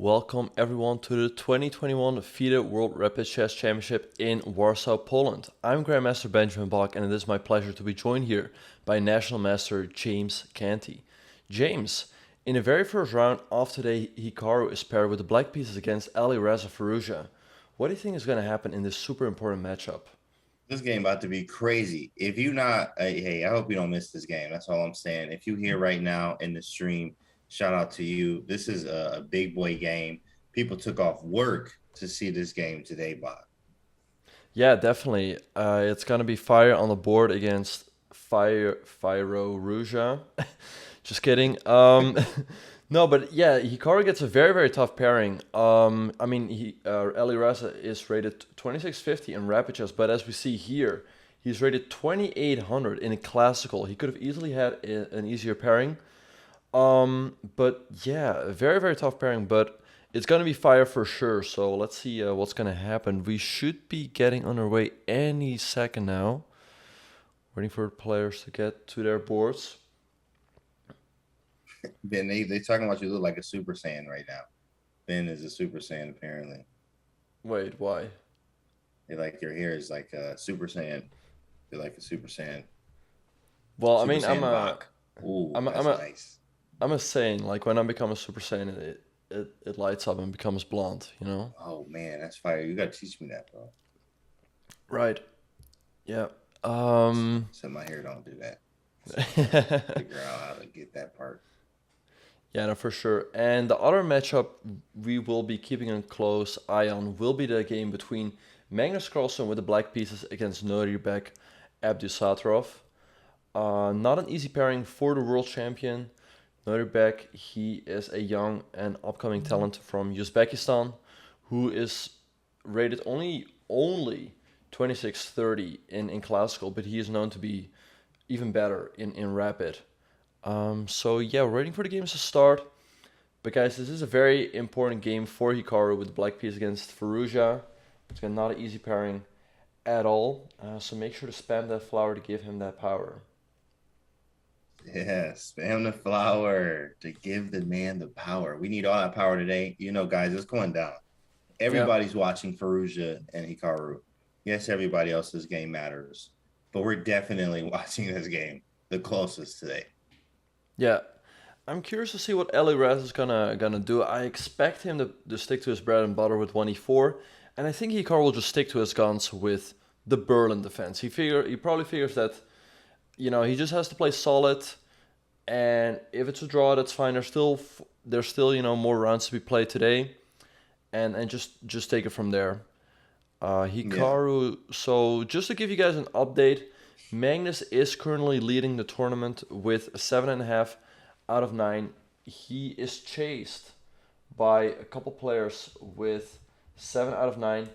Welcome everyone to the 2021 FIDE World Rapid Chess Championship in Warsaw, Poland. I'm Grandmaster Benjamin Bach and it is my pleasure to be joined here by National Master James Canty. James, in the very first round of today, Hikaru is paired with the black pieces against Alireza Firouzja. What do you think is going to happen in this super important matchup? This game about to be crazy. If you not, hey, I hope you don't miss this game. That's all I'm saying. If you here right now in the stream, shout out to you. This is a big boy game. People took off work to see this game today, Bob. Yeah, definitely. It's going to be fire on the board against Firouzja. Just kidding. No, but yeah, Hikaru gets a very, very tough pairing. Alireza is rated 2650 in rapid chess, but as we see here, he's rated 2800 in a classical. He could have easily had an easier pairing. But yeah, a very, very tough pairing, but it's gonna be fire for sure. So let's see what's gonna happen. We should be getting underway any second now. Waiting for players to get to their boards. Ben, they talking about you look like a Super Saiyan right now. Ben is a Super Saiyan apparently. Wait, why? They like your hair is like a Super Saiyan. You're like a Super Saiyan. Well, I Super mean, Saiyan Bach. Ooh, I'm a, I'm that's a, nice. I'm a Saiyan. Like when I become a Super Saiyan, it lights up and becomes blonde. Oh man, that's fire. You gotta teach me that, bro. Right. Yeah. So my hair don't do that. So I'm trying to figure out how to get that part. Yeah, no, for sure. And the other matchup we will be keeping a close eye on will be the game between Magnus Carlsen with the black pieces against Nuribek Abdusattorov. Not an easy pairing for the world champion. Nuribek, he is a young and upcoming talent from Uzbekistan who is rated only 2630 in classical, but he is known to be even better in rapid. So yeah, we're waiting for the games to start. But guys, this is a very important game for Hikaru with the black piece against Firouzja. It's not an easy pairing at all. So make sure to spam that flower to give him that power. Yes, spam the flower to give the man the power. We need all that power today. You know, guys, it's going down. Yeah, Everybody's watching Firouzja and Hikaru. Yes, everybody else's game matters, but we're definitely watching this game the closest today. yeah. I'm curious to see what Alireza is gonna do. I expect him to stick to his bread and butter with 1e4, and I think Hikaru will just stick to his guns with the Berlin defense. He probably figures that he just has to play solid, and if it's a draw, that's fine. There's still more rounds to be played today, and just take it from there. Yeah. Hikaru. So just to give you guys an update, Magnus is currently leading the tournament with a 7.5 out of 9. He is chased by a couple players with 7 out of 9,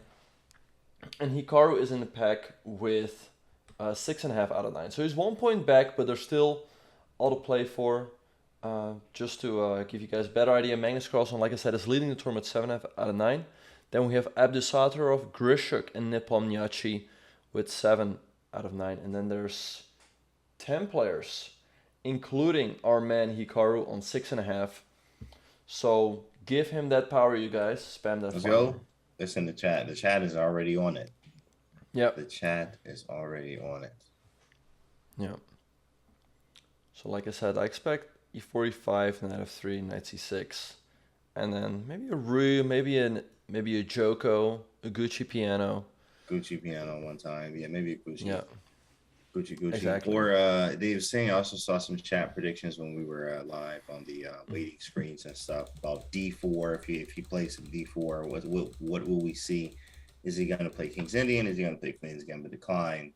and Hikaru is in the pack with 6.5 out of 9. So he's 1 point back, but there's still all to play for. Just to give you guys a better idea, Magnus Carlsen, like I said, is leading the tournament 7.5 out of 9. Then we have Abdusattorov, Grishuk, and Nepomniachtchi with 7 out of 9. And then there's 10 players, including our man Hikaru on 6.5. So give him that power, you guys. Spam that Let's flower. go. It's in the chat. The chat is already on it. Yep. The chat is already on it. Yeah. So like I said, I expect e45, knight f3, knight c6, and then maybe a rook, maybe a Joko, a Gucci piano. Gucci piano one time. Yeah, maybe Gucci. Yeah, Gucci. exactly. Or they were saying I also saw some chat predictions when we were live on the waiting screens and stuff about D4. If he plays some D4, what will we see? Is he going to play King's Indian? Is he going to play Queen's Gambit Decline?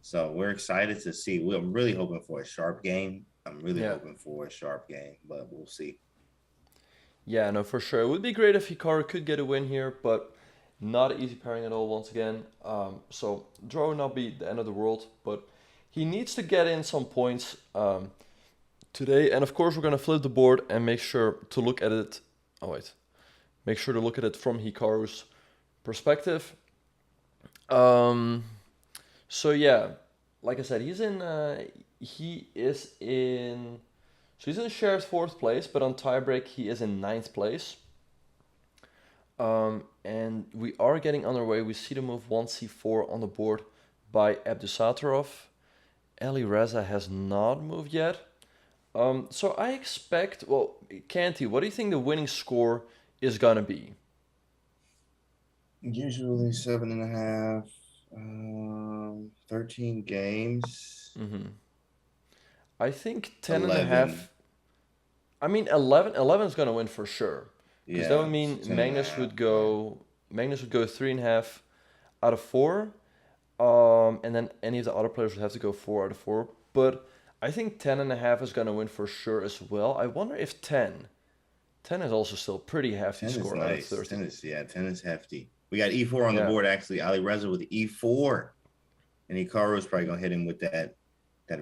So we're excited to see. I'm really hoping for a sharp game. I'm really Yeah, hoping for a sharp game, but we'll see. yeah, no, for sure. It would be great if Hikaru could get a win here, but not an easy pairing at all once again. So draw would not be the end of the world, but he needs to get in some points today. And of course, we're gonna flip the board and make sure to look at it. Oh wait, make sure to look at it from Hikaru's perspective. Um, so yeah, like I said, he is in, so he's in shared fourth place, but on tiebreak he is in ninth place. And we are getting underway. We see the move 1c4 on the board by Abdusattorov. Alireza has not moved yet. So I expect, well, Canty, what do you think the winning score is gonna be? Usually 7.5, 13 games, I think 10 and a 11. half. I mean, 11 is gonna win for sure. Because that Yeah, would so mean 10.5. Magnus would go 3.5 out of 4. And then any of the other players would have to go 4 out of 4. But I think 10.5 is gonna win for sure as well. I wonder if 10 is also still pretty hefty 10 is score out of nice. 30. 10 is hefty. We got E4 on the Yeah. board, actually. Alireza with E4. And Hikaru is probably going to hit him with that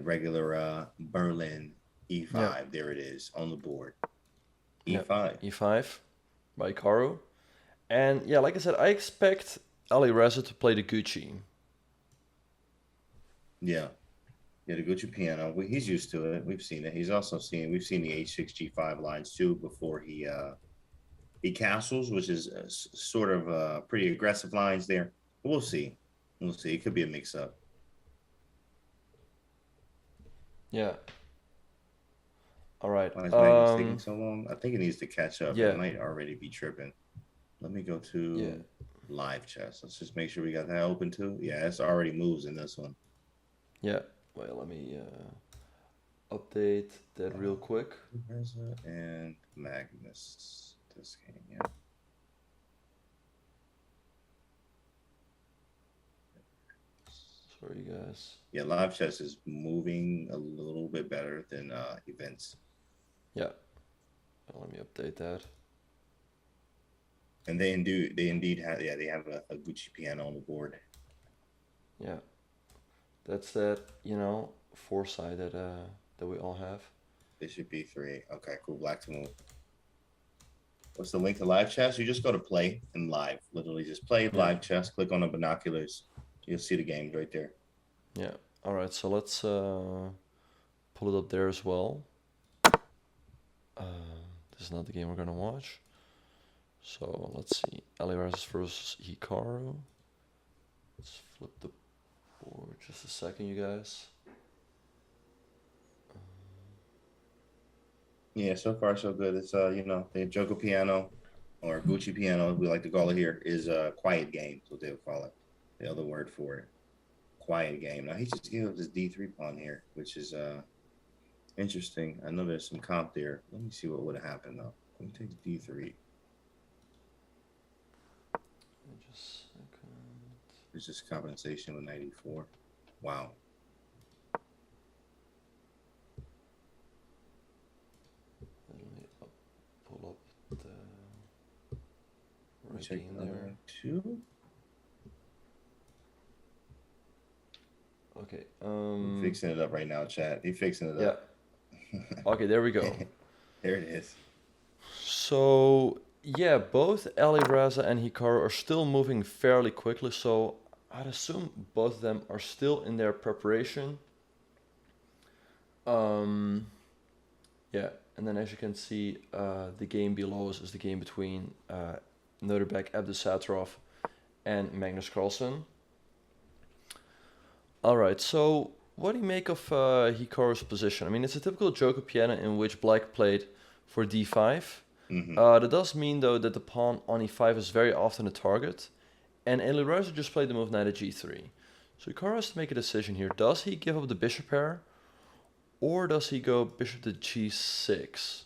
regular Berlin E5. Yeah. There it is on the board. Yeah. E5. E5 by Hikaru. And yeah, like I said, I expect Alireza to play the Gucci. Yeah. Yeah, the Gucci piano. He's used to it. We've seen it. We've seen the H6 G5 lines too before he castles, which is sort of pretty aggressive lines there. But we'll see. We'll see. It could be a mix-up. Yeah. All right. Why is Magnus taking so long? I think it needs to catch up. Yeah. It might already be tripping. Let me go to live chess. Let's just make sure we got that open too. Yeah, it's already moves in this one. Yeah. Wait, let me update that real quick. And Magnus. This game, yeah. Sorry, guys. Yeah, live chess is moving a little bit better than events. Yeah. Let me update that. And they indeed have they have a Gucci piano on the board. Yeah. That's that, foresight that we all have. Bishop B3. Okay, cool. Black to move. What's the link to live chess? You just go to play and live. Literally just play live chess. Click on the binoculars. You'll see the games right there. Yeah. All right. So let's pull it up there as well. This is not the game we're gonna watch. So let's see. Alireza versus Hikaru. Let's flip the board just a second, you guys. Yeah, so far so good. It's the Joker piano or Gucci piano, we like to call it here, is a quiet game. That's what they'll call it. The other word for it. Quiet game. Now he just gave up this D3 pawn here, which is interesting. I know there's some comp there. Let me see what would have happened though. Let me take D3. Just a second. There's just compensation with 94. Wow. Let me pull up the right Check game there. 2. Okay. I'm fixing it up right now, chat. He's fixing it up. Yeah. Okay, there we go. There it is. So yeah, both Alireza and Hikaru are still moving fairly quickly, so I'd assume both of them are still in their preparation. Yeah, and then as you can see, the game below us is the game between Noterbeck Abdusattorov and Magnus Carlsen. Alright, so what do you make of Hikaru's position? I mean, it's a typical Joker piano in which black played for d5. That does mean, though, that the pawn on e5 is very often a target. And Alireza just played the move knight at g3. So Hikaru has to make a decision here. Does he give up the bishop pair? Or does he go bishop to g6?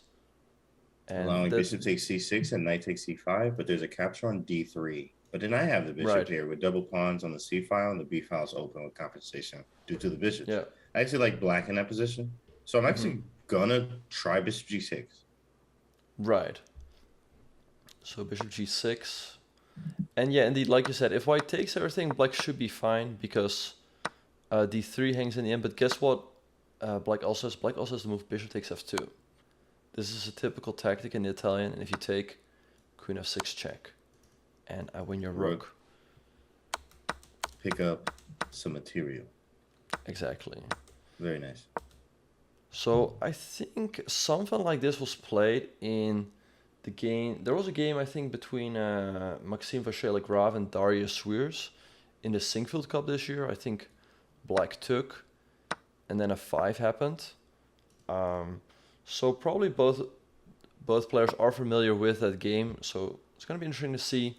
And allowing bishop takes c6 and knight takes c5, but there's a capture on d3. But then I have the bishop here with double pawns on the c file, and the b file is open with compensation due to the bishops. Yeah. I actually like black in that position. So I'm actually gonna try bishop g6. Right. So bishop g6. And yeah, indeed, like you said, if white takes everything, black should be fine because d3 hangs in the end. But guess what? Black also has to move bishop takes f2. This is a typical tactic in the Italian, and if you take, queen f6 check, and I win your rook. Pick up some material. Exactly. Very nice. So I think something like this was played in the game. There was a game I think between Maxime Vachier-Lagrave and Darius Swears in the Singfield Cup this year. I think Black took, and then a 5 happened. So probably both players are familiar with that game. So it's gonna be interesting to see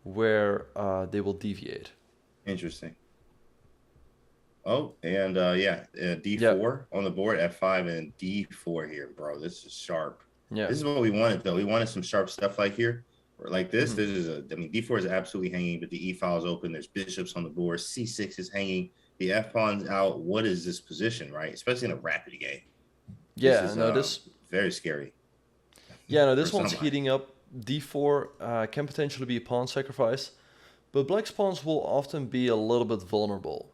where they will deviate. Interesting. Oh, and Yeah, D4 on the board, F5 and D4 here, bro. This is sharp. yeah. This is what we wanted, though. We wanted some sharp stuff like here, or like this. Mhm. This is I mean, D4 is absolutely hanging, but the E file is open. There's bishops on the board. C6 is hanging. The F pawn's out. What is this position, right? Especially in a rapid game. This Yeah, is no, this. very scary. Yeah, no, For this one's somebody. heating up. D4 can potentially be a pawn sacrifice, but black's pawns will often be a little bit vulnerable,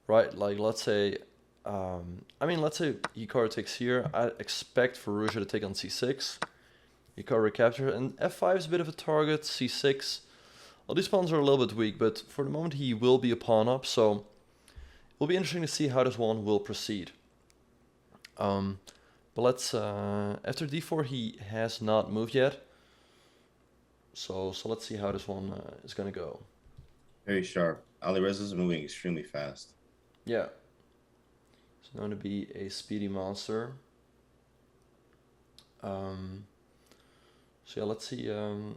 right? Like let's say, let's say Hikaru takes here. I expect Firouzja to take on C6. Hikaru recapture, and F5 is a bit of a target. C6. Well, these pawns are a little bit weak, but for the moment he will be a pawn up, so it will be interesting to see how this one will proceed. But let's after d4 he has not moved yet. So let's see how this one is gonna go. Very sharp. Alireza is moving extremely fast. Yeah, it's known to be a speedy monster. So yeah, let's see how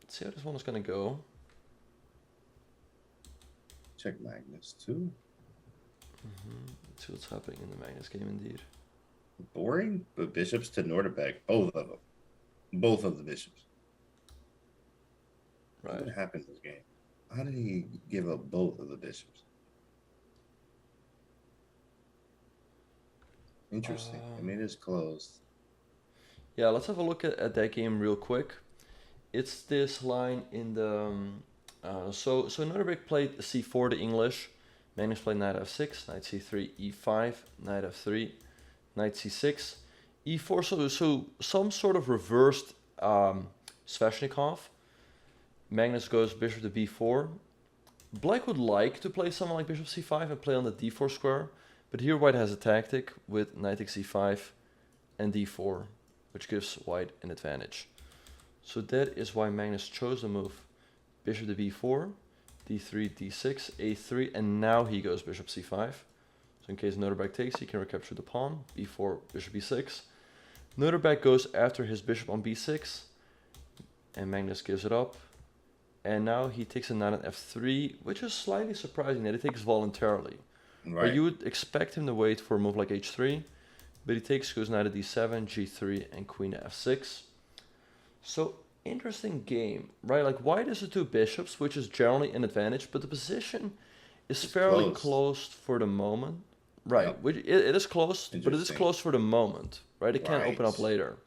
this one is gonna go. Check Magnus too. Let's see what's happening in the Magnus game indeed. Boring, but bishops to Norderbeck, both of them, both of the bishops. Right. What happened in this game? How did he give up both of the bishops? Interesting. I mean, it's closed. Yeah, let's have a look at that game real quick. It's this line in the so Norderbeck played c4 the English. Magnus played knight f6, knight c3, e5, knight f3, knight c6, e4. So some sort of reversed Sveshnikov. Magnus goes bishop to b4. Black would like to play someone like bishop c5 and play on the d4 square, but here white has a tactic with knight takes c5 and d4, which gives white an advantage. So that is why Magnus chose the move bishop to b4, d3, d6, a3, and now he goes bishop c5. So in case Norderbeck takes, he can recapture the pawn, b4, bishop b6. Norderbeck goes after his bishop on b6, and Magnus gives it up. And now he takes a knight on f3, which is slightly surprising that he takes voluntarily. Right. You would expect him to wait for a move like h3, but he takes, goes knight to d7, g3, and queen to f6. So interesting game, right? Like white is the two bishops, which is generally an advantage, but the position is fairly closed for the moment. Right, Yep. which it is closed, but it is closed for the moment, right? It can't open up later.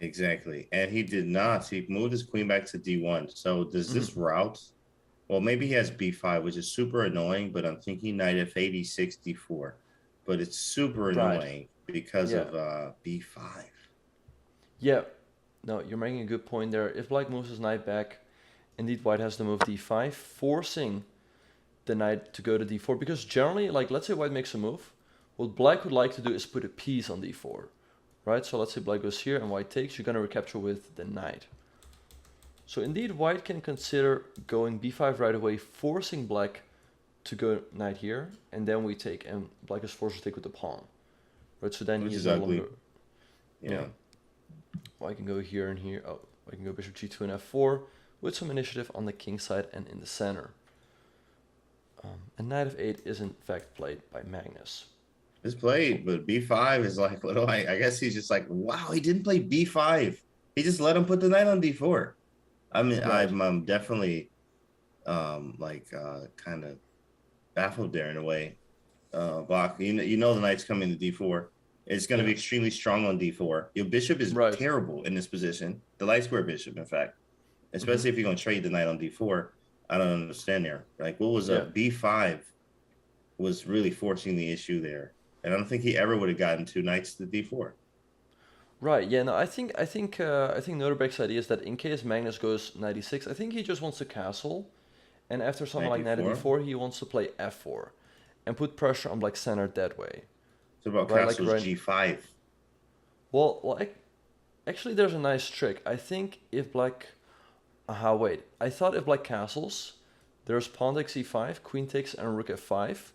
Exactly. And he did not. He moved his queen back to d1. So does this route, well, maybe he has b5, which is super annoying, but I'm thinking knight f8, e6, d4. But it's super annoying because of b5. Yeah, no, you're making a good point there. If black moves his knight back, indeed white has to move d5, forcing the knight to go to d4. Because generally, like let's say white makes a move, what black would like to do is put a piece on d4. Right, so let's say black goes here and white takes, you're going to recapture with the knight. So indeed, white can consider going b5 right away, forcing black to go knight here, and then we take, and black is forced to take with the pawn. Right, so then he's no longer... Yeah. White can go here and here. Oh, white can go bishop g2 and f4, with some initiative on the king side and in the center. And knight f8 is in fact played by Magnus. It's played, but b5 is like, what do I guess he's just like, wow, he didn't play b5. He just let him put the knight on d4. I mean, right. I'm definitely kind of baffled there in a way. Bach, you know the knight's coming to d4. It's going to be extremely strong on d4. Your bishop is terrible in this position. The light square bishop, in fact. Especially if you're going to trade the knight on d4. I don't understand there. Like, what was b5 was really forcing the issue there. And I don't think he ever would have gotten two knights to d4. Right. Yeah. No. I think Norderbeck's idea is that in case Magnus goes knight e6, I think he just wants to castle, and after something like knight d4, he wants to play f4, and put pressure on black center that way. So about castles g5. Well, like, Actually, there's a nice trick. I think if black... Aha, wait. I thought if black castles, there's pawn takes e5, queen takes, and rook f5,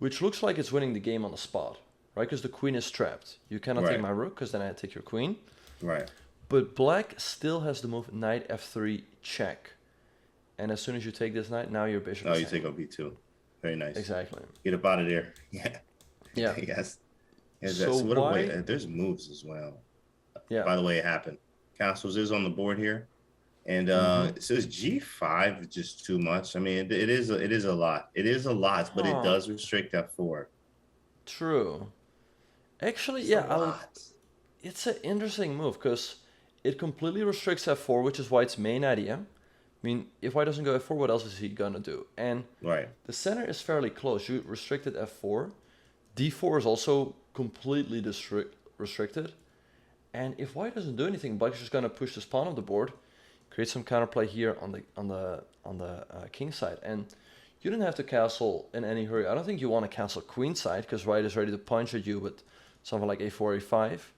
which looks like it's winning the game on the spot, right? Because the queen is trapped. You cannot take Right. my rook, because then I take your queen. Right. But black still has the move knight f3 check. And as soon as you take this knight, now your bishop Oh, is you take hanging. on b2. Very nice. Exactly. Get up out of there. Yeah. Yeah. Yes. Yes, So that's what a why... way. There's moves as well. Yeah. By the way, it happened. Castles is on the board here. And it says G5 is just too much. I mean, it is a lot. It is a lot, but it does restrict F4. True. Actually, It's yeah, it's an interesting move because it completely restricts F4, which is White's main idea. I mean, if White doesn't go F4, what else is he gonna do? And Right. the center is fairly close. You restricted F4. D4 is also completely restricted. And if White doesn't do anything, Black is just gonna push this pawn on the board, create some counterplay here on the king side, and you don't have to castle in any hurry. I don't think you want to castle queen side because White is ready to punch at you with something like a4, a5.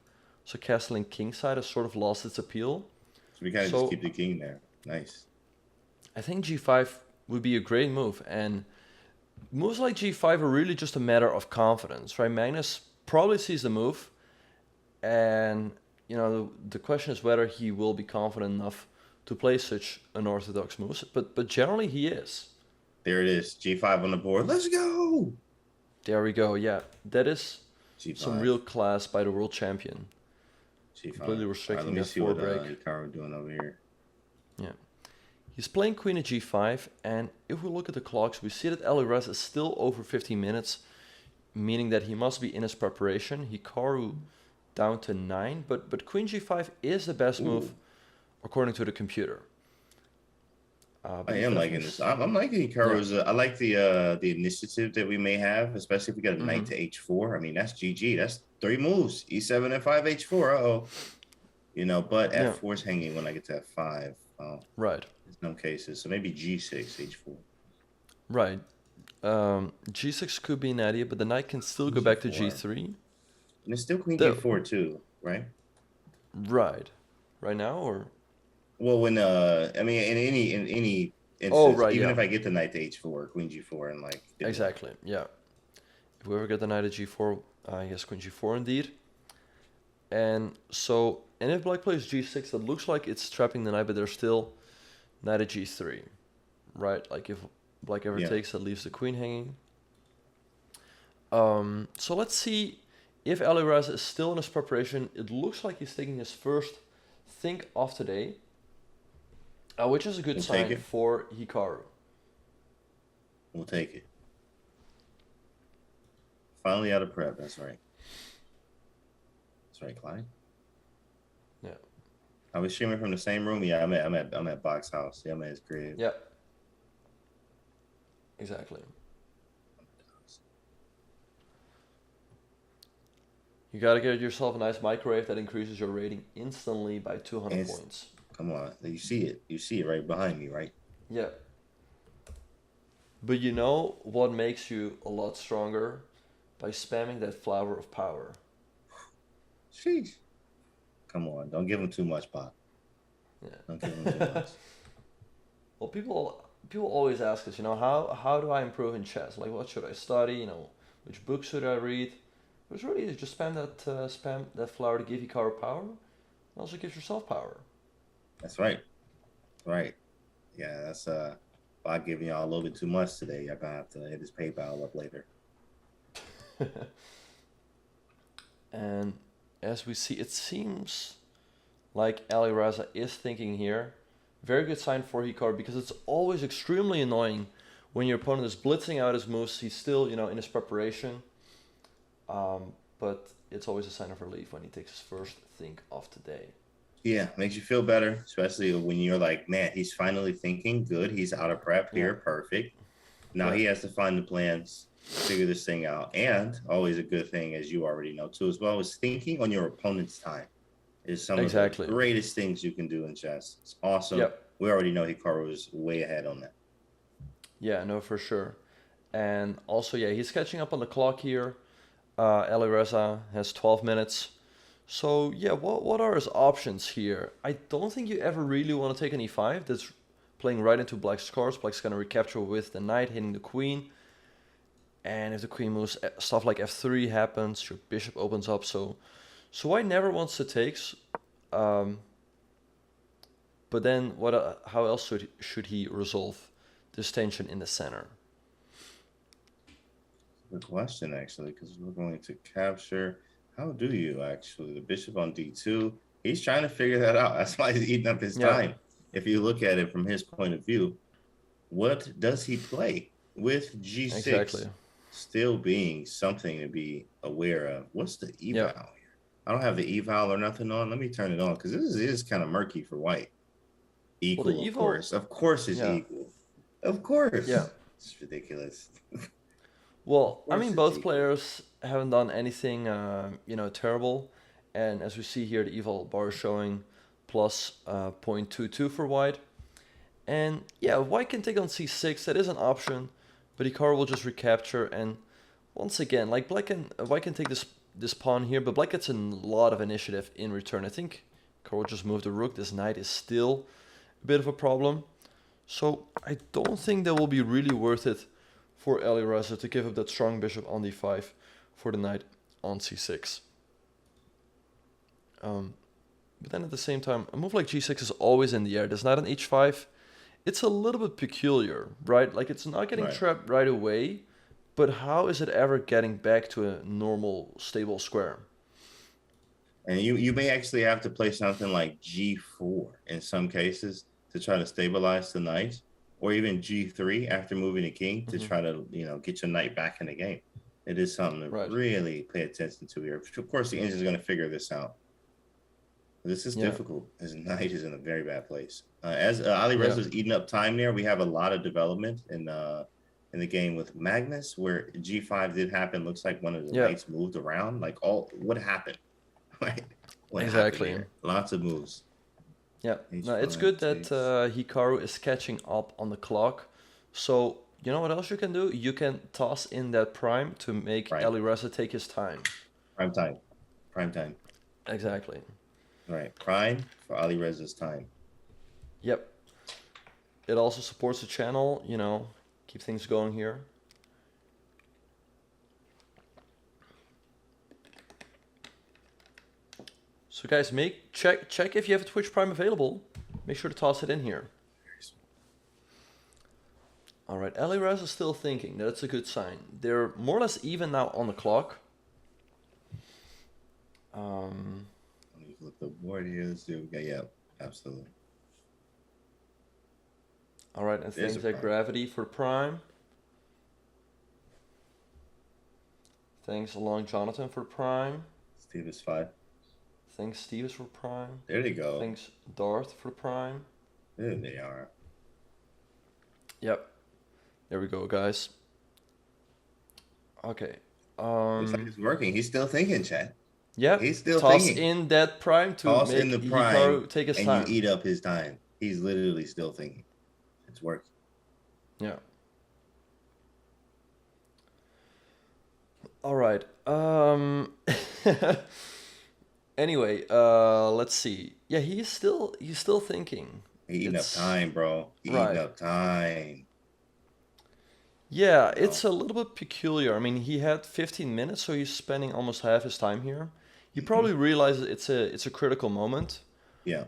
So castling king side has sort of lost its appeal. So we kind of just keep the king there. Nice. I think g5 would be a great move, and moves like g5 are really just a matter of confidence, right? Magnus probably sees the move, and you know the question is whether he will be confident enough to play such unorthodox moves, but generally he is. There it is, G5 on the board. Let's go. There we go. Yeah, that is G5. some real class by the world champion. G5. Completely restricting let me that see what break. Hikaru doing over here. Yeah, he's playing queen at g5, and if we look at the clocks, we see that Alireza is still over 15 minutes, meaning that he must be in his preparation. Hikaru down to 9, but queen g5 is the best move according to the computer. I am liking this. I'm liking Hikaru's. Yeah. I like the initiative that we may have, especially if we got a knight to h4. I mean, that's GG. That's 3 moves. E7, f5, h4. Uh-oh. You know, but f4 is hanging when I get to f5. Right. In some cases. So maybe g6, h4. Right. G6 could be an idea, but the knight can still go back to g3. And it's still queen d4 too, right? Right. Right now, or? Well, when I mean, in any instance, even if I get the knight to h4, queen g4, and like exactly, yeah. If we ever get the knight at g4, yes, queen g4 indeed. And so, and if Black plays g6, that looks like it's trapping the knight, but there's still knight at g3, right? Like if Black ever takes, that leaves the queen hanging. So let's see if Alireza is still in his preparation. It looks like he's taking his first think of today. Which is a good sign for Hikaru. We'll take it. Finally out of prep. That's right. That's right, Clyde. Yeah. I was streaming from the same room. Yeah, I'm at Box House. Yeah, I'm at his crib. Yeah. Exactly. You gotta get yourself a nice microwave that increases your rating instantly by 200 points. Come on, you see it. You see it right behind me, right? Yeah. But you know what makes you a lot stronger? By spamming that flower of power. Sheesh. Come on, don't give him too much, Bob. Yeah. Don't give him too much. Well, people always ask us, you know, how do I improve in chess? Like, what should I study? You know, which books should I read? It's really easy. Just spam that flower to give Hikaru power, and also gives yourself power. That's right. Right. Yeah, that's Bob giving y'all a little bit too much today. I'm gonna have to hit his PayPal up later. And as we see, it seems like Alireza is thinking here. Very good sign for Hikaru, because it's always extremely annoying when your opponent is blitzing out his moves. He's still, you know, in his preparation. But it's always a sign of relief when he takes his first think of today. Yeah, makes you feel better, especially when you're like, man, he's finally thinking. Good, he's out of prep here. Perfect. Now he has to find the plans, figure this thing out. And always a good thing, as you already know too, as well, is thinking on your opponent's time is some of the greatest things you can do in chess. It's awesome. Yep. We already know Hikaru is way ahead on that. Yeah, no, for sure. And also, yeah, he's catching up on the clock here. Alireza has 12 minutes So yeah, what are his options here? I don't think you ever really want to take an e5. That's playing right into black's cards. Black's gonna recapture with the knight, hitting the queen. And if the queen moves, stuff like f3 happens. Your bishop opens up. So white never wants to take. Um, but then what? How else should he resolve this tension in the center? Good question, actually, because we're going to capture. How do you actually? The bishop on d2. He's trying to figure that out. That's why he's eating up his time. If you look at it from his point of view, what does he play with g6? Exactly. Still being something to be aware of. What's the eval here? I don't have the eval or nothing on. Let me turn it on because this is kind of murky for white. Equal, well, of course. Of course it's equal. Of course. Yeah. It's ridiculous. Well, I mean, both players haven't done anything, terrible. And as we see here, the eval bar is showing plus 0.22 for white. And yeah, white can take on c6. That is an option. But Hikaru will just recapture. And once again, like white can take this pawn here. But black gets a lot of initiative in return. I think Hikaru will just move the rook. This knight is still a bit of a problem. So I don't think that will be really worth it for Alireza to give up that strong bishop on d5 for the knight on c6. But then at the same time, a move like g6 is always in the air. This knight on h5, it's a little bit peculiar, right? Like it's not getting trapped right away, but how is it ever getting back to a normal, stable square? And you may actually have to play something like g4 in some cases to try to stabilize the knight, or even g3 after moving the king to try to, get your knight back in the game. It is something to really pay attention to here. Of course, the engine is going to figure this out. This is difficult. His knight is in a very bad place. As Alireza is eating up time there, we have a lot of development in the game with Magnus, where g5 did happen. Looks like one of the knights moved around. Like, what happened? What exactly. Happened here? Lots of moves. Yeah, no, it's good that Hikaru is catching up on the clock. So, you know what else you can do? You can toss in that prime to make Alireza take his time. Prime time. Exactly. Right, prime for Alireza's time. Yep. It also supports the channel, keep things going here. So guys, check if you have a Twitch Prime available. Make sure to toss it in here. All right, Alireza is still thinking. That's a good sign. They're more or less even now on the clock. Look, the board here. Let's do. Yeah, absolutely. All right, and thanks at Gravity for Prime. Thanks along Jonathan for Prime. Steve is 5. Thanks Steve for Prime. There they go. Thanks Darth for Prime. There they are. Yep. There we go, guys. Okay. Looks like it's working. He's still thinking, chat. Yeah. He's still toss thinking. In that prime to toss make in the prime Hikaru take his and time. You eat up his time. He's literally still thinking. It's working. Yeah. All right. Anyway, let's see. Yeah, he's still thinking. Eating up time, bro. Eating up time. Yeah, it's a little bit peculiar. I mean, he had 15 minutes, so he's spending almost half his time here. He probably realizes it's a critical moment. Yeah.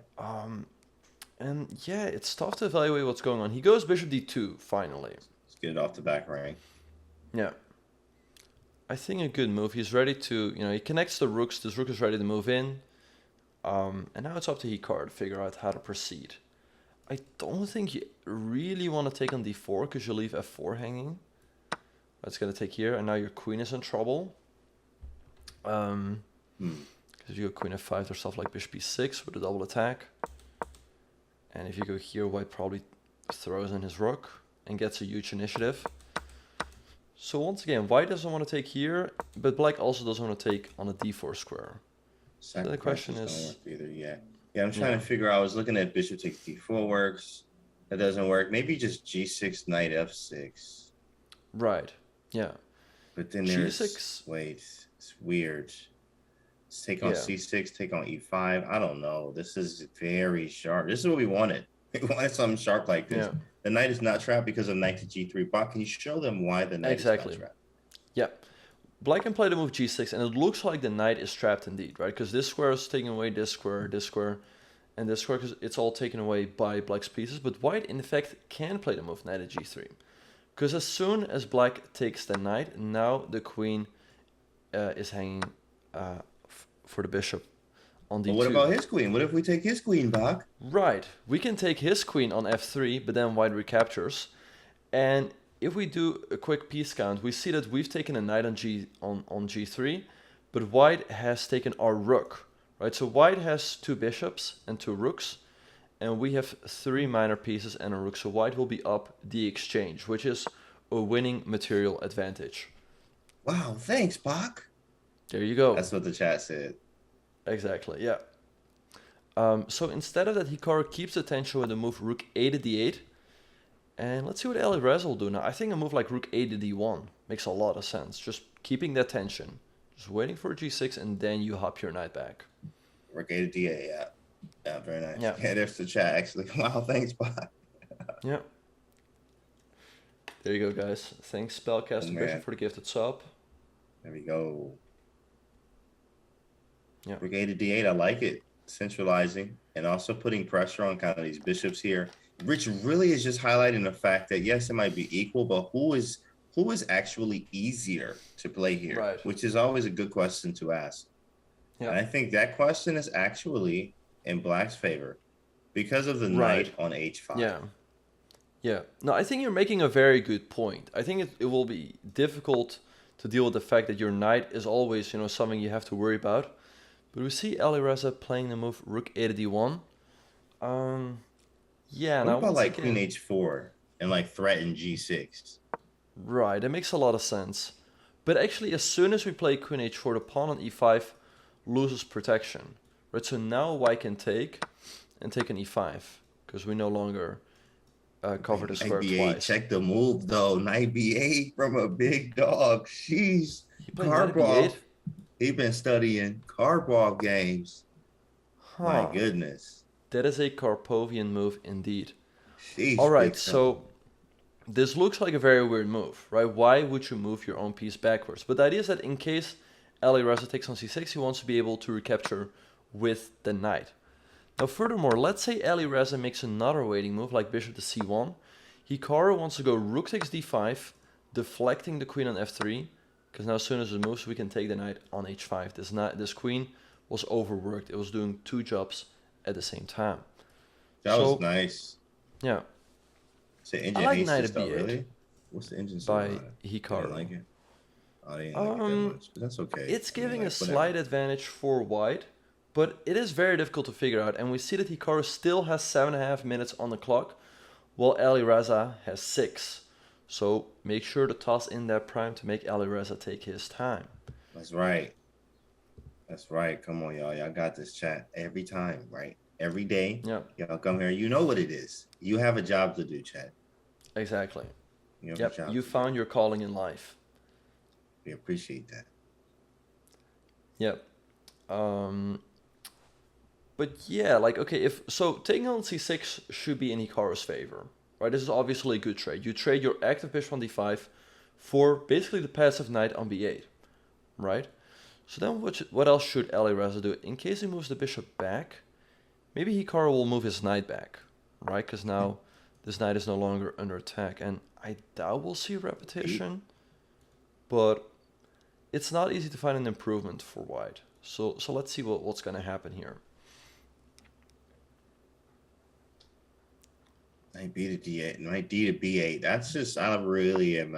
And yeah, it's tough to evaluate what's going on. He goes bishop d2 finally. Let's get it off the back rank. Yeah. I think a good move. He's ready to, he connects the rooks. This rook is ready to move in. And now it's up to Hikaru to figure out how to proceed. I don't think you really want to take on d4 because you leave f4 hanging. It's going to take here, and now your queen is in trouble. Because if you go queen f5, there's stuff like bishop b6 with a double attack. And if you go here, white probably throws in his rook and gets a huge initiative. So once again, white doesn't want to take here, but black also doesn't want to take on a d4 square. So the question is... Yeah, I'm trying to figure out. I was looking at bishop takes d4 works. That doesn't work. Maybe just g6, knight f6. Right, yeah. But then there's... Wait, it's weird. take on Yeah. c6, take on e5. I don't know. This is very sharp. This is what we wanted. We wanted something sharp like this. Yeah. The knight is not trapped because of knight to g3. Bach, can you show them why the knight is not Exactly. trapped? Yeah. Black can play the move g6, and it looks like the knight is trapped indeed, right? Because this square is taking away this square, and this square, because it's all taken away by black's pieces. But white, in fact, can play the move knight at g3. Because as soon as black takes the knight, now the queen is hanging for the bishop on d2. But what about his queen? What if we take his queen, Bach? Right. We can take his queen on f3, but then white recaptures. And if we do a quick piece count, we see that we've taken a knight on g3, but white has taken our rook, right? So white has 2 bishops and 2 rooks, and we have 3 minor pieces and a rook. So white will be up the exchange, which is a winning material advantage. Wow, thanks, Bach. There you go. That's what the chat said. Exactly, yeah. So instead of that, Hikaru keeps the tension with the move rook a to d8. And let's see what Alireza will do now. I think a move like rook a to d1 makes a lot of sense. Just keeping that tension. Just waiting for g6, and then you hop your knight back. Rook a to d8, yeah. Yeah, very nice. Yeah. Yeah, there's the chat, actually. Wow, thanks, Bach. Yeah. There you go, guys. Thanks, Spellcaster Bishop, man. for the gifted sub. There we go. Yeah. Rook a to d8, I like it. Centralizing and also putting pressure on kind of these bishops here. Rich really is just highlighting the fact that yes, it might be equal, but who is actually easier to play here? Right. Which is always a good question to ask. Yeah. And I think that question is actually in Black's favor because of the Right. knight on h5. Yeah. Yeah. No, I think you're making a very good point. I think it will be difficult to deal with the fact that your knight is always, something you have to worry about. But we see Alireza playing the move rook a to d1. Yeah, What now about once like again, queen h4 and like threaten g6? right, that makes a lot of sense. But actually, as soon as we play queen h4, the pawn on e5 loses protection. Right, so now white can take and take an e5 because we no longer cover the Knight square b8, twice. check the move though. Knight b8 from a big dog. Sheesh. He played knight at Karpov. b8. He been studying Karpov games. My Huh. goodness. That is a Karpovian move indeed. Sheesh, All right, big so this looks like a very weird move, right? Why would you move your own piece backwards? But the idea is that in case Alireza takes on c6, he wants to be able to recapture with the knight. Now, furthermore, let's say Alireza makes another waiting move like bishop to c1. Hikaru wants to go rook takes d5, deflecting the queen on f3, because now as soon as it moves, we can take the knight on h5. This queen was overworked. It was doing 2 jobs at the same time. That was nice. Yeah. It's the engine like hates knight this at stuff, b8 really? What's the engine say by about it? Hikaru. I didn't like it. I didn't like it that much, but that's okay. It's giving like, a slight advantage for white, but it is very difficult to figure out. And we see that Hikaru still has 7.5 minutes on the clock, while Alireza has 6. So make sure to toss in that prime to make Alireza take his time. That's right. That's right. Come on, y'all. Y'all got this chat every time, right? Every day. Yeah, Y'all come here. You know what it is. You have a job to do, chat. exactly. You have a Yep, job you to do. found your calling in life. We appreciate that. Yep. But yeah, like, okay, so taking on c6 should be in Hikaru's favor, right? This is obviously a good trade. You trade your active bishop on d5 for basically the passive knight on b8, right? So then what else should Alireza do? In case he moves the bishop back, maybe Hikaru will move his knight back, right? Because now this knight is no longer under attack, and I doubt we'll see repetition, but it's not easy to find an improvement for white. So let's see what's going to happen here. Knight B to D8, Knight D to B8. That's just, I really am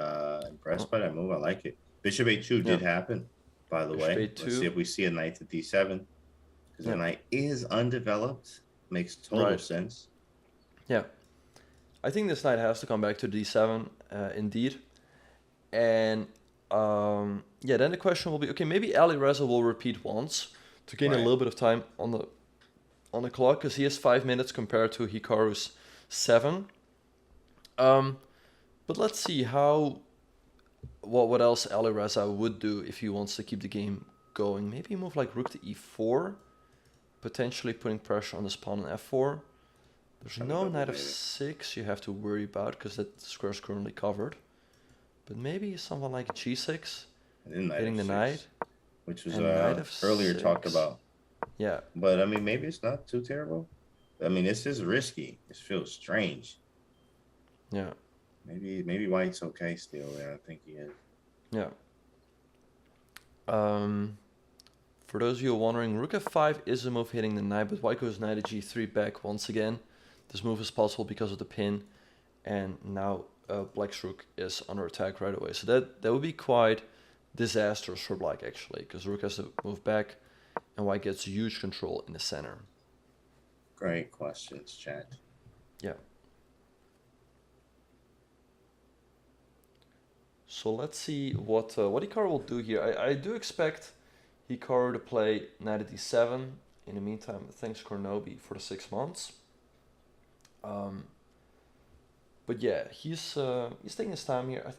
impressed by that move. I like it. Bishop A2 did happen, by the Bishop way. A2. Let's see if we see a knight to D7. Because the knight is undeveloped. Makes total sense. Yeah. I think this knight has to come back to D7, indeed. And yeah, then the question will be, okay, maybe Alireza will repeat once to gain a little bit of time on the clock, because he has 5 minutes compared to Hikaru's 7. But let's see what else Alireza would do if he wants to keep the game going? Maybe move like rook to e4, potentially putting pressure on this pawn on f4. There's Have a no double knight maybe. f6 you have to worry about because that square is currently covered. But maybe something like g6, And then knight hitting the f6, knight, which was and knight earlier talked f6. about. Yeah, But I mean, maybe it's not too terrible. I mean, this is risky. This feels strange. yeah, Maybe White's okay still there. I think he is. yeah. For those of you wondering, rook f5 is a move hitting the knight, but white goes knight to g3 back once again. This move is possible because of the pin, and now black's rook is under attack right away. So that would be quite disastrous for black actually, because rook has to move back, and white gets huge control in the center. Great questions, chat. Yeah. So let's see what Hikaru will do here. I do expect Hikaru to play knight at d7. In the meantime, thanks Kornobi for the 6 months. But yeah, he's taking his time here.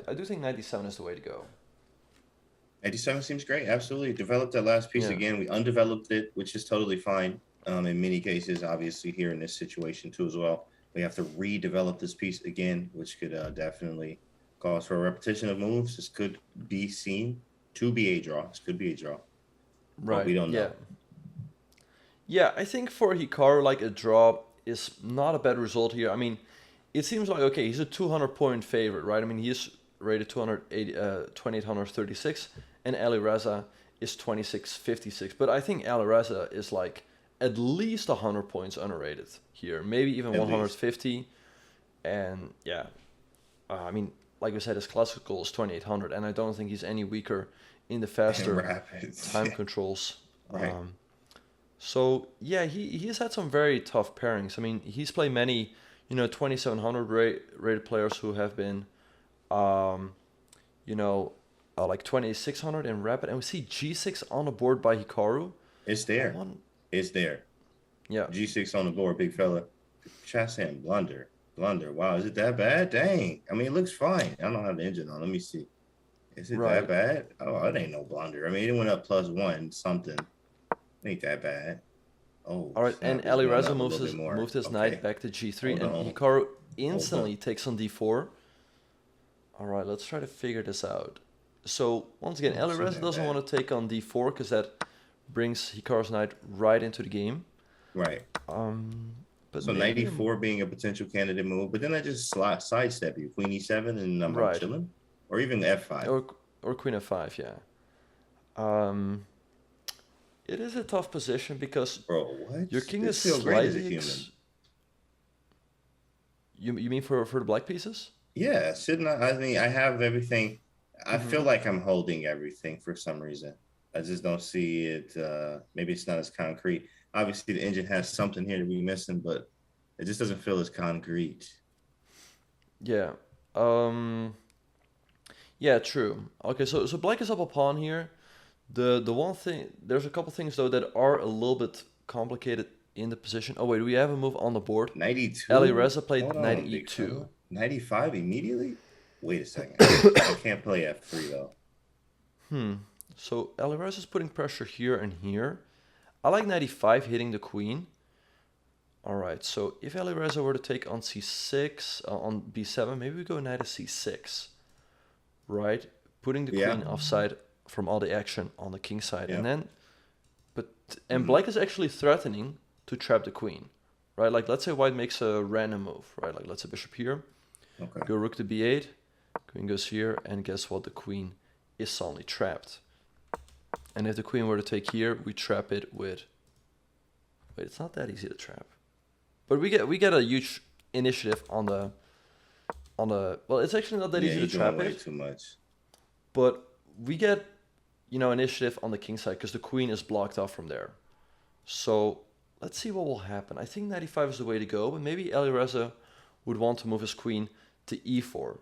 I do think knight d7 is the way to go. 87 seems great. Absolutely. Developed that last piece Yeah. again. We undeveloped it, which is totally fine. In many cases, obviously here in this situation too as well. We have to redevelop this piece again, which could definitely cause for a repetition of moves. This could be seen to be a draw. This could be a draw. Right. But we don't know. Yeah, I think for Hikaru, like a draw is not a bad result here. I mean, it seems like, okay, he's a 200-point favorite, right? I mean, he is rated 2836, and Alireza is 2656. But I think Alireza is like at least 100 points underrated here, maybe even 150. And yeah, I mean, like we said, his classical is 2800, and I don't think he's any weaker in the faster time controls. Right. So yeah, he has had some very tough pairings. I mean, he's played many, 2700 rated players who have been, like 2600 in rapid, and we see g6 on the board by Hikaru. It's there. It's there. Yeah. G6 on the board, big fella. Chat saying blunder. Wow, is it that bad? Dang. I mean, it looks fine. I don't have the engine on. Let me see. Is it that bad? Oh, it ain't no blunder. I mean, it went up +1 something. It ain't that bad. Oh. All right, and Alireza moved his knight back to g3, and Hikaru instantly takes on d4. All right, let's try to figure this out. So once again, Alireza doesn't want to take on d4 because that brings Hikaru's knight right into the game. Right. But so 94 being a potential candidate move, but then I just sidestep you, queen e7, and I'm chilling, or even f5, or queen f5. Yeah. It is a tough position because your king is slightly. You mean for the black pieces? Yeah, I mean, I have everything. I feel like I'm holding everything for some reason. I just don't see it. Maybe it's not as concrete. Obviously, the engine has something here to be missing, but it just doesn't feel as concrete. Yeah. Yeah, true. Okay, so black is up a pawn here. The one thing, there's a couple things though that are a little bit complicated in the position. Oh wait, do we have a move on the board? 92. Alireza played knight e2. 95 immediately? Wait a second. I can't play f3 though. So Alireza is putting pressure here and here. I like 95 hitting the queen. All right, so if Alireza were to take on c6, on b7, maybe we go knight to c6, right? Putting the queen offside from all the action on the king side, and then, black is actually threatening to trap the queen, right? Like let's say white makes a random move, right? Like let's say bishop here, go rook to b8, queen goes here, and guess what? The queen is suddenly trapped. And if the queen were to take here, we trap it with. Wait, it's not that easy to trap, but we get a huge initiative on the. Well, it's actually not that easy to trap it. Too much. But we get, initiative on the king side because the queen is blocked off from there. So let's see what will happen. I think 95 is the way to go, but maybe Alireza would want to move his queen to e4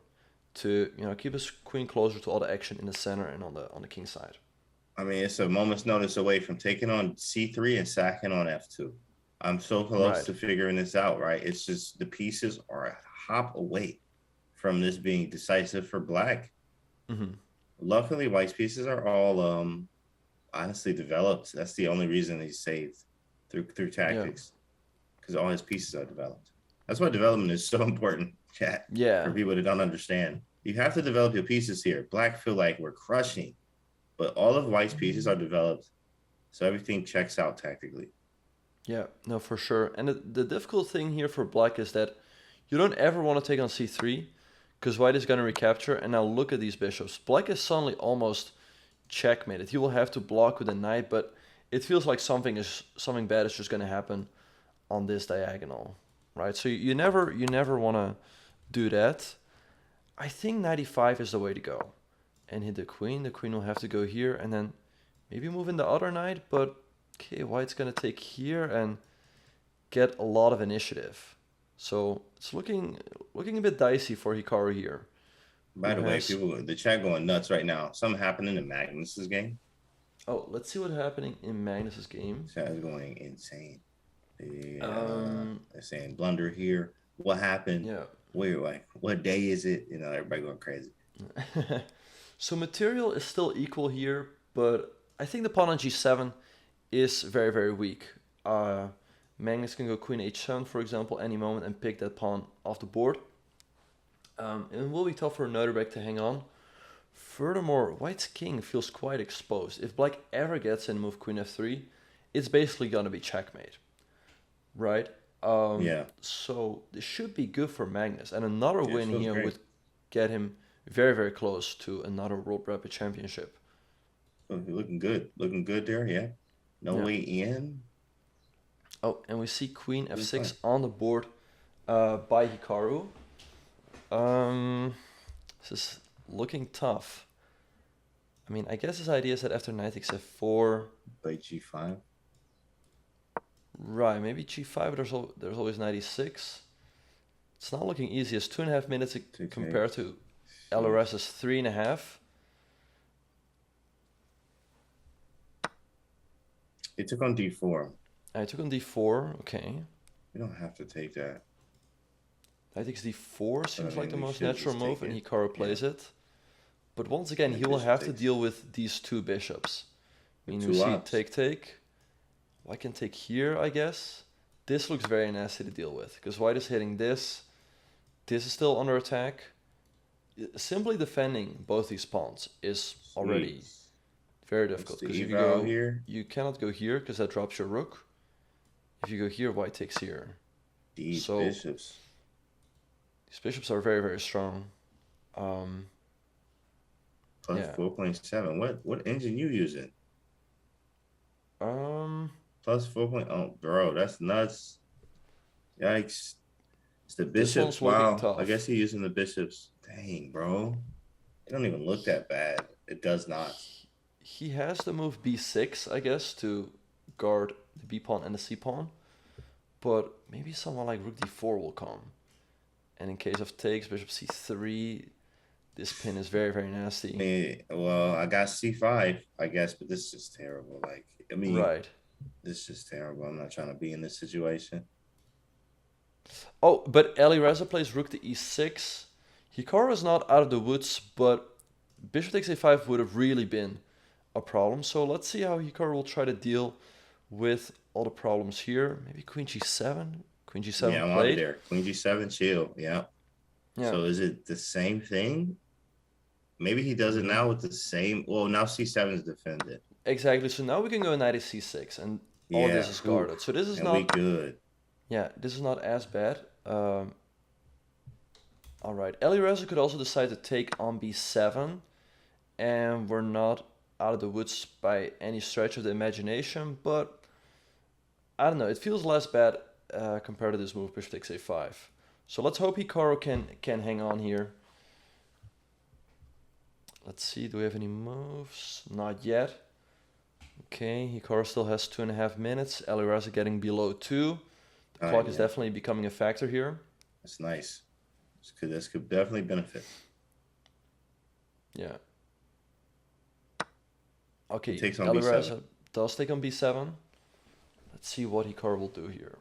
to keep his queen closer to all the action in the center and on the king side. I mean, it's a moment's notice away from taking on c3 and sacking on f2. I'm so close to figuring this out, right? It's just the pieces are a hop away from this being decisive for black. Luckily, white's pieces are all honestly developed. That's the only reason he's saved through Yeah. tactics, because all his pieces are developed. That's why development is so important, chat, for Yeah. people that don't understand. You have to develop your pieces here. Black feel like we're crushing, but all of White's pieces are developed, so everything checks out tactically. Yeah. No, for sure. And the difficult thing here for black is that you don't ever want to take on c3 because white is going to recapture. And now look at these bishops. Black is suddenly almost checkmated. He will have to block with a knight, but it feels like something bad is just going to happen on this diagonal, right? So you never want to do that. I think 95 is the way to go. And hit the queen. The queen will have to go here and then maybe move in the other knight. But okay, white's going to take here and get a lot of initiative. So it's looking a bit dicey for Hikaru here. By the way, people, the chat going nuts right now. Something happening in Magnus's game. Oh, let's see what's happening in Magnus's game. Chat is going insane. They're saying blunder here. What happened? Yeah. Where, like, what day is it? You know, everybody going crazy. So material is still equal here, but I think the pawn on g7 is very, very weak. Magnus can go queen h7, for example, any moment and pick that pawn off the board. It will be tough for Nepo to hang on. Furthermore, white's king feels quite exposed. If black ever gets in move queen f3, it's basically going to be checkmate, right? Yeah. So this should be good for Magnus. And another Yeah, win here great. would get him very, very close to another World Rapid Championship. Oh, you're looking good. Looking good there, yeah. No way in. Oh, and we see queen f6 on the board by Hikaru. This is looking tough. I mean, I guess his idea is that after knight takes f4... Play g5. Right, maybe g5, there's always knight e6. It's not looking easy. It's 2.5 minutes compared to Alireza's 3.5. It took on d4. I took on d4, okay. You don't have to take that. Knight takes d4 seems like the most natural move, and Hikaru plays it. But once again, he will have to deal with these two bishops. I mean, we see take. White can take here, I guess. This looks very nasty to deal with, because white is hitting this. This is still under attack. Simply defending both these pawns is already very difficult. Because if you go here, you cannot go here, because that drops your rook. If you go here, white takes here. These bishops. These bishops are very, very strong. Plus 4.7. What engine you using? Plus 4. Oh, bro, that's nuts. Yikes. It's the bishops. Wow. I guess he's using the bishops. Dang, bro. It don't even look that bad. It does not. He has the move b6, I guess, to guard the b pawn and the c pawn. But maybe someone like rook d4 will come. And in case of takes, bishop c3, this pin is very, very nasty. Well, I got c5, I guess, but this is terrible. Like, I mean, right. This is terrible. I'm not trying to be in this situation. Oh, but Alireza plays rook to e6. Hikaru is not out of the woods, but bishop takes a5 would have really been a problem. So let's see how Hikaru will try to deal with all the problems here. Maybe queen g7? Queen g7 yeah, I'm played. out there. Queen g7, chill. Yeah. So is it the same thing? Maybe he does it now with the same... Well, now c7 is defended. Exactly. So now we can go knight to c6, and all of this is guarded. So this is not good. Yeah, this is not as bad. All right. Alireza could also decide to take on b7, and we're not out of the woods by any stretch of the imagination. But I don't know. It feels less bad compared to this move, bishop takes a5. So let's hope Hikaru can hang on here. Let's see. Do we have any moves? Not yet. Okay, Hikaru still has 2.5 minutes. Alireza getting below 2. The clock is definitely becoming a factor here. That's nice. This could definitely benefit. Yeah. Okay, takes on Alireza b7. Does take on b7. Let's see what Hikaru will do here.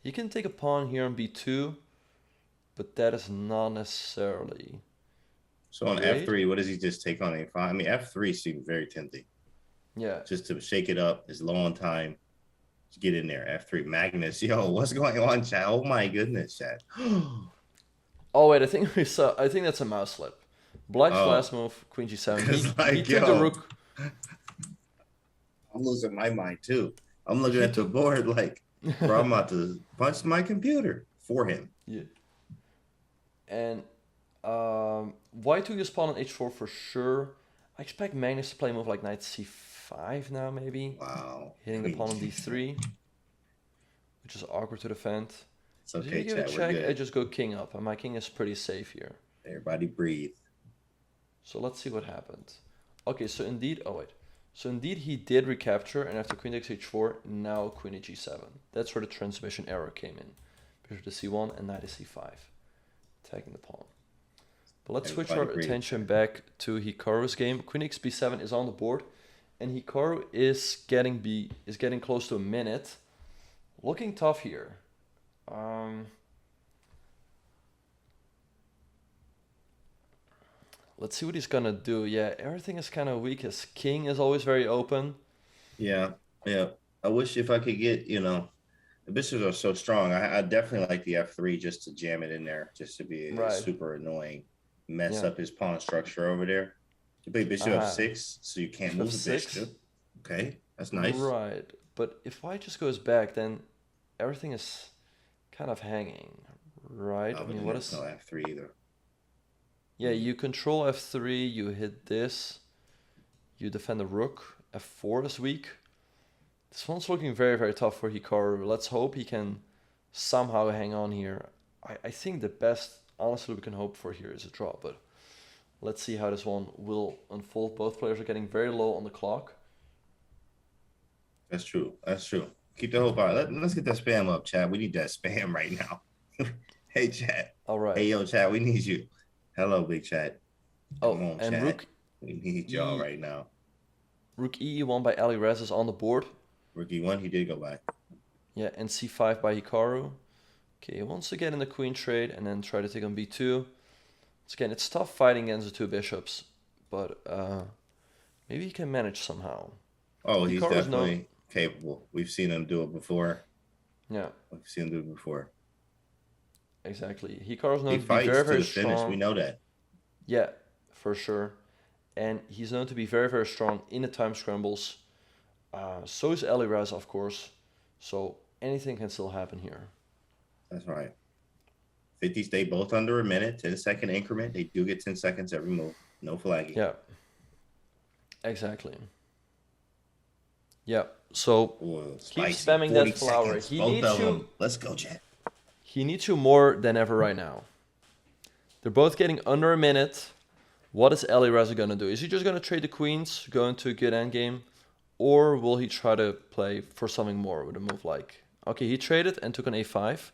He can take a pawn here on b2, but that is not necessarily So on Great. F3, what does he just take on A5? I mean, F3 seems very tempting. Yeah. Just to shake it up. It's low on time. Just get in there. F3 Magnus. Yo, what's going on, chat? Oh my goodness, chat. Oh wait, I think we saw. I think that's a mouse slip. Black's Oh. last move, Queen G7. Because He took the rook. I'm losing my mind too. I'm looking He at the board like, bro, I'm about to punch my computer for him. Yeah. And White took his pawn on H4 for sure. I expect Magnus to play a move like Knight C5 now, maybe. Wow. Hitting the pawn on D3, which is awkward to defend. It's okay, if you give chat. a We're check, good. I just go king up, and my king is pretty safe here. Everybody breathe. So let's see what happened. Okay, so indeed, So indeed he did recapture, and after queen takes h4, now queen to g7. That's where the transmission error came in. Bishop to c1 and knight to c5. Attacking the pawn. But let's switch our attention back to Hikaru's game. Queen x b7 is on the board, and Hikaru is getting close to a minute. Looking tough here. Let's see what he's gonna do. Yeah, everything is kind of weak. His king is always very open. Yeah. I wish if I could get, the bishops are so strong. I definitely like the f3 just to jam it in there, just to be super annoying, mess up his pawn structure over there. You play bishop f6, so you can't move the bishop. Okay, that's nice. Right, but if white just goes back, then everything is kind of hanging, right? I mean, what is no f3 either? Yeah, you control f3, you hit this, you defend the rook. F4 is weak. This one's looking very, very tough for Hikaru. Let's hope he can somehow hang on here. I think the best, honestly, we can hope for here is a draw, but let's see how this one will unfold. Both players are getting very low on the clock. That's true. Keep the hope out. Let's get that spam up, chat. We need that spam right now. Hey, chat. All right. Hey, yo, chat. We need you. Hello, big chat. Come on, and chat. Rook. We need y'all right now. Rook E1 by Alireza is on the board. Rook E1, he did go back. Yeah, and C5 by Hikaru. Okay, he wants to get in the queen trade and then try to take on B2. Again, it's tough fighting against the two bishops, but maybe he can manage somehow. Oh, he's definitely capable. We've seen him do it before. Yeah. We've seen him do it before. Exactly. Hikaru's known to be very, very strong. Finish. We know that. Yeah, for sure. And he's known to be very, very strong in the time scrambles. So is Alireza, of course. So anything can still happen here. That's right. 50s, they both under a minute, 10-second increment. They do get 10 seconds every move. No flagging. Yeah. Exactly. Yeah. So keep spamming that flower. He needs you. Let's go, Jet. He needs you more than ever right now. They're both getting under a minute. What is Alireza going to do? Is he just going to trade the queens, go into a good endgame? Or will he try to play for something more with a move like... Okay, he traded and took on a5.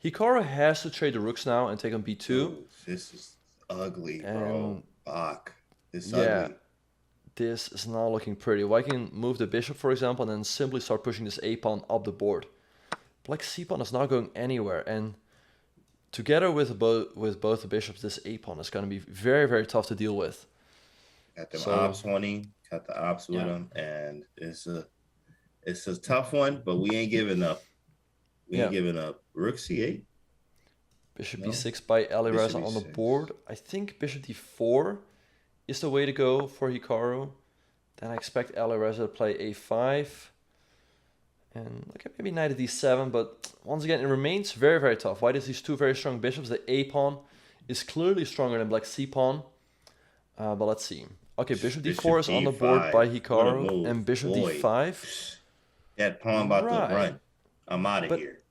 Hikaru has to trade the rooks now and take on b2. Ooh, this is ugly, bro. Fuck. This is ugly. This is not looking pretty. White can move the bishop, for example, and then simply start pushing this a-pawn up the board. Black c-pawn is not going anywhere, and together with both the bishops, this a-pawn is going to be very, very tough to deal with. Got the ops winning, got the ops with him, and it's a tough one, but we ain't giving up. We ain't giving up. Rook c8. Bishop b6 by Alireza on the board. I think bishop d4 is the way to go for Hikaru. Then I expect Alireza to play a5. And okay, maybe knight to d7, but once again, it remains very, very tough. White has these two very strong bishops. The a-pawn is clearly stronger than black c-pawn. But let's see. Okay, bishop d4 is on the board by Hikaru, and bishop d5. That pawn about to run. I'm out of here.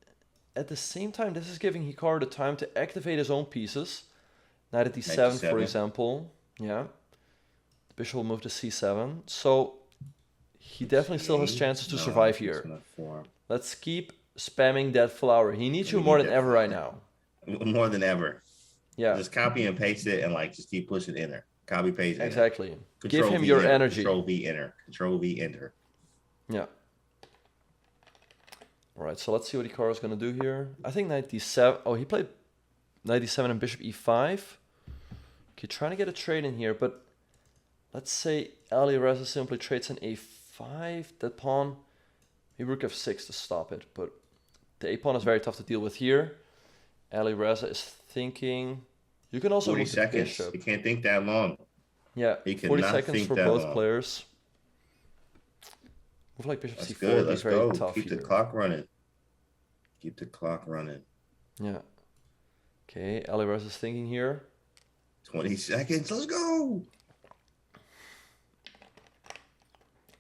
At the same time, this is giving Hikaru the time to activate his own pieces. Knight at d7, for example. Yeah. The bishop will move to c7. So he definitely still has chances to survive here. Let's keep spamming that flower. He needs you more than ever right now. More than ever. Yeah. Just copy and paste it and just keep pushing enter. Copy, paste, enter. Exactly. Give him your energy. Control V, enter. Control V, enter. Yeah. All right, so let's see what Hikaru is going to do here. I think knight d7. Oh, he played knight d7 and bishop e5. Okay, trying to get a trade in here, but let's say Alireza simply trades an a5. That pawn, maybe rook f6 to stop it, but the a pawn is very tough to deal with here. Alireza is thinking. You can also 40 move the seconds. bishop. You can't think that long. Yeah, You 40 cannot seconds think for that both long. players. Move like bishop That's c4 good. would be Let's very go. tough Keep here. the clock running. Keep the clock running. Yeah. Okay, Alireza is thinking here. 20 seconds. Let's go.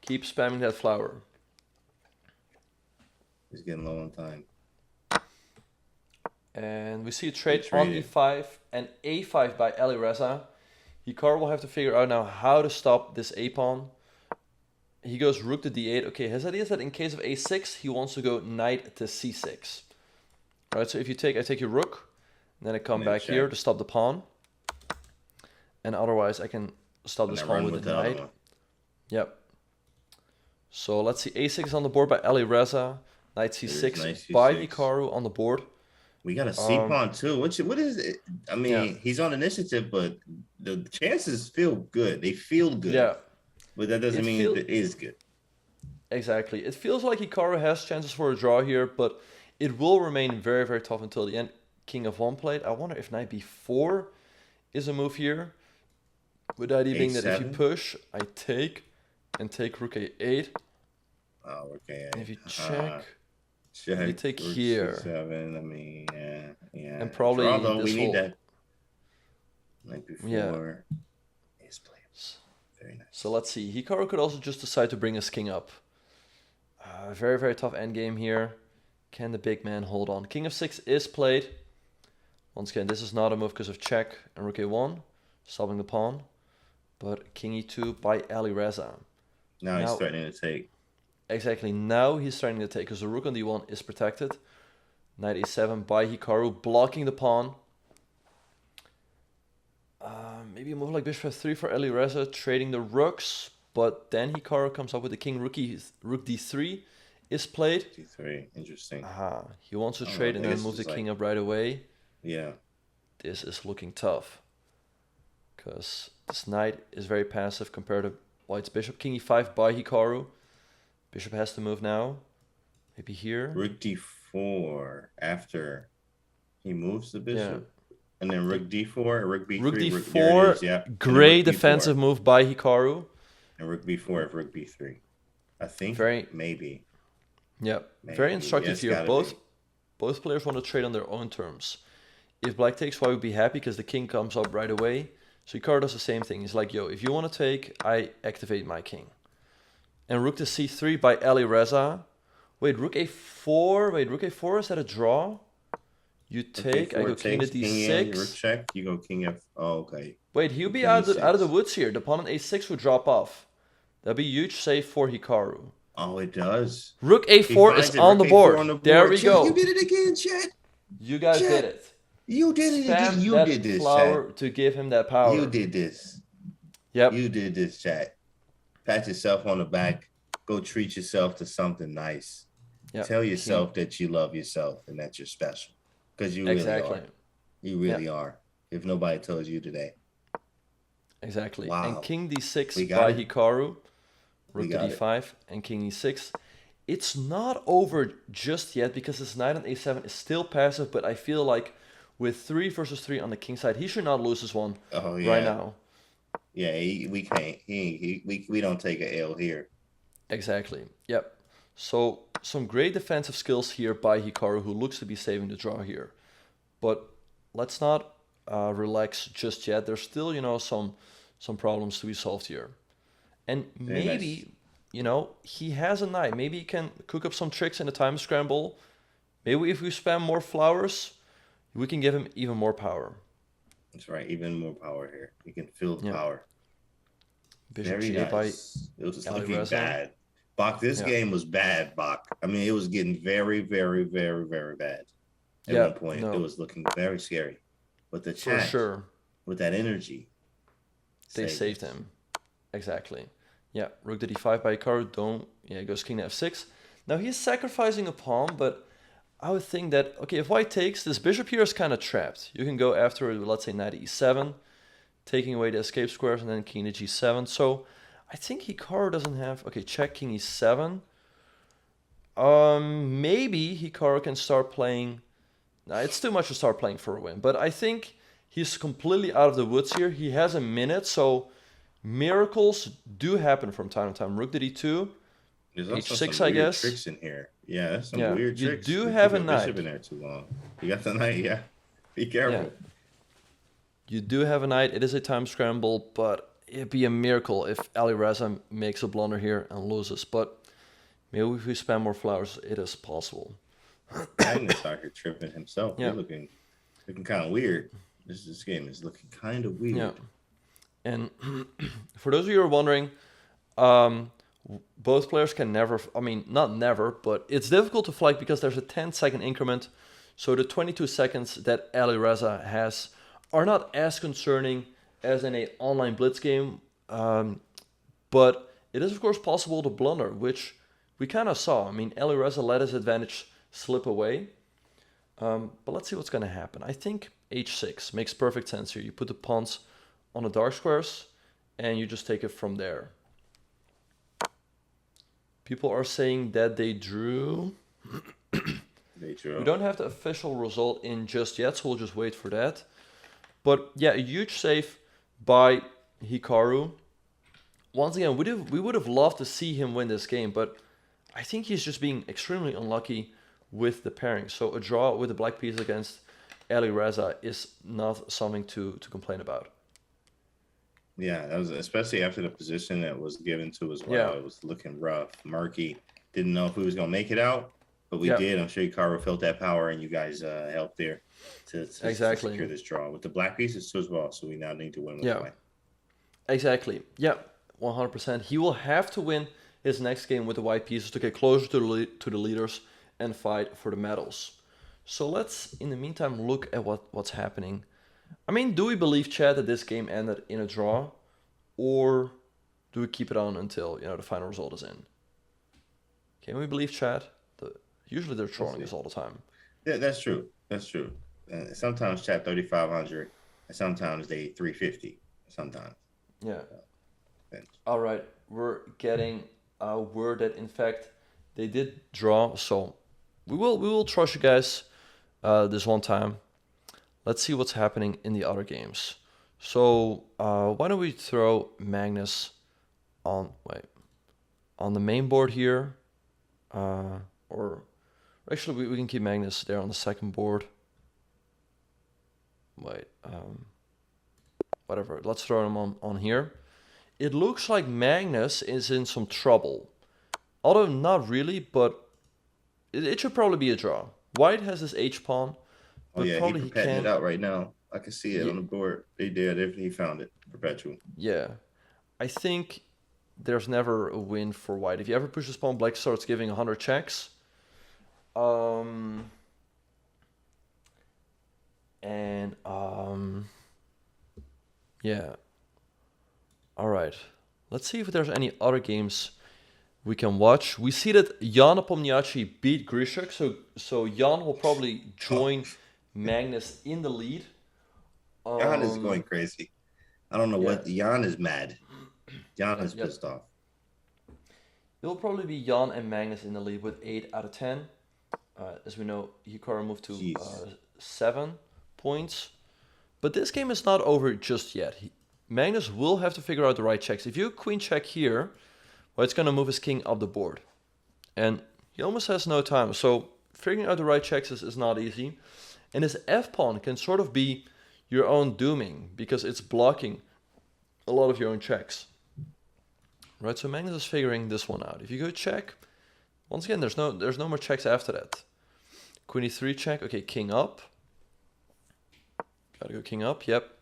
Keep spamming that flower. He's getting low on time. And we see a trade on e5 and a5 by Alireza. Hikaru will have to figure out now how to stop this a-pawn. He goes rook to d8. Okay, his idea is that in case of a6, he wants to go knight to c6. Alright, so if you take, I take your rook, and then I come back here to stop the pawn. And otherwise I can stop this pawn with the knight. Yep. So let's see, a6 is on the board by Alireza. Knight c6 nice by C6. Hikaru on the board. We got a c-pawn too. What is it? I mean, he's on initiative, but the chances feel good. They feel good. Yeah. But that doesn't mean it is good. Exactly. It feels like Hikaru has chances for a draw here, but it will remain very, very tough until the end. King of one played. I wonder if knight b4 is a move here. With the idea being that if you push, I take and take rook a8. Oh, okay. And if you check, you take here. C7. I mean, yeah. And probably although this we need that. Like before. Yeah. Is played. Very nice. So let's see. Hikaru could also just decide to bring his king up. Very, very tough endgame here. Can the big man hold on? King of 6 is played. Once again, this is not a move because of check and rook a1, stopping the pawn. But king e2 by Alireza. Now he's threatening to take. Exactly. Now he's threatening to take because the rook on d1 is protected. Knight a7 by Hikaru, blocking the pawn. Maybe a move like bishop f3 for Alireza, trading the rooks. But then Hikaru comes up with the king. Rook d3 is played. d3, interesting. He wants to trade and then move the king up right away. Yeah. This is looking tough. Because this knight is very passive compared to white's bishop. King e5 by Hikaru. Bishop has to move now. Maybe here. Rook d4 after he moves the bishop. And then rook d4, rook b3. Rook d4, great defensive move by Hikaru. And rook b4 if rook b3. I think maybe. Yeah, very instructive here. Both players want to trade on their own terms. If black takes, white would be happy because the king comes up right away. So Hikaru does the same thing. He's like, yo, if you want to take, I activate my king. And rook to c3 by Alireza. Wait, rook a4. Wait, rook a4, is that a draw? You take, I go king to d6. Rook check, you go king f. Oh, okay. Wait, he'll be out of the woods here. The pawn on a6 would drop off. That'd be huge save for Hikaru. Oh, it does. Rook a4 is on the board. There we go. You did it again, Chet. You guys did it. You did it again. You did this, flower Chat. To give him that power. You did this. Yep. You did this, Chat. Pat yourself on the back. Go treat yourself to something nice. Yep. Tell yourself that you love yourself and that you're special. Because you really are. You really are. If nobody told you today. Exactly. Wow. And king d6 by Hikaru. Rook to d5 and king e6. It's not over just yet because this knight on a7 is still passive, but I feel like with 3 versus 3 on the king side, he should not lose this one right now. Yeah, we can't. We don't take a L here. Exactly. Yep. So some great defensive skills here by Hikaru, who looks to be saving the draw here. But let's not relax just yet. There's still, some problems to be solved here. And maybe, he has a knight. Maybe he can cook up some tricks in the time scramble. Maybe if we spam more flowers, we can give him even more power. That's right. Even more power here. You can feel the power. Bishop Very nice. It was looking bad. Bach, this game was bad, Bach. I mean, it was getting very, very, very, very bad. At one point, it was looking very scary. But the chat, with that energy, they saved him. Exactly. Yeah, rook to d5 by Hikaru. It goes king to f6. Now he's sacrificing a pawn, but I would think that, okay, if white takes, this bishop here is kind of trapped. You can go after, let's say, knight e7. taking away the escape squares, and then king to g7. So I think Hikaru doesn't have... Okay, check king e7. Maybe Hikaru can start playing... Nah, it's too much to start playing for a win. But I think he's completely out of the woods here. He has a minute, so miracles do happen from time to time. Rook to d2. There's also h6, some I weird guess. tricks in here. Yeah, there's some weird You tricks. do We have keep a your bishop knight. in there too long. You got the knight, yeah. Be careful. Yeah. You do have a knight. It is a time scramble, but it'd be a miracle if Alireza makes a blunder here and loses. But maybe if we spam more flowers, it is possible. Magnus out here tripping himself. Yeah. He's looking kind of weird. This game is looking kind of weird. Yeah. And for those of you who are wondering, both players can never, I mean, not never, but it's difficult to flag because there's a 10-second increment. So the 22 seconds that Alireza has are not as concerning as in an online blitz game. But it is, of course, possible to blunder, which we kind of saw. I mean, Alireza let his advantage slip away. But let's see what's going to happen. I think h6 makes perfect sense here. You put the pawns on the dark squares, and you just take it from there. People are saying that they drew. They drew. We don't have the official result in just yet, so we'll just wait for that. But yeah, a huge save by Hikaru. Once again, we would have loved to see him win this game, but I think he's just being extremely unlucky with the pairing. So a draw with the black piece against Alireza is not something to complain about. Yeah, that was especially after the position that was given to us. Yeah. It was looking rough, murky. Didn't know if we was gonna make it out, but we did. I'm sure Hikaru felt that power, and you guys helped there to secure this draw with the black pieces too as well. So we now need to win with white. Exactly. Yeah, 100%. He will have to win his next game with the white pieces to get closer to the leaders and fight for the medals. So let's, in the meantime, look at what's happening. I mean, do we believe, Chad, that this game ended in a draw, or do we keep it on until the final result is in? Can we believe, Chad? Usually they're trolling us all the time. Yeah, that's true. That's true. Sometimes Chad 3,500, and sometimes they 350. Sometimes. Yeah. All right, we're getting a word that in fact they did draw, so we will trust you guys this one time. Let's see what's happening in the other games. So why don't we throw Magnus on the main board here, or actually we can keep Magnus there on the second board. Whatever. Let's throw him on here. It looks like Magnus is in some trouble. Although not really, but it should probably be a draw. White has his H-pawn. Oh yeah, he's patting it out right now. I can see it on the board. He found it. Perpetual. Yeah. I think there's never a win for White. If you ever push this pawn, Black starts giving 100 checks. Yeah. All right. Let's see if there's any other games we can watch. We see that Jan Nepomniachtchi beat Grishuk, so Jan will probably join Magnus in the lead. Jan is going crazy. I don't know what. Jan is mad. Jan is pissed off. It will probably be Jan and Magnus in the lead with 8 out of 10. As we know, Hikaru moved to 7 points. But this game is not over just yet. Magnus will have to figure out the right checks. If you queen check here, White's going to move his king up the board. And he almost has no time. So figuring out the right checks is not easy. And his f-pawn can sort of be your own dooming, because it's blocking a lot of your own checks. Right, so Magnus is figuring this one out. If you go check, once again, there's no more checks after that. Queen e3 check. Okay, king up. Gotta go king up, yep.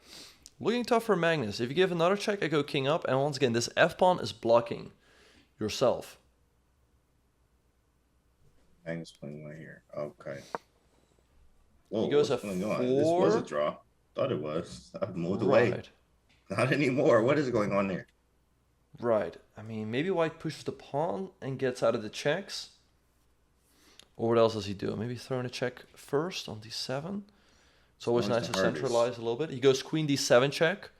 Looking tough for Magnus. If you give another check, I go king up. And once again, this f-pawn is blocking yourself. Magnus playing right here. Okay. Whoa, He goes what's a going 4. on? This was a draw. Thought it was. I moved away. Not anymore. What is going on there? Right. I mean, maybe White pushes the pawn and gets out of the checks. Or what else does he do? Maybe throwing a check first on d7. It's always nice to centralize a little bit. He goes queen d7 check.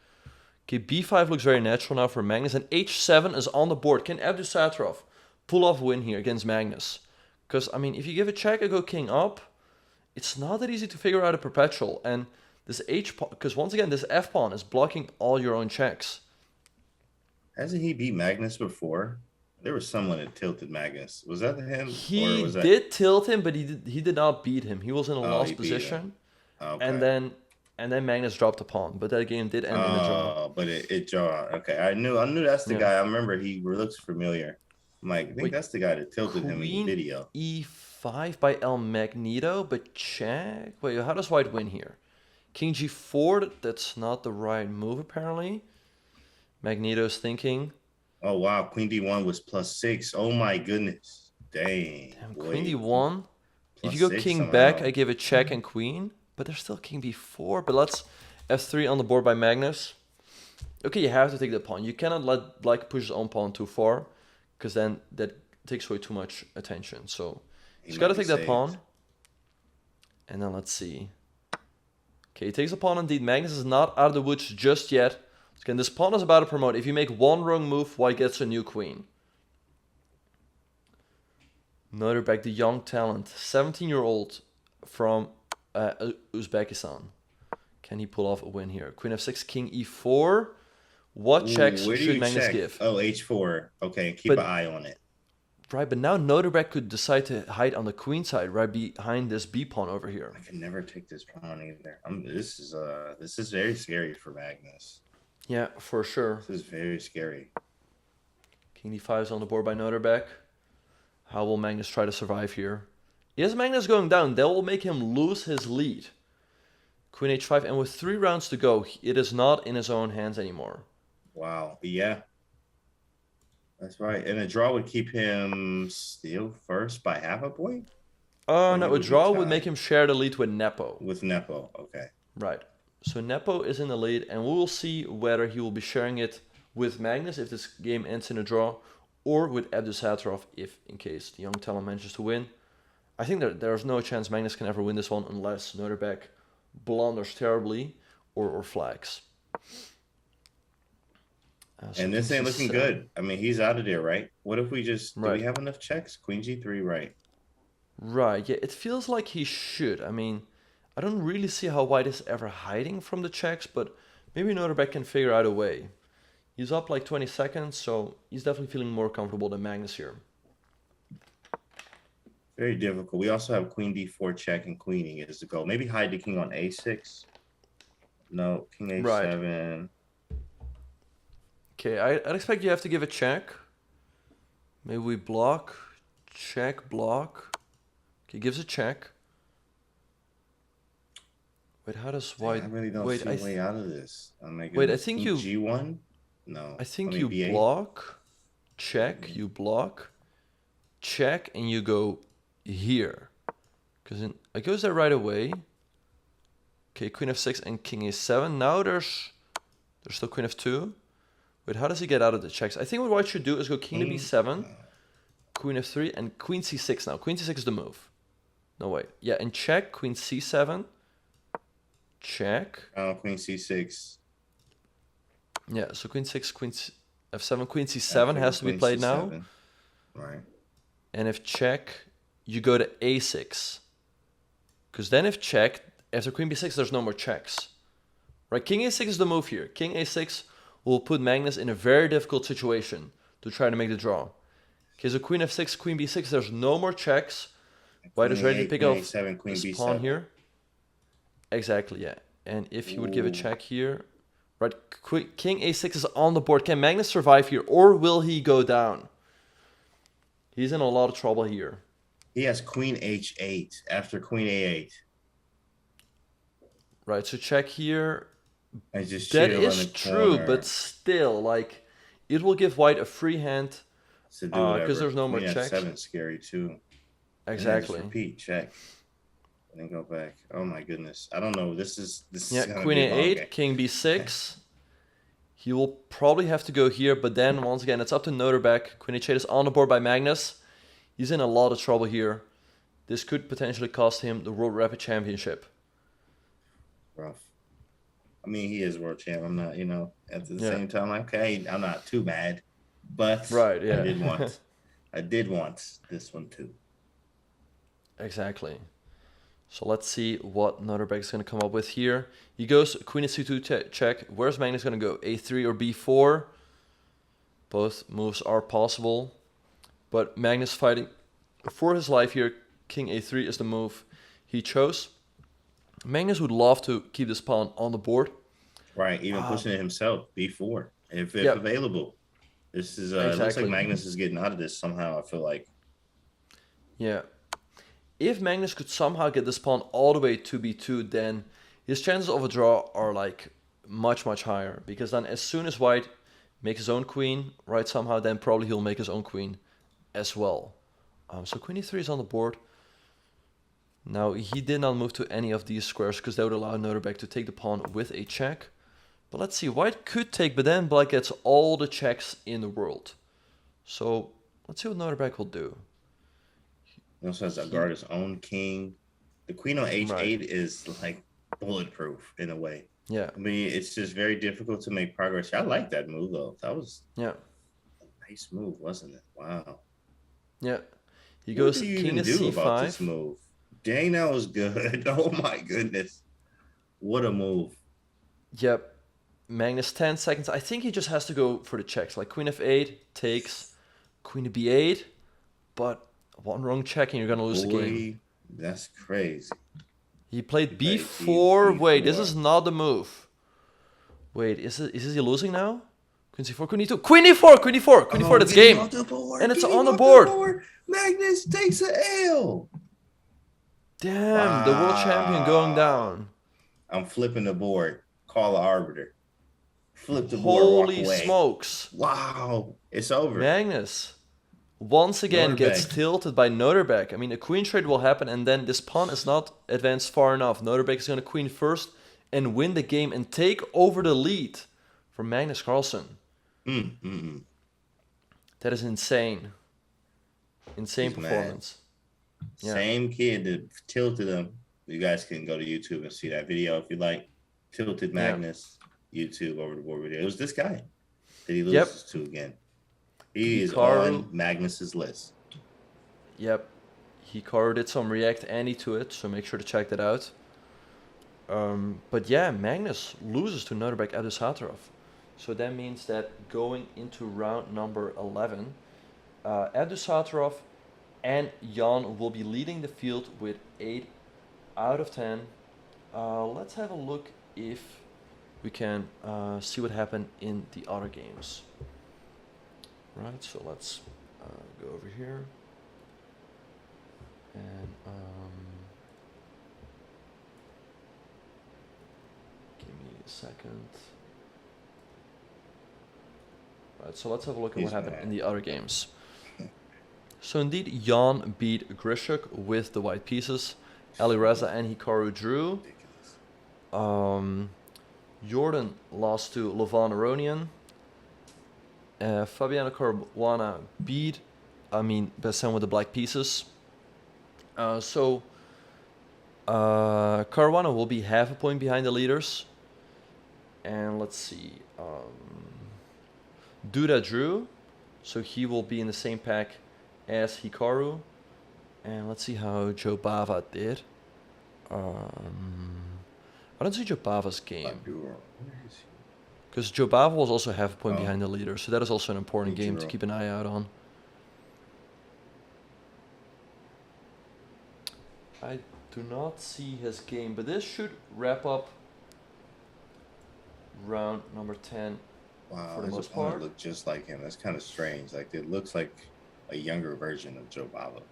Okay, b5 looks very natural now for Magnus, and h7 is on the board. Can Abdusattorov pull off a win here against Magnus? Because, I mean, if you give a check and go king up, it's not that easy to figure out a perpetual. And this h pawn, because once again, this f pawn is blocking all your own checks. Hasn't he beat Magnus before? There was someone that tilted Magnus. Was that him? He or was that... did tilt him, but he did not beat him. He was in a lost position. Okay. And then Magnus dropped a pawn, but that game did end in a draw. Oh, but it draw. Okay, I knew that's the guy. I remember he looks familiar. I'm like, I think that's the guy that tilted him in the video. E5 by El Magneto, but check. Wait, how does white win here? King G4, that's not the right move apparently. Magneto's thinking. Oh wow, Queen D1 was +6. Oh my goodness. Dang. Queen D1. If you go king back, I give a check and queen. But there's still king b4. But let's f3 on the board by Magnus. Okay, you have to take the pawn. You cannot let Black push his own pawn too far, because then that takes away too much attention. So he's got to take that pawn. And then let's see. Okay, he takes the pawn indeed. Magnus is not out of the woods just yet. Again, this pawn is about to promote. If you make one wrong move, white gets a new queen. Noderback, the young talent, 17-year-old from Uzbekistan. Can he pull off a win here? Queen f6, king e4. What checks should Magnus give? Oh, h4. Okay, keep an eye on it. Right, but now Noderback could decide to hide on the queen side, right behind this b pawn over here. I can never take this pawn either. This is very scary for Magnus. Yeah, for sure. This is very scary. King d5 is on the board by Noderback. How will Magnus try to survive here? Is Magnus going down? That will make him lose his lead. Queen h5, and with 3 rounds to go, it is not in his own hands anymore. Wow, yeah. That's right. And a draw would keep him still first by half a point? No, a draw would make him share the lead with Nepo. With Nepo, okay. Right. So Nepo is in the lead, and we will see whether he will be sharing it with Magnus if this game ends in a draw, or with Abdusattorov if, in case the young talent manages to win. I think that there's no chance Magnus can ever win this one unless Noderback blunders terribly or flags. So and this ain't looking good. I mean, he's out of there, right? What if we just... Do we have enough checks? Queen G3, right? Right, yeah, it feels like he should. I mean, I don't really see how white is ever hiding from the checks, but maybe Noderback can figure out a way. He's up like 20 seconds, so he's definitely feeling more comfortable than Magnus here. Very difficult. We also have Queen D4 check and queening is the goal. Maybe hide the king on A6. No, King H7. Right. Okay, I'd expect you have to give a check. Maybe we block, check, block. Okay, gives a check. Wait, how does white... I really don't see a way out of this. Wait, I think you... G1? No. I think you B8. Block, check, you block, check, and you go here. Because it goes there right away. Okay, Queen f6 and King a7. Now there's still Queen f2. Wait, how does he get out of the checks? I think what white should do is go King to b7, Queen f3, and Queen c6 now. Queen c6 is the move. No, wait. Yeah, and check, Queen c7. Check. Oh, Queen c6. Yeah, so Queen 6, Queen f7, Queen c7 has to be played now. Right. And if check, you go to a6. Because then if check, after Queen b6, there's no more checks. Right, King a6 is the move here. King a6 will put Magnus in a very difficult situation to try to make the draw. Okay, so Queen f6, Queen b6, there's no more checks. White is ready to pick off this pawn here. Exactly, yeah. And if he would give a check here... Right, King a6 is on the board. Can Magnus survive here, or will he go down? He's in a lot of trouble here. He has Queen h8 after Queen a8. Right, so check here. I just that is true, but still, like, it will give white a free hand because there's no more checks. Queen f7 scary too. Exactly. Repeat, check. And then go back. Oh my goodness. I don't know. This is Queen a8, King b6. He will probably have to go here, but then once again, it's up to Noderback. Queen h8 is on the board by Magnus. He's in a lot of trouble here. This could potentially cost him the World Rapid Championship. Rough. I mean, he is world champ. I'm not, at the Yeah. same time, like, okay, I'm not too bad, but Right. I Yeah. did want this one too. Exactly. So let's see what Norbert is going to come up with here. He goes queen c2 check. Where's Magnus going to go? a3 or b4? Both moves are possible. But Magnus fighting for his life here. King a3 is the move he chose. Magnus would love to keep this pawn on the board. Right, even pushing it himself, b4, if Yep, available. This is looks like exactly. Magnus is getting out of this somehow. I feel like. Yeah. If Magnus could somehow get this pawn all the way to b2, then his chances of a draw are like much, much higher. Because then as soon as white makes his own queen, right, somehow, then probably he'll make his own queen as well. So queen e3 is on the board. Now, he did not move to any of these squares because that would allow Norbert to take the pawn with a check. But let's see, white could take, but then black gets all the checks in the world. So let's see what Norbert will do. He also has to guard his own king. The queen on h8 Right. is like bulletproof in a way. Yeah. I mean, it's just very difficult to make progress. I like that move though. That was Yeah. a nice move, wasn't it? Wow. Yeah. He What goes do you king even to do about this c5. move? Dang, that was good. Oh my goodness. What a move. Yep. Magnus 10 seconds. I think he just has to go for the checks. Like queen f8 takes queen to b8, but one wrong check and you're gonna lose the game. That's crazy. He played played b4. Wait, this B4. is not the move. Wait, is he losing now? Queen c4, queen e2, queen e4, queen e4, queen e4. That's game, and it's on the board. Magnus takes an L. Damn, the world champion going Wow. down. I'm flipping the board. Call the arbiter. Flip the board. Walk Holy away. smokes! Wow. It's over. Magnus once again gets Norbert. tilted by Norbert. I mean, a queen trade will happen, and then this pawn is not advanced far enough. Norbert is going to queen first and win the game and take over the lead for Magnus Carlsen. That is insane. Insane He's performance. Yeah. Same kid that tilted him. You guys can go to YouTube and see that video if you like. Tilted Magnus, YouTube over the board video. It was this guy that he loses to again. He is on Magnus's list. Yep. Hikaru did some React Annie to it, so make sure to check that out. But yeah, Magnus loses to Norbert Abdusattorov. So that means that going into round number 11, Abdusattorov and Jan will be leading the field with 8 out of 10. Let's have a look if we can see what happened in the other games. Right, so let's go over here. And give me a second. Right, so let's have a look at what happened in the other games. So indeed, Jan beat Grishuk with the white pieces. Alireza and Hikaru drew. Jordan lost to Levan Aronian. Fabiano Caruana beat Besson with the black pieces. So Caruana will be half a point behind the leaders. And let's see. Duda drew. So he will be in the same pack as Hikaru. And let's see how Joe Bava did. I don't see Joe Bava's game. Because Joe Bava was also half a point behind the leader. So that is also an important game to keep an eye out on. I do not see his game, but this should wrap up round number 10. Wow, for the his most opponent part. looked just like him. That's kind of strange. Like it looks like a younger version of Joe Bava.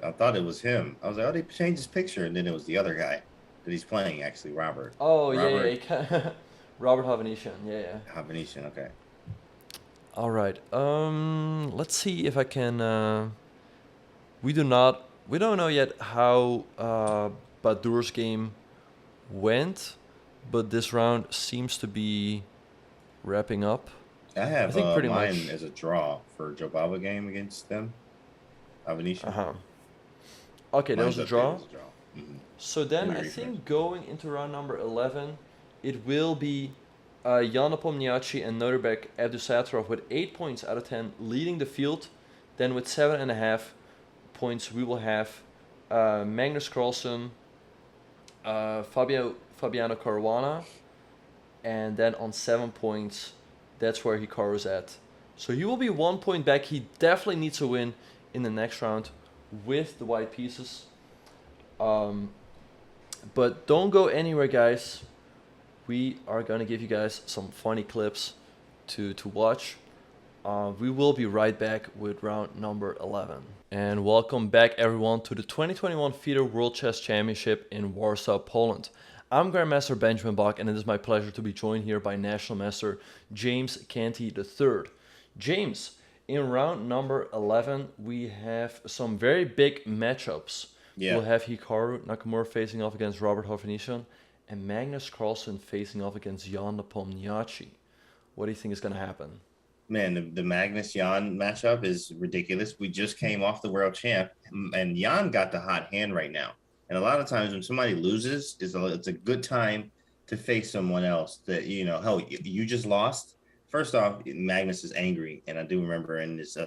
I thought it was him. I was like, oh, they changed his picture, and then it was the other guy that he's playing. Actually, Robert. Oh, yeah. Robert Hovhannisyan. Yeah. Hovhannisyan. Okay. All right. Let's see if I can. We don't know yet how Badur's game went, but this round seems to be wrapping up. I think pretty mine as a draw for Joe Bava game against them. Hovhannisyan. Okay, that was a draw. Mm-hmm. So then Let me I refresh. think going into round number 11, it will be Jan Nepomniachtchi and Norbek Abdusattorov with 8 points out of 10 leading the field. Then with 7.5 points, we will have Magnus Carlsen, Fabiano Caruana, and then on 7 points, that's where Hikaru's at. So he will be 1 point back. He definitely needs to win in the next round with the white pieces. But don't go anywhere, guys. We are going to give you guys some funny clips to watch. We will be right back with round number 11. And welcome back, everyone, to the 2021 FIDE World Chess Championship in Warsaw, Poland. I'm Grandmaster Benjamin Bach, and it is my pleasure to be joined here by National Master James Canty III. James, in round number 11, we have some very big matchups. Yeah. We'll have Hikaru Nakamura facing off against Robert Hovhannisyan and Magnus Carlsen facing off against Jan Nepomniachtchi. What do you think is going to happen? Man, the Magnus Jan matchup is ridiculous. We just came off the world champ, and Jan got the hot hand right now. And a lot of times when somebody loses, it's a good time to face someone else that, hell, you just lost. First off, Magnus is angry. And I do remember in this,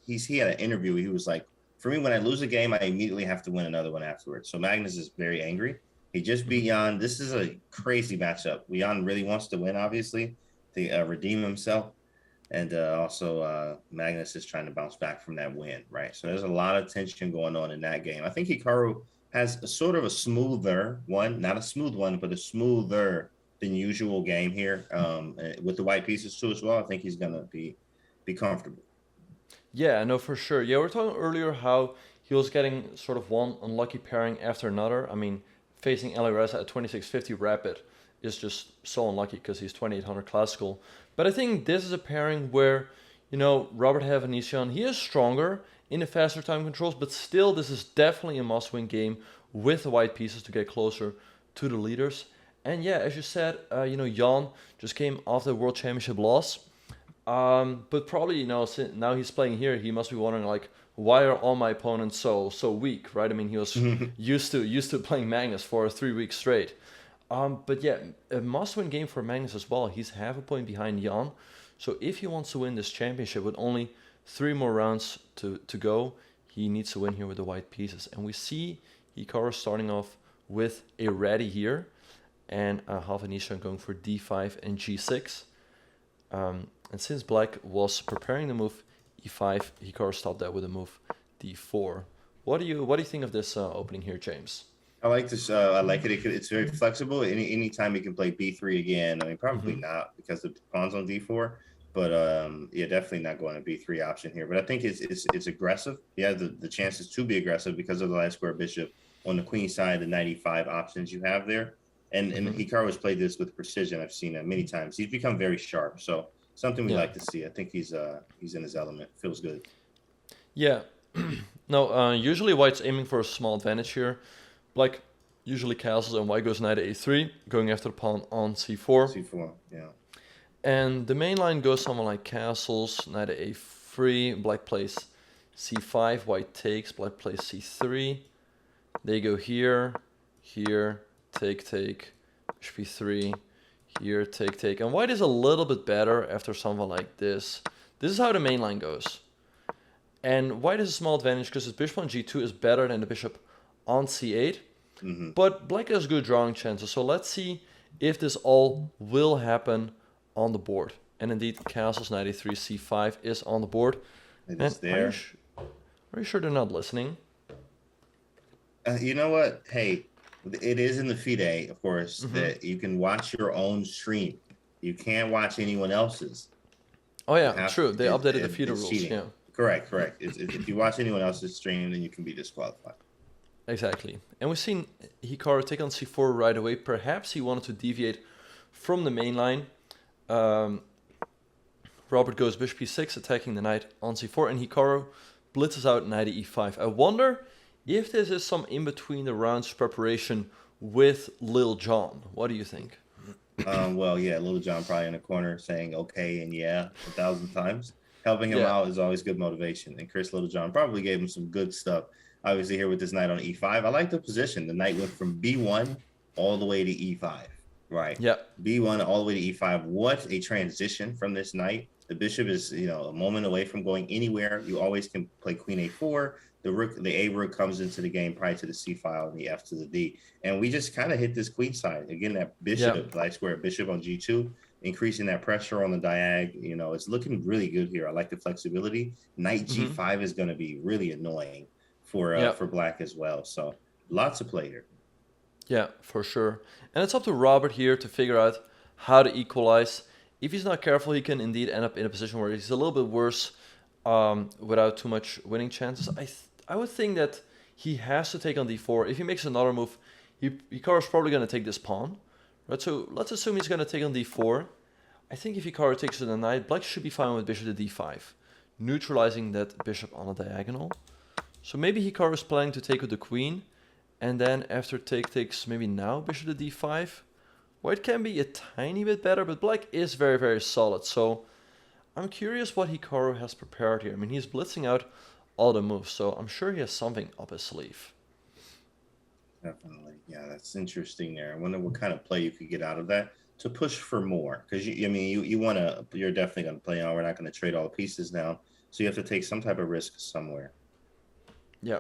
he had an interview. He was like, for me, when I lose a game, I immediately have to win another one afterwards. So Magnus is very angry. He just beat Jan. This is a crazy matchup. Jan really wants to win, obviously, to redeem himself. And also Magnus is trying to bounce back from that win, right? So there's a lot of tension going on in that game. I think Hikaru has a sort of a smoother one, not a smooth one, but a smoother than usual game here with the white pieces too as well. I think he's going to be comfortable. Yeah, no, for sure. Yeah, we were talking earlier how he was getting sort of one unlucky pairing after another. I mean, facing Alireza at 2650 rapid is just so unlucky because he's 2800 classical. But I think this is a pairing where, Robert Hovhannisyan, he is stronger in the faster time controls, but still this is definitely a must-win game with the white pieces to get closer to the leaders. And yeah, as you said, Jan just came off the World Championship loss. But probably, now he's playing here, he must be wondering, like, why are all my opponents so weak, right? I mean, he was used to playing Magnus for 3 weeks straight. But yeah, a must-win game for Magnus as well. He's half a point behind Jan. So if he wants to win this championship with only 3 more rounds to go, he needs to win here with the white pieces. And we see Hikaru starting off with a ready here, and Hovhannisyan going for d5 and g6. And since Black was preparing the move e5, Hikaru stopped that with a move d4. What do you think of this opening here, James? I like this. I like it. It's very flexible. Anytime you can play b3 again. I mean, probably not because the pawn's on d4, but yeah, definitely not going to b3 option here. But I think it's aggressive. Yeah, the chances to be aggressive because of the light square bishop on the queen side, the 95 options you have there. And Hikaru has played this with precision. I've seen it many times. He's become very sharp. So something we like to see. I think he's in his element. Feels good. Yeah. No, usually White's aiming for a small advantage here. Black usually castles and White goes knight to a3, going after the pawn on c4. c4, yeah. And the main line goes something like castles, knight to a3, Black plays c5, White takes, Black plays c3. They go here, take, bishop e3, here, take. And White is a little bit better after something like this. This is how the main line goes. And White has a small advantage because his bishop on g2 is better than the bishop on c8. But Black has good drawing chances. So let's see if this all will happen on the board. And indeed, castles, knight a3, c5 is on the board. It is there. Are you sure they're not listening? You know what? Hey, it is in the FIDE, of course, that you can watch your own stream. You can't watch anyone else's. Oh yeah, true. They updated the FIDE rules. Cheating. Yeah. Correct. If you watch anyone else's stream, then you can be disqualified. Exactly. And we've seen Hikaru take on c4 right away. Perhaps he wanted to deviate from the main line. Robert goes bishop e6, attacking the knight on c4, and Hikaru blitzes out knight to e5. I wonder if this is some in-between the rounds preparation with Lil Jon. What do you think? Well, yeah, Lil Jon probably in the corner saying okay and yeah 1,000 times. Helping him out is always good motivation. And Chris Littlejohn probably gave him some good stuff. obviously here with this knight on e5. I like the position. The knight went from b1 all the way to e5. Right. Yeah. b1 all the way to e5. What a transition from this knight. The bishop is, a moment away from going anywhere. You always can play queen a4. The a rook comes into the game prior to the c file and the f to the d. And we just kind of hit this queen side. Again, that bishop, light square bishop on g2, increasing that pressure on the diag. It's looking really good here. I like the flexibility. Knight g5 is going to be really annoying for black as well. So lots of play here. Yeah, for sure. And it's up to Robert here to figure out how to equalize. If he's not careful, he can indeed end up in a position where he's a little bit worse without too much winning chances. I would think that he has to take on d4. If he makes another move, Hikaru's probably going to take this pawn. Right, so let's assume he's going to take on d4. I think if Hikaru takes to the knight, black should be fine with bishop to d5, neutralizing that bishop on a diagonal. So maybe Hikaru is planning to take with the queen, and then after take takes, maybe now bishop to d5. White can be a tiny bit better, but black is very, very solid. So I'm curious what Hikaru has prepared here. I mean, he's blitzing out all the moves, so I'm sure he has something up his sleeve. Definitely. Yeah, that's interesting there. I wonder what kind of play you could get out of that to push for more. Because, you're definitely going to play on. We're not going to trade all the pieces now. So you have to take some type of risk somewhere. Yeah.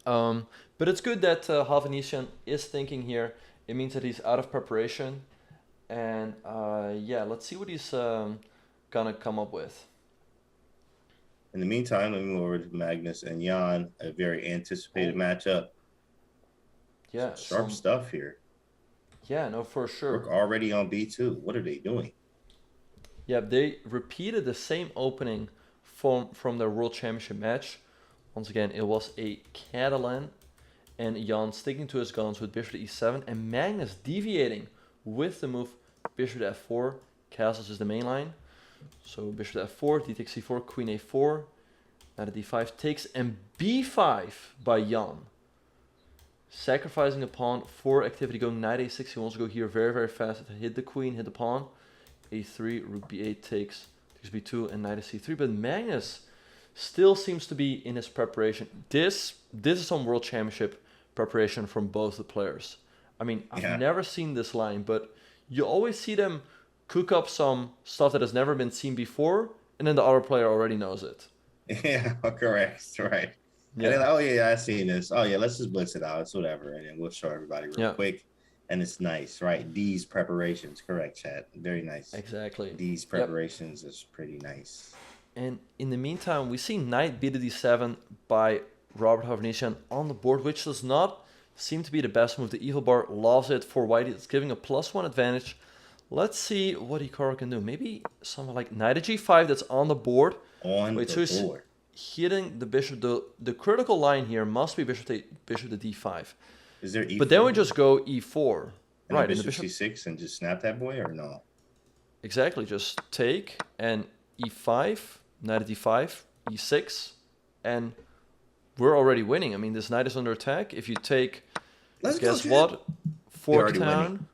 But it's good that Hovhannisyan is thinking here. It means that he's out of preparation. And let's see what he's going to come up with. In the meantime, let me move over to Magnus and Jan, a very anticipated matchup. Yeah. Sharp stuff here. Yeah, no, for sure. Rook already on b2. What are they doing? Yeah, they repeated the same opening from their World Championship match. Once again, it was a Catalan, and Jan sticking to his guns with bishop to e7, and Magnus deviating with the move bishop to f4. Castles is the main line. So bishop to f4, d takes c4, queen a4, knight to d5 takes, and b5 by Jan. Sacrificing a pawn for activity, going knight a6. He wants to go here very, very fast. Hit the queen, hit the pawn. a3, rook b8 takes b2, and knight to c3. But Magnus still seems to be in his preparation. This is some World Championship preparation from both the players. I mean, I've never seen this line, but you always see them cook up some stuff that has never been seen before, and then the other player already knows it. Yeah, correct. Right. Yeah. And then, I've seen this. Oh, yeah, let's just blitz it out. It's whatever. And then we'll show everybody real quick. And it's nice, right? These preparations. Correct, chat. Very nice. Exactly. These preparations is pretty nice. And in the meantime, we see knight b to d7 by Robert Hovhannisyan on the board, which does not seem to be the best move. The evil bar loves it for white. It's giving a +1 advantage. Let's see what Hikaru can do. Maybe something like knight to g5 that's on the board. Board. Hitting the bishop. The critical line here must be bishop to d5. Is there e4? But then we just go e4. And right. Bishop c6 and just snap that boy, or no? Exactly. Just take and e5, knight to d5, e6, and we're already winning. I mean, this knight is under attack. If you take, guess what? Fork town.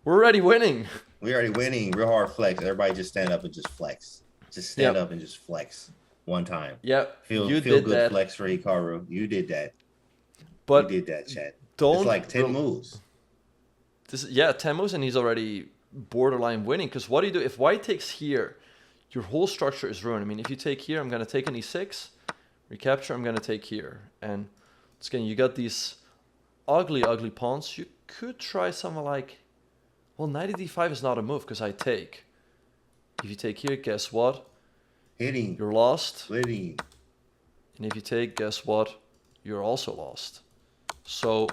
We're already winning. We're already winning. Real hard flex. Everybody just stand up and just flex. Just stand up and just flex one time. Yep. Feel good that. Flex for Hikaru. You did that. But you did that, chat. It's like 10 moves. 10 moves, and he's already borderline winning. Because what do you do? If white takes here, your whole structure is ruined. I mean, if you take here, I'm going to take an e6. Recapture, I'm going to take here. And again, you got these ugly, ugly pawns. You could try something like, well, knight to d5 is not a move because I take. If you take here, guess what? Hitting. You're lost. Hitting. And if you take, guess what? You're also lost. So,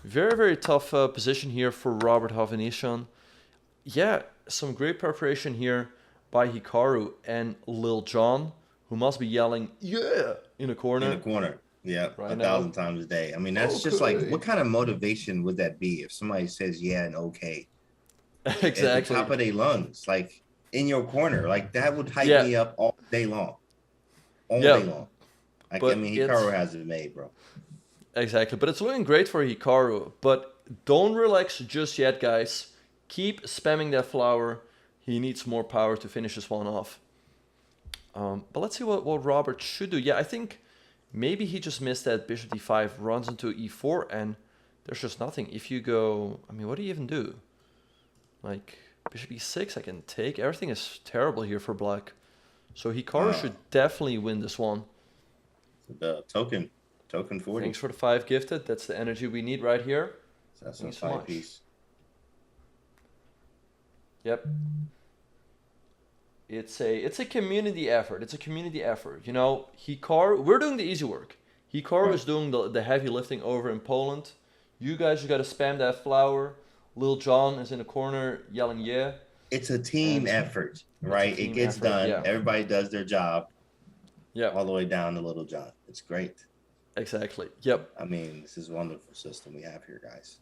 very, very tough position here for Robert Hovhannisyan. Yeah, some great preparation here by Hikaru and Lil Jon, who must be yelling, yeah, in a corner. In a corner. Yeah, right 1,000 times a day. I mean, that's just like, what kind of motivation would that be if somebody says yeah and okay? Exactly. At the top of their lungs, like in your corner, like that would hype me up all day long. All day long. Hikaru has it made, bro. Exactly, but it's looking great for Hikaru. But don't relax just yet, guys. Keep spamming that flower. He needs more power to finish this one off. But let's see what Robert should do. Yeah, I think maybe he just missed that bishop d5, runs into e4, and there's just nothing. If you go, I mean, what do you even do? Like, bishop e6, I can take. Everything is terrible here for black. So Hikaru should definitely win this one. The token 40. Thanks for the 5 gifted. That's the energy we need right here. So that's a 5 piece. Yep. It's a community effort. It's a community effort. You know, Hikaru, we're doing the easy work. Hikaru is doing the heavy lifting over in Poland. You guys, you got to spam that flower. Lil Jon is in the corner yelling, yeah. It's a team effort, right? It gets done. Yeah. Everybody does their job. Yeah. All the way down to Little John. It's great. Exactly. Yep. I mean, this is a wonderful system we have here, guys.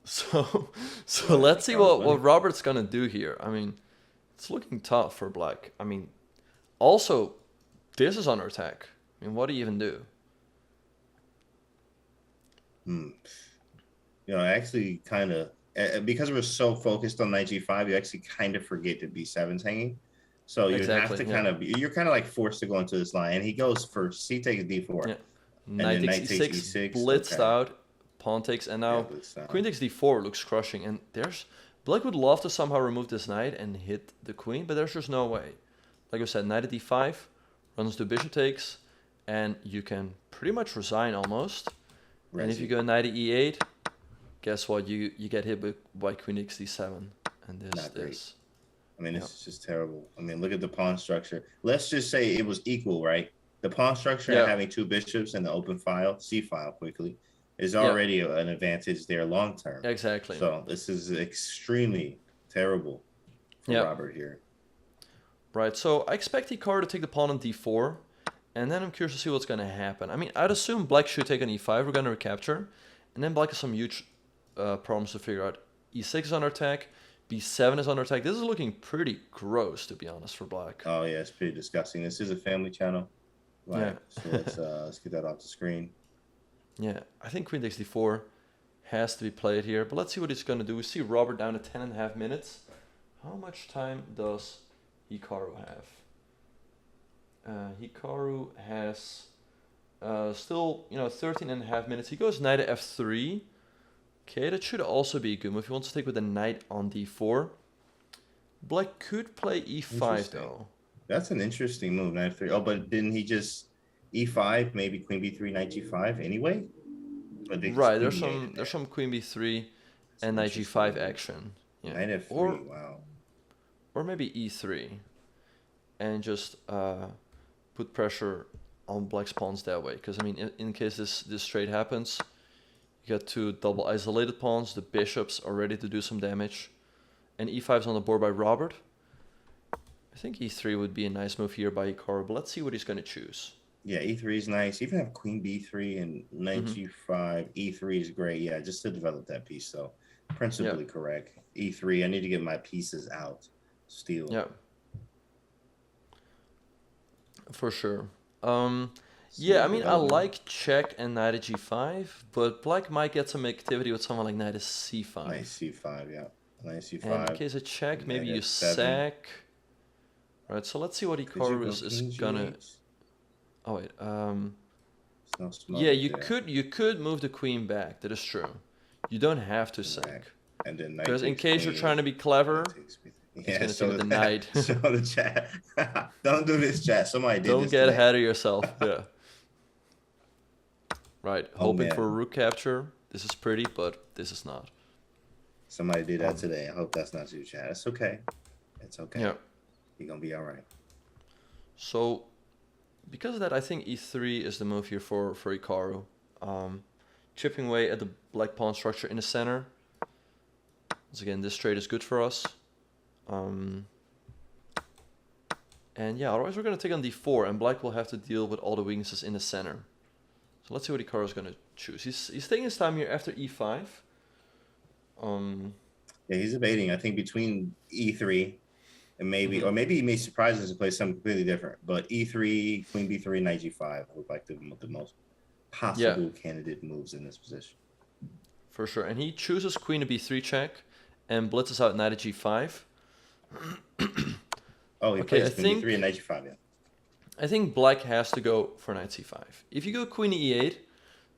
So let's see what Robert's gonna do here. I mean, it's looking tough for black. I mean, also, this is under attack. I mean, what do you even do? You know, actually kind of, because we're so focused on knight g5, you actually kind of forget that b7's hanging. So you have to kind of, you're kind of like forced to go into this line. And he goes for c takes d4. Yeah. Knight takes e6, blitzed out, pawn takes, and now queen takes d4 looks crushing. And black would love to somehow remove this knight and hit the queen, but there's just no way. Like I said, knight at d5, runs to bishop takes, and you can pretty much resign almost. And if you go knight at e8, guess what? You get hit by queen takes d7, and this. I mean, it's just terrible. I mean, look at the pawn structure. Let's just say it was equal, right? The pawn structure and having 2 bishops in the open file, C file quickly, is already an advantage there long term. Exactly. So this is extremely terrible for Robert here. Right. So I expect Hikaru to take the pawn on d4, and then I'm curious to see what's going to happen. I mean, I'd assume black should take on e5. We're going to recapture, and then black has some huge problems to figure out. e6 is under attack. b7 is under attack. This is looking pretty gross, to be honest, for black. Oh yeah, it's pretty disgusting. This is a family channel. Right. Yeah. So let's get that off the screen. Yeah, I think queen takes d4 has to be played here, but let's see what he's going to do. We see Robert down to 10.5 minutes. How much time does Hikaru have? Hikaru has still, 13.5 minutes. He goes knight to f3. Okay, that should also be a good move. He wants to take with a knight on d4. Black could play e5 though. That's an interesting move, knight f3. Oh, but didn't he just e5, maybe queen b3, knight g5 anyway? Right, there's some queen b3 and knight g5 action. Yeah. Knight f3, wow. Or maybe e3, and just put pressure on black's pawns that way. Because I mean, in case this trade happens, you got 2 double isolated pawns. The bishops are ready to do some damage, and e5 is on the board by Robert. I think e3 would be a nice move here by Hikaru, but let's see what he's going to choose. Yeah, e3 is nice. Even have queen b3 and knight g5. e3 is great. Yeah, just to develop that piece. So principally correct. e3, I need to get my pieces out. Steal. Yeah. For sure. Yeah, I mean, I like check and knight at g5, but black might get some activity with someone like knight at c5. Knight c5, yeah. Knight c5. And in case of check, maybe you sack. Right, so let's see what Hikaru is gonna... Oh wait, yeah, you could move the queen back. That is true. You don't have to sack. And then because in case you're trying to be clever, he's gonna take the knight. Show the chat. Don't do this, chat. Somebody did Don't this get today. ahead of yourself. Yeah. Right, hoping for a rook capture. This is pretty, but this is not. Somebody did that today. I hope that's not you, chat. It's okay. It's okay. Yeah. You're gonna be all right. So, because of that, I think e3 is the move here for Hikaru. Chipping away at the black pawn structure in the center. Once again, this trade is good for us. And yeah, otherwise we're going to take on d4, and black will have to deal with all the weaknesses in the center. So let's see what Hikaru is going to choose. He's taking his time here after e5. Yeah, he's debating. I think between e3 and maybe, or maybe he may surprise us and play something completely different. But e3, queen b3, knight g5 look like the most possible candidate moves in this position. For sure. And he chooses queen to b3 check and blitzes out knight at g5. Oh, he plays queen b3 and knight g5, yeah. I think black has to go for knight c5. If you go queen e8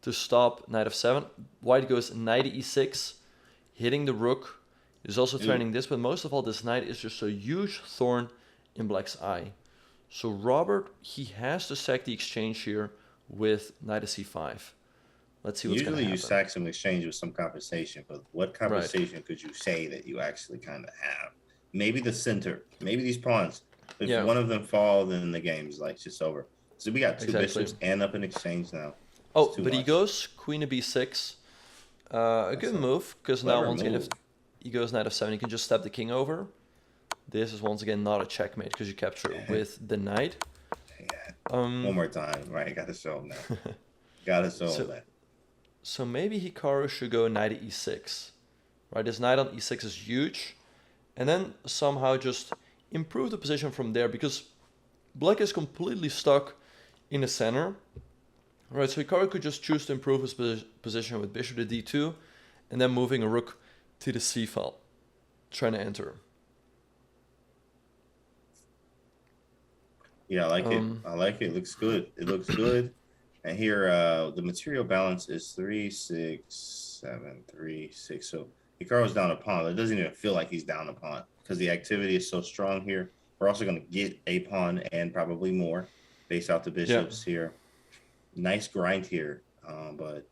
to stop knight f7, white goes knight e6, hitting the rook. He's also threatening this, but most of all, this knight is just a huge thorn in black's eye. So Robert, he has to sack the exchange here with knight to c5. Let's see what's going to happen. Usually you sack some exchange with some compensation, but what compensation could you say that you actually kind of have? Maybe the center, maybe these pawns. If one of them fall, then the game's like just over. So we got two bishops and up in exchange now. Oh, but he goes queen to b6. A good move, because now once again, if he goes knight f7, he can just step the king over. This is once again not a checkmate because you capture it with the knight. One more time, right? Gotta show him that. Gotta show him that. So maybe Hikaru should go knight e6. Right, this knight on e6 is huge. And then somehow just improve the position from there, because black is completely stuck in the center. Right, so Hikaru could just choose to improve his position with bishop to d2 and then moving a rook to the c file, trying to enter. Yeah, I like it. I like it. It looks good. It looks good. And here, the material balance is 3, 6, 7, 3, 6. So Hikaru's down a pawn. It doesn't even feel like he's down a pawn because the activity is so strong here. We're also going to get a pawn and probably more based out the bishops here. Nice grind here. But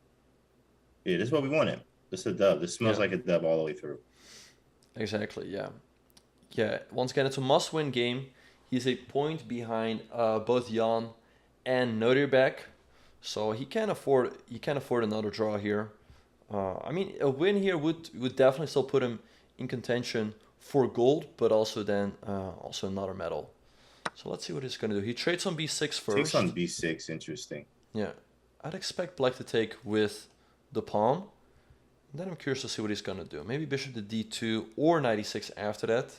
yeah, this is what we wanted. This is a dub. This smells like a dub all the way through. Exactly, yeah. Yeah, once again, it's a must-win game. He's a point behind both Jan and Noderbek, so he can't afford another draw here. I mean, a win here would definitely still put him in contention for gold, but also then also another medal. So let's see what he's gonna do. He trades on b6 first. Takes on b6, interesting. Yeah, I'd expect black to take with the pawn. And then I'm curious to see what he's gonna do. Maybe bishop to d2 or knight e6 after that.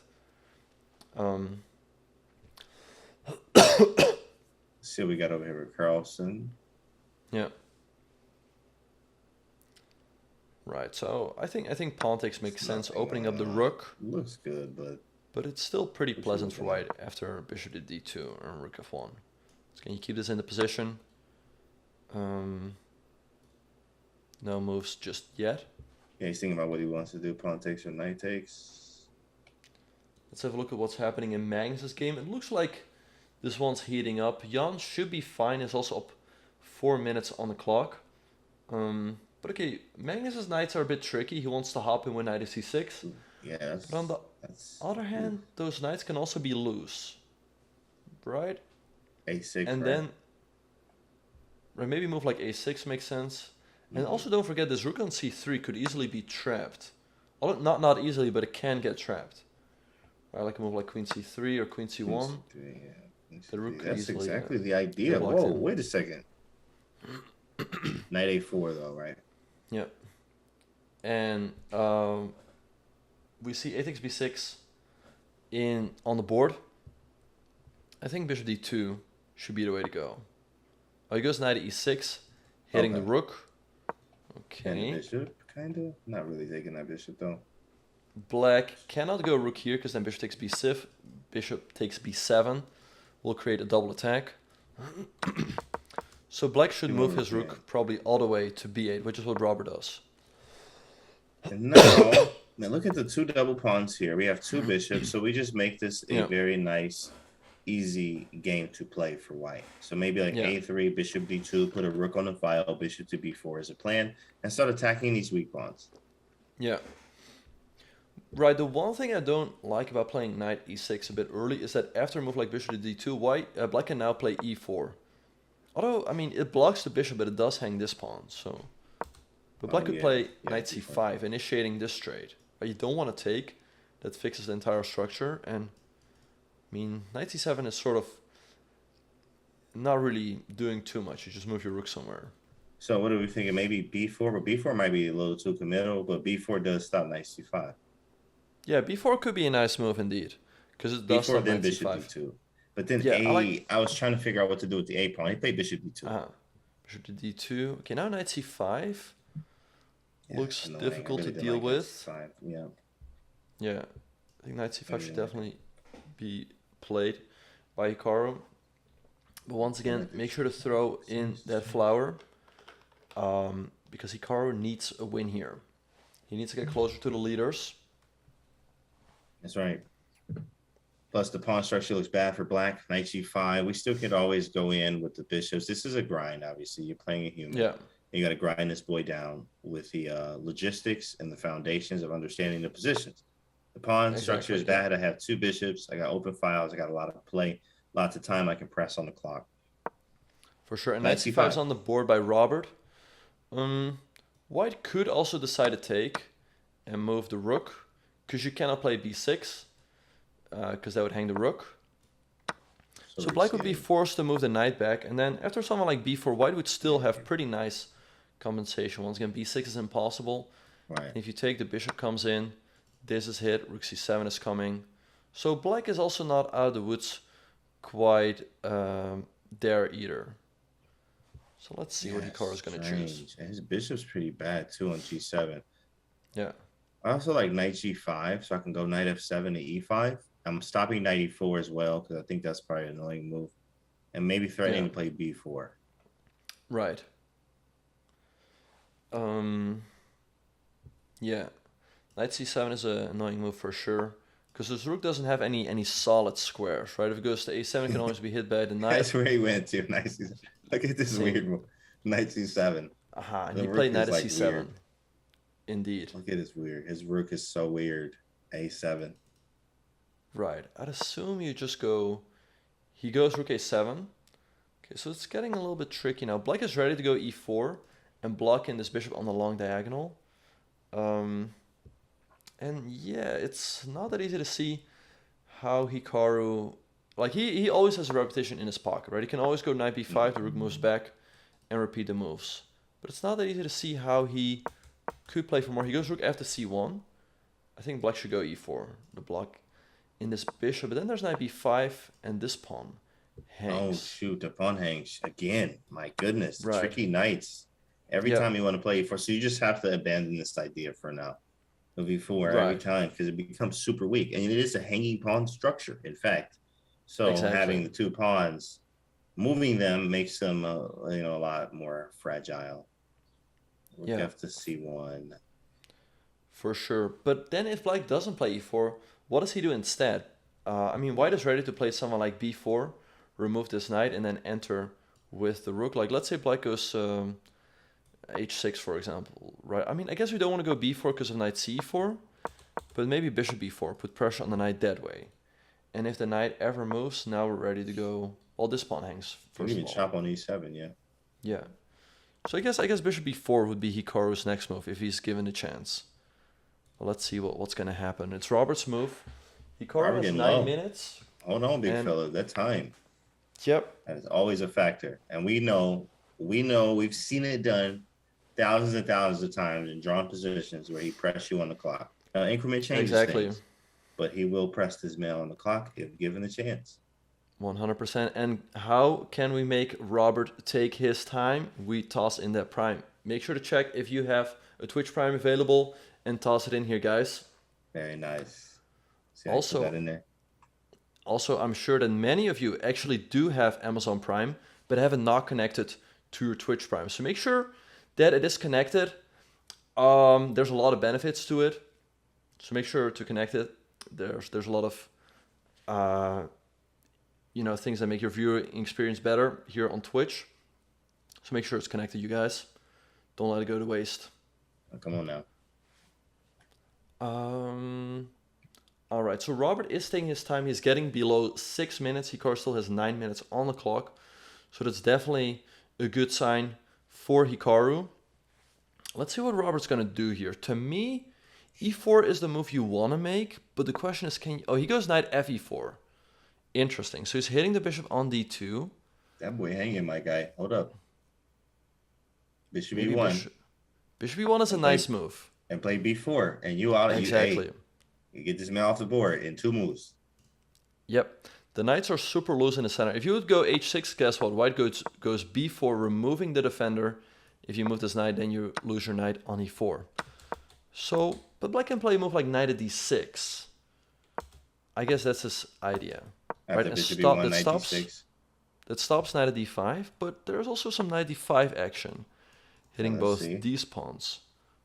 See what we got over here with Carlsen. Yeah. Right. So I think pawn takes makes sense. Opening up the rook looks good, but it's still pretty pleasant for white after bishop to d2 and rook f1. So can you keep this in the position? No moves just yet. Yeah, he's thinking about what he wants to do. Pawn takes or knight takes. Let's have a look at what's happening in Magnus's game. It looks like this one's heating up. Jan should be fine. He's also up 4 minutes on the clock. But okay, Magnus's knights are a bit tricky. He wants to hop in with knight to c6. Yeah. But on the other hand, those knights can also be loose. Right? a6. And then maybe move like a6 makes sense. And also don't forget this rook on c3 could easily be trapped. Not easily, but it can get trapped. Right, like a move like queen c3 or queen c1. The rook could That's easily, exactly the idea. Whoa, wait a second. Knight a4 though, right? Yeah. And we see a takes b6 on the board. I think bishop d2 should be the way to go. Oh, he goes knight e6, hitting the rook. Okay. And the bishop, kind of. Not really taking that bishop though. Black cannot go rook here because then bishop takes b6. Bishop takes b7. Will create a double attack. So black should move his rook probably all the way to b8, which is what Robert does. And now, man, look at the two double pawns here. We have two bishops, so we just make this a very nice, easy game to play for white. So maybe like a3, bishop d2, put a rook on the file, bishop to b4 as a plan, and start attacking these weak pawns. Yeah. Right, the one thing I don't like about playing knight e6 a bit early is that after a move like bishop to d2, black can now play e4. Although, I mean, it blocks the bishop, but it does hang this pawn, so... But black could play knight c5, initiating this trade. But you don't want to take, that fixes the entire structure, and... I mean, knight c7 is sort of not really doing too much. You just move your rook somewhere. So what are we thinking? Maybe b4, but b4 might be a little too committal, but b4 does stop knight c5. Yeah, b4 could be a nice move indeed, because it does stop knight bishop c5. d2. But then I was trying to figure out what to do with the a pawn. He played bishop d2. Bishop to d2. Okay, now knight c5. Looks difficult to deal with. Yeah, I think knight c5 should definitely be played by Hikaru. But once again, make sure to throw in that flower, because Hikaru needs a win here. He needs to get closer to the leaders. That's right. Plus, the pawn structure looks bad for black. Knight g5. We still could always go in with the bishops. This is a grind, obviously. You're playing a human. Yeah. You got to grind this boy down with the logistics and the foundations of understanding the positions. The pawn structure is bad. I have 2 bishops. I got open files. I got a lot of play. Lots of time I can press on the clock. For sure. And knight c5 is on the board by Robert. White could also decide to take and move the rook, because you cannot play b6, because that would hang the rook. So black would be forced to move the knight back, and then after something like b4, white would still have pretty nice compensation. Once again, b6 is impossible. Right. If you take, the bishop comes in, this is hit, rook c7 is coming. So black is also not out of the woods quite there either. So let's see what Hikaru is going to choose. And his bishop's pretty bad too on g7. Yeah. I also like knight g5, so I can go knight f7 to e5. I'm stopping knight e4 as well, because I think that's probably an annoying move. And maybe threatening to play b4. Right. Yeah. Knight c7 is an annoying move for sure, because this rook doesn't have any solid squares, right? If it goes to a7, it can always be hit by the knight. That's where he went to. Knight c7. Look at this weird move. Knight c7. And he played knight c7. Weird. Indeed. Look at this weird. His rook is so weird. a7. Right. I'd assume you just go... He goes rook a7. Okay, so it's getting a little bit tricky now. Black is ready to go e4 and block in this bishop on the long diagonal. And yeah, it's not that easy to see how Hikaru... Like, he always has a repetition in his pocket, right? He can always go knight b5, the rook moves back, and repeat the moves. But it's not that easy to see how he could play for more. He goes rook f to c1. I think black should go e4, the block in this bishop. But then there's knight b5, and this pawn hangs. Oh, shoot, the pawn hangs again. My goodness, right. Tricky knights. Every time you want to play e4, so you just have to abandon this idea for now of e4 every time, because it becomes super weak. And it is a hanging pawn structure, in fact. So having the 2 pawns, moving them makes them a lot more fragile. Rook f to c1. For sure. But then if black doesn't play e4, what does he do instead? I mean, white is ready to play someone like b4, remove this knight, and then enter with the rook. Like, let's say black goes h6, for example, right? I mean, I guess we don't want to go b4 because of knight c4, but maybe bishop b4, put pressure on the knight that way. And if the knight ever moves, now we're ready to go. Well, this pawn hangs first of all. Chop on e7, yeah. Yeah. So I guess bishop b4 would be Hikaru's next move if he's given a chance. Well, let's see what's going to happen. It's Robert's move. Hikaru has 9 minutes. Hold on, big fella. That time. Yep. That is always a factor. And we know, we've seen it done thousands and thousands of times in drawn positions where he pressed you on the clock. Increment changes things, but he will press his mail on the clock if given the chance. 100%. And how can we make Robert take his time? We toss in that prime. Make sure to check if you have a Twitch Prime available and toss it in here, guys. Very nice. See, also, that in there. Also, I'm sure that many of you actually do have Amazon Prime, but have it not connected to your Twitch Prime. So make sure that it is connected. There's a lot of benefits to it. So make sure to connect it. There's a lot of things that make your viewing experience better here on Twitch. So make sure it's connected, you guys. Don't let it go to waste. Oh, come on now. All right, so Robert is taking his time. He's getting below 6 minutes. Hikaru still has 9 minutes on the clock. So that's definitely a good sign for Hikaru. Let's see what Robert's going to do here. To me, e4 is the move you want to make, but the question is, he goes knight fe4. Interesting. So he's hitting the bishop on d2. That boy hanging, my guy. Hold up. Bishop e1. Bishop e1 is a nice move. And play b4, and you out. Exactly. You get this man off the board in 2 moves. Yep. The knights are super loose in the center. If you would go h6, guess what? White goes b4, removing the defender. If you move this knight, then you lose your knight on e4. So, but black can play a move like knight at d6. I guess that's his idea. After right? bishop e1, knight d6. that stops knight at d5, but there's also some knight d5 action, hitting Let's both see. these pawns.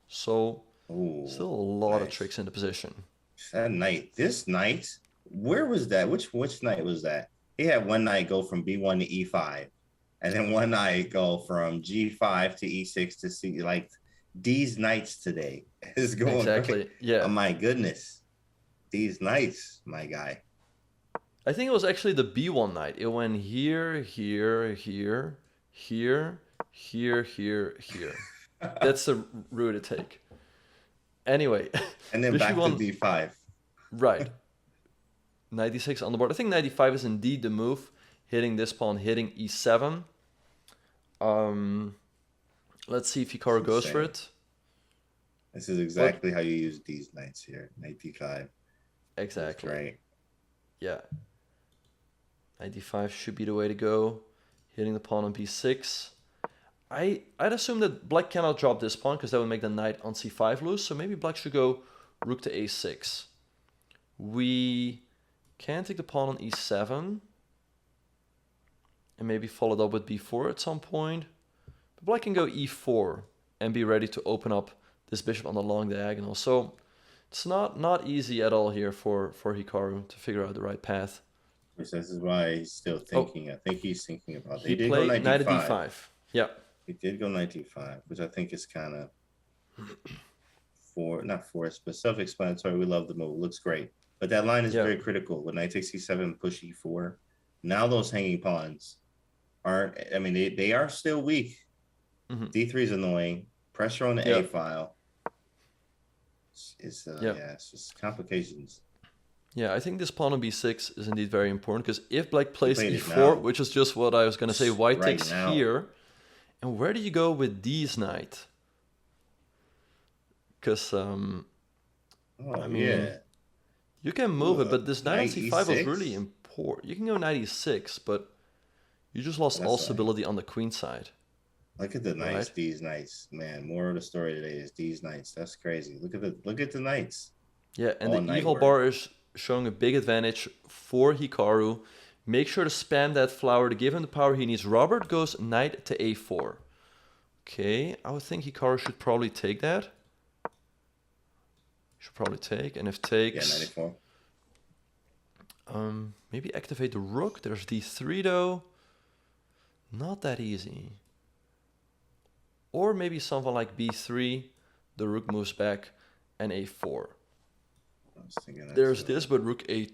So Ooh, still a lot of nice. tricks in the position. That knight, this knight, where was that? Which knight was that? He had one knight go from b1 to e5, and then one knight go from g5 to e6 to c. Like these knights today is going Exactly. right. Yeah. Oh my goodness, these knights, my guy. I think it was actually the b1 knight. It went here, here, here, here, here, here, here. That's the route to take. Anyway, And then back to bishop1, d5. right. Knight d6 on the board. I think knight d5 is indeed the move, hitting this pawn, hitting e7. Let's see if Hikaru goes for it. This is exactly how you use these knights here. Knight d5. Exactly. That's right. Yeah. Knight d5 should be the way to go. Hitting the pawn on b6. I'd assume that black cannot drop this pawn because that would make the knight on c5 loose. So maybe black should go rook to a6. We can take the pawn on e7. And maybe follow it up with b4 at some point. But black can go e4 and be ready to open up this bishop on the long diagonal. So it's not easy at all here for Hikaru to figure out the right path. This is why he's still thinking. I think he's thinking about it. He did played go knight knight at d5. d5. Yeah. He did go knight d5, which I think is kind of not forced, but self-explanatory. We love the move. Looks great. But that line is very critical. When knight takes e7, push e4. Now those hanging pawns aren't, I mean, they are still weak. D3 is annoying. Pressure on the A file. It's just complications. Yeah, I think this pawn on b6 is indeed very important because if black plays e4, which is just what I was going to say, white takes here. And where do you go with these knight? Because, I mean, you can move it, but this knight on c5 was really important. You can go knight e6, but you just lost all stability on the queen side. Look at the knights, these knights. Man, more of the story today is these knights. That's crazy. Look at the knights. Yeah, and the evil bar is showing a big advantage for Hikaru. Make sure to spam that flower to give him the power he needs. Robert goes knight to a4. Okay, I would think Hikaru should probably take that. Should probably take, and if takes... Yeah, 94. Maybe activate the rook. There's d3 though. Not that easy. Or maybe something like b3. The rook moves back, and a4. There's this, but rook a2.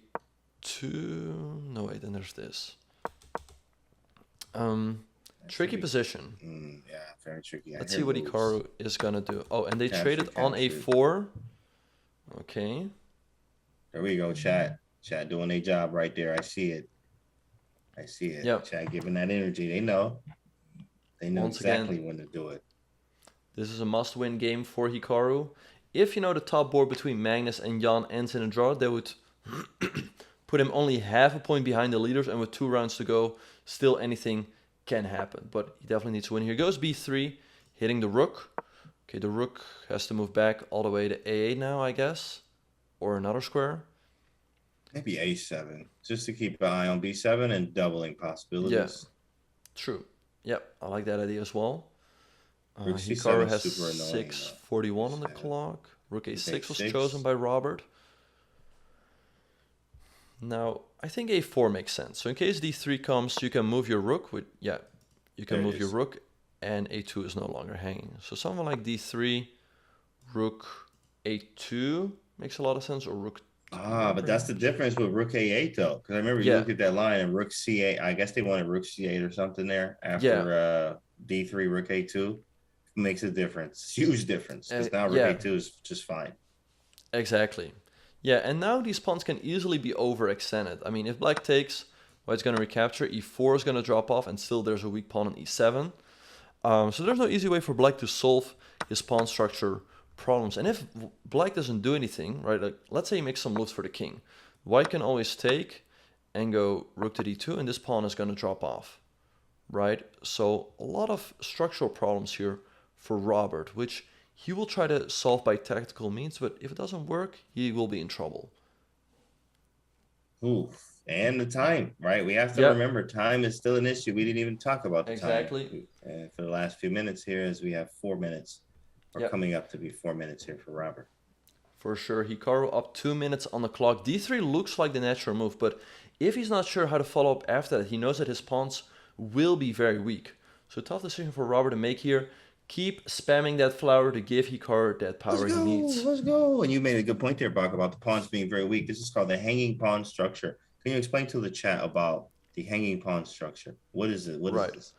No, wait, then there's this. Tricky position. Yeah, very tricky. Let's see what Hikaru is gonna do. Oh, and they traded on a4. Okay. There we go, chat. Chat doing their job right there. I see it. Yeah. Chat giving that energy. They know. They know exactly when to do it. This is a must-win game for Hikaru. If you know the top board between Magnus and Jan ends in a draw, they would put him only half a point behind the leaders, and with 2 rounds to go, still anything can happen. But he definitely needs to win. Here goes b3, hitting the rook. Okay, the rook has to move back all the way to a8 now, I guess. Or another square. Maybe a7, just to keep an eye on b7 and doubling possibilities. Yeah, true. Yep, I like that idea as well. Hikaru has 6:41 on the clock. Rook a6 was chosen by Robert. Now, I think a4 makes sense. So in case d3 comes, you can move your rook. You can move your rook, and a2 is no longer hanging. So something like d3, rook a2 makes a lot of sense, or rook. But that's the difference with rook a8 though, because I remember you looked at that line and rook c8. I guess they wanted rook c8 or something there after d3, rook a2. Makes a difference, huge difference. Because now rook a2 is just fine. Exactly. Yeah, and now these pawns can easily be overextended. I mean, if black takes, white's going to recapture, e4 is going to drop off, and still there's a weak pawn on e7. So there's no easy way for black to solve his pawn structure problems. And if black doesn't do anything, right, like let's say he makes some moves for the king, white can always take and go rook to d2, and this pawn is going to drop off, right? So a lot of structural problems here for Robert, which he will try to solve by tactical means, but if it doesn't work, he will be in trouble. Ooh, and the time, right? We have to Yep, remember time is still an issue. We didn't even talk about the time exactly. for the last few minutes here, as we have 4 minutes. We're Yep, coming up to be 4 minutes here for Robert. for sure. Hikaru up 2 minutes on the clock. D3 looks like the natural move, but if he's not sure how to follow up after that, he knows that his pawns will be very weak. So tough decision for Robert to make here. Keep spamming that flower to give Hikaru that Let's power he go, needs. let's go. And you made a good point there, Bach, about the pawns being very weak. This is called the hanging pawn structure. Can you explain to the chat about the hanging pawn structure? What is it? What is Right. this?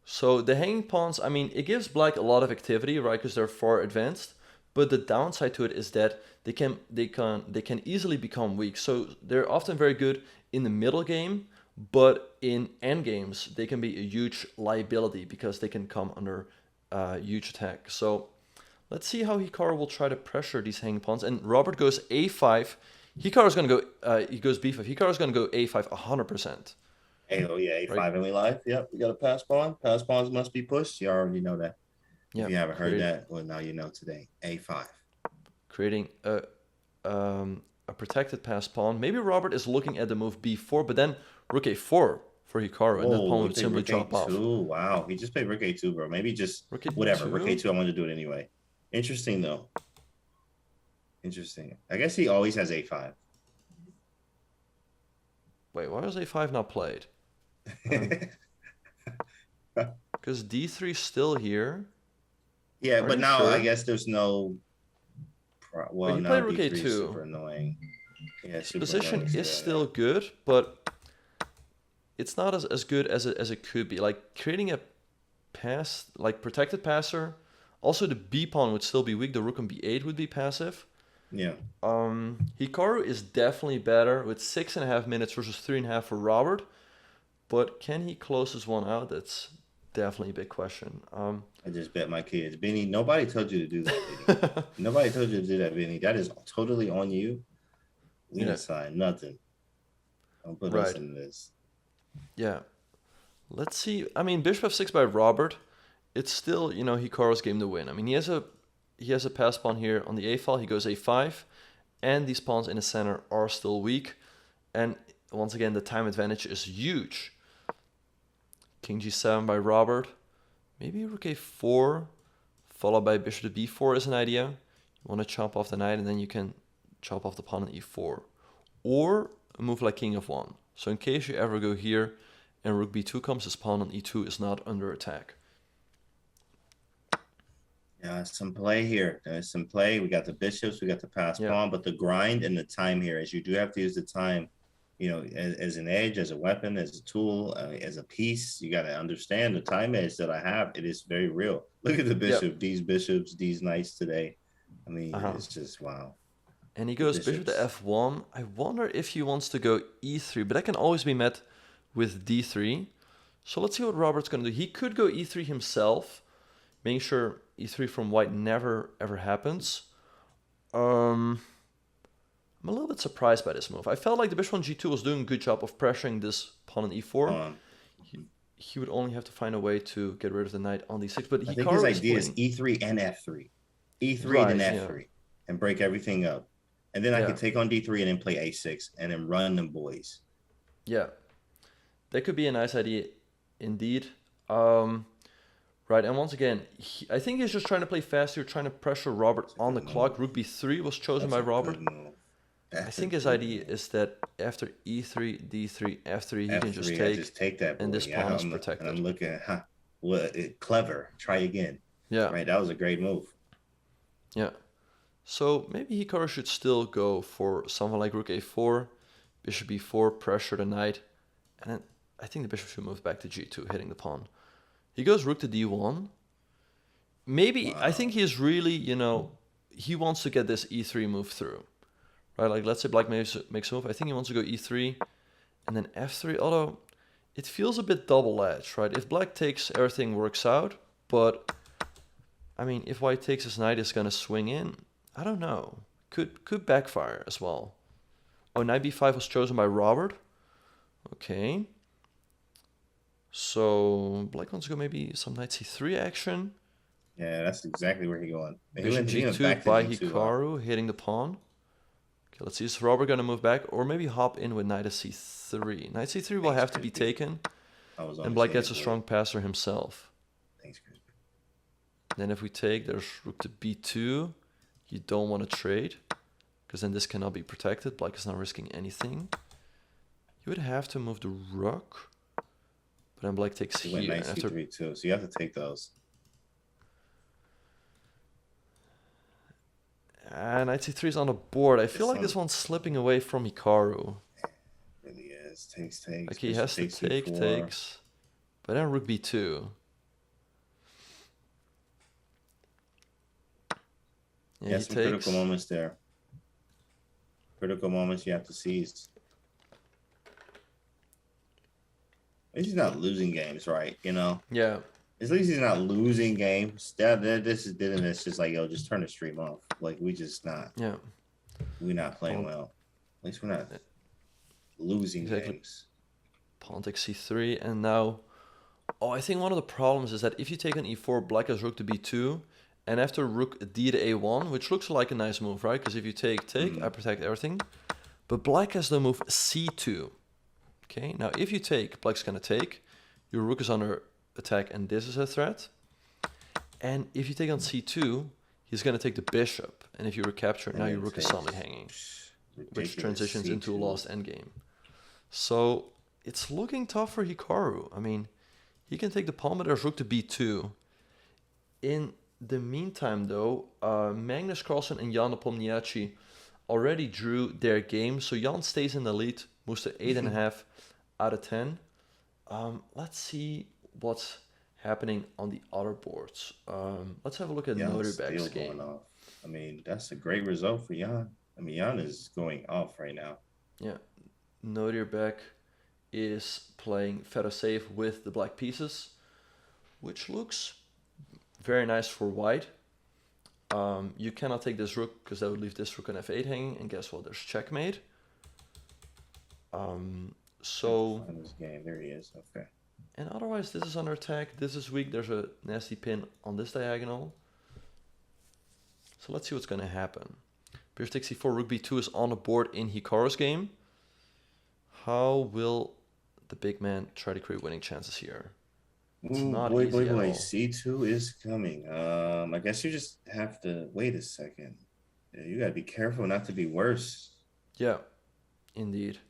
So the hanging pawns, I mean, it gives black a lot of activity, right? Because they're far advanced. But the downside to it is that they can easily become weak. So they're often very good in the middle game, but in end games they can be a huge liability because they can come under huge attack. So let's see how Hikaru will try to pressure these hanging pawns. And Robert goes a5. Hikaru's gonna go. He goes b5. Hikaru's gonna go a5 100%. Oh yeah, Right? A5 and we live. Yep, we got a pass pawn. Pass pawns must be pushed. You already know that. If Yeah. you haven't heard that, well, now you know today. A5. Creating a protected pass pawn. Maybe Robert is looking at the move b4, but then rook a4 for Hikaru, and then Oh, pawn he would played simply rook chop off. A2. Wow, he just played rook A2, bro. Maybe just Rook whatever. Rook a2. A2, I wanted to do it anyway. Interesting, though. Interesting. I guess he always has A5. Wait, why is a5 not played? Because d3 is still here. Yeah, Are but you now I sure? guess there's no. But Well, he now played rook D3 is a2. super annoying. Yeah, His super position annoying is still. still Yeah. good, but it's not as good as it could be. Like creating a pass, like protected passer. Also, the b pawn would still be weak. The rook on b8 would be passive. Yeah. Hikaru is definitely better with 6.5 minutes versus 3.5 for Robert. But can he close this one out? That's definitely a big question. I just bet my kids. Benny, nobody told you to do that, Benny. Nobody told you to do that, Benny. That is totally on you. We Yeah, didn't sign nothing. Don't put us right. in this. Yeah. Let's see. I mean, bishop f6 by Robert. It's still, Hikaru's game to win. I mean, he has a pass pawn here on the a file. He goes a5, and these pawns in the center are still weak. And once again, the time advantage is huge. King g7 by Robert. Maybe rook a4, followed by bishop to b4 is an idea. You want to chop off the knight, and then you can chop off the pawn on e4. Or a move like king of1. So in case you ever go here and rook b2 comes, his pawn on e2 is not under attack. Yeah, some play here. There's some play. We got the bishops, we got the pass Yeah. pawn, but the grind and the time here is you do have to use the time, as an edge, as a weapon, as a tool, as a piece. You got to understand the time edge that I have. It is very real. Look at the bishop, these bishops, these knights today. I mean, it's just wow. And he goes bishop to f1. I wonder if he wants to go e3, but that can always be met with d3. So let's see what Robert's going to do. He could go e3 himself, making sure e3 from white never ever happens. I'm a little bit surprised by this move. I felt like the bishop on g2 was doing a good job of pressuring this pawn on e4. He would only have to find a way to get rid of the knight on d6. But I think his idea is e3 and f3. E3 then f3 and break everything up. And then I could take on d3 and then play a6 and then run them boys. Yeah. That could be a nice idea indeed. Right, and once again, I think he's just trying to play faster, trying to pressure Robert on the clock. Rook b3 was chosen by Robert. I think his idea is that after e3, d3, f3, he can just take that boy. And this pawn is protected. And I'm looking at, clever. Try again. Yeah. Right, that was a great move. Yeah. So maybe Hikaru should still go for something like rook a4, bishop b4, pressure the knight, and then I think the bishop should move back to g2, hitting the pawn. He goes rook to d1. Maybe, I think he's really, he wants to get this e3 move through. Right, like let's say black makes a move. I think he wants to go e3 and then f3, although it feels a bit double-edged, right? If black takes, everything works out, but I mean, if white takes his knight, it's going to swing in. I don't know. Could backfire as well. Oh, knight b5 was chosen by Robert. Okay. So black wants to go maybe some knight c3 action. Yeah, that's exactly where he's going. Bishop g2 by Hikaru, hitting the pawn. Okay, let's see. Is Robert gonna move back, or maybe hop in with knight to c3? Knight c3 will have to be taken, and black gets a strong passer himself. Thanks, Chris. Then if we take, there's rook to b2. You don't want to trade, because then this cannot be protected. Black is not risking anything. You would have to move the rook, but then black takes here. Knight c3 too, so you have to take those. Knight c3 is on the board. I feel like this one's slipping away from Hikaru. It really is. Takes. Like he has to take, takes. But then rook b2. Yeah, some critical moments there. Critical moments you have to seize. At least he's not losing games, right? You know? Yeah. At least he's not losing games. It's just like, yo, just turn the stream off. Like, we're not playing well. At least we're not losing games. Pawn takes c3, and now... Oh, I think one of the problems is that if you take on e4, black has rook to b2, and after rook d to a1, which looks like a nice move, right? Because if you take, I protect everything. But black has the move c2. Okay, now if you take, black's gonna take. Your rook is under attack, and this is a threat. And if you take on c2, he's gonna take the bishop. And if you recapture, now your rook is suddenly hanging, which transitions into a lost endgame. So it's looking tough for Hikaru. I mean, he can take the pawn, but there's rook to b2. In the meantime, though, Magnus, Carlsen, and Jan Nepomniachtchi already drew their game. So Jan stays in the lead, moves to 8.5 out of 10. Let's see what's happening on the other boards. Let's have a look at Noterback's game. I mean, that's a great result for Jan. I mean, Jan is going off right now. Yeah, Noterback is playing feather safe with the black pieces, which looks very nice for white. You cannot take this rook because that would leave this rook on f8 hanging, and guess what? There's checkmate. So this game, there he is. Okay. And otherwise, this is under attack. This is weak. There's a nasty pin on this diagonal. So let's see what's going to happen. Bishop takes c4, rook b2 is on the board in Hikaru's game. How will the big man try to create winning chances here? It's not easy at all. C2 is coming. I guess you just have to wait a second. You got to be careful not to be worse. Yeah, indeed.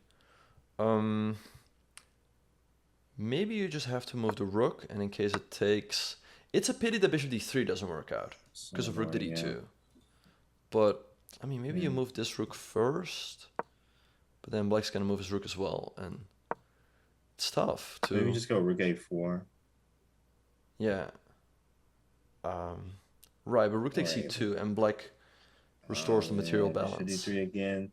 Maybe you just have to move the rook, and in case it takes... It's a pity that bishop d3 doesn't work out because of rook to d2. Yeah. But, I mean, maybe you move this rook first, but then black's going to move his rook as well, and it's tough to... Maybe just go rook a4. Yeah. Right, but rook takes c2, and black restores the material balance. Bishop d3 again.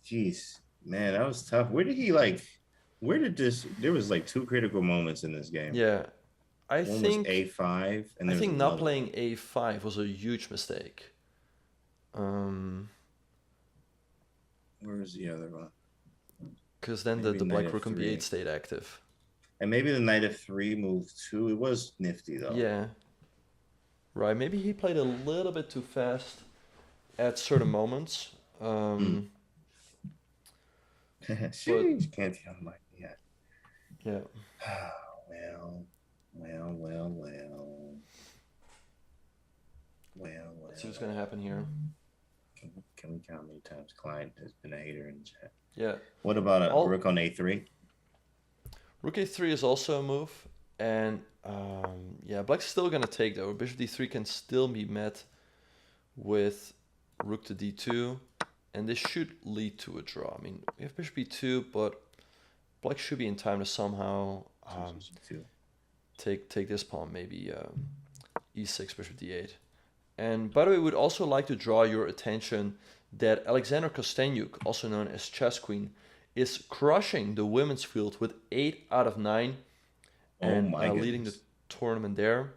Jeez, man, that was tough. Where did he, like... Where did this... There was, like, 2 critical moments in this game. Yeah. One think... was a5, and I think not playing a5 was a huge mistake. Where's the other one? Because then the black rook on b8 stayed active. And maybe the knight f3 moved too. It was nifty, though. Yeah. Right, maybe he played a little bit too fast at certain moments. Sheesh, can't tell him like that. Yeah. Well. Let's see what's going to happen here. Can we count how many times Clyde has been a hater in the chat? Yeah. What about a rook on a3? Rook a3 is also a move. And yeah, black's still going to take, though. Bishop d3 can still be met with rook to d2. And this should lead to a draw. I mean, we have bishop b2, but black should be in time to somehow take this pawn, maybe e6, bishop d8. And by the way, we would also like to draw your attention that Alexander Kostenyuk, also known as Chess Queen, is crushing the women's field with 8 out of 9 and leading the tournament there.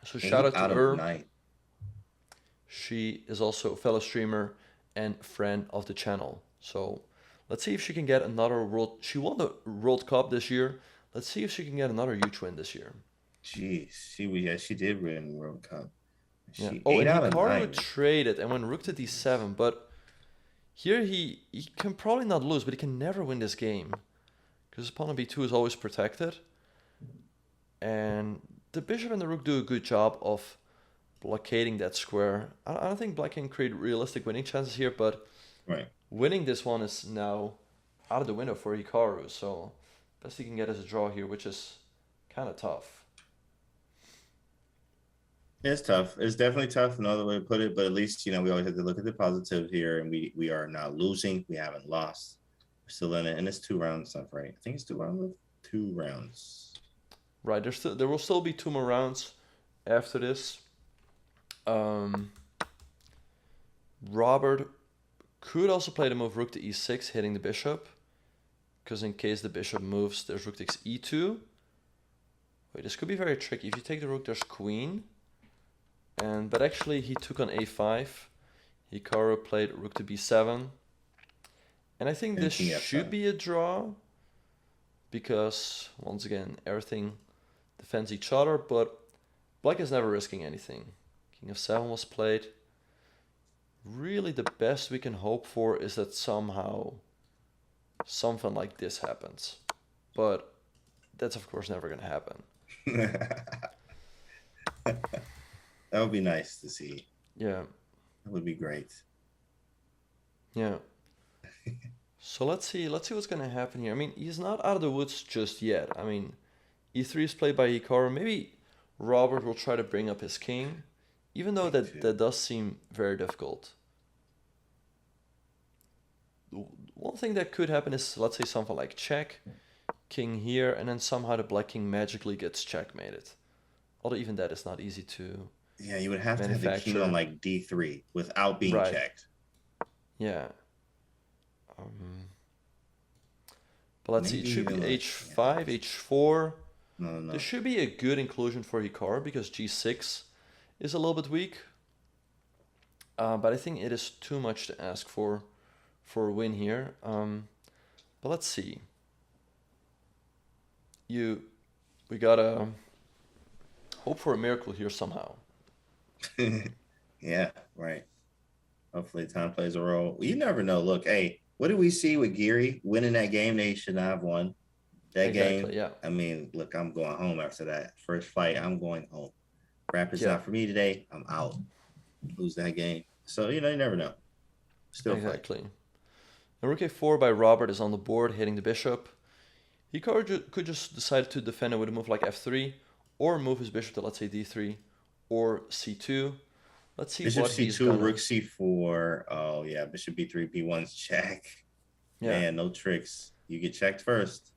So shout out to her. 9. She is also a fellow streamer and friend of the channel. So let's see if she can get another world. She won the World Cup this year. Let's see if she can get another huge win this year. Jeez, she did win the World Cup. Yeah. Oh, and Hikaru traded and went rook to d7, but Here he can probably not lose, but he can never win this game. Because his pawn on b2 is always protected. And the bishop and the rook do a good job of blockading that square. I don't think black can create realistic winning chances here, but Right. winning this one is now out of the window for Hikaru. So best he can get is a draw here, which is kind of tough. It's tough. It's definitely tough, another way to put it, but at least, we always have to look at the positive here, and we are not losing. We haven't lost. We're still in it, and it's 2 round stuff, right? I think it's 2 rounds. 2 rounds. Right, there will still be 2 more rounds after this. Robert could also play the move rook to e6, hitting the bishop. Because in case the bishop moves, there's rook takes e2. Wait, this could be very tricky. If you take the rook, there's queen. But actually, he took on a5. Hikaru played rook to b7. And I think this should be a draw. Because, once again, everything defends each other. But black is never risking anything. King of 7 was played. Really, the best we can hope for is that somehow something like this happens. But that's, of course, never going to happen. That would be nice to see. Yeah. That would be great. Yeah. So let's see what's going to happen here. I mean, he's not out of the woods just yet. I mean, e3 is played by Hikaru. Maybe Robert will try to bring up his king, even though that does seem very difficult. One thing that could happen is, let's say, something like check, king here, and then somehow the black king magically gets checkmated. Although even that is not easy to Yeah, you would have to have the king on like d3 without being checked. Yeah. But let's see, it should be h5, h4. No. This should be a good inclusion for Hikaru because g6 is a little bit weak. But I think it is too much to ask for a win here. But let's see. We gotta hope for a miracle here somehow. Yeah, right. Hopefully time plays a role. You never know. Look, hey, what did we see with Geary winning that game? They should not have won that game. Yeah. I mean, look, I'm going home after that first fight. I'm going home. Rapper's not for me today. I'm out. Lose that game. So, you never know. Still exactly. And rook a4 by Robert is on the board, hitting the bishop. Hikaru could just decide to defend it with a move like f3, or move his bishop to, let's say, d3, or c2. Let's see bishop what c2, he's gonna... rook c4. Oh, yeah, bishop b3, b1's check. Yeah. Man, no tricks. You get checked first.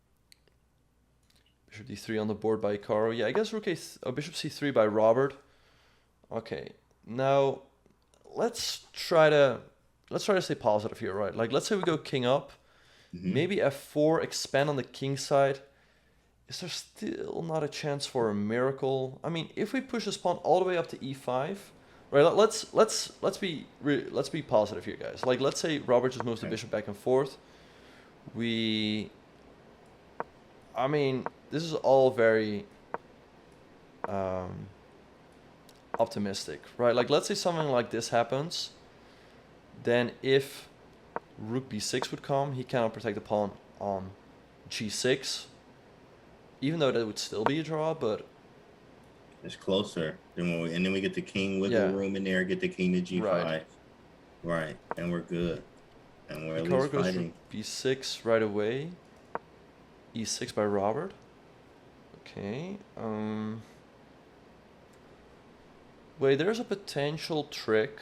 Bishop d3 on the board by Hikaru. Yeah, I guess bishop c3 by Robert. Okay, now let's try to stay positive here, right? Like, let's say we go king up. Maybe f4, expand on the king side. Is there still not a chance for a miracle? I mean, if we push this pawn all the way up to e5, right? Let's be positive here, guys. Like, let's say Robert just moves the bishop back and forth. I mean, this is all very optimistic, right? Like, let's say something like this happens. Then if rook b6 would come, he cannot protect the pawn on g6. Even though that would still be a draw, but it's closer. And then we get the king wiggle room in there, get the king to g5. Right. And we're good. And we're at least fighting. b6 right away. e6 by Robert. Okay. Wait, there's a potential trick.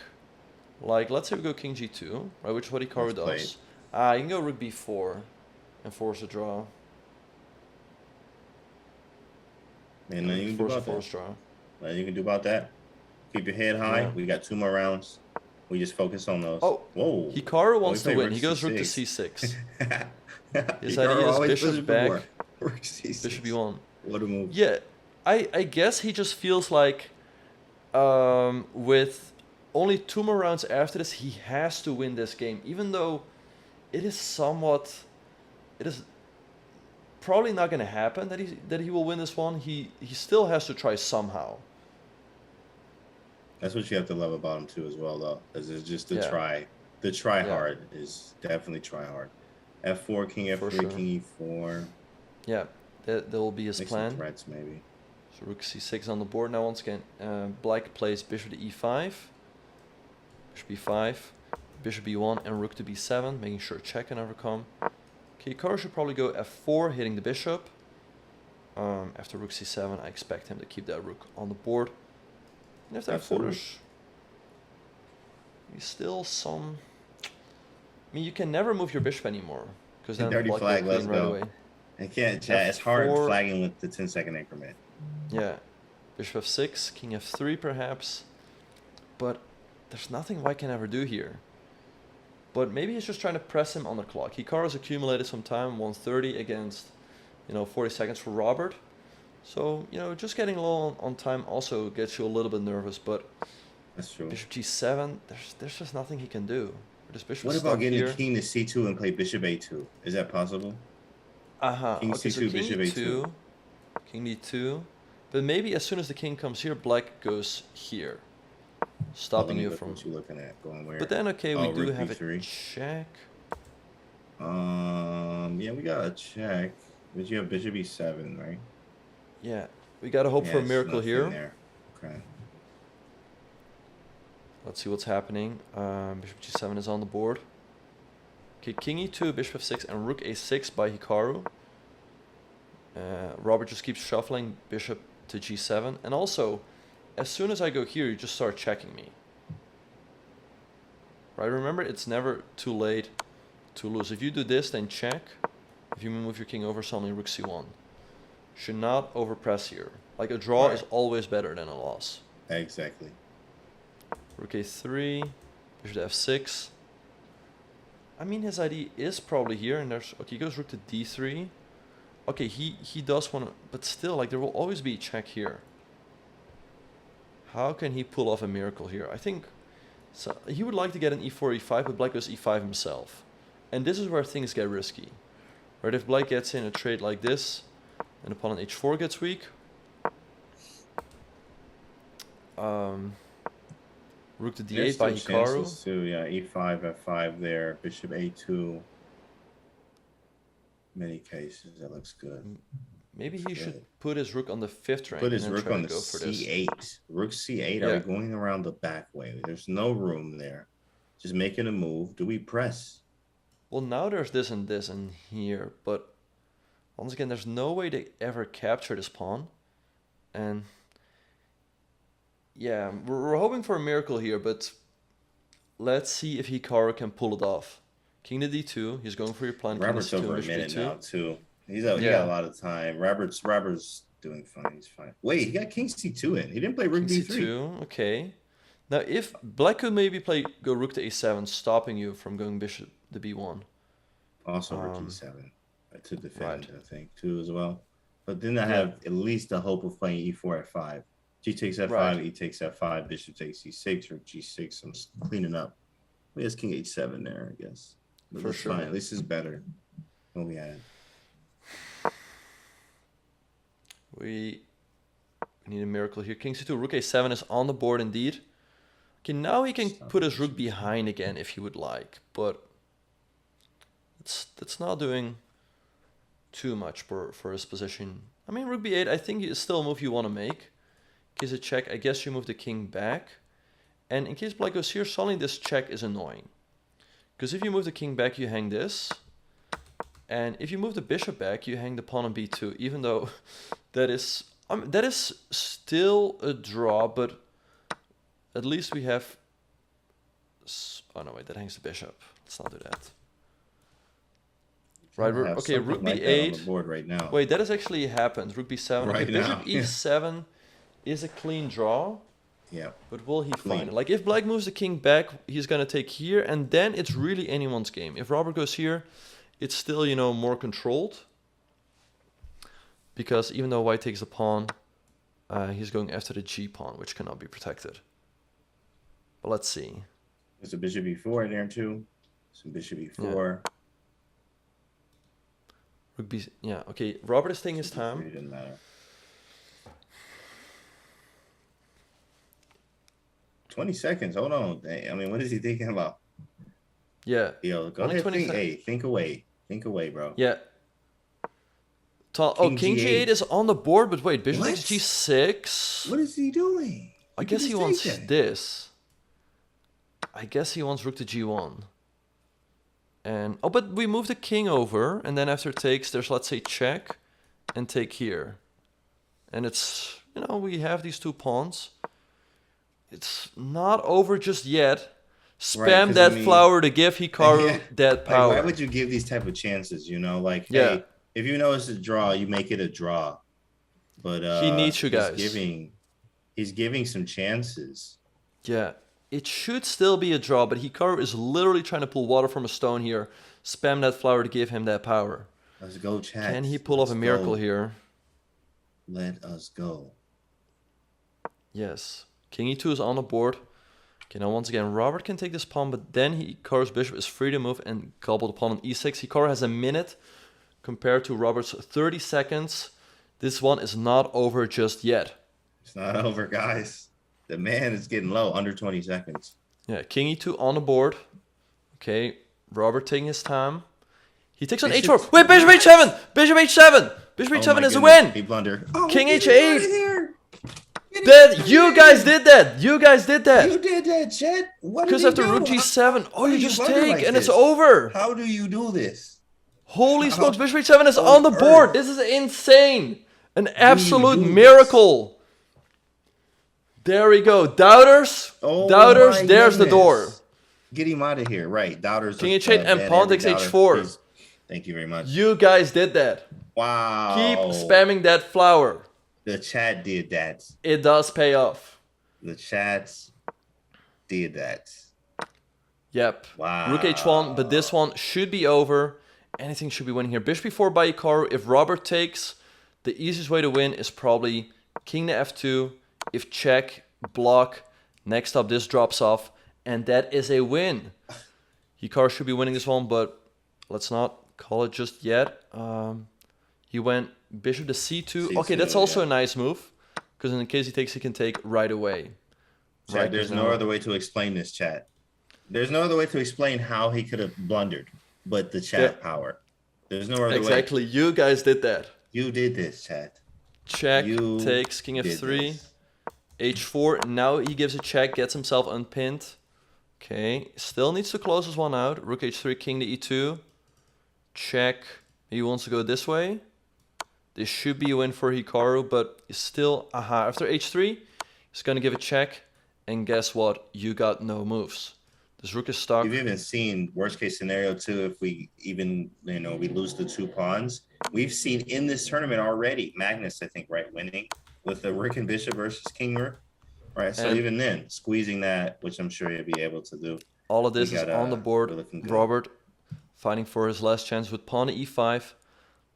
Like, let's say we go king g2, right, which is what Hikaru does. You can go rook b4 and force a draw. And then you can do about that. Draw. You can do about that. Keep your head high. Yeah. We got 2 more rounds. We just focus on those. Oh, whoa. Hikaru wants to win. He goes rook to c6. His idea is bishop back, bishop b1. What a move. Yeah, I guess he just feels like with only 2 more rounds after this, he has to win this game. Even though it is probably not going to happen that he will win this one, he still has to try somehow. That's what you have to love about him too, as well, though. Is it's just to try The try hard is definitely try hard. F4, King F3, sure. King E4. Yeah, that will be his Make plan. some threats maybe. So Rook C6 on the board. Now once again, Black plays Bishop to E5, Bishop B5, Bishop B1, and Rook to B7, making sure check can never come. Okay, Hikaru should probably go F4, hitting the bishop. After Rook C7, I expect him to keep that Rook on the board. And after F4, there's still some... I mean, you can never move your bishop anymore, because then dirty Black flag, will clean right away. I can't chat. It's hard flagging with the 10-second increment. Yeah. Bishop F6, King F3 perhaps. But there's nothing White can ever do here. But maybe he's just trying to press him on the clock. Hikaru's accumulated some time, 130 against, 40 seconds for Robert. So, just getting low on time also gets you a little bit nervous. But that's true. Bishop G7, there's just nothing he can do. This bishop what about getting the king to C2 and play Bishop A2? Is that possible? King C2, so Bishop A2. King D2. But maybe as soon as the king comes here, Black goes here. Stopping you from... What you looking at? Going where? But then, okay, we do have B3. a check. Yeah, we got a check. But you have Bishop E7, right? Yeah. We gotta hope for a miracle here. There. Okay. Let's see what's happening. Bishop G7 is on the board. Okay, King E2, Bishop F6, and Rook A6 by Hikaru. Robert just keeps shuffling Bishop to G7. And also, as soon as I go here, you just start checking me. Right, remember, it's never too late to lose. If you do this, then check. If you move your king over, suddenly Rook C1. Should not overpress here. Like, a draw is always better than a loss. Exactly. Rook A3, Bishop to F6. I mean, his idea is probably here, and there's... Okay, he goes Rook to D3. Okay, he does want to... But still, like, there will always be a check here. How can he pull off a miracle here? I think... So he would like to get an E4, E5, but Black goes E5 himself. And this is where things get risky. Right, if Black gets in a trade like this, and the pawn on H4 gets weak... Rook to D8 by Hikaru. Too, yeah, E5, F5 there, Bishop A2. Many cases, that looks good. Maybe he should put his rook on the 5th rank. Put his rook on the C8. Rook C8, are we going around the back way? There's no room there. Just making a move. Do we press? Well, now there's this and here, but once again, there's no way to ever capture this pawn. And yeah, we're hoping for a miracle here, but let's see if Hikaru can pull it off. King to D2, he's going for your plan. Robert's over a minute now, too. He got a lot of time. Robert's doing fine. He's fine. Wait, he got King C2 in. He didn't play Rook B3. C2, okay. Now, if Black could maybe go Rook to A7, stopping you from going Bishop to B1. Also Rook E7 to defend, I think, too, as well. But then I have at least the hope of playing E4 F5. G takes F5, E takes F5, Bishop takes C6, or G6. I'm cleaning up. We have King H7 there, I guess. But for sure. Fine. At least it's better than we had. We need a miracle here. King C2, Rook A7 is on the board indeed. Okay, now he can put his rook behind again if he would like, but that's not doing too much for his position. I mean, Rook B8, I think is still a move you want to make. In case a check, I guess you move the king back. And in case Black goes here, suddenly this check is annoying. Because if you move the king back, you hang this. And if you move the bishop back, you hang the pawn on B2, even though that is still a draw, but at least we have... Oh no, wait, that hangs the bishop. Let's not do that. Right, okay, Rook B8. On the board right now. Wait, that has actually happened. Rook B7. Right okay, now. Bishop E7 is a clean draw. Yeah. But will he find it? Like, if Black moves the king back, he's going to take here, and then it's really anyone's game. If Robert goes here, it's still, more controlled. Because even though White takes the pawn, he's going after the G pawn, which cannot be protected. But let's see. There's a Bishop E4 in there, too. Some Bishop E4. Yeah. Rook B, yeah, okay. Robert is taking his time. It doesn't matter. 20 seconds. Hold on. I mean, what is he thinking about? Yeah. Yo, go Only ahead. 20 Think, seconds. hey, think away. Think away, bro. Yeah. Oh, King King G8 G8. is on the board, but wait, Bishop What? takes G6. What is he doing? I You guess can he just wants take that. this. I guess he wants rook to G1. And oh, but we move the king over, and then after takes, there's, let's say, check and take here. And it's, you know, we have these two pawns. It's not over just yet. Spam 'cause that I mean- flower to give Hikaru Yeah. that Like, power. why would you give these type of chances? You know, like, Yeah. hey, if you know it's a draw, you make it a draw. But He needs you guys. He's giving some chances. Yeah, it should still be a draw, but Hikaru is literally trying to pull water from a stone here. Spam that flower to give him that power. Let's go, chat. Can he pull off a miracle here? Let us go. Yes. King e2 is on the board. Okay, now once again, Robert can take this pawn, but then Hikaru's bishop is free to move and gobble the pawn on e6. Hikaru has a minute compared to Robert's 30 seconds. This one is not over just yet. It's not over, guys. The man is getting low, under 20 seconds. Yeah, King e2 on the board. Okay, Robert taking his time. He takes on h4. Wait, bishop h7! Bishop h7! Bishop h7 is a win! He blundered. King h8! That you guys did that! You guys did that! You did that, Chet. What did Because he after do? rook g7, oh, How you do just blunder take like and it's this? over! How do you do this? Holy How smokes, bishop h7 is on on the board! earth? This is insane! An absolute do this? miracle! There we go. Doubters? Oh Doubters, my there's the goodness. door. Get him out of here. Right. Doubters. King are, h8 and bad pawn every takes doubter. h4. Please. Thank you very much. You guys did that. Wow. Keep spamming that flower. The chat did that. It does pay off. The chats did that. Yep. Wow. Rook h1, but this one should be over. Anything should be winning here. Bishop b4 by Hikaru. If Robert takes, the easiest way to win is probably king to f2. If check, block, next up this drops off, and that is a win. Hikaru should be winning this one, but let's not call it just yet. He went bishop to c2. Okay, that's also a nice move, because in case he takes, he can take right away. Chat, Right, there's no other way to explain this, chat. There's no other way to explain how he could have blundered, but the chat power. There's no other way. Exactly, you guys did that. You did this, chat. Check, You takes, king did f3, this. h4. Now he gives a check, gets himself unpinned. Okay, still needs to close this one out. Rook h3, king to e2. Check. He wants to go this way. This should be a win for Hikaru, but still, after h3, he's going to give a check. And guess what? You got no moves. This rook is stuck. You've even seen worst case scenario too. If we even, we lose the two pawns. We've seen in this tournament already, Magnus, I think, right, winning with the rook and bishop versus king rook. Right. So And even then, squeezing that, which I'm sure you'll be able to do. all of this is on the board. we're looking good. Robert fighting for his last chance with pawn to e5.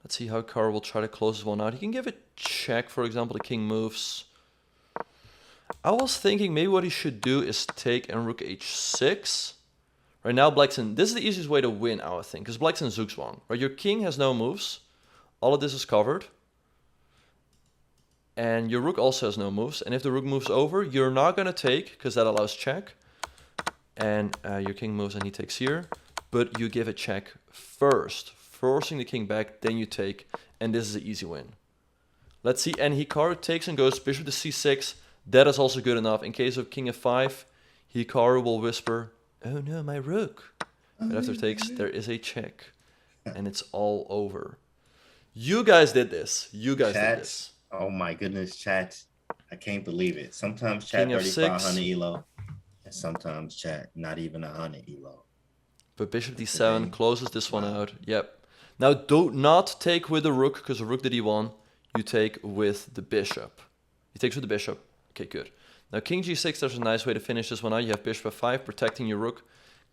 Let's see how Hikaru will try to close this one out. He can give a check, for example, the king moves. I was thinking maybe what he should do is take and rook h6. Right now, Black's in. This is the easiest way to win, I would think, because Black's in Zugzwang. Right, your king has no moves. All of this is covered. And your rook also has no moves. And if the rook moves over, you're not going to take, because that allows check. And your king moves and he takes here. But you give a check first, forcing the king back, then you take. And this is an easy win. Let's see, and Hikaru takes and goes bishop to c6. That is also good enough. In case of king f5, Hikaru will whisper, "Oh no, my rook." But after takes, there is a check. And it's all over. You guys did this. You guys did this. Oh my goodness, chat. I can't believe it. Sometimes chat King 3500 elo. And sometimes chat not even 100 elo. But bishop d7 closes this one out. Yep. Now do not take with the rook, because the rook to d1. You take with the bishop. He takes with the bishop. Okay, good. Now king g6, there's a nice way to finish this one out. You have bishop f5, protecting your rook,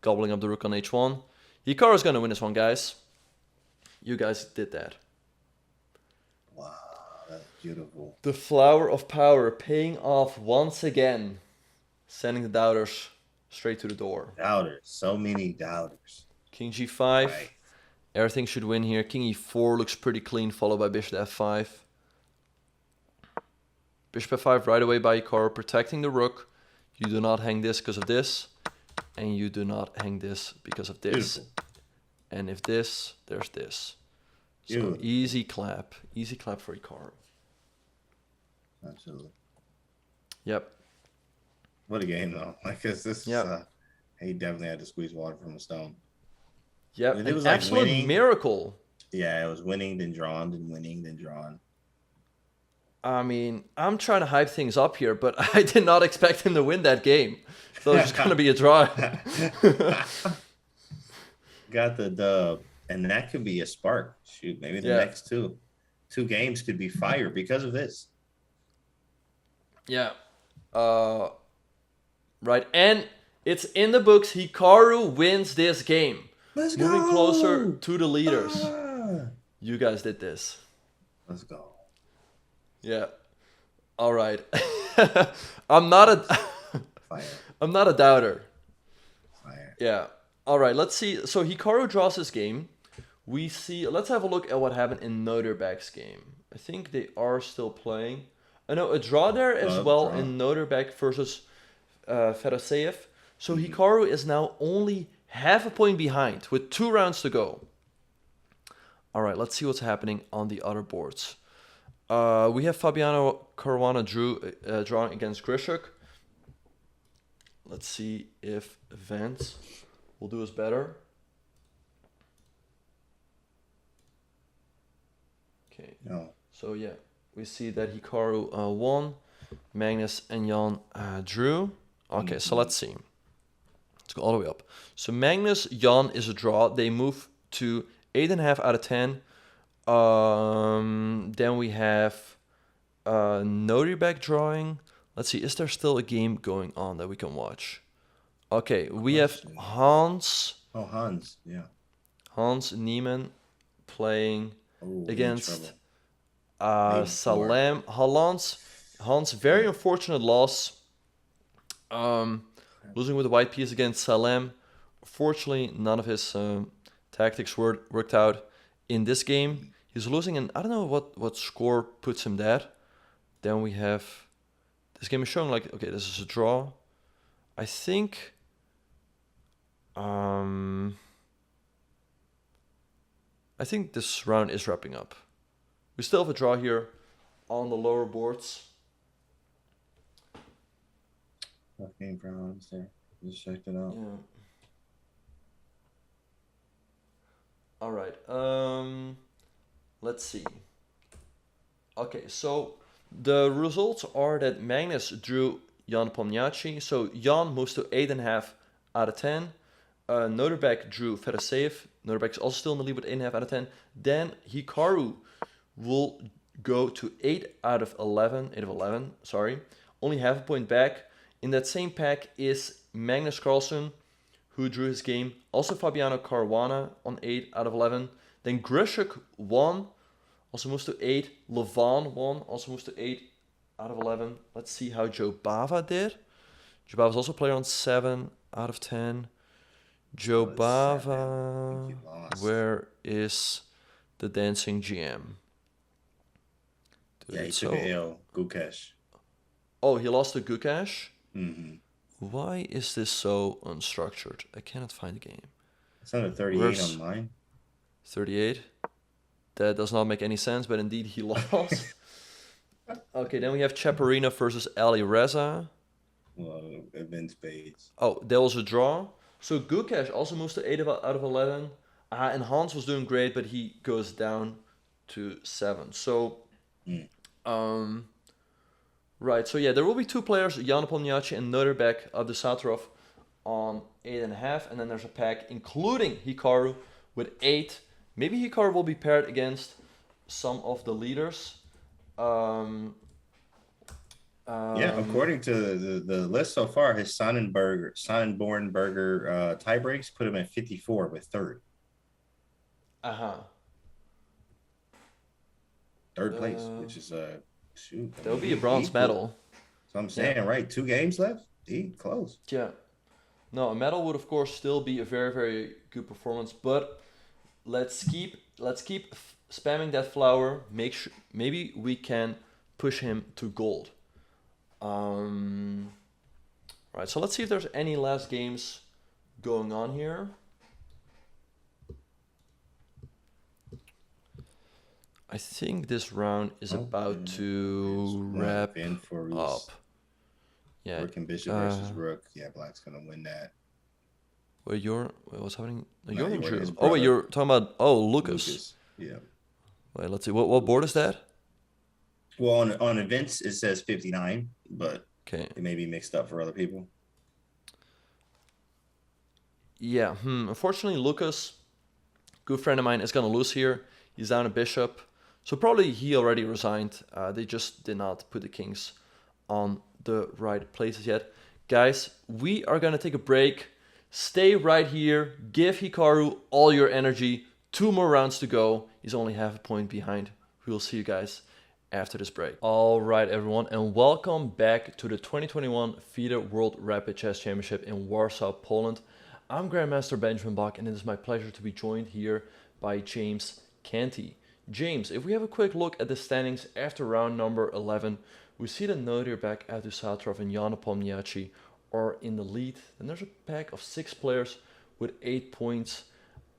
gobbling up the rook on h1. Hikaru's going to win this one, guys. You guys did that. Wow, that's beautiful. The flower of power paying off once again. Sending the doubters straight to the door. Doubters. So many doubters. King g5. Right. Everything should win here. King e4 looks pretty clean, followed by bishop f5. Bishop f5 right away by Hikaru, protecting the rook. You do not hang this because of this. and you do not hang this because of this. Beautiful. And if this, there's this. So Beautiful. easy clap for Hikaru. Absolutely. Yep. What a game though! Like this is he definitely had to squeeze water from a stone. Yep. It An was like absolute winning. miracle. Yeah, it was winning, then drawn, then winning, then drawn. I mean, I'm trying to hype things up here, but I did not expect him to win that game. So it's just going to be a draw. Got the dub, and that could be a spark. Shoot, maybe the next two games could be fire because of this. Yeah. Right, and it's in the books. Hikaru wins this game. Let's Moving go! closer to the leaders. You guys did this. Let's go. Yeah. All right. I'm not a Fire. I'm not a doubter. Fire. Yeah. All right, let's see. So Hikaru draws this game. Let's have a look at what happened in Noderbeck's game. I think they are still playing. I know a draw there as well in Noderbeck versus Fedoseev. So Hikaru is now only half a point behind with 2 rounds to go. All right, let's see what's happening on the other boards. We have Fabiano Caruana drawing against Grishuk. Let's see if Vance will do us better. Okay. No. So yeah, we see that Hikaru won. Magnus and Jan drew. Okay, so let's see. Let's go all the way up. So Magnus, Jan is a draw. They move to 8.5 out of 10. Then we have Noderbeck drawing. Let's see, is there still a game going on that we can watch? Okay, we have Hans. Oh, Hans, yeah. Hans Niemann playing against Salem. Hans, very unfortunate loss. Losing with the white piece against Salem. Fortunately, none of his tactics worked out in this game. He's losing, and I don't know what score puts him that. Then we have... This game is showing like, okay, this is a draw. I think... I think this round is wrapping up. We still have a draw here on the lower boards. Tough game for Hans there. Just checked it out. Yeah. All right. Let's see. Okay, so the results are that Magnus drew Jan Nepomniachtchi. So Jan moves to 8.5 out of 10. Noderbeck drew Fedoseev. Noderbeck is also still in the lead with 8.5 out of 10. Then Hikaru will go to 8 out of 11, sorry. Only half a point back. In that same pack is Magnus Carlsen, who drew his game. Also Fabiano Caruana on 8 out of 11. Then Grishuk won, also moves to 8. Levan won, also moves to 8 out of 11. Let's see how Joe Bava did. Joe Bava was also a player on 7 out of 10. Joe Bava, where is the dancing GM? Yeah, he took an L. Gukesh. Oh, he lost to Gukesh? Mm-hmm. Why is this so unstructured? I cannot find the game. It's under 38 on mine. 38? That does not make any sense, but indeed he lost. Okay, then we have Chaparina versus Alireza. Well, event spades. Oh, there was a draw. So Gukesh also moves to 8 out of 11. And Hans was doing great, but he goes down to 7. So, right. So yeah, there will be 2 players, Jan Nepomniachtchi and Noderbeck of the Satrov on 8.5. And then there's a pack including Hikaru with 8. Maybe Hikaru will be paired against some of the leaders. Yeah, according to the list so far, his Sonnenbornberger tie breaks put him at 54 with third. Third place, which is shoot. There'll be a bronze medal. So I'm saying, right, 2 games left. He close. Yeah. No, a medal would of course still be a very, very good performance, but let's keep spamming that flower. Maybe we can push him to gold. Right, so let's see if there's any last games going on here. I think this round is about to wrap up. Yeah. Rook and bishop versus rook. Yeah, black's gonna win that. Wait, what's happening? No, You're in his Drew. Oh wait, brother. you're talking about Lucas. Yeah. Wait, let's see. What board is that? Well, on events it says 59, but Okay. it may be mixed up for other people. Yeah. Unfortunately, Lucas, good friend of mine, is gonna lose here. He's down a bishop, so probably he already resigned. They just did not put the kings on the right places yet. Guys, we are gonna take a break. Stay right here. Give Hikaru all your energy. 2 more rounds to go. He's only half a point behind. We will see you guys after this break. All right, everyone, and welcome back to the 2021 FIDE World Rapid Chess Championship in Warsaw, Poland. I'm Grandmaster Benjamin Bach, and it is my pleasure to be joined here by James Canty. James, if we have a quick look at the standings after round number 11, we see that Nodirbek, Abdusatorov, and Jan Nepomniachtchi are in the lead. Then there's a pack of 6 players with 8 points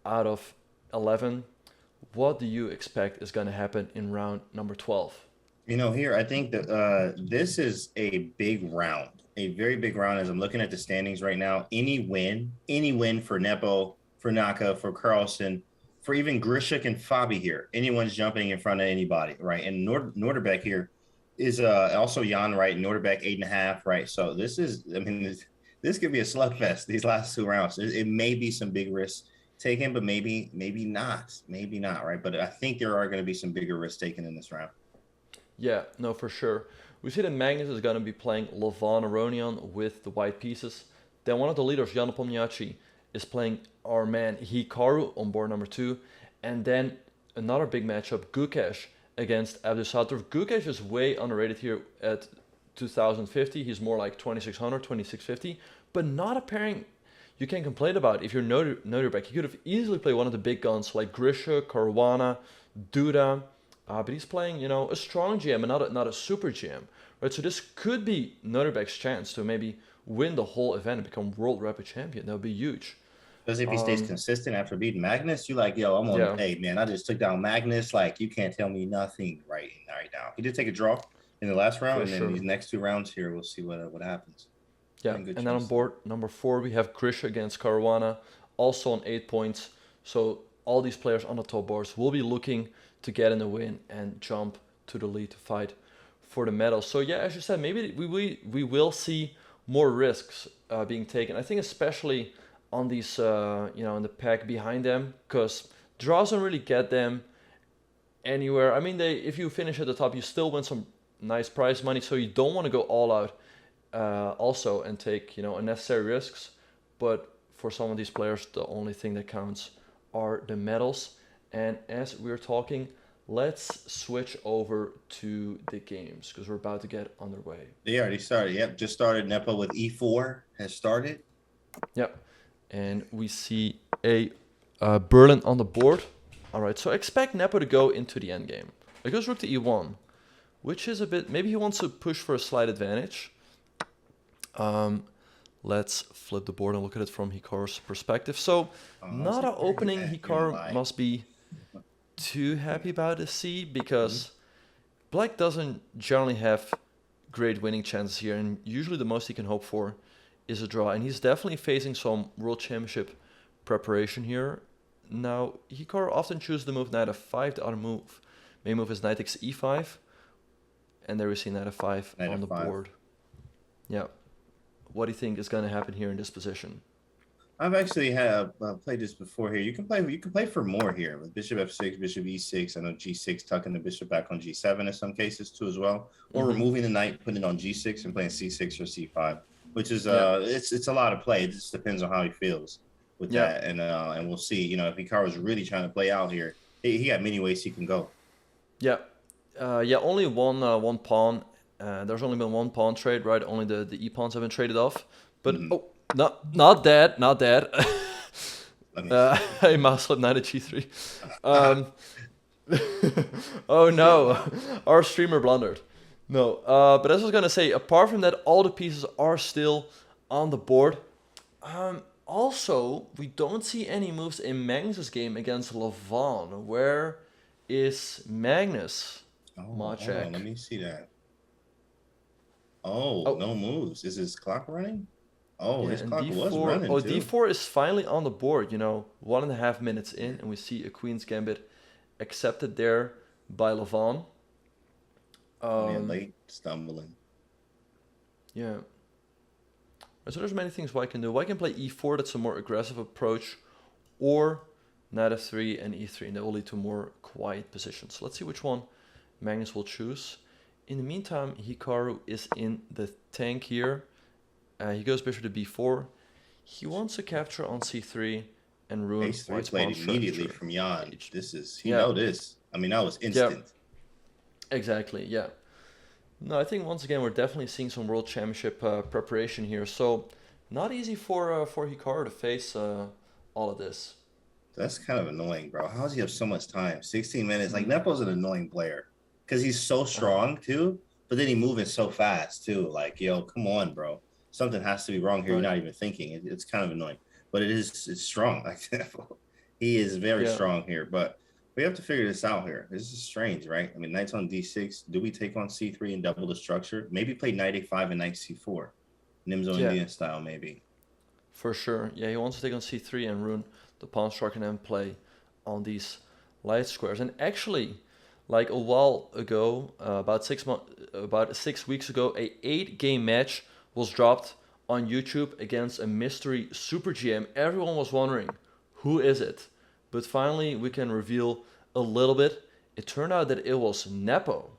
out of 11. What do you expect is going to happen in round number 12? Here, I think that this is a big round, a very big round as I'm looking at the standings right now. Any win for Nepo, for Naka, for Carlsen, for even Grishik and Fabi here. Anyone's jumping in front of anybody, right? And Norderbeck here is also Jan, right? Norderbeck 8.5, right? So this could be a slugfest these last 2 rounds. It may be some big risks taken, but maybe not, right? But I think there are going to be some bigger risks taken in this round. Yeah, no, for sure. We see that Magnus is going to be playing Levan Aronian with the white pieces. Then one of the leaders, Jan Nepomniachtchi, is playing our man Hikaru on board number 2. And then another big matchup, Gukesh against Abdusatorov. Gukesh is way underrated here at 2050. He's more like 2600, 2650. But not a pairing you can complain about. If you're Nodirbek, he could have easily played one of the big guns like Grisha, Caruana, Duda. But he's playing, a strong GM and not a super GM, right? So this could be Nodirbek's chance to maybe win the whole event and become World Rapid Champion. That would be huge. Because if he stays consistent after beating Magnus, you're like, yo, I'm on. Hey, man, I just took down Magnus. Like, you can't tell me nothing right now. He did take a draw in the last round, and then these next 2 rounds here, we'll see what happens. Yeah, and then on board number 4, we have Grisha against Caruana, also on 8 points. So all these players on the top boards will be looking to get in the win and jump to the lead to fight for the medal. So yeah, as you said, maybe we will see more risks being taken. I think especially on these, in the pack behind them, because draws don't really get them anywhere. I mean, if you finish at the top, you still win some nice prize money. So you don't want to go all out also and take unnecessary risks. But for some of these players, the only thing that counts are the medals. And as we're talking, let's switch over to the games because we're about to get underway. They already started. Yep, just started. Nepo with E4 has started. Yep, and we see a Berlin on the board. All right, so expect Nepo to go into the endgame. It goes rook to E1, which is a bit, maybe he wants to push for a slight advantage. Let's flip the board and look at it from Hikaru's perspective. So, not an opening Hikaru must be too happy about this C because Black doesn't generally have great winning chances here, and usually the most he can hope for is a draw. And he's definitely facing some World Championship preparation here. Now, Hikaru often chooses the move knight f5. The other main move is knight takes e5, and there we see knight f5 on the board. Yeah. What do you think is going to happen here in this position? I've actually played this before here. You can play for more here with bishop f6, bishop e6. I know g6, tucking the bishop back on g7 in some cases too as well, or removing the knight, putting it on g6 and playing c6 or c5, which is it's a lot of play. It just depends on how he feels with that, and we'll see. If Hikaru is really trying to play out here, he got many ways he can go. Yeah, only one pawn. There's only been one pawn trade, right? Only the e pawns have been traded off, but not that. I mouse slip knight at g3. Oh no, our streamer blundered. No, but as I was gonna say, apart from that, all the pieces are still on the board. also, we don't see any moves in Magnus's game against Levon. Where is Magnus? Oh, Ma hold on. check. Let me see that. Oh, Oh, no moves. Is his clock running? Oh, yeah, his and clock was d4. running Oh, too. d4 is finally on the board, 1.5 minutes in, and we see a Queen's Gambit accepted there by Levon. Man, Um, late stumbling. yeah. So there's many things White can do. White can play e4, that's a more aggressive approach, or knight f3 and e3, and that will lead to more quiet positions. Let's see which one Magnus will choose. In the meantime, Hikaru is in the tank here. He goes bishop to b4. He wants to capture on c3 and ruin Ace 3 White's played pawn immediately structure. from Jan. This is, he Yeah, know this. I mean, that was yeah, instant. exactly, yeah. No, I think once again we're definitely seeing some World Championship preparation here. So not easy for Hikaru to face all of this. That's kind of annoying, bro. How does he have so much time? 16 minutes. Like, Mm. Nepo's an annoying player because he's so strong, too, but then he moving so fast, too. Like, yo, come on, bro. Something has to be wrong here. Right. You're not even thinking. It's kind of annoying, but it's strong. Like, he is very Yeah. strong here, but we have to figure this out here. This is strange, right? I mean, knight's on d6. Do we take on c3 and double the structure? Maybe play knight a5 and knight c4. Nimzo Yeah. Indian style, maybe. For sure. Yeah, he wants to take on c3 and ruin the pawn structure and then play on these light squares. And actually, like a while ago, about 6 weeks ago, a 8-game match was dropped on YouTube against a mystery super GM. Everyone was wondering, who is it? But finally, we can reveal a little bit. It turned out that it was Nepo.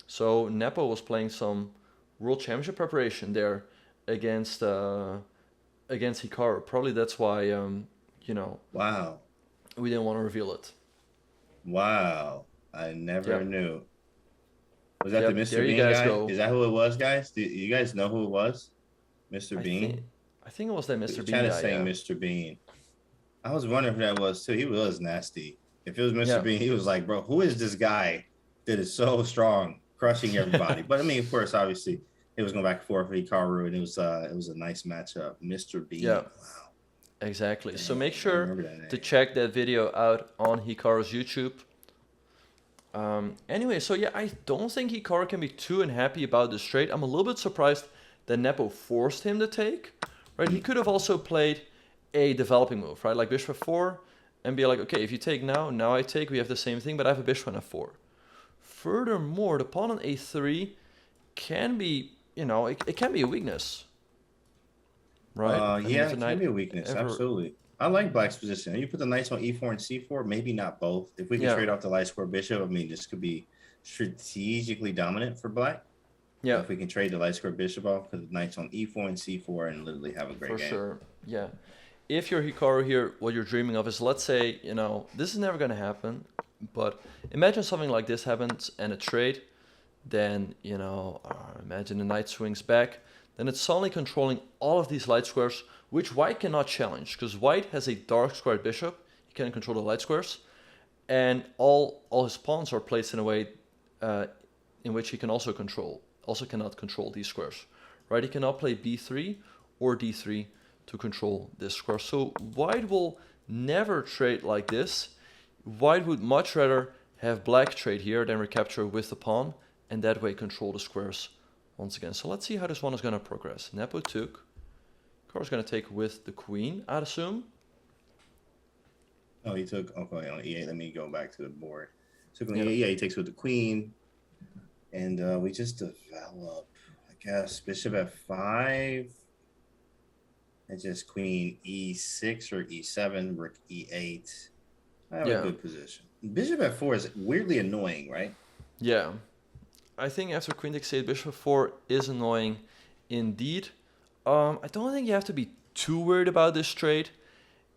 So Nepo was playing some World Championship preparation there against Hikaru. Probably that's why Wow. we didn't want to reveal it. Wow. I never Yep. knew. Was that Yep, the Mr. there you Bean guys guy? go. Is that who it was, guys? Do you guys know who it was? Mr. I Bean? think it was that Mr. The Bean chat is guy. saying Yeah. Mr. Bean. I was wondering who that was too. He was nasty. If it was Mr. Yeah. Bean, he was like, bro, who is this guy that is so strong, crushing everybody? But I mean, of course, obviously, it was going back and forth for Hikaru, and it was a nice matchup. Mr. Bean. Yeah. Wow. Exactly. So Dang, make I sure remember that to name. check that video out on Hikaru's YouTube. Anyway, so yeah, I don't think Hikaru can be too unhappy about this trade. I'm a little bit surprised that Nepo forced him to take. Right? He could have also played a developing move, right? Like bishop f4, and be like, okay, if you take now I take, we have the same thing, but I have a bishop on f4. Furthermore, the pawn on a3 can be, it can be a weakness. Right? I mean, Yeah, if a it knight can be a weakness. ever- Absolutely. I like Black's position. You put the knights on e4 and c4, maybe not both. If we can Yeah. trade off the light square bishop, I mean, this could be strategically dominant for Black. Yeah, If we can trade the light square bishop off, put the knights on e4 and c4 and literally have a great for game. sure. Yeah. If you're Hikaru here, what you're dreaming of is, let's say, this is never going to happen, but imagine something like this happens and a trade, then, imagine the knight swings back, then it's suddenly controlling all of these light squares, which White cannot challenge, because White has a dark squared bishop, he can control the light squares, and all his pawns are placed in a way in which he can also cannot control these squares, right? He cannot play b3 or d3 to control this square. So White will never trade like this. White would much rather have Black trade here than recapture with the pawn, and that way control the squares once again. So let's see how this one is going to progress. Nepo took. Hikaru's going to take with the queen, I'd assume. Oh, he took, okay, on e8. Let me go back to the board. Took on Yeah. e8, yeah, he takes with the queen. And we just develop, I guess, bishop f5. And just queen e6 or e7, rook e8. I have a good position. Bishop f4 is weirdly annoying, right? Yeah. I think after queen takes 8, bishop 4 is annoying indeed. I don't think you have to be too worried about this trade.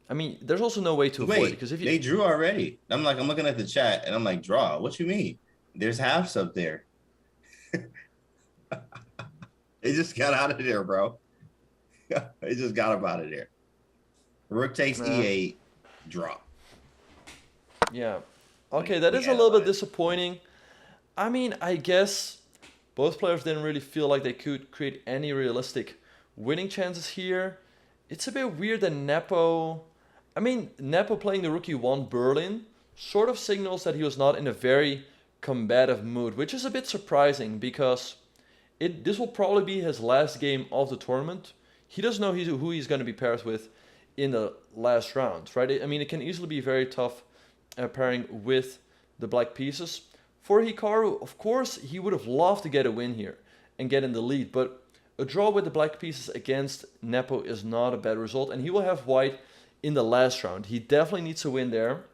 I mean, there's also no way to avoid it, because if you they drew already. I'm looking at the chat and I'm like, draw. What you mean? There's halves up there. They just got out of there, bro. They just got up out of there. Rook takes e8, draw. Yeah. Okay, that is a little bit disappointing. I mean, I guess both players didn't really feel like they could create any realistic winning chances here. it's a bit weird that Nepo. I mean, Nepo playing the rook e1 Berlin sort of signals that he was not in a very combative mood, which is a bit surprising because this will probably be his last game of the tournament. He doesn't know who he's going to be paired with in the last round, right? I mean, it can easily be very tough pairing with the black pieces. For Hikaru, of course, he would have loved to get a win here and get in the lead, but a draw with the black pieces against Nepo is not a bad result, and he will have white in the last round. He definitely needs to win there.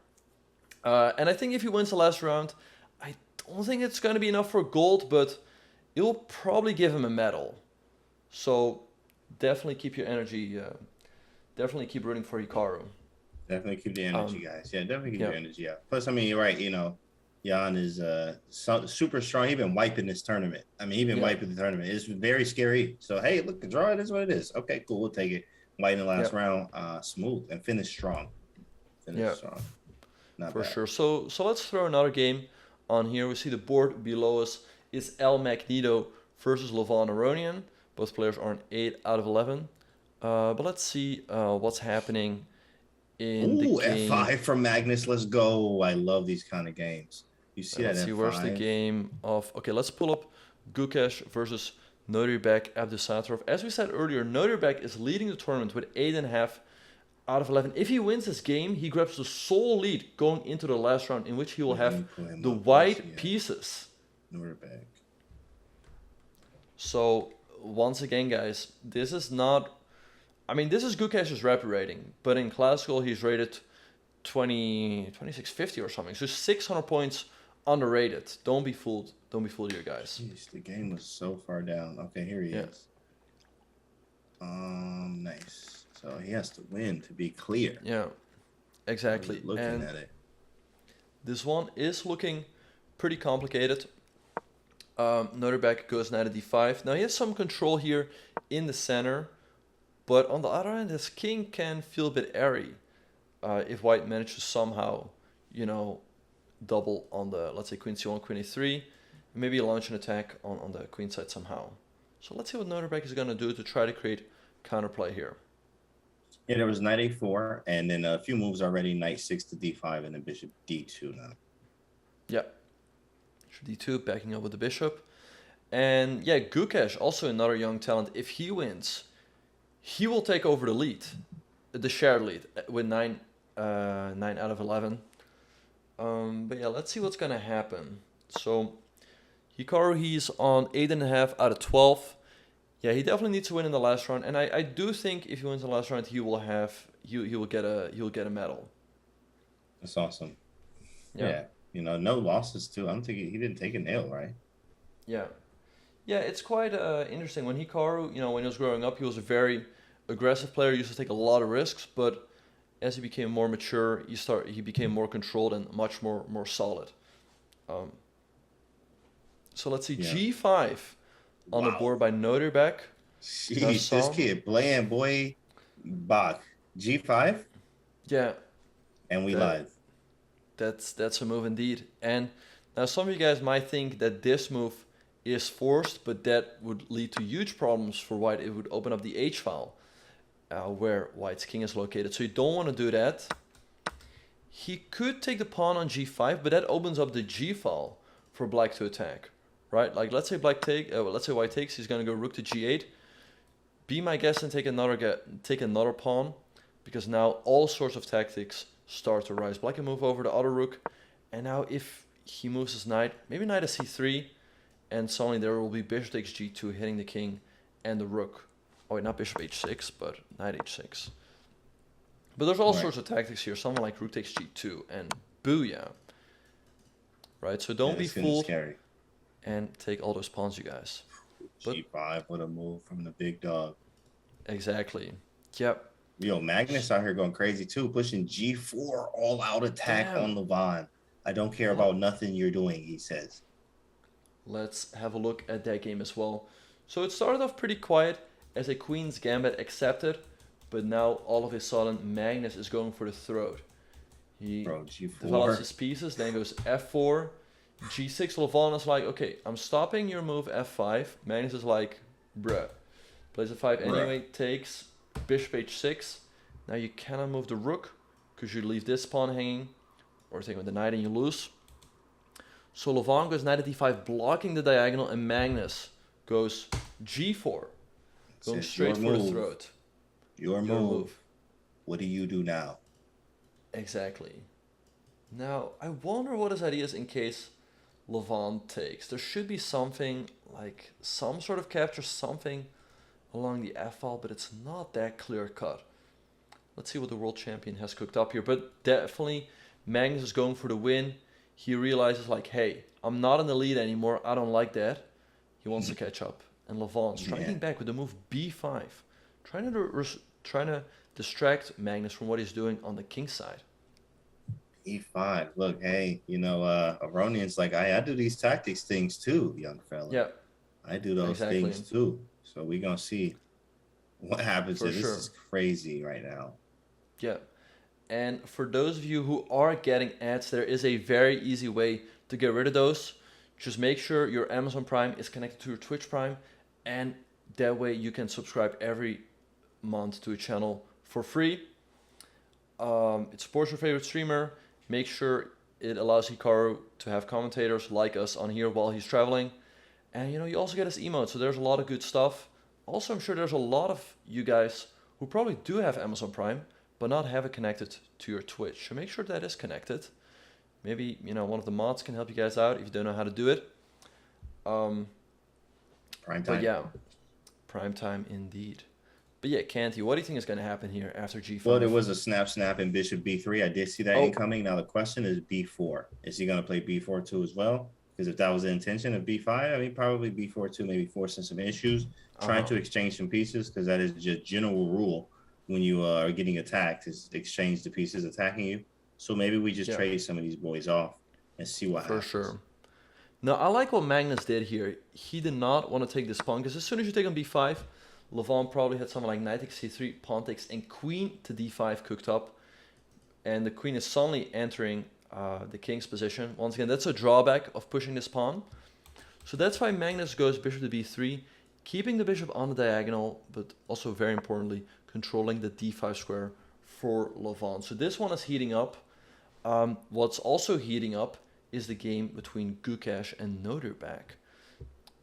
And I think if he wins the last round, I don't think it's going to be enough for gold, but it will probably give him a medal. So definitely keep your energy, definitely keep rooting for Hikaru. Definitely keep the energy, guys. Yeah, definitely keep your energy up. Plus, I mean, you're right. You know, Jan is super strong. He's been wiping this tournament. I mean, he's been wiping the tournament. It's very scary. So, hey, look, the draw, it is what it is. Okay, cool. We'll take it. White in the last round, smooth, and finish strong. Finish strong. Not for bad. sure. So let's throw another game on here. We see the board below us is El Magneto versus Hovhannisyan. Both players are an 8 out of 11. But let's see what's happening in the game. F5 from Magnus. Let's go. I love these kind of games. You see that let's F5? see, where's the game of... Okay, let's pull up Gukesh versus Nodirbek Abdusattorov. As we said earlier, Nodirbek is leading the tournament with 8.5 out of 11. If he wins this game, he grabs the sole lead going into the last round, in which he will have the white pieces. Nodirbek. So, once again, guys, this is not... I mean, this is Gukesh's rep rating, but in classical, he's rated 2650 or something. So 600 points underrated. Don't be fooled. Don't be fooled here, guys. Jeez, the game was so far down. Okay, here he is. Nice. So he has to win to be clear. Yeah, exactly. Looking at it. This one is looking pretty complicated. Nodirbek goes knight to d5. Now he has some control here in the center, but on the other hand, his king can feel a bit airy if white manages to somehow, you know, double on the, let's say, queen c1, queen a3, maybe launch an attack on the queen side somehow. So let's see what Nodirbek is going to do to try to create counterplay here. Yeah, there was knight a4, and then a few moves already, knight 6 to d5, and then bishop d2 now. Yeah. d2, backing up with the bishop. And yeah, Gukesh, also another young talent. If he wins, he will take over the lead, the shared lead, with 9 out of 11. But yeah, let's see what's going to happen. So Hikaru, he's on 8.5 out of 12. Yeah, he definitely needs to win in the last round, and I do think if he wins the last round, he will get a medal. That's awesome. Yeah, you know, no losses too. I'm thinking he didn't take a nail, right? Yeah, it's quite interesting. When Hikaru, you know, when he was growing up, he was a very aggressive player. He used to take a lot of risks, but as he became more mature, he became more controlled and much more solid. So let's see, g5 on the board by Nodirbek. Jeez, this kid playing, boy. Bach. G5? Yeah. And we live. That's a move indeed. And now some of you guys might think that this move is forced, but that would lead to huge problems for white. It would open up the H file where white's king is located. So you don't want to do that. He could take the pawn on g5, but that opens up the G file for black to attack. Right, like let's say white takes. He's gonna go rook to g8. Be my guest and take another pawn, because now all sorts of tactics start to rise. Black can move over the other rook, and now if he moves his knight, maybe knight to c3, and suddenly there will be bishop takes g2 hitting the king and the rook. Oh wait, not bishop h6, but knight h6. But there's all sorts of tactics here. Someone like rook takes g2 and booyah. Right, so don't be fooled. Scary. And take all those pawns, you guys. G5, what a move from the big dog. Exactly. Yep. Yo, Magnus out here going crazy too, pushing G4 all-out attack on Levon. I don't care about nothing you're doing, he says. Let's have a look at that game as well. So it started off pretty quiet as a queen's gambit accepted, but now all of a sudden Magnus is going for the throat. He develops his pieces, then goes f4. G6, Levon is like, okay, I'm stopping your move f5. Magnus is like, bruh. Plays a 5 anyway, takes. bishop h6. Now you cannot move the rook because you leave this pawn hanging, or take with the knight and you lose. So Levon goes knight at d5, blocking the diagonal, and Magnus goes g4, going straight for the throat. Your move. What do you do now? Exactly. Now, I wonder what his idea is in case Levon takes. There should be something, like some sort of capture, something along the f-file, but it's not that clear cut. Let's see what the world champion has cooked up here. But definitely, Magnus is going for the win. He realizes, like, hey, I'm not in the lead anymore. I don't like that. He wants to catch up. And Levon striking back with the move b5. Trying to distract Magnus from what he's doing on the king side. e5. Look, hey, Aronian's like, I do these tactics things too, young fella. Yeah. I do those things too. So we're going to see what happens. This is crazy right now. Yeah. And for those of you who are getting ads, there is a very easy way to get rid of those. Just make sure your Amazon Prime is connected to your Twitch Prime, and that way you can subscribe every month to a channel for free. It supports your favorite streamer. Make sure it allows Hikaru to have commentators like us on here while he's traveling. And you also get his emote, so there's a lot of good stuff. Also, I'm sure there's a lot of you guys who probably do have Amazon Prime, but not have it connected to your Twitch. So make sure that is connected. Maybe, one of the mods can help you guys out if you don't know how to do it. Prime time. But yeah, prime time indeed. But yeah, Canty, what do you think is going to happen here after g5? Well, there was a snap and bishop b3. I did see that incoming. Now the question is b4. Is he going to play b4 too as well? Because if that was the intention of b5, I mean, probably b4 too, maybe forcing some issues, trying to exchange some pieces, because that is just general rule when you are getting attacked, is exchange the pieces attacking you. So maybe we just trade some of these boys off and see what happens. For sure. Now, I like what Magnus did here. He did not want to take this pawn, because as soon as you take on b5, Levon probably had something like knight takes c3, pawn takes, and queen to d5 cooked up. And the queen is suddenly entering the king's position. Once again, that's a drawback of pushing this pawn. So that's why Magnus goes bishop to b3, keeping the bishop on the diagonal, but also very importantly, controlling the d5 square for Levon. So this one is heating up. What's also heating up is the game between Gukesh and Noderbak.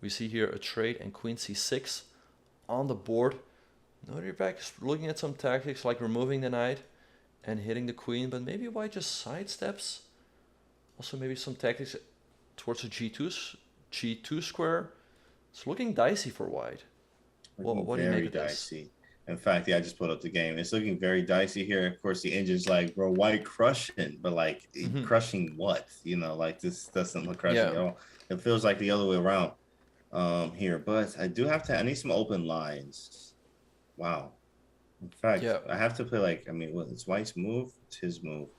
We see here a trade and queen c6 on the board. Noderbak is looking at some tactics like removing the knight and hitting the queen, but maybe white just sidesteps. Also maybe some tactics towards a g2 square. It's looking dicey for white. What do you make of this? Dicey. In fact, I just put up the game. It's looking very dicey here. Of course, the engine's like, bro, white crushing, but like crushing what? This doesn't look crushing at all. It feels like the other way around here. But I need some open lines. Wow. In fact, I have to play it's white's move. It's his move.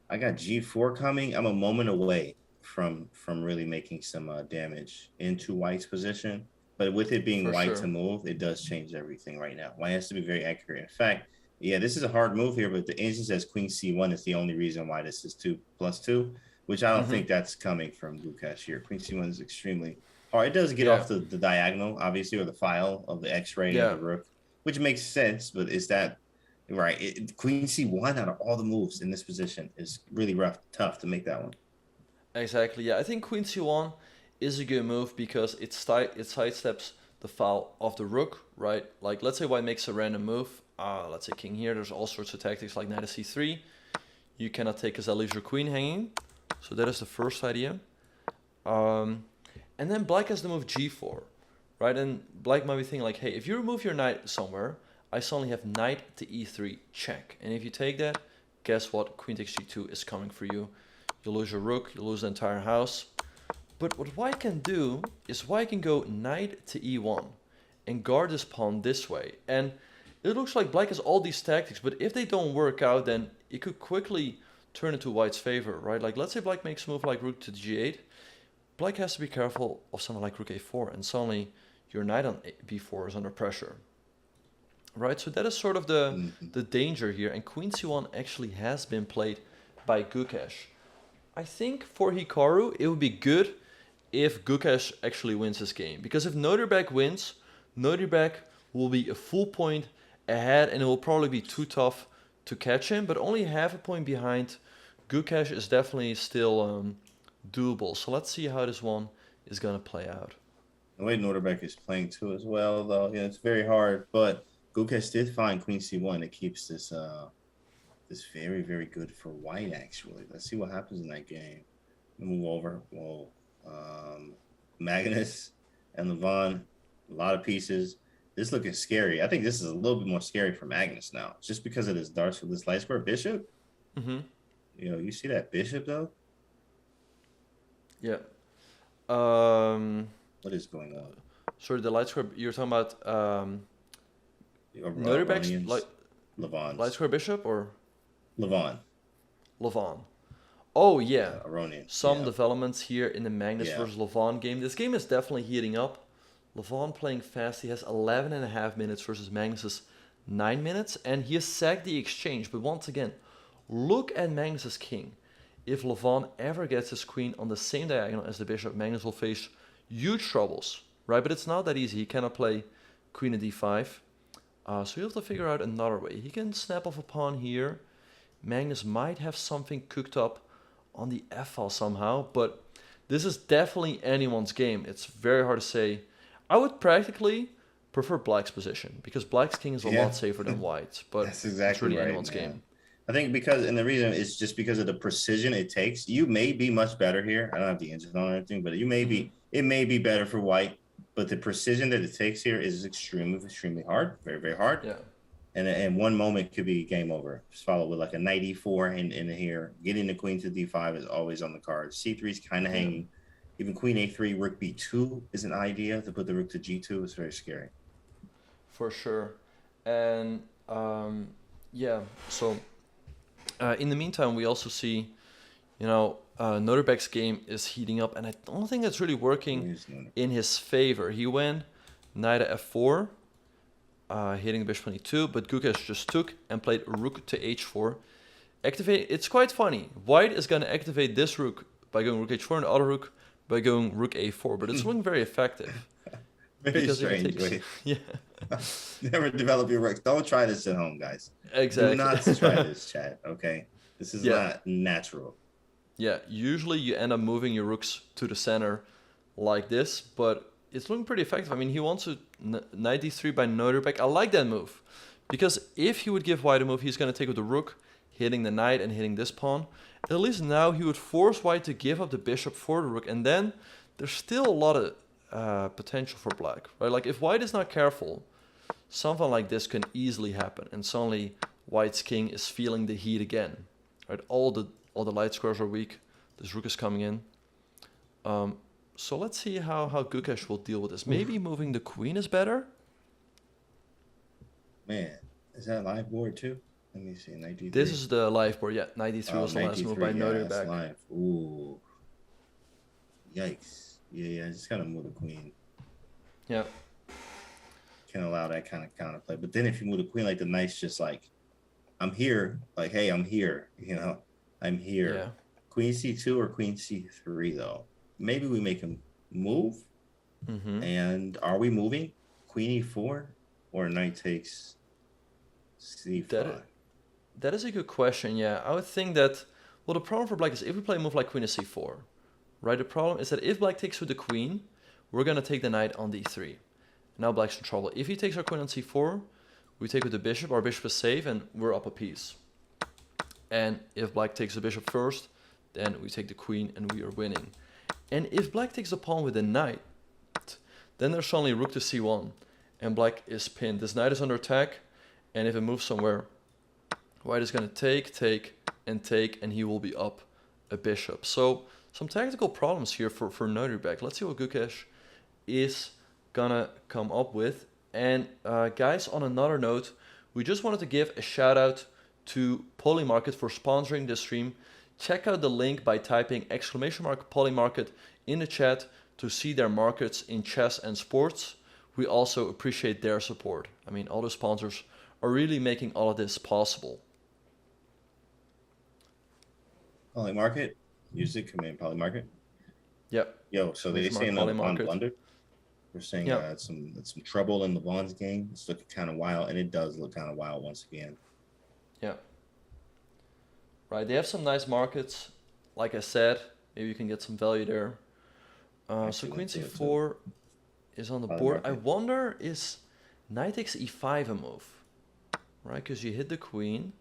I got g4 coming. I'm a moment away from really making some damage into white's position. But with it being white to move, it does change everything right now. White has to be very accurate. In fact, this is a hard move here, but the engine says queen c1 is the only reason why this is 2+2, which I don't think that's coming from Gukesh here. Queen c1 is extremely hard. It does get off the diagonal, obviously, or the file of the x-ray of the rook, which makes sense, but is that right? Queen c1 out of all the moves in this position is really tough to make that one. Exactly, yeah. I think queen c1 is a good move because it sidesteps the file of the rook, right? Like, let's say white makes a random move. Let's say king here. There's all sorts of tactics like knight to c3. You cannot take because that leaves your queen hanging. So that is the first idea. And then black has the move g4, right? And black might be thinking like, hey, if you remove your knight somewhere, I suddenly have knight to e3 check. And if you take that, guess what? Queen takes g2 is coming for you. You lose your rook, you lose the entire house. But what white can do is white can go knight to e1 and guard this pawn this way. And it looks like black has all these tactics, but if they don't work out, then it could quickly turn into white's favor, right? Like, let's say black makes a move like rook to g8. Black has to be careful of something like rook a4, and suddenly your knight on b4 is under pressure, right? So that is sort of the danger here. And queen c1 actually has been played by Gukesh. I think for Hikaru, it would be good if Gukesh actually wins this game. Because if Noderbak wins, Noderbak will be a full point ahead, and it will probably be too tough to catch him. But only half a point behind Gukesh is definitely still doable. So let's see how this one is gonna play out. The way Norderbeck is playing too as well, though, it's very hard. But Gukesh did find Queen C1. It keeps this very, very good for white, actually. Let's see what happens in that game. Move over. Well, Magnus and Levon, a lot of pieces. This looking scary. I think this is a little bit more scary for Magnus now, just because of this darts with this light square bishop. Mm-hmm. You see that bishop though? Yeah. What is going on? Sorry, the light square. You're talking about Noderbeck's Levon's. light square bishop or Levon. Oh yeah. Aronian. Some developments here in the Magnus Yeah. versus Levon game. This game is definitely heating up. Levon playing fast. He has 11.5 minutes versus Magnus's 9 minutes, and he has sacked the exchange. But once again, look at Magnus's king. If Levon ever gets his queen on the same diagonal as the bishop, Magnus will face huge troubles, right? But it's not that easy. He cannot play queen and d5. So you have to figure out another way. He can snap off a pawn here. Magnus might have something cooked up on the f-file somehow, but this is definitely anyone's game. It's very hard to say. I would practically prefer Black's position because Black's king is a lot safer than White's, but that's exactly it's really right, anyone's game. I think and the reason is just because of the precision it takes. You may be much better here. I don't have the engine on or anything, but it may be better for White, but the precision that it takes here is extremely hard, very, very hard. Yeah. And one moment could be game over. Just follow with like a knight e4 in here. Getting the queen to d5 is always on the card. C3 is kind of hanging. Even queen a3, rook b2 is an idea to put the rook to g2. It's very scary. For sure. And so in the meantime, we also see, Noderbeck's game is heating up, and I don't think that's really working in his favor. He went knight at f4, hitting bishop 22, but Gukesh just took and played rook to h4. It's quite funny. White is going to activate this rook by going rook h4, and the other rook by going rook a4, but it's looking very effective. Very strange. Yeah. Never develop your works. Don't try this at home, guys. Exactly. Do not try this, chat. Okay, this is not natural. Yeah, usually you end up moving your rooks to the center like this, but it's looking pretty effective. I mean, he wants to knight d3 by Noderbeck. I like that move because if he would give White a move, he's going to take with the rook, hitting the knight and hitting this pawn. At least now he would force White to give up the bishop for the rook, and then there's still a lot of potential for Black, right? Like if White is not careful, something like this can easily happen, and suddenly White's king is feeling the heat again, right? All the light squares are weak. This rook is coming in. So let's see how Gukesh will deal with this. Maybe moving the queen is better. Man, is that live board too? Let me see. Knight d3. This is the live board. Yeah, knight d3 was the last move by Noderbeck. Live. Ooh. Yikes. Yeah, I just gotta move the queen. Yeah. Can't allow that kind of counterplay. But then if you move the queen, like the knight's just like, I'm here. Like, hey, I'm here. I'm here. Yeah. Queen c2 or queen c3 though. Maybe we make him move. Mm-hmm. And are we moving? Queen e4 or knight takes c5? That is a good question. Yeah, I would think that. Well, the problem for Black is if we play a move like queen to c4, right? The problem is that if Black takes with the queen, we're gonna take the knight on d3. Now Black's in trouble. If he takes our queen on c4, we take with the bishop. Our bishop is safe, and we're up a piece. And if Black takes the bishop first, then we take the queen, and we are winning. And if Black takes the pawn with the knight, then there's suddenly rook to c1, and Black is pinned. This knight is under attack, and if it moves somewhere, White is going to take, and he will be up a bishop. So some tactical problems here for Noderbeck. Let's see what Gukesh is gonna come up with. And guys, on another note, we just wanted to give a shout out to Polymarket for sponsoring this stream. Check out the link by typing !Polymarket in the chat to see their markets in chess and sports. We also appreciate their support. I mean, all the sponsors are really making all of this possible. Polymarket? Use the command Polymarket? Yep. Yo, so they say on Blunder? We're seeing Yeah. some trouble in the Vaughn's game. It's looking kind of wild, and it does look kind of wild once again. Yeah. Right. They have some nice markets. Like I said, maybe you can get some value there. So Actually queen went through it too. c4 is on the Other board. I market. wonder, is knight takes e5 a move? Right, because you hit the queen,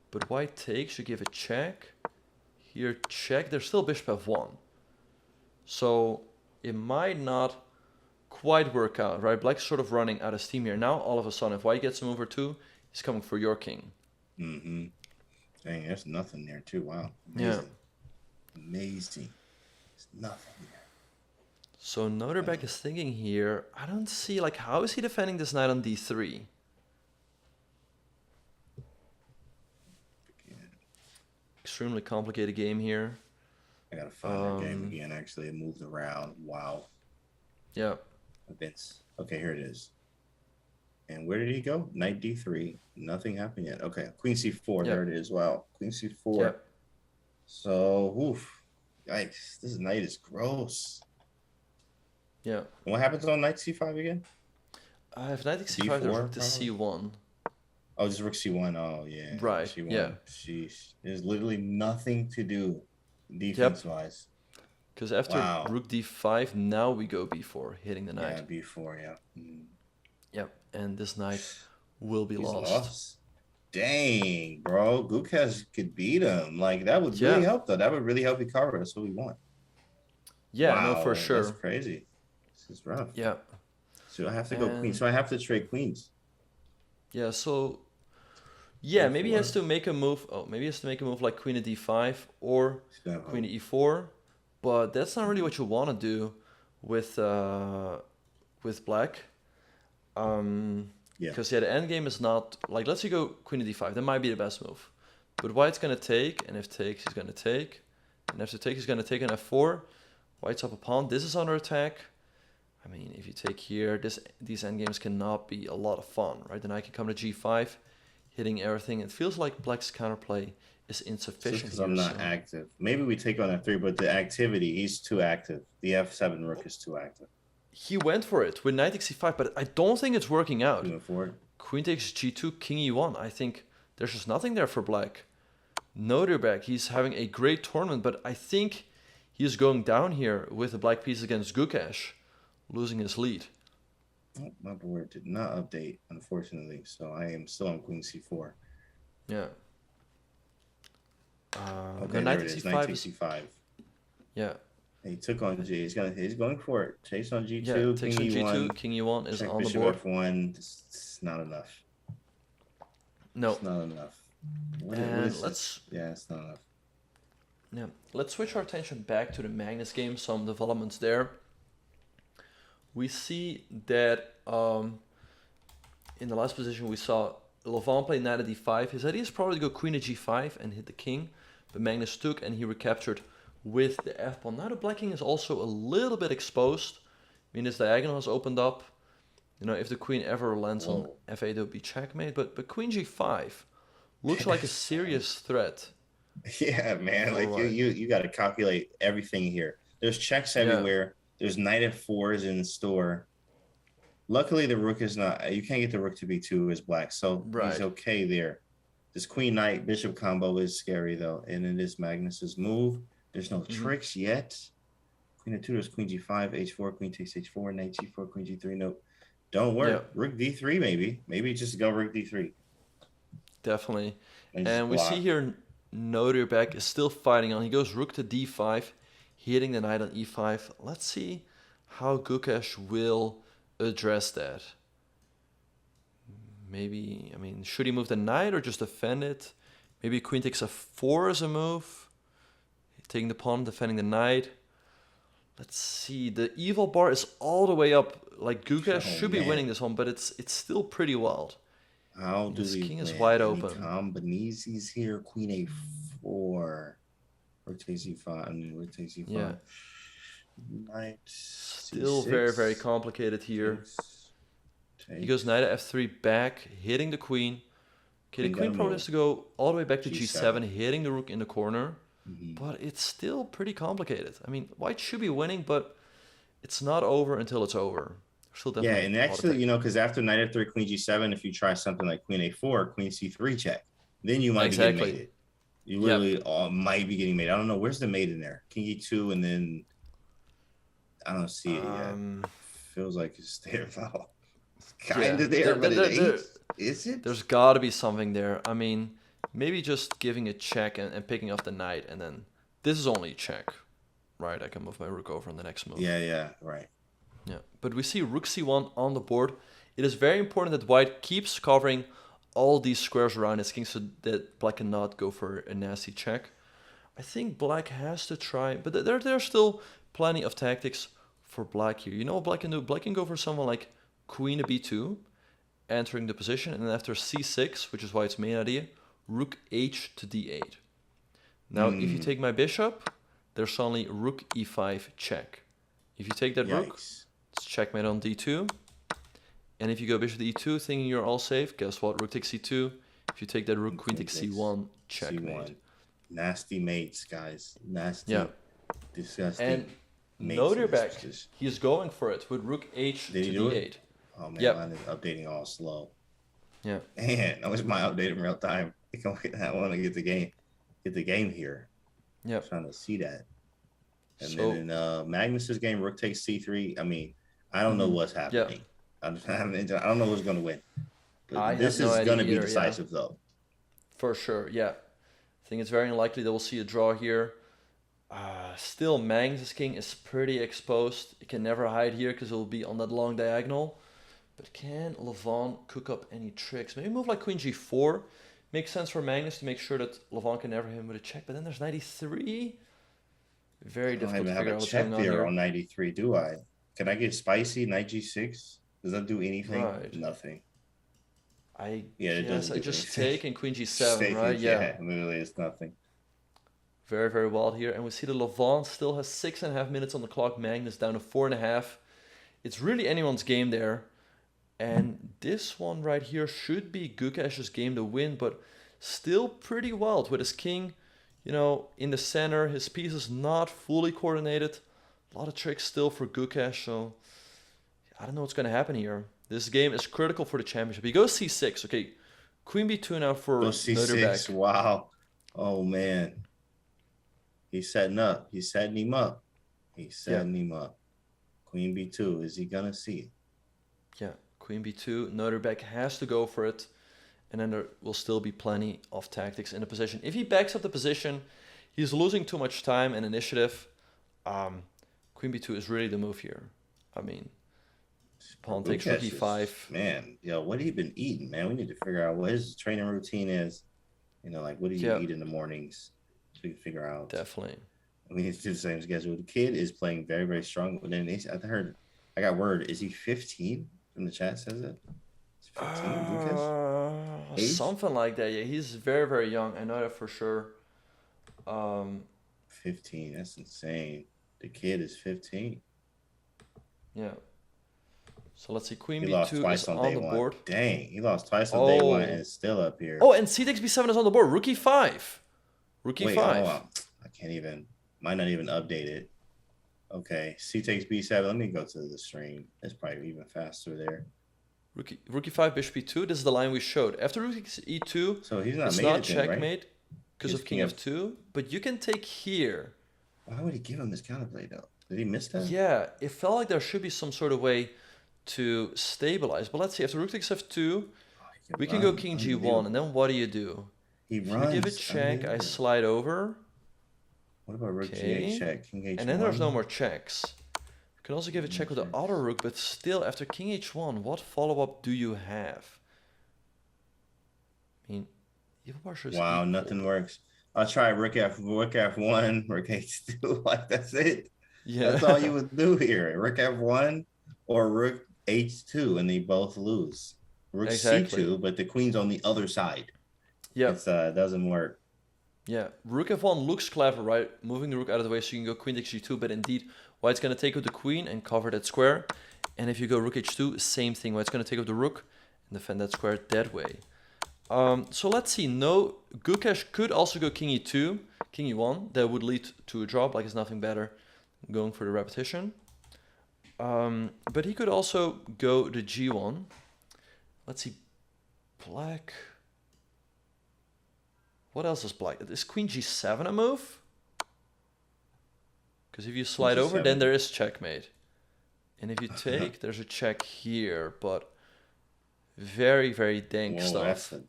but white takes, you give a check. Here, check. There's still bishop f1. So it might not quite work out, right? Black's sort of running out of steam here. Now, all of a sudden, if white gets a move or two, he's coming for your king. Mm-hmm. Dang, there's nothing there too. Wow. Yeah. Amazing. There's nothing there. So Noterbeck is thinking here, I don't see, like, how is he defending this knight on d3? Extremely complicated game here. I gotta find that game again. Actually, it moved around. Wow. Yeah. Events. Okay, here it is. And where did he go? Knight d3. Nothing happened yet. Okay, queen c4. Yeah. There it is. Wow, queen c4. Yeah. So, oof. Yikes. This knight is gross. Yeah. And what happens on knight c5 again? If knight takes c5, D4 there's rook to probably? c1. Oh, just rook c1. Oh, yeah. Right, C1. yeah. Sheesh. There's literally nothing to do defense-wise. Because after Wow. rook d5, now we go b4, hitting the knight. Yeah, b4, yeah. Mm. Yep, and this knight will be He's lost. Dang, bro. Gukesh could beat him. Like, that would really help, though. That would really help Hikaru. That's what we want. Yeah, wow, no, for sure. That's crazy. This is rough. Yeah. So I have to go queen. So I have to trade queens. Yeah, so... Yeah, maybe he D4. has to make a move. Oh, maybe he has to make a move like queen to d5 or queen to e4. But that's not really what you want to do with black. Because the endgame is not... Like, let's say you go queen to d5. That might be the best move. But white's going to take, and if takes, he's going to take. And after take, he's going to take an f4. White's up a pawn. This is under attack. I mean, if you take here, these endgames cannot be a lot of fun, right? Then I can come to g5, hitting everything. It feels like black's counterplay is insufficient. Because I'm not active. Maybe we take on f3, but the activity, he's too active. The f7 rook is too active. He went for it with knight takes c5, but I don't think it's working out. He went for it. Queen takes g2, king e1. I think there's just nothing there for black. Noterbeck, he's having a great tournament, but I think he's going down here with the black piece against Gukesh, losing his lead. Oh, my board did not update, unfortunately, so I am still on queen c4. Yeah. Okay, there it is. Knight takes c5. Yeah. He took on g. He's going for it. Chase on g2. Yeah, takes on king g2. e1. King e1 is Check on the bishop board. f1. It's not enough. No. It's not enough. What And is let's... this? Yeah, it's not enough. Yeah, let's switch our attention back to the Magnus game. Some developments there. We see that in the last position we saw Hovhan play knight at d5. His idea is probably to go queen at g5 and hit the king, but Magnus took and he recaptured with the f-pawn. Now the black king is also a little bit exposed. I mean, this diagonal has opened up. You know, if the queen ever lands on f8, it would be checkmate. But queen g5 looks like a serious threat. Yeah, man. Like you got to calculate everything here. There's checks everywhere. There's knight f4s in store. Luckily, the rook is not. You can't get the rook to b2 as black, so he's okay there. This queen knight bishop combo is scary though, and it is Magnus's move. There's no tricks yet. Queen f2. There's queen g5, h4, queen takes h4, knight g4, queen g3. Nope, don't work. Yeah. Rook d3 maybe. Maybe just go rook d3. Definitely. And we see here Noterbeck is still fighting on. He goes rook to d5, hitting the knight on e5. Let's see how Gukesh will address that. Maybe, I mean, should he move the knight or just defend it? Maybe queen takes f4 as a move. Taking the pawn, defending the knight. Let's see. The evil bar is all the way up. Like Gukesh should be winning this one, but it's still pretty wild. How do his we king is win? wide Any open. combinations here. Queen a4. Rook takes e5. I mean, rook takes e5. Yeah. Knight Still c6. very, very complicated here. He goes knight at f3 back, hitting the queen. Okay, the queen probably has to go all the way back to g7, hitting the rook in the corner. But it's still pretty complicated. I mean, white should be winning, but it's not over until it's over. Still Yeah, definitely and a lot of actually, tactics. because after knight f3, queen g7, if you try something like queen a4, queen c3 check, then you might be getting Exactly. mated. You Yep. literally might be getting mated. I don't know. Where's the mate in there? King e2, and then I don't see it yet. Feels like it's there though. It's kind of there, but it ain't. Is it? There's got to be something there. I mean, maybe just giving a check and picking up the knight, and then this is only a check, right? I can move my rook over on the next move. Yeah, right. Yeah, but we see rook c1 on the board. It is very important that white keeps covering all these squares around his king so that black cannot go for a nasty check. I think black has to try, but there's still plenty of tactics for black here. You know what black can do? Black can go for someone like queen to b2, entering the position, and then after c6, which is why it's main idea, rook h to d8. Now, if you take my bishop, there's suddenly rook e5 check. If you take that rook, it's checkmate on d2. And if you go bishop to e2, thinking you're all safe, guess what? Rook takes c2. If you take that rook, queen takes c1, checkmate. C1. Nasty mates, guys. Nasty. Yeah. Disgusting. And Noterbeck, he's going for it with rook h to d8. Oh man, mine is updating all slow. Yeah. Man, I wish my update in real time. I want to get the game here. Yeah. I'm trying to see that. And then in Magnus's game, rook takes c3. I mean, I don't know what's happening. I don't know who's going to win. But this is going to be decisive, though. For sure, yeah. I think it's very unlikely that we'll see a draw here. Still, Magnus' king is pretty exposed. It can never hide here because it will be on that long diagonal. But can Levon cook up any tricks? Maybe move like queen g4. Makes sense for Magnus to make sure that Levon can never hit him with a check. But then there's 93. Very difficult to figure out what's going on here. On 93, do I? Can I get spicy? Knight g6? Does that do anything? Right. Nothing. It does. I just take and queen g7, right? Yeah. Literally, it's nothing. Very, very wild here. And we see that Levon still has 6.5 minutes on the clock. Magnus down to 4.5. It's really anyone's game there. And this one right here should be Gukash's game to win, but still pretty wild with his king, in the center. His piece is not fully coordinated. A lot of tricks still for Gukash, so I don't know what's going to happen here. This game is critical for the championship. He goes c6. Okay, queen b2 now for c6. Wow. Oh, man. He's setting up. He's setting him up. Queen b2. Is he going to see it? Yeah, queen b2. Noterbeck has to go for it. And then there will still be plenty of tactics in the position. If he backs up the position, he's losing too much time and initiative. Queen b2 is really the move here. I mean, pawn takes rook e5. Man, what have you been eating, man? We need to figure out what his training routine is. What do you eat in the mornings? So we can figure out. Definitely. We need to do the same schedule. The kid is playing very, very strong. But then I got word. Is he 15? From the chat says it. 15, something like that. Yeah, he's very, very young. I know that for sure. 15. That's insane. The kid is 15. Yeah. So let's see. Queen b2 is on the board. Dang, he lost twice on day one and is still up here. Oh, and c takes b7 is on the board. Rook e5. Rook e5. I can't even. Might not even update it. Okay, c takes b7. Let me go to the stream. It's probably even faster there. Rook e5, bishop e2. This is the line we showed. After rook e2, so he's not it's not checkmate because of king f2. But you can take here. Why would he give him this counterplay though? Did he miss that? Yeah, it felt like there should be some sort of way to stabilize. But let's see. After rook takes f2, we can go king g1. And then what do you do? He runs. If you give a check, I slide over. What about rook g8 check? King h1? And then there's no more checks. You can also give a check with the other rook, but still, after king h1, what follow-up do you have? I mean, wow, nothing works. I'll try rook f1, rook h2. Like, that's it. Yeah, that's all you would do here. Rook f1 or rook h2, and they both lose. Rook c2, but the queen's on the other side. Yeah, it doesn't work. Yeah, rook f1 looks clever, right? Moving the rook out of the way so you can go queen takes g2, but indeed, white's going to take out the queen and cover that square. And if you go rook h2, same thing. White's going to take out the rook and defend that square that way. So let's see. No, Gukash could also go king e2, king e1. That would lead to a draw. Black is nothing better. Going for the repetition. But he could also go to g1. Let's see, black. What else is black? Is queen g7 a move? Because if you slide over, then there is checkmate. And if you take, there's a check here, but very, very dank stuff. That's a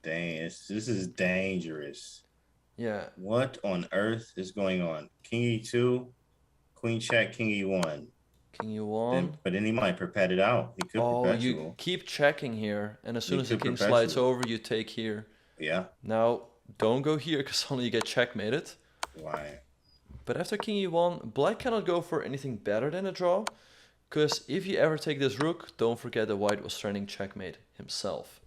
this is dangerous. Yeah. What on earth is going on? King e2, queen check, king e1. King e1. But then he might perpet it out. He could perpetual. You keep checking here, and as soon as the king slides over, you take here. Yeah. Now, don't go here, because only you get checkmated. Why? But after king e1, black cannot go for anything better than a draw. Because if you ever take this rook, don't forget that white was threatening checkmate himself.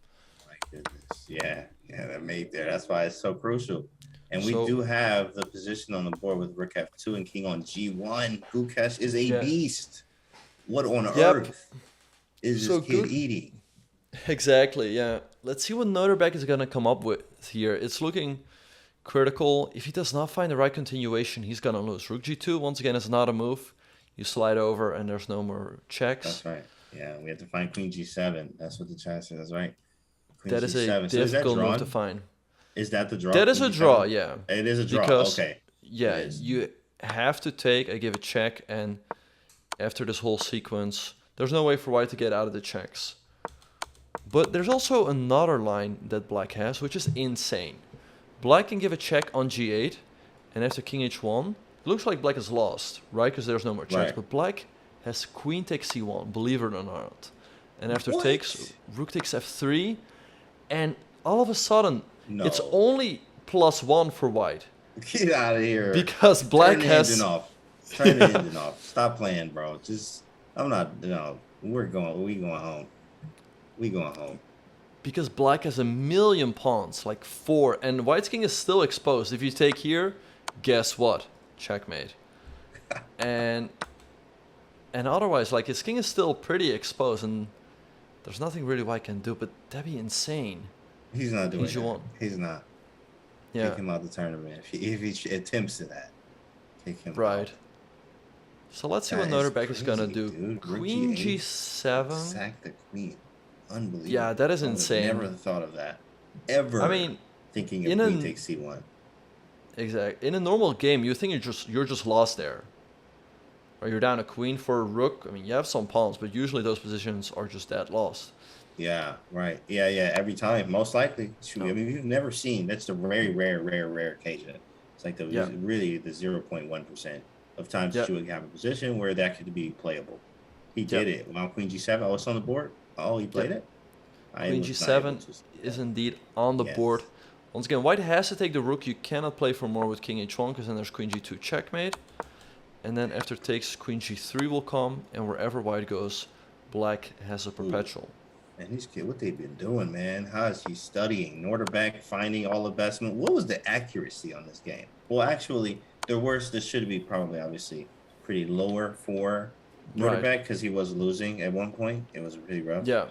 My goodness. Yeah, that made there. That's why it's so crucial. And we do have the position on the board with rook f2 and king on g1. Gukesh is a beast. What on earth is this kid eating? Exactly, yeah. Let's see what Noterbeck is going to come up with here. It's looking critical. If he does not find the right continuation, he's going to lose. Rook g2, once again, is not a move. You slide over and there's no more checks. That's right. Yeah, we have to find queen g7. That's what the chat says, right? Queen that G7. Is a difficult move to find. Is that the draw? That is a draw, yeah. It is a draw, because, okay. Yeah, you have to take, I give a check, and after this whole sequence, there's no way for white to get out of the checks. But there's also another line that black has, which is insane. Black can give a check on g8, and after king h1, it looks like black is lost, right? Because there's no more checks. Right. But black has queen takes c1, believe it or not. And after takes, rook takes f3. And all of a sudden, it's only +1 for white. Get out of here. Because black has... Turn the engine off. Stop playing, bro. I'm not, we going home. We going home. Because black has 1,000,000 pawns, like 4. And white's king is still exposed. If you take here, guess what? Checkmate. and otherwise, like, his king is still pretty exposed, and there's nothing really white can do, but that'd be insane. He's not doing that. He's not. Yeah. Kick him out of the tournament. If he attempts to that, kick him out. So let's see what Noterbeck is going to do. Dude. Queen G7. Sack the queen. Unbelievable. Yeah, that is insane. I never thought of that. Ever. I mean, thinking if queen takes c1. Exactly. In a normal game, you think you're just lost there. Or you're down a queen for a rook. I mean, you have some pawns, but usually those positions are just that lost. Yeah, right. Yeah. Every time, most likely. I mean, you've never seen. That's the very rare occasion. It's like really the 0.1% of times that you would have a position where that could be playable. He did it. Wow, queen g7. Oh, it's on the board. Oh, he played it. Queen g7 is indeed on the board. Once again, white has to take the rook. You cannot play for more with king h1 because then there's queen g2 checkmate. And then after takes, queen g3 will come. And wherever white goes, black has a perpetual. And these kids, what they've been doing, man. How is he studying? Noterbeck finding all investment. What was the accuracy on this game? Well, actually, this should be probably, obviously, pretty lower for Noterbeck because he was losing at one point. It was pretty rough. Yeah.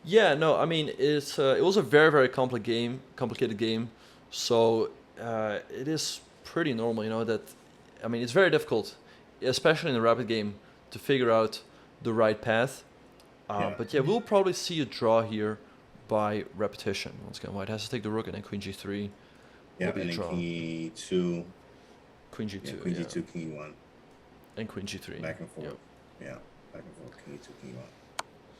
Yeah, no, I mean, it was a very complicated game. So it is pretty normal, that, I mean, it's very difficult, especially in a rapid game, to figure out the right path. But yeah, we'll probably see a draw here by repetition. Once again, white has to take the rook and then queen g3. Yeah, and then king e2. Queen g2. Yeah, queen g2, king e1. And queen g3. Back and forth. Yeah, back and forth, king e2, king e1.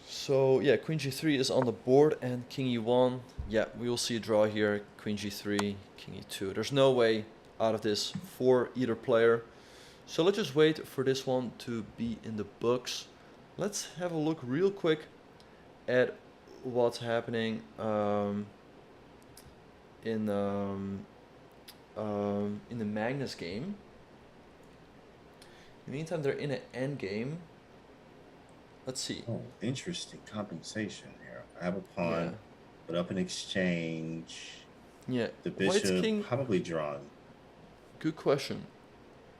So yeah, queen g3 is on the board and king e1. Yeah, we will see a draw here. Queen g3, king e2. There's no way out of this for either player. So let's just wait for this one to be in the books. Let's have a look real quick at what's happening in the Magnus game. In the meantime, they're in an end game. Let's see. Oh, interesting compensation here. I have a pawn, but up in exchange. Yeah. The bishop probably drawn. Good question.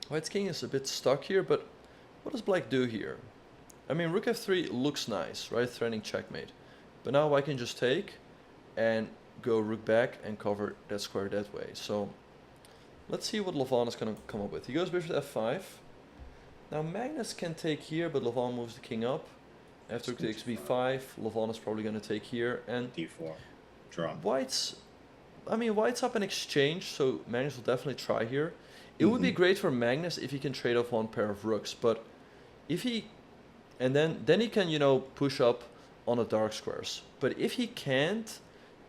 White's king is a bit stuck here, but what does black do here? I mean, rook f3 looks nice, right? Threatening checkmate. But now white can just take and go rook back and cover that square that way. So let's see what Hovhannisyan is going to come up with. He goes bishop f5. Now Magnus can take here, but Levon moves the king up. After rook takes b5, Levon is probably going to take here, and D4. Draw. White's up in exchange, so Magnus will definitely try here. It would be great for Magnus if he can trade off one pair of rooks, but if he, and then he can, you know, push up on the dark squares. But if he can't,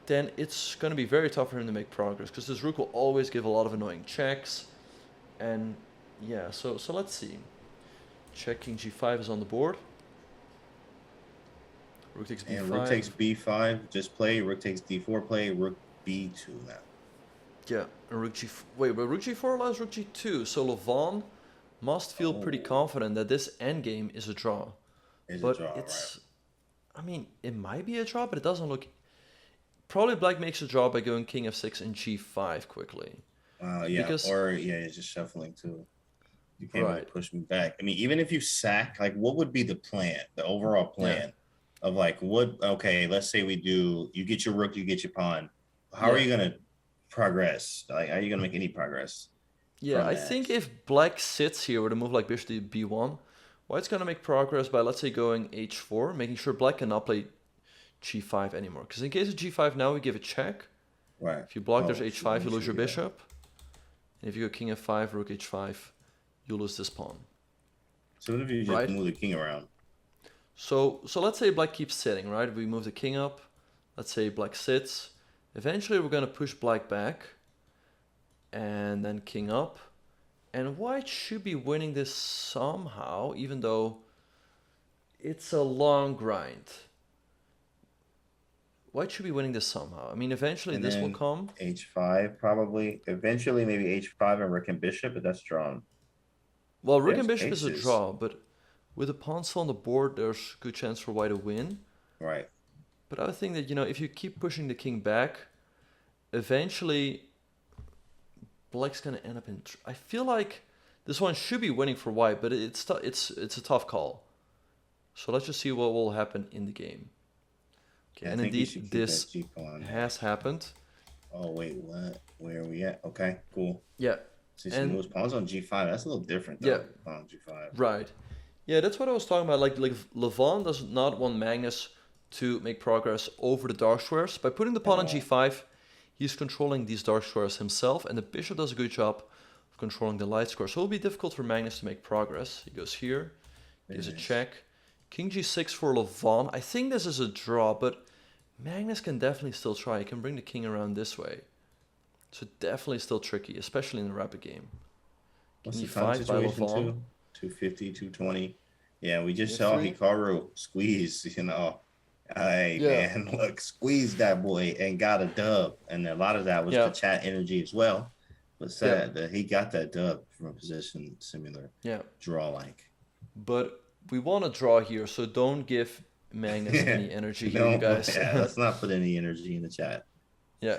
then it's going to be very tough for him to make progress, because this rook will always give a lot of annoying checks. And yeah, so let's see. Check king g5 is on the board. Rook takes b5. And rook takes b5, just play. Rook takes d4, play. Rook b2 now. Yeah, and rook g4. Wait, but rook g4 allows rook g2. So Levon must feel pretty confident that this endgame is a draw. But it's, right. I mean, it might be a draw, but it doesn't look. Probably black makes a draw by going king f6 and g5 quickly. Yeah, because, or yeah, it's just shuffling too. You can't really push me back. I mean, even if you sack, like, what would be the plan, the overall plan of like what? Okay, let's say we do. You get your rook, you get your pawn. How are you gonna progress? Like, are you gonna make any progress? Yeah, I think if black sits here with a move like bishop to b1, white's gonna make progress by, let's say, going h4, making sure black cannot play g5 anymore. Because in case of g5 now, we give a check. Right. If you block, there's h5, you lose your bishop. And if you go king f5, rook h5, you lose this pawn. So what if you just move the king around? So let's say black keeps sitting, right? We move the king up. Let's say black sits. Eventually, we're going to push black back. And then king up. And white should be winning this somehow, even though it's a long grind. White should be winning this somehow. I mean, eventually this will come. H5 probably. Eventually maybe H5 and rook and bishop, but that's drawn. Well, rook and bishop is a draw, but with a pawn still on the board, there's a good chance for white to win. Right. But I would think that, you know, if you keep pushing the king back, eventually black's going to end up in... I feel like this one should be winning for white, but it's a tough call. So let's just see what will happen in the game. Okay, and indeed, this has happened. Oh, wait, what? Where are we at? Okay, cool. Yeah. So she moves pawns on g5. That's a little different, though. Yeah. Pawn on g5. Right. Yeah, that's what I was talking about. Like Levon does not want Magnus to make progress over the dark squares. By putting the pawn on g5, he's controlling these dark squares himself, and the bishop does a good job of controlling the light square. So it will be difficult for Magnus to make progress. He goes here, gives a check. King g6 for Levon. I think this is a draw, but Magnus can definitely still try. He can bring the king around this way. So definitely still tricky, especially in the rapid game. What's the time situation too? 250, 220. Yeah, we just saw Hikaru squeeze, you know. Hey, man, look, squeeze that boy and got a dub. And a lot of that was the chat energy as well. But sad that he got that dub from a position similar. Yeah. Draw-like. But we want to draw here, so don't give Magnus any energy here, you guys. Let's not put any energy in the chat. Yeah.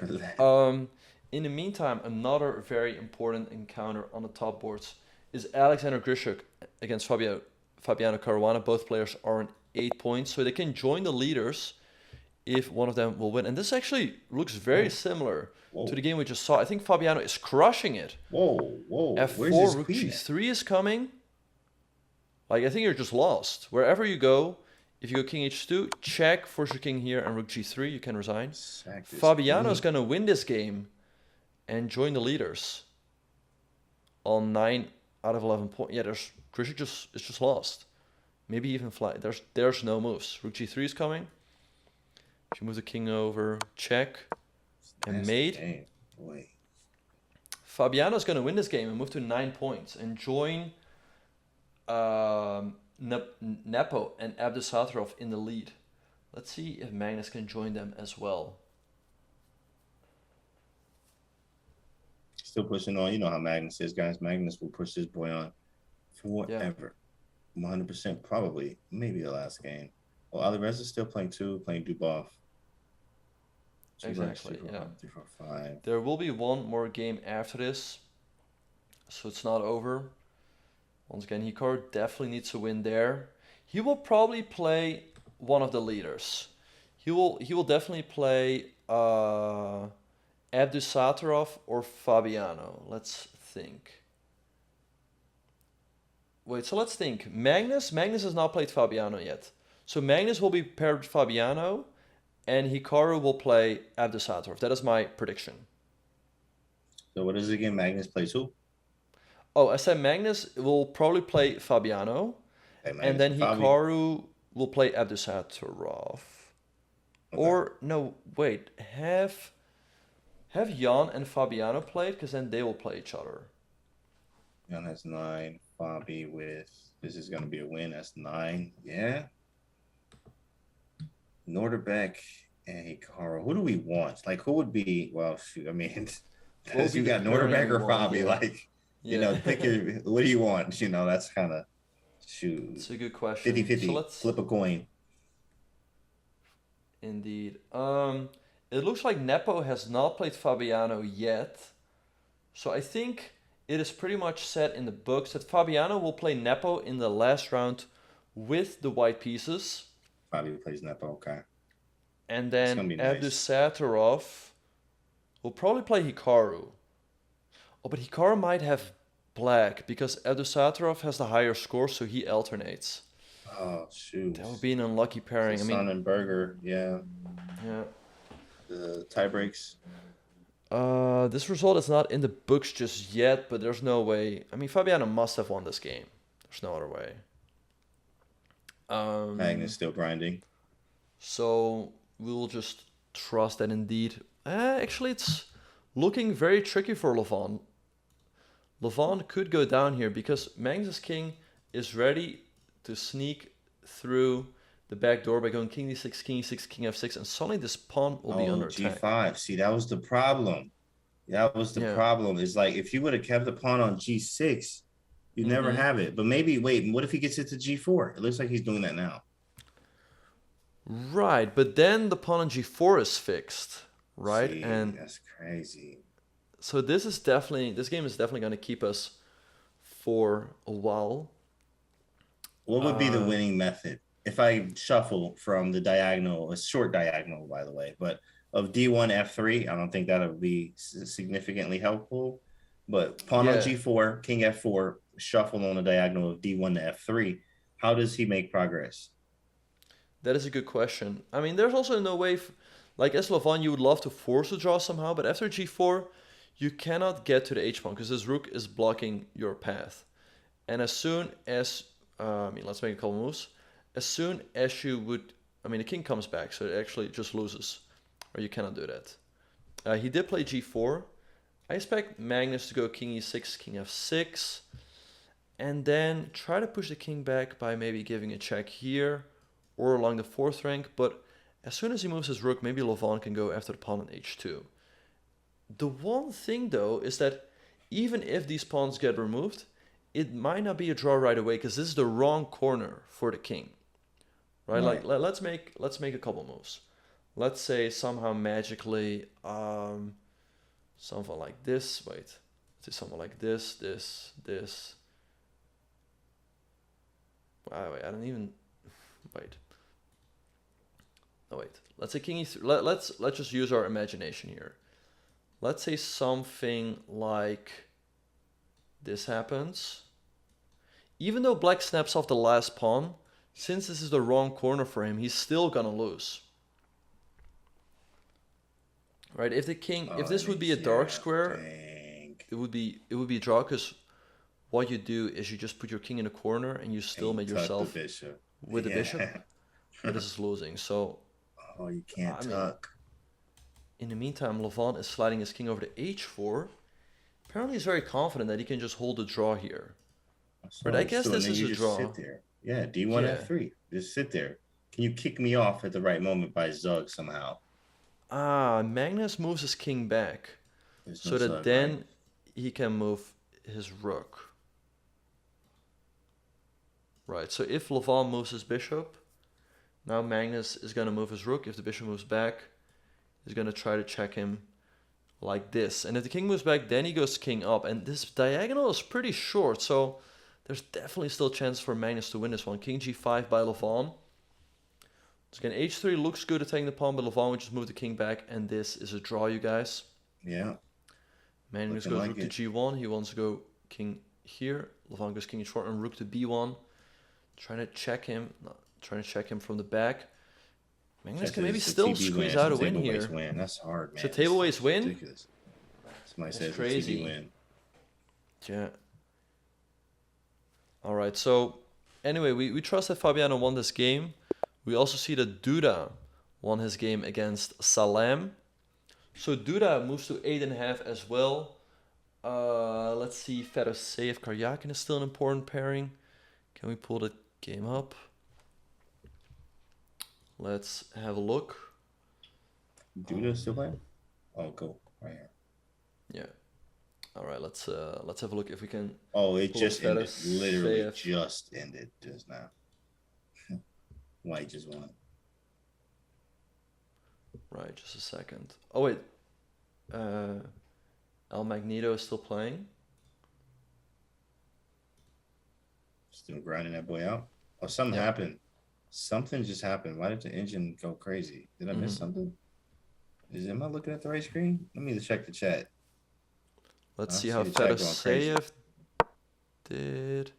In the meantime, another very important encounter on the top boards is Alexander Grishuk against Fabiano Caruana. Both players are on 8 points, so they can join the leaders if one of them will win. And this actually looks very similar to the game we just saw. I think Fabiano is crushing it. Whoa. F4, rook g3 is coming. Like, I think you're just lost. Wherever you go, if you go king h2, check, force your king here, and rook g3, you can resign. Fabiano is going to win this game and join the leaders on 9 out of 11 points. Yeah, Grishuk is just lost. Maybe even fly. There's no moves. Rook g3 is coming. If you move the king over, check, and mate. Fabiano is going to win this game and move to 9 points and join Nepo and Abdusattorov in the lead. Let's see if Magnus can join them as well. Still pushing on. You know how Magnus is, guys. Magnus will push this boy on forever. 100% probably. Maybe the last game. Well, Alireza is still playing too, playing Dubov. Exactly, yeah. 3-4-5. There will be one more game after this, so it's not over. Once again, Hikaru definitely needs to win there. He will probably play one of the leaders. He will definitely play Abdusattorov or Fabiano. Let's think. Wait, so let's think. Magnus has not played Fabiano yet. So Magnus will be paired with Fabiano, and Hikaru will play Abdusattorov. That is my prediction. So what is it again? Magnus plays who? Oh, I said Magnus will probably play Fabiano, Okay, and Magnus then and Fabi. Hikaru will play Abdusattorov. Okay. Or no, wait, have Jan and Fabiano played, because then they will play each other. Jan has 9. Fabi with this is gonna be a win. That's 9. Yeah. Norderbeck and Hikaru. Who do we want? Like, who would be? Well, shoot. I mean, because you got Norderbeck or Fabi. Yeah. Like, you know, pick your. What do you want? You know, that's kind of shoot. It's a good question. 50-50. So let's Flip a coin. Indeed. It looks like Nepo has not played Fabiano yet, so I think it is pretty much set in the books that Fabiano will play Nepo in the last round with the white pieces. Fabi plays Nepo. Okay. And then nice. Abdusattorov will probably play Hikaru. Oh, but Hikaru might have black because Abdusattorov has the higher score, so he alternates. Oh shoot! That would be an unlucky pairing. Son and Berger, yeah. Yeah. The tiebreaks. This result is not in the books just yet, but there's no way. I mean, Fabiano must have won this game. There's no other way. Magnus still grinding. So we'll just trust that indeed. Actually, it's looking very tricky for Levon. Levon could go down here because Magnus' king is ready to sneak through the back door by going king d6, king e6, king f6, and suddenly this pawn will be under attack. G5. See, that was the problem. That was the problem. Is like if you would have kept the pawn on g6, you never have it. But maybe wait. What if he gets it to g4? It looks like he's doing that now. Right, but then the pawn on g4 is fixed, right? See, and that's crazy. So this game is definitely going to keep us for a while. What would be the winning method? If I shuffle from the diagonal, a short diagonal, by the way, but of d1, f3, I don't think that would be significantly helpful. But pawn on g4, king f4, shuffle on a diagonal of d1 to f3. How does he make progress? That is a good question. I mean, there's also no way, like as Levon, you would love to force a draw somehow, but after g4, you cannot get to the h-pawn because this rook is blocking your path. And as soon as, let's make a couple moves. As soon as you would, the king comes back, so it actually just loses, or you cannot do that. He did play g4. I expect Magnus to go king e6, king f6, and then try to push the king back by maybe giving a check here, or along the fourth rank, but as soon as he moves his rook, maybe Levon can go after the pawn on h2. The one thing, though, is that even if these pawns get removed, it might not be a draw right away, because this is the wrong corner for the king. Right? Like let's make a couple moves. Let's say somehow magically something like this. Wait. Let's say something like this. Wait, I don't even wait. No, wait. Let's say king e3. Let's just use our imagination here. Let's say something like this happens. Even though black snaps off the last pawn, since this is the wrong corner for him, he's still gonna lose. Right? If the king, if this would be a dark square, it would be a draw, because what you do is you just put your king in a corner and you still make yourself with the bishop. But this is losing. So you can't tuck. In the meantime, Levon is sliding his king over to h4. Apparently he's very confident that he can just hold the draw here. But I guess this is a draw. Sit there. Yeah, d1, f3. Just sit there. Can you kick me off at the right moment by Zug somehow? Magnus moves his king back. So that then he can move his rook. Right, so if Levon moves his bishop, now Magnus is going to move his rook. If the bishop moves back, he's going to try to check him like this. And if the king moves back, then he goes king up. And this diagonal is pretty short, so there's definitely still a chance for Magnus to win this one. King g5 by Levon. So again, h3 looks good attacking the pawn, but Levon would just move the king back, and this is a draw, you guys. Yeah. Magnus goes rook to g1. He wants to go king here. Levon goes king h4 and rook to b1. Trying to check him from the back. Magnus can maybe still squeeze out a win here. Win. That's hard, man. It's a table waste win? Ridiculous. Somebody says crazy. It's a TB win. Yeah. All right, so anyway, we trust that Fabiano won this game. We also see that Duda won his game against Salem. So Duda moves to 8.5 as well. Let's see, Fedoseev Karyakin is still an important pairing. Can we pull the game up? Let's have a look. Duda still playing? Oh, go right here. Yeah. All right, let's have a look if we can. Oh, it just ended. Literally just ended just now. White just won. Right, just a second. Oh wait, El Magneto is still playing. Still grinding that boy out. Oh, something happened. Something just happened. Why did the engine go crazy? Did I miss something? Am I looking at the right screen? Let me check the chat. Let's see how Fedoseev did.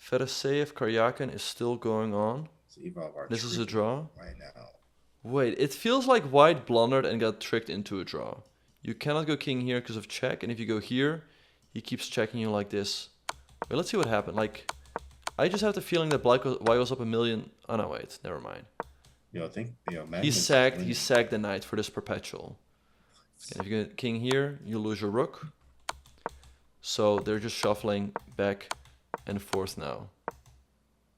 Fedoseev Karyakin is still going on. This is a draw. Right now. Wait, it feels like White blundered and got tricked into a draw. You cannot go king here because of check, and if you go here, he keeps checking you like this. Wait, let's see what happened. Like, I just have the feeling that White was up a million. Oh no, wait, never mind. He sacked the knight for this perpetual. And if you get king here, you lose your rook. So they're just shuffling back and forth now.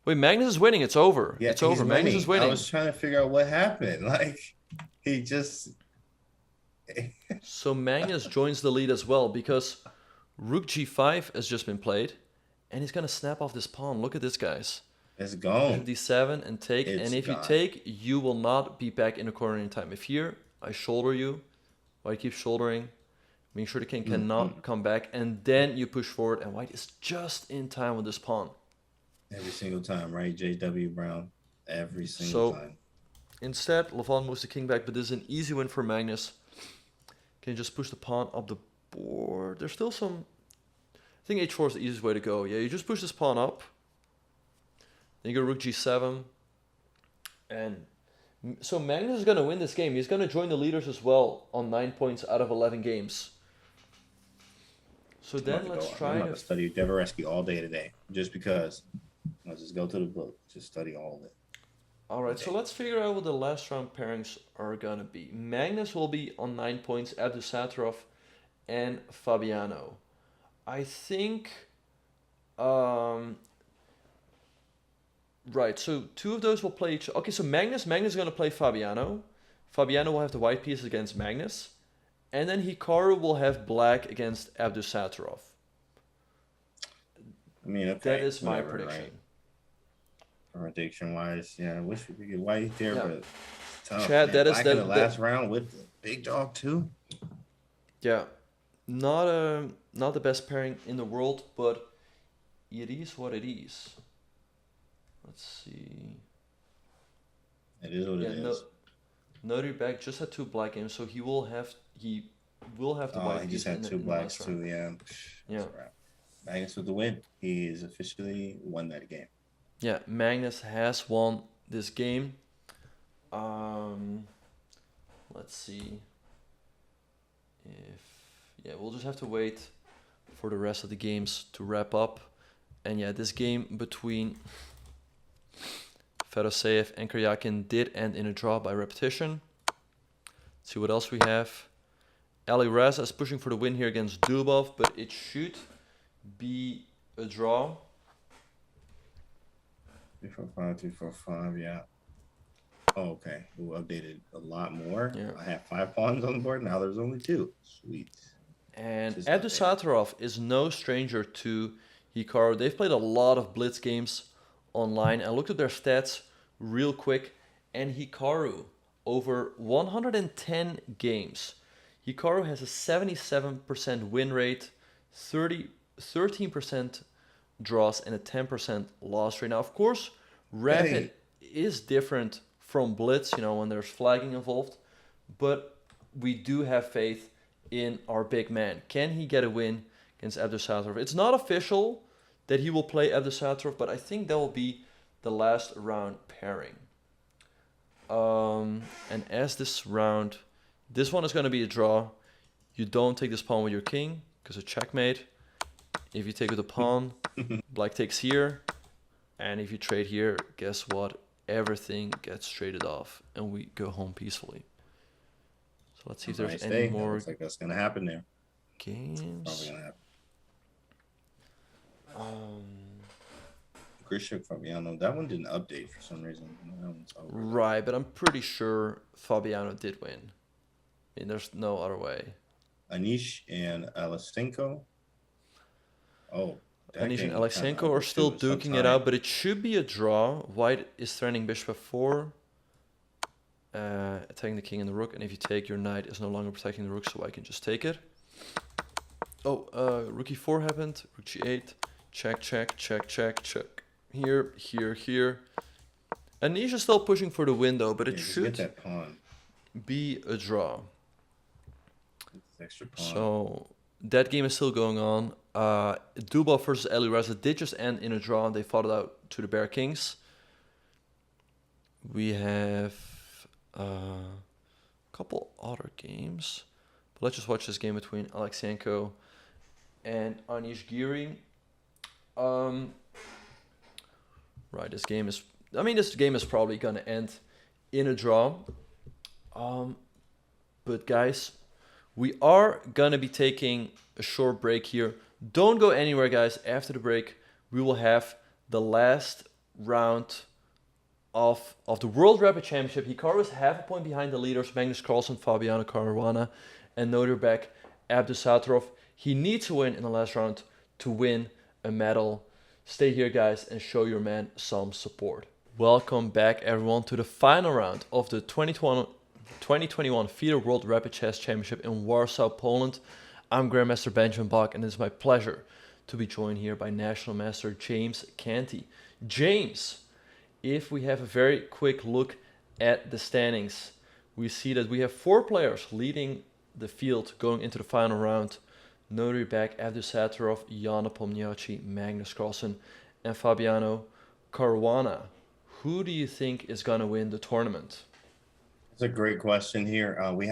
Wait, Magnus is winning. It's over. Yeah, it's over. Magnus is winning. I was trying to figure out what happened. Like, he just... So Magnus joins the lead as well because rook g5 has just been played. And he's going to snap off this pawn. Look at this, guys. It's gone. d7 and take. And if you take, you will not be back in the corner in time. If here, I shoulder you. White keeps shouldering. Make sure the king cannot come back. And then you push forward. And White is just in time with this pawn. Every single time, right, J.W. Brown? Every single time. Instead, Levon moves the king back. But this is an easy win for Magnus. Can you just push the pawn up the board? There's still some... I think h4 is the easiest way to go. Yeah, you just push this pawn up. Then you go rook g7. And so Magnus is going to win this game. He's going to join the leaders as well on 9 points out of 11 games. So then let's try I'm to study Devereski all day today. Just because. Let's just go to the book. Just study all of it. All right, so let's figure out what the last round pairings are going to be. Magnus will be on 9 points, Abdusattorov and Fabiano. I think, right, so two of those will play each. Okay, so Magnus is going to play Fabiano. Fabiano will have the white pieces against Magnus. And then Hikaru will have black against Abdusattorov. I mean, okay, that is my prediction. Right? Prediction-wise, yeah, I wish we could get white there, but tough. Chad, that is in the last round with the big dog too. Yeah. Not the best pairing in the world, but it is what it is. Let's see. It is what it is. Notary Back just had 2 black games, so he will have the white. He just had 2 blacks too. Yeah. Magnus with the win. He is officially won that game. Yeah, Magnus has won this game. Let's see. We'll just have to wait for the rest of the games to wrap up. And yeah, this game between Fedoseev and Karyakin did end in a draw by repetition. Let's see what else we have. Alireza is pushing for the win here against Dubov, but it should be a draw. 3-4-5, 3-4-5, yeah. Oh, okay. We updated a lot more. Yeah. I have 5 pawns on the board. Now there's only 2. Sweet. And Abdusattorov is no stranger to Hikaru. They've played a lot of blitz games online. I looked at their stats real quick. And Hikaru, over 110 games. Hikaru has a 77% win rate, 13% draws, and a 10% loss rate. Now, of course, Rapid is different from Blitz, when there's flagging involved. But we do have faith in our big man. Can he get a win against Abdusattorov? It's not official. that he will play Abdusattorov, but I think that will be the last round pairing. And as this round, this one is going to be a draw. You don't take this pawn with your king, because it's checkmate. If you take with a pawn, black takes here. And if you trade here, guess what? Everything gets traded off, and we go home peacefully. So let's see if there's any more. Looks like that's going to happen there. Games. Probably going to happen. Christian Fabiano, that one didn't update for some reason. Right, but I'm pretty sure Fabiano did win. I mean, there's no other way. Anish and Alexenko. Oh, Anish and Alexenko are still duking it out, but it should be a draw. White is threatening bishop f4, attacking the king and the rook, and if you take, your knight is no longer protecting the rook, so I can just take it. Oh, rook e4 happened, rook g8, check, check, check, check, check. Here, here, here. Anish is still pushing for the window, but it should get that pawn. Be a draw. Extra pawn. So that game is still going on. Dubov versus Alireza did just end in a draw. They fought it out to the Bear Kings. We have a couple other games. But let's just watch this game between Alexenko and Anish Giri. Right, this game is probably going to end in a draw. But guys, we are going to be taking a short break here. Don't go anywhere, guys. After the break, we will have the last round of the World Rapid Championship. Hikaru is half a point behind the leaders, Magnus, Carlsen, Fabiano Caruana, and Noderbek Abdusattorov. He needs to win in the last round to win a medal. Stay here, guys, and show your man some support. Welcome back, everyone, to the final round of the 2021 FIDE World Rapid Chess Championship in Warsaw, Poland. I'm Grandmaster Benjamin Bach, and it's my pleasure to be joined here by National Master James Canty. James, if we have a very quick look at the standings, we see that we have 4 players leading the field going into the final round. Noderbek Abdusattorov, Jan Nepomniachtchi, Magnus Carlsen, and Fabiano Caruana. Who do you think is going to win the tournament? That's a great question here. We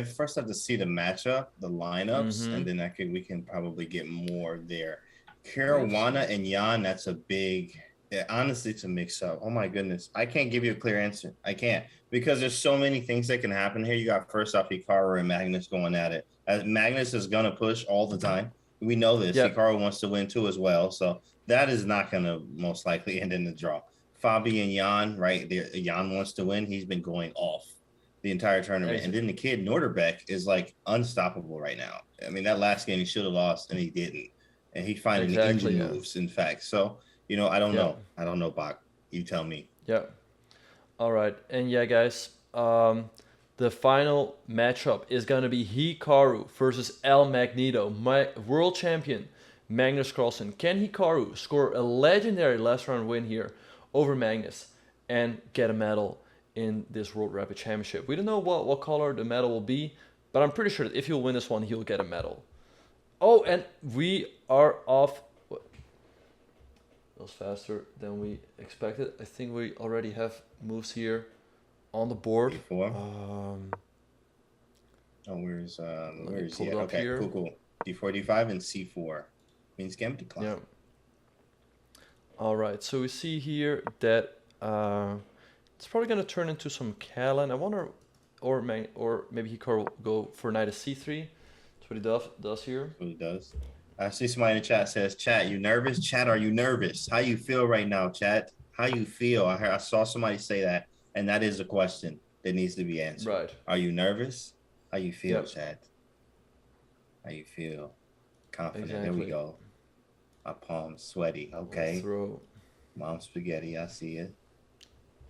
first have to see the matchup, the lineups, and then we can probably get more there. Caruana and Jan, that's a big. Honestly, it's a mix-up. Oh my goodness, I can't give you a clear answer. I can't, because there's so many things that can happen here. You got first off Hikaru and Magnus going at it. Magnus is gonna push all the time. We know this. Yep. Hikaru wants to win too as well, so that is not gonna most likely end in the draw. Fabi and Jan, right there. Jan wants to win. He's been going off the entire tournament, and then the kid Noderbek is like unstoppable right now. I mean, that last game he should have lost, and he didn't, and he's finding the engine moves. In fact, so. I don't know. I don't know, Bach. You tell me. Yeah. All right. And yeah, guys, the final matchup is going to be Hikaru versus El Magneto, my world champion, Magnus Carlsen. Can Hikaru score a legendary last round win here over Magnus and get a medal in this World Rapid Championship? We don't know what color the medal will be, but I'm pretty sure that if he'll win this one, he'll get a medal. Oh, and we are off. That was faster than we expected. I think we already have moves here on the board. Where's he? Okay, here. Cool. D4, D5, and C4 means game decline. Yeah. All right. So we see here that it's probably going to turn into some Callan. I wonder, or maybe Hikaru will go for knight of C3. That's what he does here. That's what he does. I see somebody in the chat says, "Chat, you nervous? Chat, are you nervous? How you feel right now, chat? How you feel?" I saw somebody say that, and that is a question that needs to be answered. Right. Are you nervous? How you feel, chat? How you feel? Confident. Exactly. There we go. My palms sweaty. Okay. Mom spaghetti. I see it.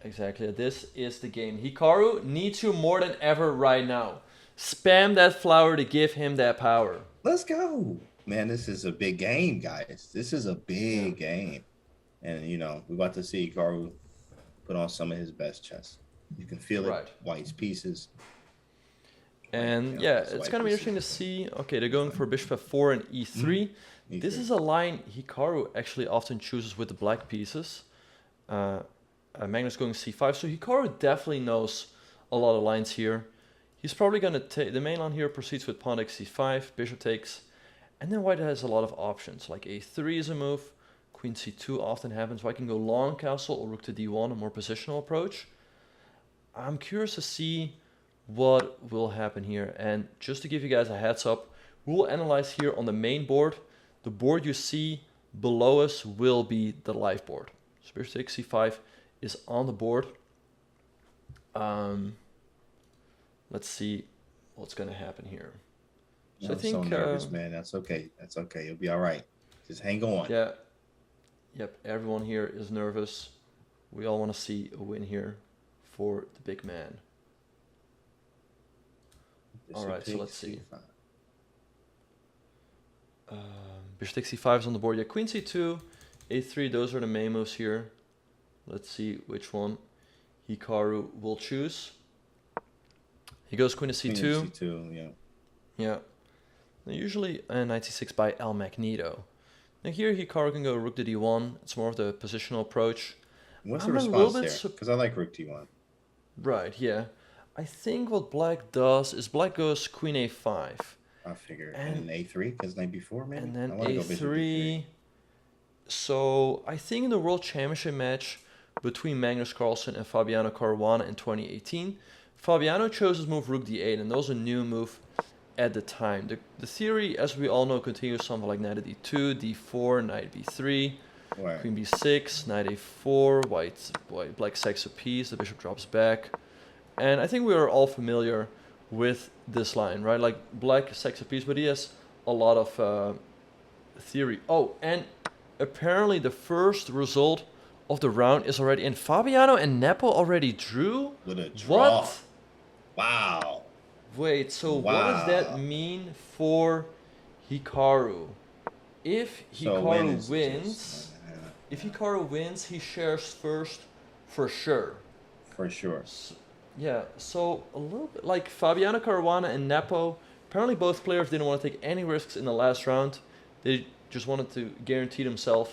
Exactly. This is the game. Hikaru needs you more than ever right now. Spam that flower to give him that power. Let's go. Man, this is a big game, guys. This is a big game. And, we're about to see Hikaru put on some of his best chess. You can feel it. White's pieces. And, it's going to be interesting to see. Okay, they're going for bishop f4 and e3. This is a line Hikaru actually often chooses with the black pieces. Magnus going c5, so Hikaru definitely knows a lot of lines here. He's probably going to take the main line here, proceeds with pawn takes c5, bishop takes, and then white has a lot of options, like a3 is a move, queen c2 often happens. White can go long castle or rook to d1, a more positional approach. I'm curious to see what will happen here, and just to give you guys a heads up, we will analyze here on the main board. The board you see below us will be the live board. So bishop takes c5 is on the board. Let's see what's going to happen here. So I think so nervous, man. That's okay. That's okay. You'll be all right. Just hang on. Yeah. Yep. Everyone here is nervous. We all want to see a win here for the big man. All right. So let's see. Bishop takes c5 is on the board. Yeah. Queen c2, a3. Those are the main moves here. Let's see which one Hikaru will choose. He goes queen to c2. Queen to c2, yeah. Yeah. Now usually knight c6 by El Magneto. Now here Hikaru can go rook to d1. It's more of the positional approach. What's the response there? Because I like rook d1. Right, yeah. I think what black does is black goes queen a5. I figure. And then a3, because knight b4 maybe? And then a3. So I think in the World Championship match between Magnus Carlsen and Fabiano Caruana in 2018, Fabiano chose his move rook d8, and that was a new move at the time. The theory, as we all know, continues something like knight d2, d4, knight b3, right. Queen b6, knight a4, black sacks a piece, the bishop drops back. And I think we are all familiar with this line, right? Like black sacks a piece, but he has a lot of theory. Oh, and apparently the first result of the round is already in. Fabiano and Nepo already drew? With a draw. What? Wow. Wait, so what does that mean for Hikaru? If Hikaru wins, he shares first for sure. For sure. Yeah, so a little bit like Fabiano Caruana and Nepo. Apparently both players didn't want to take any risks in the last round. They just wanted to guarantee themselves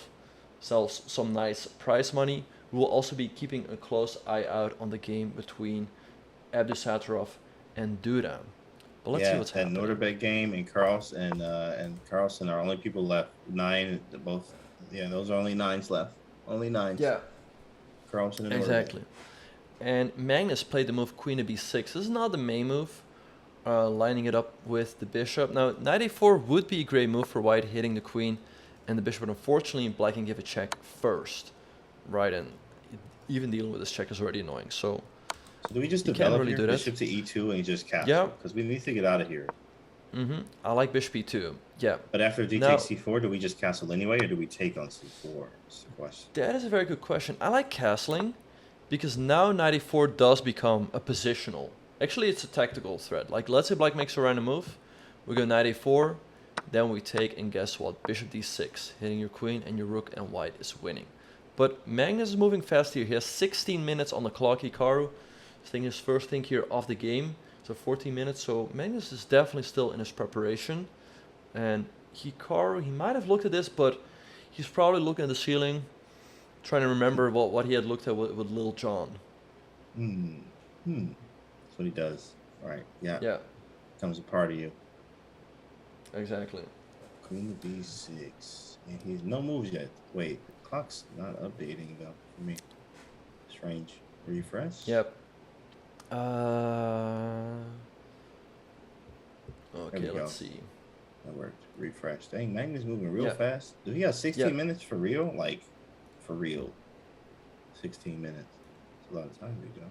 some nice prize money. We will also be keeping a close eye out on the game between Abdusattorov and Duda. But let's see what's happening. Yeah, that Norderbeck game and Carlsen are only people left. 9, both. Yeah, those are only 9s left. Only 9s. Yeah. Carlsen and exactly. And Magnus played the move queen to b6. This is not the main move, lining it up with the bishop. Now, knight a4 would be a great move for white, hitting the queen and the bishop, but unfortunately, black can give a check first, right? And even dealing with this check is already annoying. So do we just develop here, bishop to e2 and just castle? Yeah. Because we need to get out of here. I like bishop e2. Yeah. But after d takes c4, do we just castle anyway, or do we take on c4? That's the question. That is a very good question. I like castling because now knight e4 does become a positional. Actually, it's a tactical threat. Like, let's say black makes a random move. We go knight a4. Then we take, and guess what? Bishop d6, hitting your queen and your rook, and white is winning. But Magnus is moving fast here. He has 16 minutes on the clock. Hikaru is taking his first thing here of the game. So 14 minutes. So Magnus is definitely still in his preparation. And Hikaru, he might have looked at this, but he's probably looking at the ceiling, trying to remember what he had looked at with Lil Jon. That's what he does. All right. Yeah. Yeah. Becomes a part of you. Exactly. Queen to b6. And he's no moves yet. Wait, the clock's not updating though for me. Strange. Refresh? Yep. Okay, let's see. That worked. Refresh. Dang, Magnus moving real fast. Do he have 16 minutes for real? Like, for real. 16 minutes. That's a lot of time to go.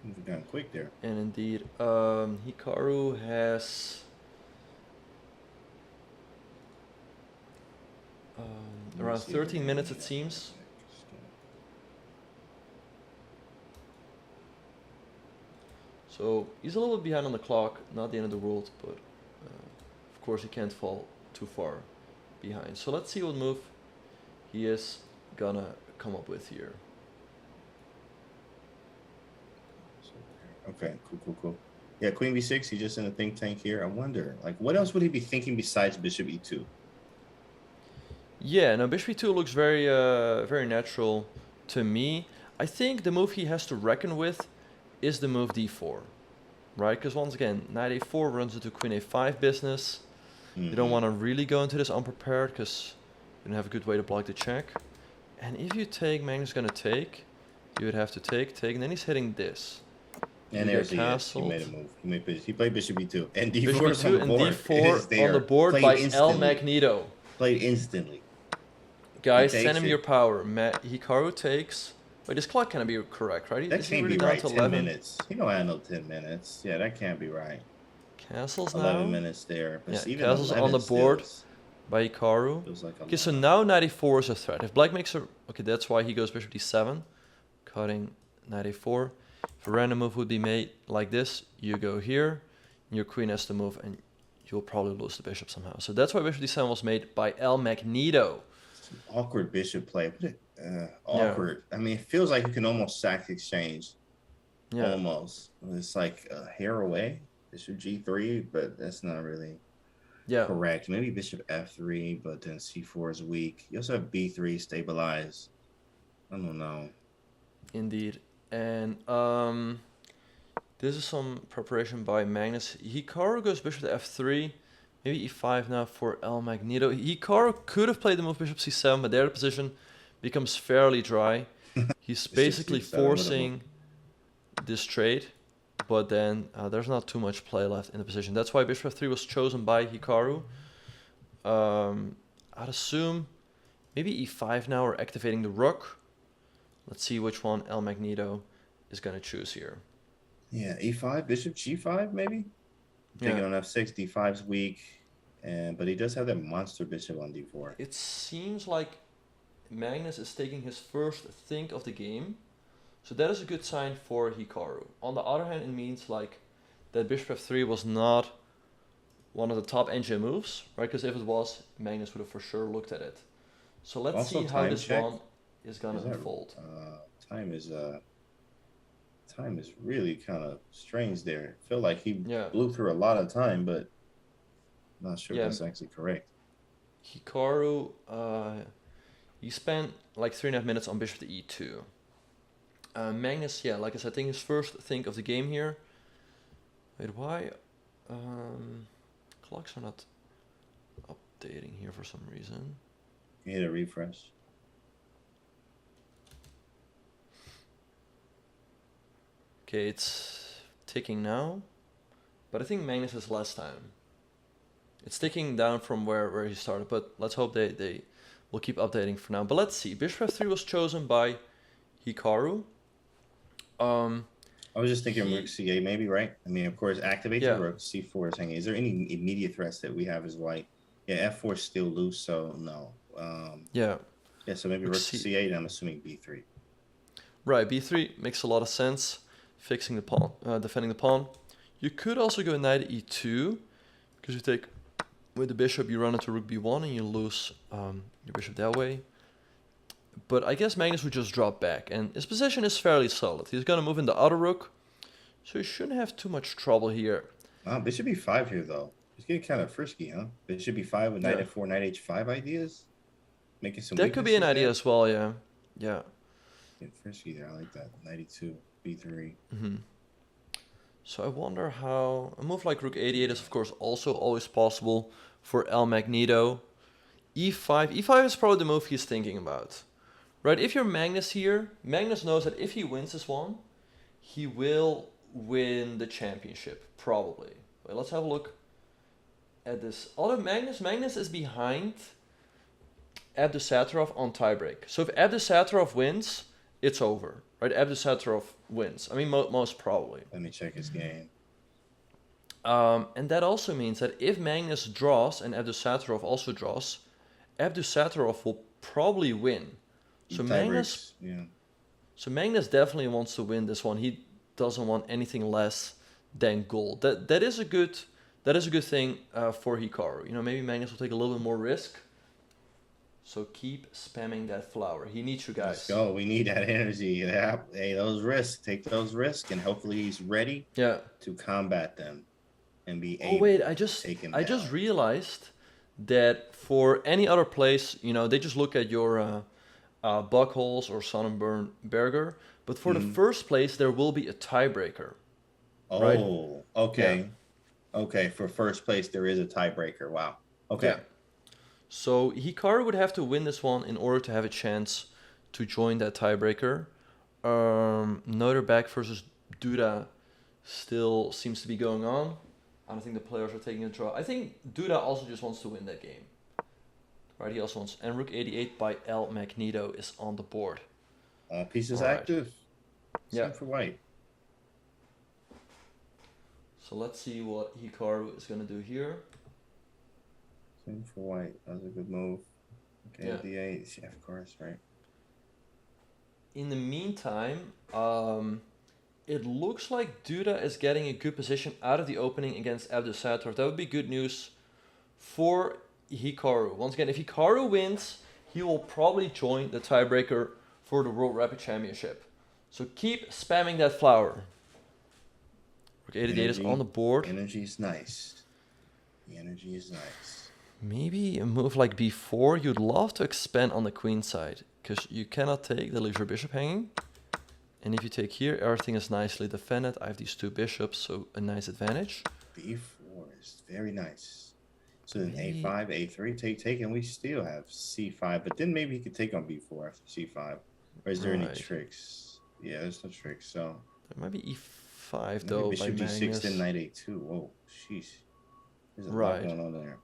Moving down quick there. And indeed, Hikaru has around 13 minutes, it seems. So he's a little bit behind on the clock, not the end of the world, but of course he can't fall too far behind. So let's see what move he is gonna come up with here. Okay, cool. Yeah, queen b6, he's just in a think tank here. I wonder, like, what else would he be thinking besides bishop e2? Yeah, no, bishop e2 looks very natural to me. I think the move he has to reckon with is the move d4, right? Because once again, knight a4 runs into queen a5 business. You don't want to really go into this unprepared because you don't have a good way to block the check. And if you take, Magnus is going to take. You would have to take, and then he's hitting this. And there's he made a move. He played bishop e2 and d4 Bishop on the e2 and board. d4 on the board by El Magneto. Played instantly. Guys, send him your power. Hikaru takes. Wait, this clock can't be correct, right? That can't be right. 10 minutes. You know I know 10 minutes. Yeah, that can't be right. Castles 11 now. minutes there. But Yeah, castles on the board by Hikaru. Like okay, so now knight e4 is a threat. If black makes a... Okay, that's why he goes bishop d7. Cutting knight a4. If a random move would be made like this, you go here. And your queen has to move and you'll probably lose the bishop somehow. So that's why bishop d7 was made by El Magneto. Awkward bishop play. Awkward. Yeah. I mean, it feels like you can almost sack exchange. Yeah. Almost. It's like a hair away. Bishop g3, but that's not really correct. Maybe bishop f3, but then c4 is weak. You also have b3 stabilized. I don't know. Indeed. And this is some preparation by Magnus. Hikaru goes bishop to f3. Maybe e5 now for El Magneto. Hikaru could have played the move bishop c7, but there the position becomes fairly dry. He's basically forcing this trade, but then there's not too much play left in the position. That's why bishop f3 was chosen by Hikaru. I'd assume maybe e5 now or activating the rook. Let's see which one El Magneto is going to choose here. Yeah, e5, bishop g5 maybe? Thinking on f6, d5's weak, but he does have that monster bishop on d4. It seems like Magnus is taking his first think of the game, so that is a good sign for Hikaru. On the other hand, it means like that bishop f3 was not one of the top engine moves, right? Because if it was, Magnus would have for sure looked at it. So let's also see how this one is gonna unfold. Time is really kind of strange there. I feel like he blew through a lot of time, but I'm not sure if that's actually correct. Hikaru, he spent like 3.5 minutes on bishop to e2. Magnus, like I said, I think his first think of the game here. Wait, why? Clocks are not updating here for some reason. You hit a refresh. Okay, it's ticking now, but I think Magnus has less time. It's ticking down from where he started, but let's hope they will keep updating for now. But let's see. Bishop f3 was chosen by Hikaru. I was just thinking rook c8 maybe, right? I mean, of course, activate the rook. c4 is hanging. Is there any immediate threats that we have as white? Yeah, f4 is still loose, so no. Yeah, so maybe rook c8, I'm assuming b3. Right, b3 makes a lot of sense. Fixing the pawn, defending the pawn. You could also go knight e2, because you take with the bishop, you run into rook b1 and you lose your bishop that way. But I guess Magnus would just drop back, and his position is fairly solid. He's going to move in the other rook, so he shouldn't have too much trouble here. Bishop e5 here, though. He's getting kind of frisky, huh? Bishop e5 with knight f4, knight h5 ideas? Making some that could be an idea as well, yeah. Get frisky there, I like that. Knight e2. b3. So I wonder how... A move like rook 88 is of course also always possible for El Magneto. e5. e5 is probably the move he's thinking about. Right, if you're Magnus here, Magnus knows that if he wins this one, he will win the championship, probably. Wait, let's have a look at this. Although Magnus is behind Abdusattorov on tiebreak. So if Abdusattorov wins, it's over. Right, Abdusattorov wins. I mean, most probably. Let me check his game. And that also means that if Magnus draws and Abdusattorov also draws, Abdusattorov will probably win. So Magnus definitely wants to win this one. He doesn't want anything less than gold. That is a good thing for Hikaru. You know, maybe Magnus will take a little bit more risk. So keep spamming that flower. He needs you guys. Let's go. We need that energy. Yeah. Hey, those risks. Take those risks, and hopefully he's ready to combat them and be able to take him down. I just realized that for any other place, you know, they just look at your Buckholes or Sonnenberger. But for the first place, there will be a tiebreaker. Right? Oh, okay. Okay, for first place, there is a tiebreaker. Wow. Okay. Yeah. So Hikaru would have to win this one in order to have a chance to join that tiebreaker. Noterback versus Duda still seems to be going on. I don't think the players are taking a draw. I think Duda also just wants to win that game. Right, he also wants. And Rook 88 by El Magneto is on the board. All pieces All right. active. Yeah. Same for white. So let's see what Hikaru is going to do here. Same for white. That was a good move. Okay, Yeah. D8. Yeah, of course, right? In the meantime, it looks like Duda is getting a good position out of the opening against Abdusator. That would be good news for Hikaru. Once again, if Hikaru wins, he will probably join the tiebreaker for the World Rapid Championship. So keep spamming that flower. Rook 88 is on the board. Energy is nice. The energy is nice. Maybe a move like b4. You'd love to expand on the queen side, because you cannot take the leisure bishop hanging. And if you take here, everything is nicely defended. I have these two bishops, so a nice advantage. B4 is very nice. So then A5, A3, take, and we still have C5. But then maybe he could take on B4 after C5. Or is there any tricks? Yeah, there's no tricks. So there might be E5 though. Bishop by D6, Magnus. then Knight A2. Whoa, sheesh. There's a lot going on there.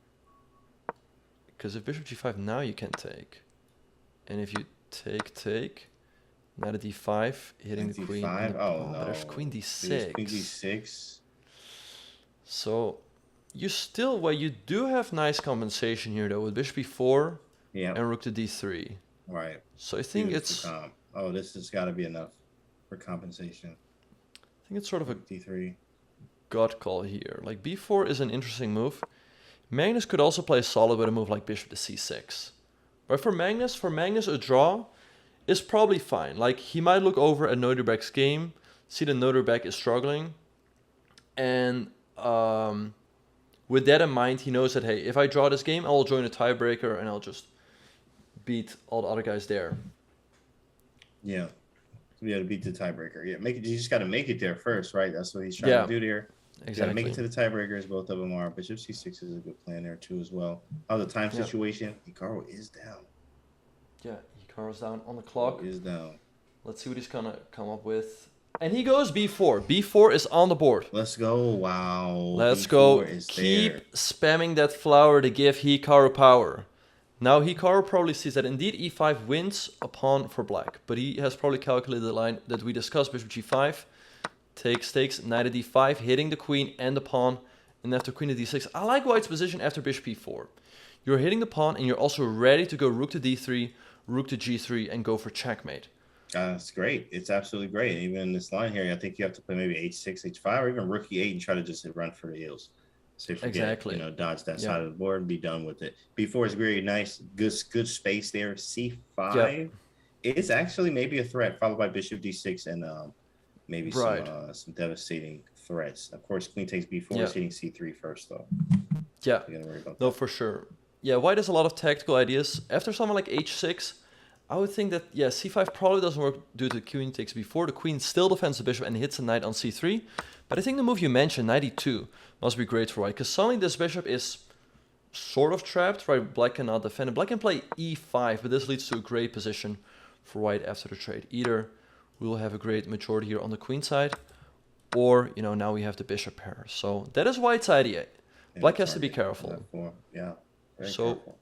Because if Bishop G5 now you can take. And if you take, Knight at D5, hitting the queen. Oh no. But there's Queen D6. There's Queen D6. So you still, well, you do have nice compensation here though with Bishop B4 and Rook to D3. Right. So I think it's. Oh, this has got to be enough for compensation. I think it's sort of a D3 gut call here. Like B4 is an interesting move. Magnus could also play solid with a move like Bishop to C6. But for Magnus, a draw is probably fine. Like he might look over at Noterback's game, see that Noterback is struggling, and with that in mind, he knows that hey, if I draw this game, I will join a tiebreaker and I'll just beat all the other guys there. Yeah, to beat the tiebreaker. Yeah, make it. You just got to make it there first, right? That's what he's trying to do there. Exactly. You got to make it to the tiebreakers. Both of them are. Bishop C6 is a good plan there too as well. How the time situation? Hikaru is down. Yeah, Hikaru's down on the clock. He is down. Let's see what he's gonna come up with. And he goes B4. B4 is on the board. Let's go. Wow. Let's go. Keep spamming that flower to give Hikaru power. Now Hikaru probably sees that indeed E5 wins a pawn for black. But he has probably calculated the line that we discussed. Bishop G5. Takes, Knight at D5, hitting the queen and the pawn. And after queen to D6. I like white's position after Bishop E4. You're hitting the pawn and you're also ready to go Rook to D3, Rook to G3 and go for checkmate. It's great. It's absolutely great. And even in this line here, I think you have to play maybe H6, H5, or even Rook E8 and try to just run for the heels. So forget, dodge that side of the board and be done with it. B4 is very nice. Good space there. C5 is actually maybe a threat, followed by Bishop D6 and maybe some devastating threats. Of course, queen takes B4 is hitting C3 first, though. Yeah, you gotta worry about that. For sure. Yeah, white has a lot of tactical ideas. After someone like H6, I would think that, C5 probably doesn't work due to the queen takes B4. The queen still defends the bishop and hits the knight on C3. But I think the move you mentioned, Knight E2, must be great for white. Because suddenly this bishop is sort of trapped, right? Black cannot defend it. Black can play E5, but this leads to a great position for white after the trade. Either we will have a great majority here on the queen side, or, now we have the bishop pair. So that is white's idea. Black has to be careful. Yeah, very so careful.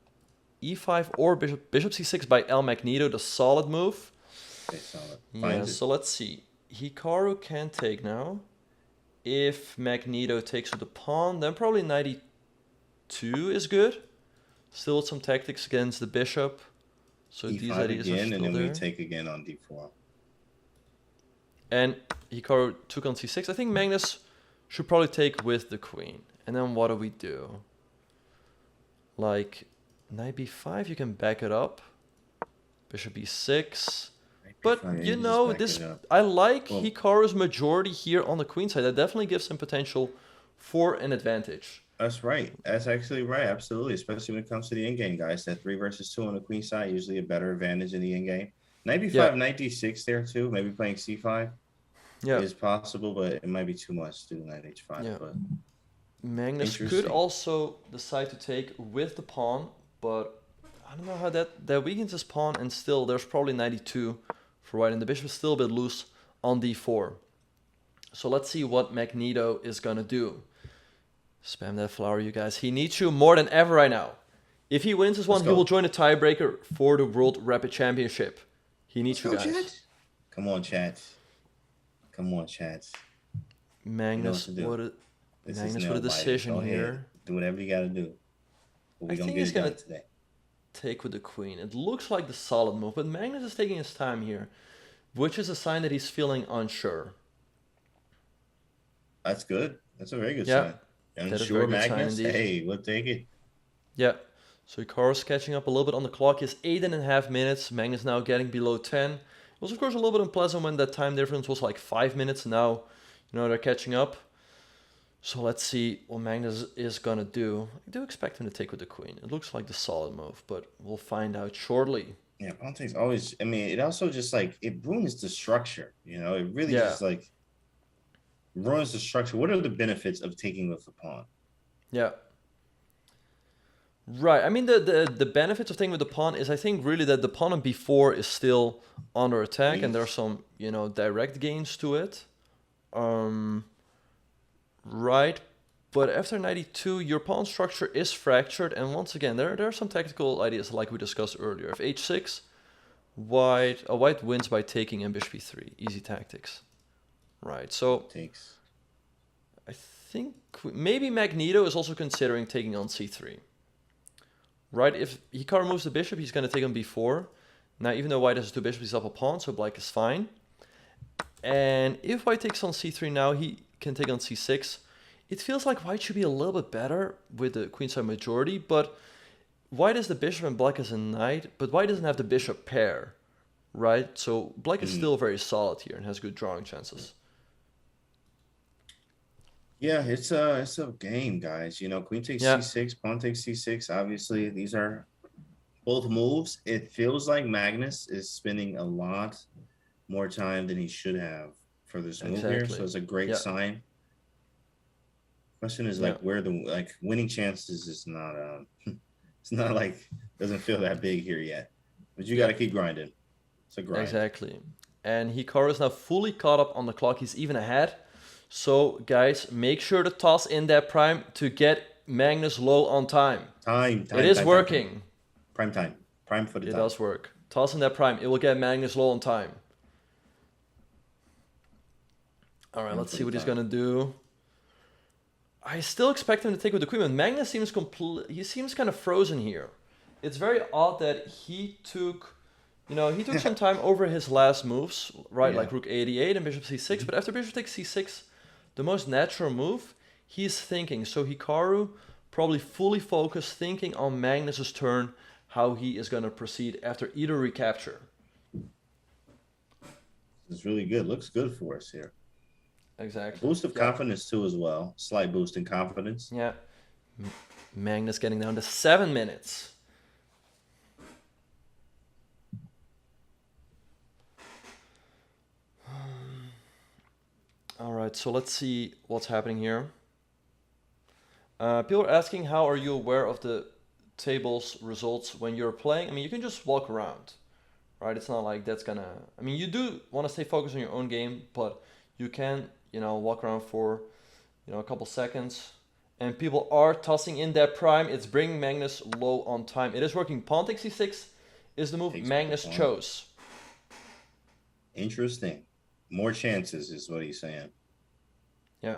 E5 or bishop C6 by El Magneto, the solid move. Okay, solid. Yeah, so let's see. Hikaru can take now. If Magneto takes with the pawn, then probably Knight E2 is good. Still with some tactics against the bishop. So E5 these ideas again, are still and then there. we take again on D4. And Hikaru took on C6. I think Magnus should probably take with the queen. And then what do we do? Like Knight B5, you can back it up. Bishop B6. But, I like Hikaru's majority here on the queen side. That definitely gives him potential for an advantage. That's right. That's actually right. Absolutely. Especially when it comes to the end game, guys. That 3 versus 2 on the queen side, usually a better advantage in the end game. Knight Yeah, b5, knight d6 there too. Maybe playing c5 yeah, is possible, but it might be too much to do knight h5. yeah. But Magnus could interesting. also decide to take with the pawn, but I don't know how that weakens his pawn, and still there's probably 92 for white, and the bishop is still a bit loose on d4. So let's see what Magneto is gonna do. Spam that flower, you guys. He needs you more than ever right now. If he wins this Let's one, he will go. join the tiebreaker for the World Rapid Championship. He needs you Let's go, guys. chat. Come on, chat. Come on, chat. You know what Magnus, to do. what a This is Magnus with a nail biting. decision Go ahead. here. Do whatever you got to do. But I we're going think to he's get it gonna done today. take with the queen. It looks like the solid move, but Magnus is taking his time here, which is a sign that he's feeling unsure. That's good. That's a very good Yeah, sign. that is a Unsure very good sign Magnus. indeed. Hey, we'll take it. Yeah. So Hikaru's catching up a little bit on the clock. It's 8.5 minutes. Magnus now getting below 10. It was of course a little bit unpleasant when that time difference was like 5 minutes. Now, they're catching up. So let's see what Magnus is gonna do. I do expect him to take with the queen. It looks like the solid move, but we'll find out shortly. Yeah, Ponte's always, I mean, it also just like, it ruins the structure. It really Yeah. just like ruins the structure. What are the benefits of taking with the pawn? Yeah. Right. I mean, the benefits of taking with the pawn is I think really that the pawn on b4 is still under attack, and there's some direct gains to it. Right. But after 92, your pawn structure is fractured, and once again, there are some tactical ideas like we discussed earlier. If h6, white wins by taking and bishop e3. Easy tactics. Right. So Takes. I think maybe Magneto is also considering taking on c3. Right, if Hikaru moves the bishop, he's going to take on b4. Now, even though white has two bishops, he's up a pawn, so black is fine. And if white takes on c3 now, he can take on c6. It feels like white should be a little bit better with the queenside majority, but white is the bishop and black is a knight, but white doesn't have the bishop pair, right? So black is still very solid here and has good drawing chances. Yeah, it's a game, guys. Queen takes c6, pawn takes c6. Obviously, these are both moves. It feels like Magnus is spending a lot more time than he should have for this move here. So it's a great sign. Question is where the winning chances is not it's not like doesn't feel that big here yet. But you got to keep grinding. It's a grind. Exactly. And Hikaru is now fully caught up on the clock. He's even ahead. So, guys, make sure to toss in that prime to get Magnus low on time. It is working. Prime time. Prime for the time. It does work. Toss in that prime. It will get Magnus low on time. All right, let's see what he's going to do. I still expect him to take with the queen, but Magnus seems he seems kind of frozen here. It's very odd that he took some time over his last moves, right? Like rook a8 and bishop c6, but after bishop takes c6, the most natural move, he's thinking. So Hikaru probably fully focused, thinking on Magnus's turn, how he is going to proceed after either recapture. It's really good. Looks good for us here. Exactly. Boost of confidence too as well. Slight boost in confidence. Yeah. Magnus getting down to 7 minutes. All right, so let's see what's happening here. People are asking, how are you aware of the table's results when you're playing? I mean, you can just walk around, right? It's not like that's gonna... I mean, you do want to stay focused on your own game, but you can, walk around for, a couple seconds. And people are tossing in that prime. It's bringing Magnus low on time. It is working. Pawn takes c6 is the move Magnus chose. Interesting. More chances is what he's saying. Yeah.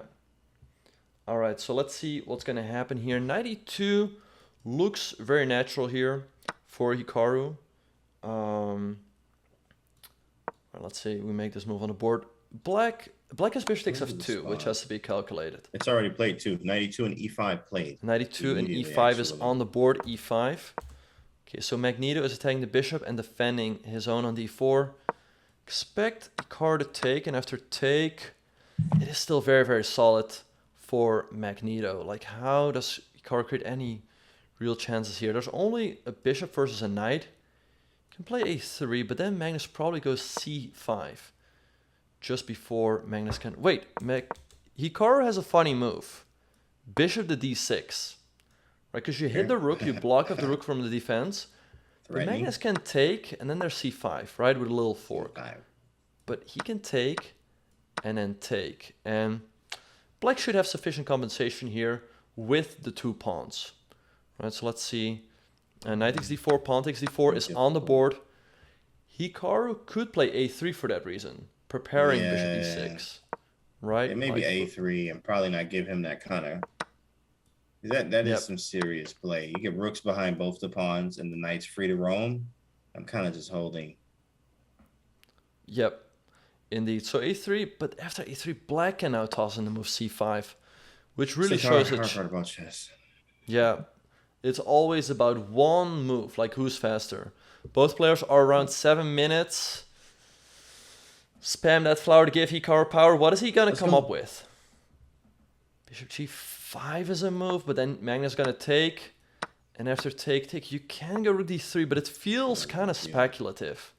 All right, so let's see what's going to happen here. 92 looks very natural here for Hikaru. Let's see, we make this move on the board. Black has bishop takes f2, which has to be calculated. It's already played too. 92 and e5 played. 92 and e5 is on the board, e5. Okay, so Magneto is attacking the bishop and defending his own on d4. Expect Hikaru to take, and after take, it is still very, very solid for Magneto. Like, how does Hikaru create any real chances here? There's only a bishop versus a knight. Can play a3, but then Magnus probably goes c5 just before Magnus can... Wait, Hikaru has a funny move. Bishop to d6. Right, because you hit the rook, you block off the rook from the defense. But Magnus can take, and then there's c5, right, with a little fork. But he can take, and then take. And black should have sufficient compensation here with the 2 pawns. Right, so let's see. Knight takes d4, pawn takes d4 is on the board. Hikaru could play a3 for that reason, preparing bishop d6. Right? Yeah, maybe a3 and probably not give him that kind of... That is some serious play. You get rooks behind both the pawns and the knight's free to roam. I'm kind of just holding. Yep, indeed. So a3, but after a3, black can now toss in the move c5, which really shows it. Hard about chess. Yeah, it's always about one move, like who's faster. Both players are around 7 minutes. Spam that flower to give Hikaru power. What is he gonna come up with? Bishop g5 is a move, but then Magnus gonna take. And after take, you can go rook d3, but it feels kind of speculative.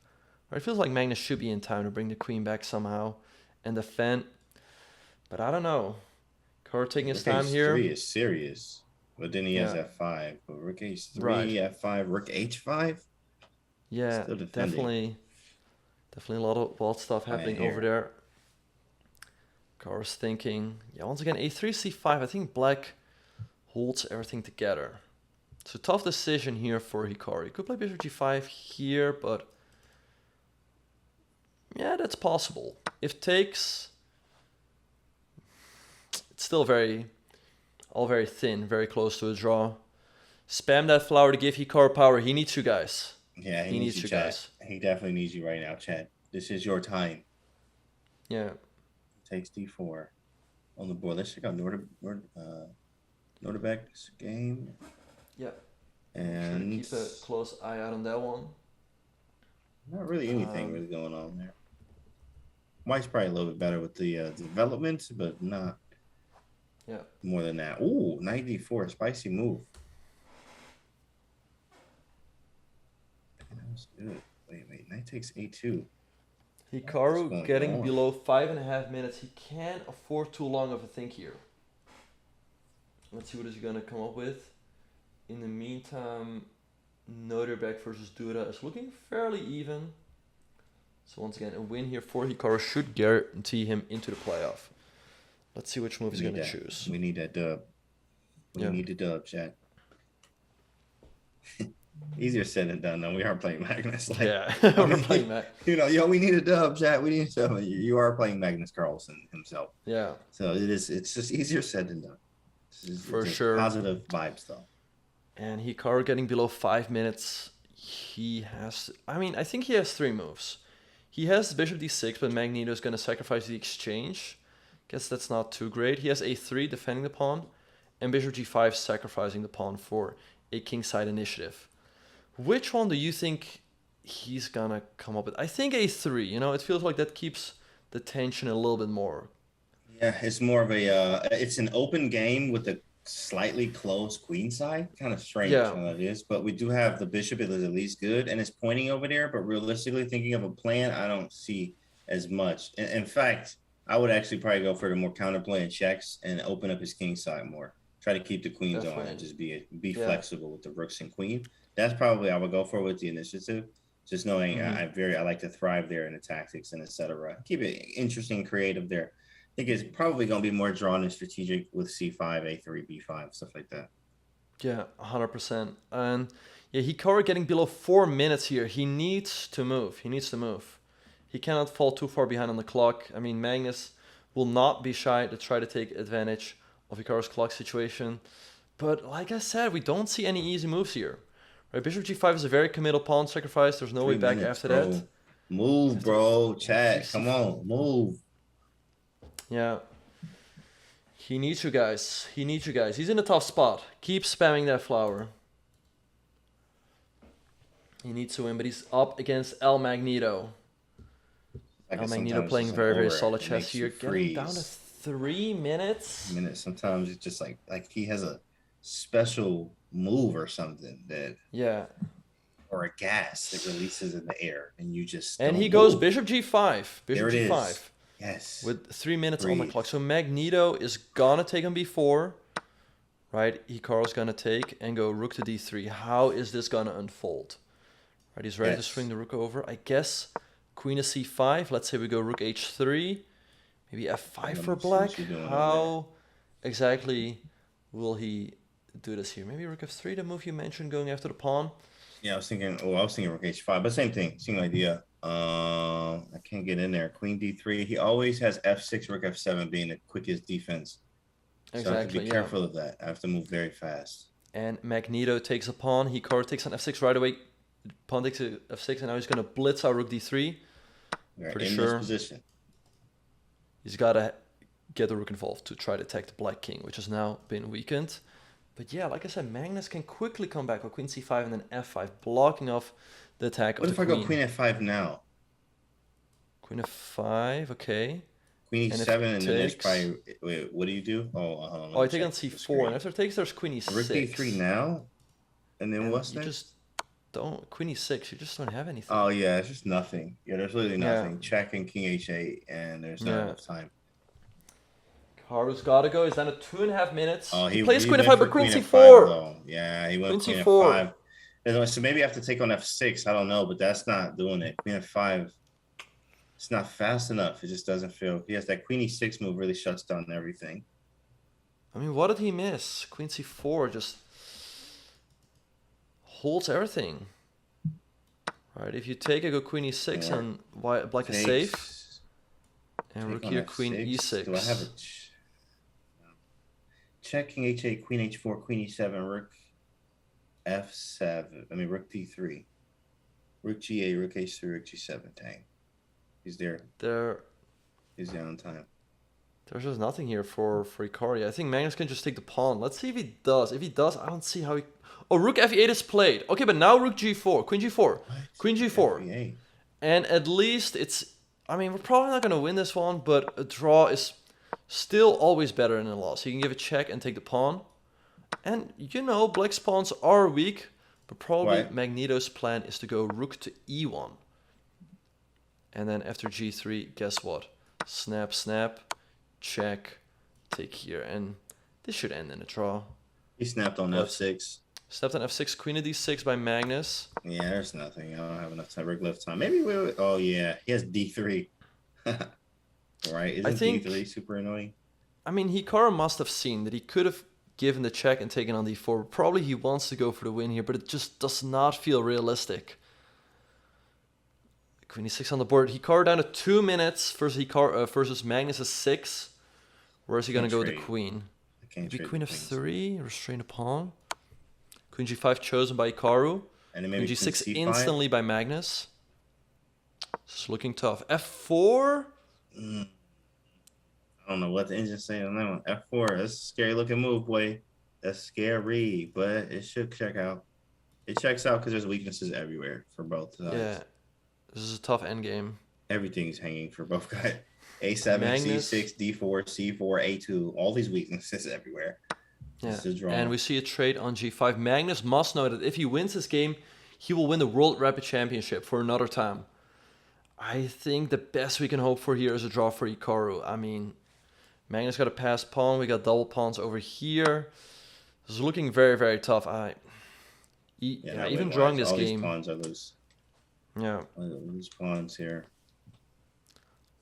Or it feels like Magnus should be in time to bring the queen back somehow and defend. But I don't know. Hikaru taking his time here. Rook h3 is serious. But then he has f5. But rook h3, f5, rook h5? Yeah, definitely a lot of wild stuff happening over there. Hikaru's thinking. Yeah, once again, a3, c5. I think black holds everything together. It's a tough decision here for Hikaru. He could play bishop g5 here, but yeah, that's possible. If takes, it's still all very thin, very close to a draw. Spam that flower to give Hikaru power. He needs you guys. Yeah, he needs you guys. He definitely needs you right now, Chad. This is your time. Yeah. Takes d4 on the board. Let's check out Norderbeck's game. Yeah. And keep a close eye out on that one. Not really anything really going on there. White's probably a little bit better with the development, but not more than that. Ooh, knight d4, spicy move. That was good. Wait, knight takes a2. Hikaru getting below 5.5 minutes. He can't afford too long of a think here. Let's see what he's going to come up with. In the meantime, Noderbeck versus Duda is looking fairly even. So once again, a win here for Hikaru should guarantee him into the playoff. Let's see which move he's going to choose. We need that dub. We need the dub, Chad. Easier said than done, though. We are playing Magnus. We're playing Magnus. We need a dub, Chad. We need a dub. You are playing Magnus Carlsen himself. Yeah. So it's just easier said than done. For sure. Positive vibes, though. And Hikaru getting below 5 minutes. I think he has 3 moves. He has bishop d6, but Magneto is going to sacrifice the exchange. Guess that's not too great. He has a3 defending the pawn, and bishop g5 sacrificing the pawn for a kingside initiative. Which one do you think he's going to come up with? I think a3. It feels like that keeps the tension a little bit more. Yeah, it's more of it's an open game with a slightly closed queen side. Kind of strange how it is, but we do have the bishop is at least good and it's pointing over there, but realistically thinking of a plan, I don't see as much. In fact, I would actually probably go for the more counterplay and checks and open up his king side more. Try to keep the queens on and just be flexible with the rooks and queen. That's probably I would go for with the initiative. Just knowing I like to thrive there in the tactics and etc. Keep it interesting, creative there. I think it's probably going to be more drawn and strategic with c5, a3, b5, stuff like that. Yeah, 100%. And Hikaru getting below 4 minutes here. He needs to move. He cannot fall too far behind on the clock. I mean, Magnus will not be shy to try to take advantage of Hikaru's clock situation. But like I said, we don't see any easy moves here. Right, bishop g5 is a very committal pawn sacrifice. There's no way back after that. Move, bro. Chat, come on, move. Yeah. He needs you guys. He's in a tough spot. Keep spamming that flower. He needs to win, but he's up against El Magneto. El Magneto playing very, very solid chess here. Getting down to 3 minutes? Sometimes it's just like he has a special move or something that, Yeah. or a gas that releases in the air, and you just And don't he goes move. bishop g5. Bishop There it g5. is. Yes. With 3 minutes on the Breathe. clock. So Magneto is gonna take on b4. Right? Hikaru's gonna take and go rook to d3. How is this gonna unfold? Right, he's ready to swing the rook over. I guess queen to c5. Let's say we go rook h3. Maybe f5 for black. How exactly will he do this here? Maybe rook f3, the move you mentioned, going after the pawn. Yeah, I was thinking rook h5, but same thing, same idea. I can't get in there. Queen d3. He always has f6, rook f7 being the quickest defense. So I have to be careful of that. I have to move very fast. And Magneto takes a pawn. Hikaru takes on f6 right away. Pawn takes to f6, and now he's going to blitz our rook d3. Pretty sure. This position. He's got to get the rook involved to try to attack the black king, which has now been weakened. But yeah, like I said, Magnus can quickly come back with queen c5 and then f5, blocking off the attack of the queen. What if I go queen f5 now? Queen f5, okay. Queen e7, and then there's probably... Wait, what do you do? I take on c4, and after it takes, there's queen e6. Rook d3 now? And then what's next? You just don't... Queen e6, you just don't have anything. Oh, yeah, it's just nothing. Yeah, there's literally nothing. Check and king h8, and there's not enough time. Hikaru's got to go. He's down to 2.5 minutes. Oh, he plays queen f5, but queen c4. Yeah, he went queen f5. So maybe I have to take on f6. I don't know, but that's not doing it. Queen f5. It's not fast enough. It just doesn't feel. He has that queen e6 move, really shuts down everything. I mean, what did he miss? Queen c4 just holds everything. Right, if you take a go queen e6 and black is safe. And rook here, queen e6. Do I have it? Check king h8, queen h4, queen e7, rook f7. I mean, rook d3. Rook g8, rook h3, rook g7. Dang. He's there. He's down on time. There's just nothing here for Hikaru. I think Magnus can just take the pawn. Let's see if he does. If he does, I don't see how he... Oh, rook f8 is played. Okay, but now rook g4. Queen g4. What? Queen g4. F8. And at least it's... I mean, we're probably not going to win this one, but a draw is still always better than a loss. You can give a check and take the pawn. And, you know, black's pawns are weak, but probably Magneto's plan is to go rook to e1. And then after g3, guess what? Snap, snap, check, take here. And this should end in a draw. He snapped on f6. Snapped on f6, queen of d6 by Magnus. Yeah, there's nothing. I don't have enough time. Left time. Maybe we'll... Oh, yeah. He has d3. Right? Isn't d3 super annoying? I mean, Hikaru must have seen that he could have given the check and taken on d4. Probably he wants to go for the win here, but it just does not feel realistic. Queen e6 on the board. Hikaru down to 2 minutes versus Magnus' 6. Where is he going to go with the queen? Maybe queen f3, restrain the pawn. Queen g5 chosen by Hikaru. And then maybe queen g6 instantly by Magnus. It's looking tough. f4? I don't know what the engine's saying on that one. f4, that's a scary looking move, boy. That's scary, but it should check out. It checks out because there's weaknesses everywhere for both sides. Yeah. This is a tough endgame. Everything's hanging for both guys. A7, Magnus, C6, D4, C4, A2. All these weaknesses everywhere. Yeah. And we see a trade on G5. Magnus must know that if he wins this game, he will win the World Rapid Championship for another time. I think the best we can hope for here is a draw for Hikaru. I mean, Magnus got a passed pawn. We got double pawns over here. This is looking very, very tough. Even drawing this game. These pawns are loose. Yeah. Loose pawns here.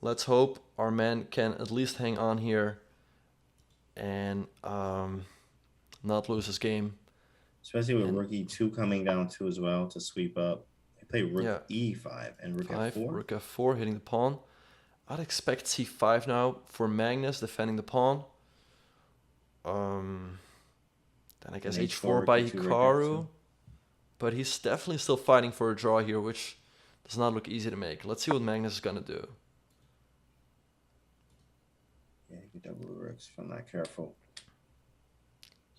Let's hope our man can at least hang on here and not lose his game. Especially with rook e2 coming down too as well to sweep up. They play rook e5 and rook f4. Rook f4 hitting the pawn. I'd expect c5 now for Magnus defending the pawn. Then I guess h4 by Hikaru. But he's definitely still fighting for a draw here, which does not look easy to make. Let's see what Magnus is going to do. Yeah, he can double rooks if I'm not careful.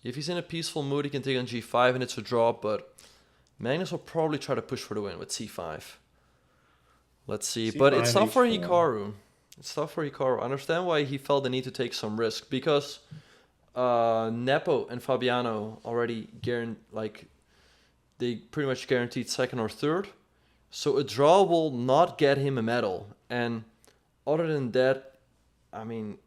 If he's in a peaceful mood, he can take on g5 and it's a draw, but Magnus will probably try to push for the win with c5. Let's see, but it's not for Hikaru. It's tough for Hikaru. I understand why he felt the need to take some risk because Nepo and Fabiano already they pretty much guaranteed second or third. So a draw will not get him a medal. And other than that, I mean,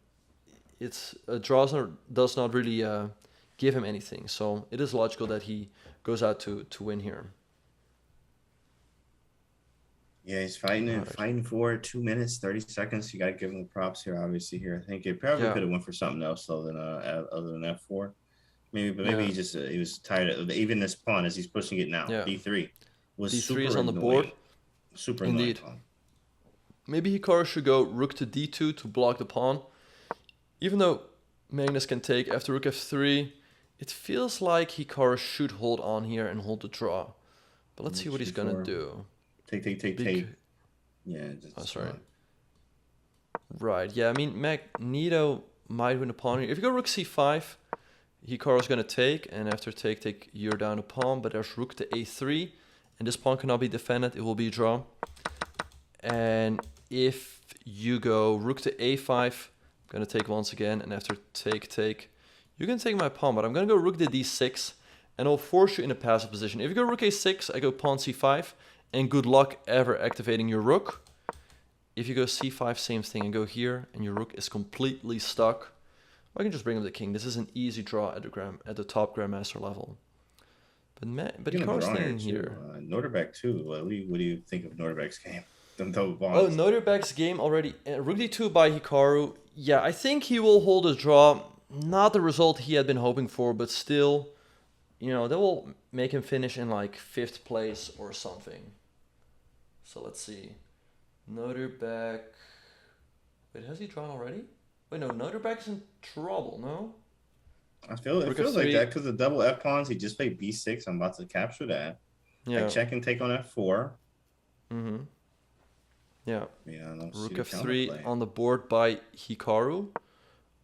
it's a draw does not really give him anything. So it is logical that he goes out to win here. Yeah, he's fighting for 2 minutes 30 seconds. You got to give him the props here. Obviously, here I think it probably could have went for something else other than F4. Maybe he was tired of even this pawn as he's pushing it now. D3 was D3 super is on annoying. the board. Super Indeed. annoying pawn. Maybe Hikaru should go rook to D2 to block the pawn. Even though Magnus can take after rook F3, it feels like Hikaru should hold on here and hold the draw. But let's see what he's gonna do. Take. Yeah. That's right. Right. Yeah. I mean, Magneto might win the pawn here. If you go rook C5, Hikaru's gonna take, and after take, you're down a pawn. But there's rook to A3, and this pawn cannot be defended. It will be a draw. And if you go rook to A5, I'm gonna take once again, and after take, you can take my pawn, but I'm gonna go rook to D6, and I'll force you in a passive position. If you go rook A6, I go pawn C5, and good luck ever activating your rook. If you go C5, same thing, and go here, and your rook is completely stuck, I can just bring up the king. This is an easy draw at the top grandmaster level. But Hikaru's staying here. Norderbeck too. What do you think of Norderbeck's game? Oh, Norderbeck's game already. Rook D2 by Hikaru. Yeah, I think he will hold a draw. Not the result he had been hoping for, but still, that will make him finish in like 5th place or something. So let's see. Norderbeck. Wait, has he drawn already? Wait, no, Norderbeck's in trouble, no? It feels like that because the double F pawns, he just played B6. I'm about to capture that. Yeah. I check and take on F4. Mm-hmm. Yeah. Rook F3 on the board by Hikaru.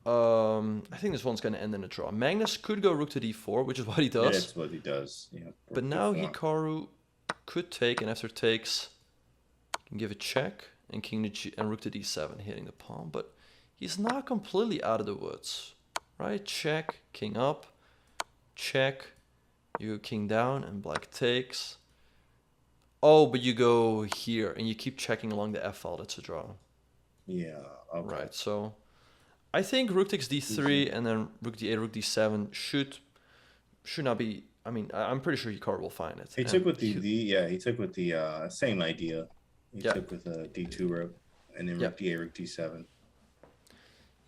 I think this one's going to end in a draw. Magnus could go rook to D4, which is what he does. Yeah, that's what he does. Yeah. But now Hikaru could take, and after takes, can give a check, and king to G and rook to D7, hitting the pawn. But he's not completely out of the woods, right? Check, king up, check. You go king down, and black takes. Oh, but you go here, and you keep checking along the F file. That's a draw. Yeah. Okay. Right. So I think rook takes D3, and then rook D8, rook D7 should not be. I mean, I'm pretty sure Hikaru will find it. He took with he took with the same idea. He took with a D2 rook, and then rook D8, rook D7.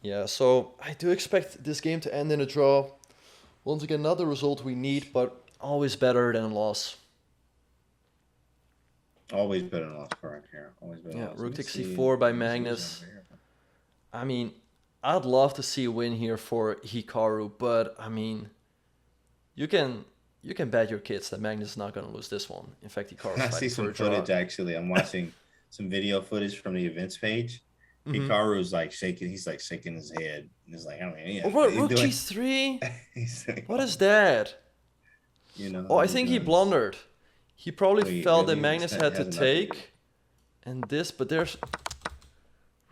Yeah. So I do expect this game to end in a draw. Once again, not the result we need, but always better than a loss. Always better than loss, correct here. Always better than loss. Rook takes C4 by Magnus. I mean, I'd love to see a win here for Hikaru, but I mean, you can bet your kids that Magnus is not going to lose this one. In fact, Hikaru's I see some footage actually. I'm watching some video footage from the events page. Mm-hmm. Hikaru's like shaking. He's like shaking his head. And he's like, I mean, yeah. What, rook G3? What is that? Oh, I think he blundered. He probably felt that Magnus had to take, and this, but there's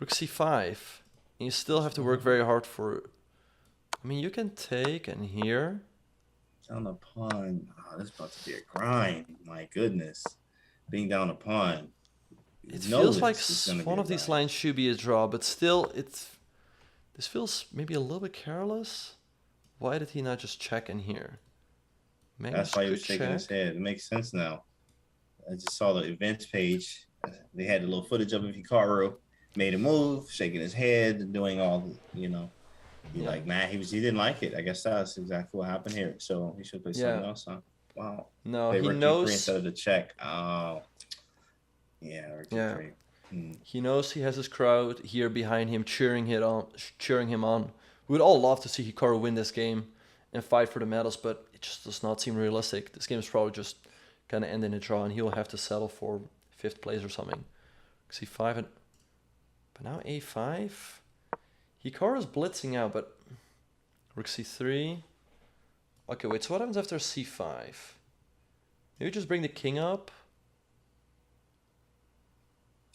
rook C5. And you still have to work very hard for. I mean, you can take and here. Down a pawn. Oh, this is about to be a grind. My goodness, being down a pawn. It feels like one of these lines should be a draw, but still, this feels maybe a little bit careless. Why did he not just check in here? That's why he was shaking his head. It makes sense now. I just saw the events page. They had a little footage of Hikaru made a move, shaking his head, doing all, like, man, he didn't like it. I guess that's exactly what happened here. So he should play something else, huh? Wow. No, he knows instead of the check. Oh, yeah. He knows he has his crowd here behind him, cheering him on. We would all love to see Hikaru win this game and fight for the medals, but it just does not seem realistic. This game is probably just gonna end in a draw, and he'll have to settle for 5th place or something. C5, but now A5. Hikaru's blitzing out, but rook C3. Okay, wait. So what happens after C5? Maybe just bring the king up.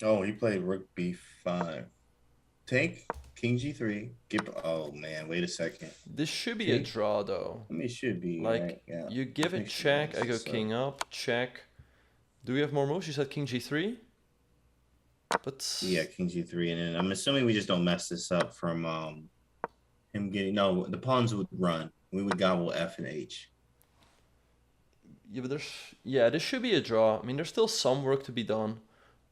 Oh, he played rook B5. take king g3. Oh man, wait a second. This should be a draw though. I mean, it should be, Like, right? Yeah. you give it check, I go king up, check. Do we have more moves? You said king g3? But yeah, king g3, and then I'm assuming we just don't mess this up from him getting. No, the pawns would run. We would gobble f and h. yeah, but this should be a draw. I mean, there's still some work to be done,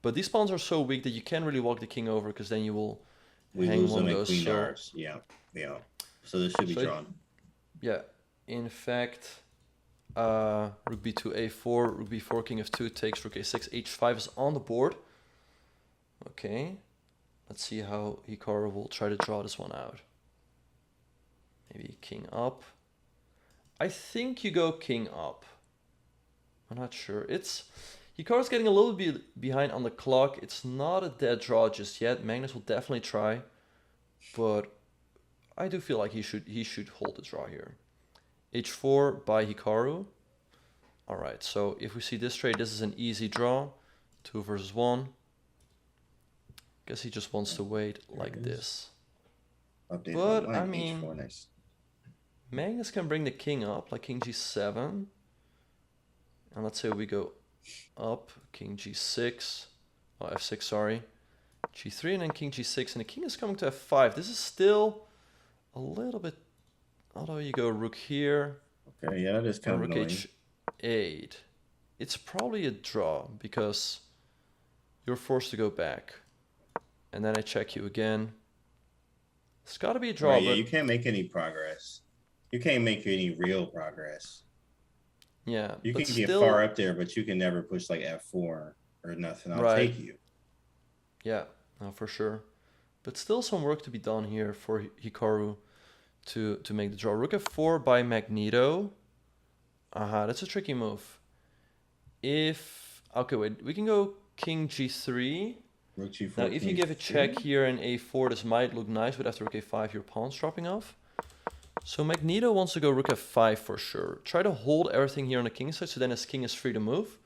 but these pawns are so weak that you can't really walk the king over because then you will hang lose one them of at those. queen r's. Yeah. So this should be drawn. Yeah, in fact, rook b2 a4, rook b4, king f2 takes, rook a6, h5 is on the board. Okay, let's see how Hikaru will try to draw this one out. Maybe king up. I think you go king up. I'm not sure. Hikaru's getting a little bit behind on the clock. It's not a dead draw just yet. Magnus will definitely try, but I do feel like he should hold the draw here. h4 by Hikaru. All right, so if we see this trade, this is an easy draw. 2 versus 1. Guess he just wants to wait like this. But I mean, nice. Magnus can bring the king up, like king g7. And let's say we go up, king g6, oh, f6, sorry. g3 and then king g6, and the king is coming to f5. This is still a little bit, although you go rook here. Okay, yeah, that is kind of rook annoying. h8. It's probably a draw because you're forced to go back. And then I check you again. It's got to be a draw. Right, yeah, you can't make any progress. You can't make any real progress. Yeah, you can get far up there, but you can never push like f4 or nothing. I'll take you. Yeah, no, for sure. But still some work to be done here for Hikaru to make the draw. Rook f4 by Magneto. That's a tricky move. Okay, wait, we can go king g3. Rook g4. Now, if you give a check here in a4, this might look nice, but after rook a5, your pawn's dropping off. So Magneto wants to go rook f5 for sure. Try to hold everything here on the king side, so then his king is free to move.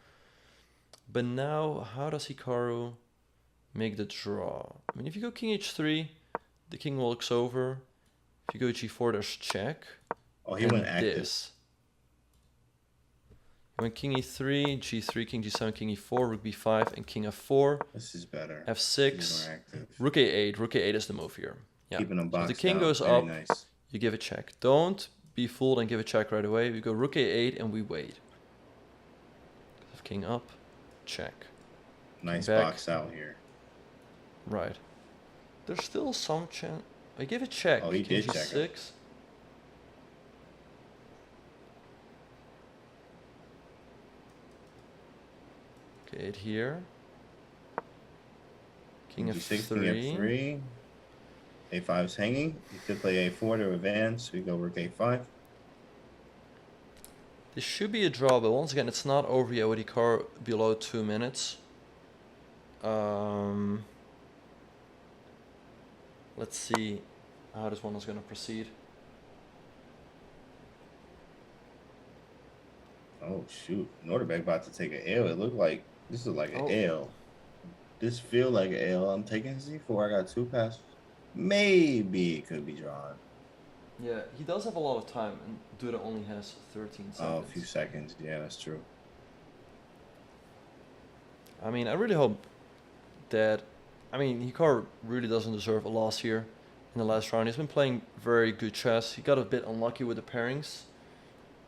But now, how does Hikaru make the draw? I mean, if you go king h3, the king walks over. If you go g4, there's check. Oh, he went active. He went king e3, g3, king g7, king e4, rook b5, and king f4. This is better. f6, rook a8. Rook a8 is the move here. Yeah. Keeping them boxed so the king out. goes Very up. Nice. You give a check. Don't be fooled and give a check right away. We go rook a8 and we wait. King up, check. Nice box out here. Right. There's still some chance. I give a check. Oh, he king did check. G6. Okay, here. King G6, f3. king f3. a5 is hanging. You could play a4 to advance. We go rook a5. This should be a draw, but once again, it's not over yet with Hikaru below 2 minutes. Let's see how this one is going to proceed. Oh shoot! Norderbeck about to take an L. It looked like this is like an L. This feel like an L. I'm taking Z4. I got 2 passes. Maybe it could be drawn. Yeah, he does have a lot of time, and Duda only has 13 seconds. Oh, a few seconds. Yeah, that's true. I mean, I really hope that... I mean, Hikaru really doesn't deserve a loss here in the last round. He's been playing very good chess. He got a bit unlucky with the pairings.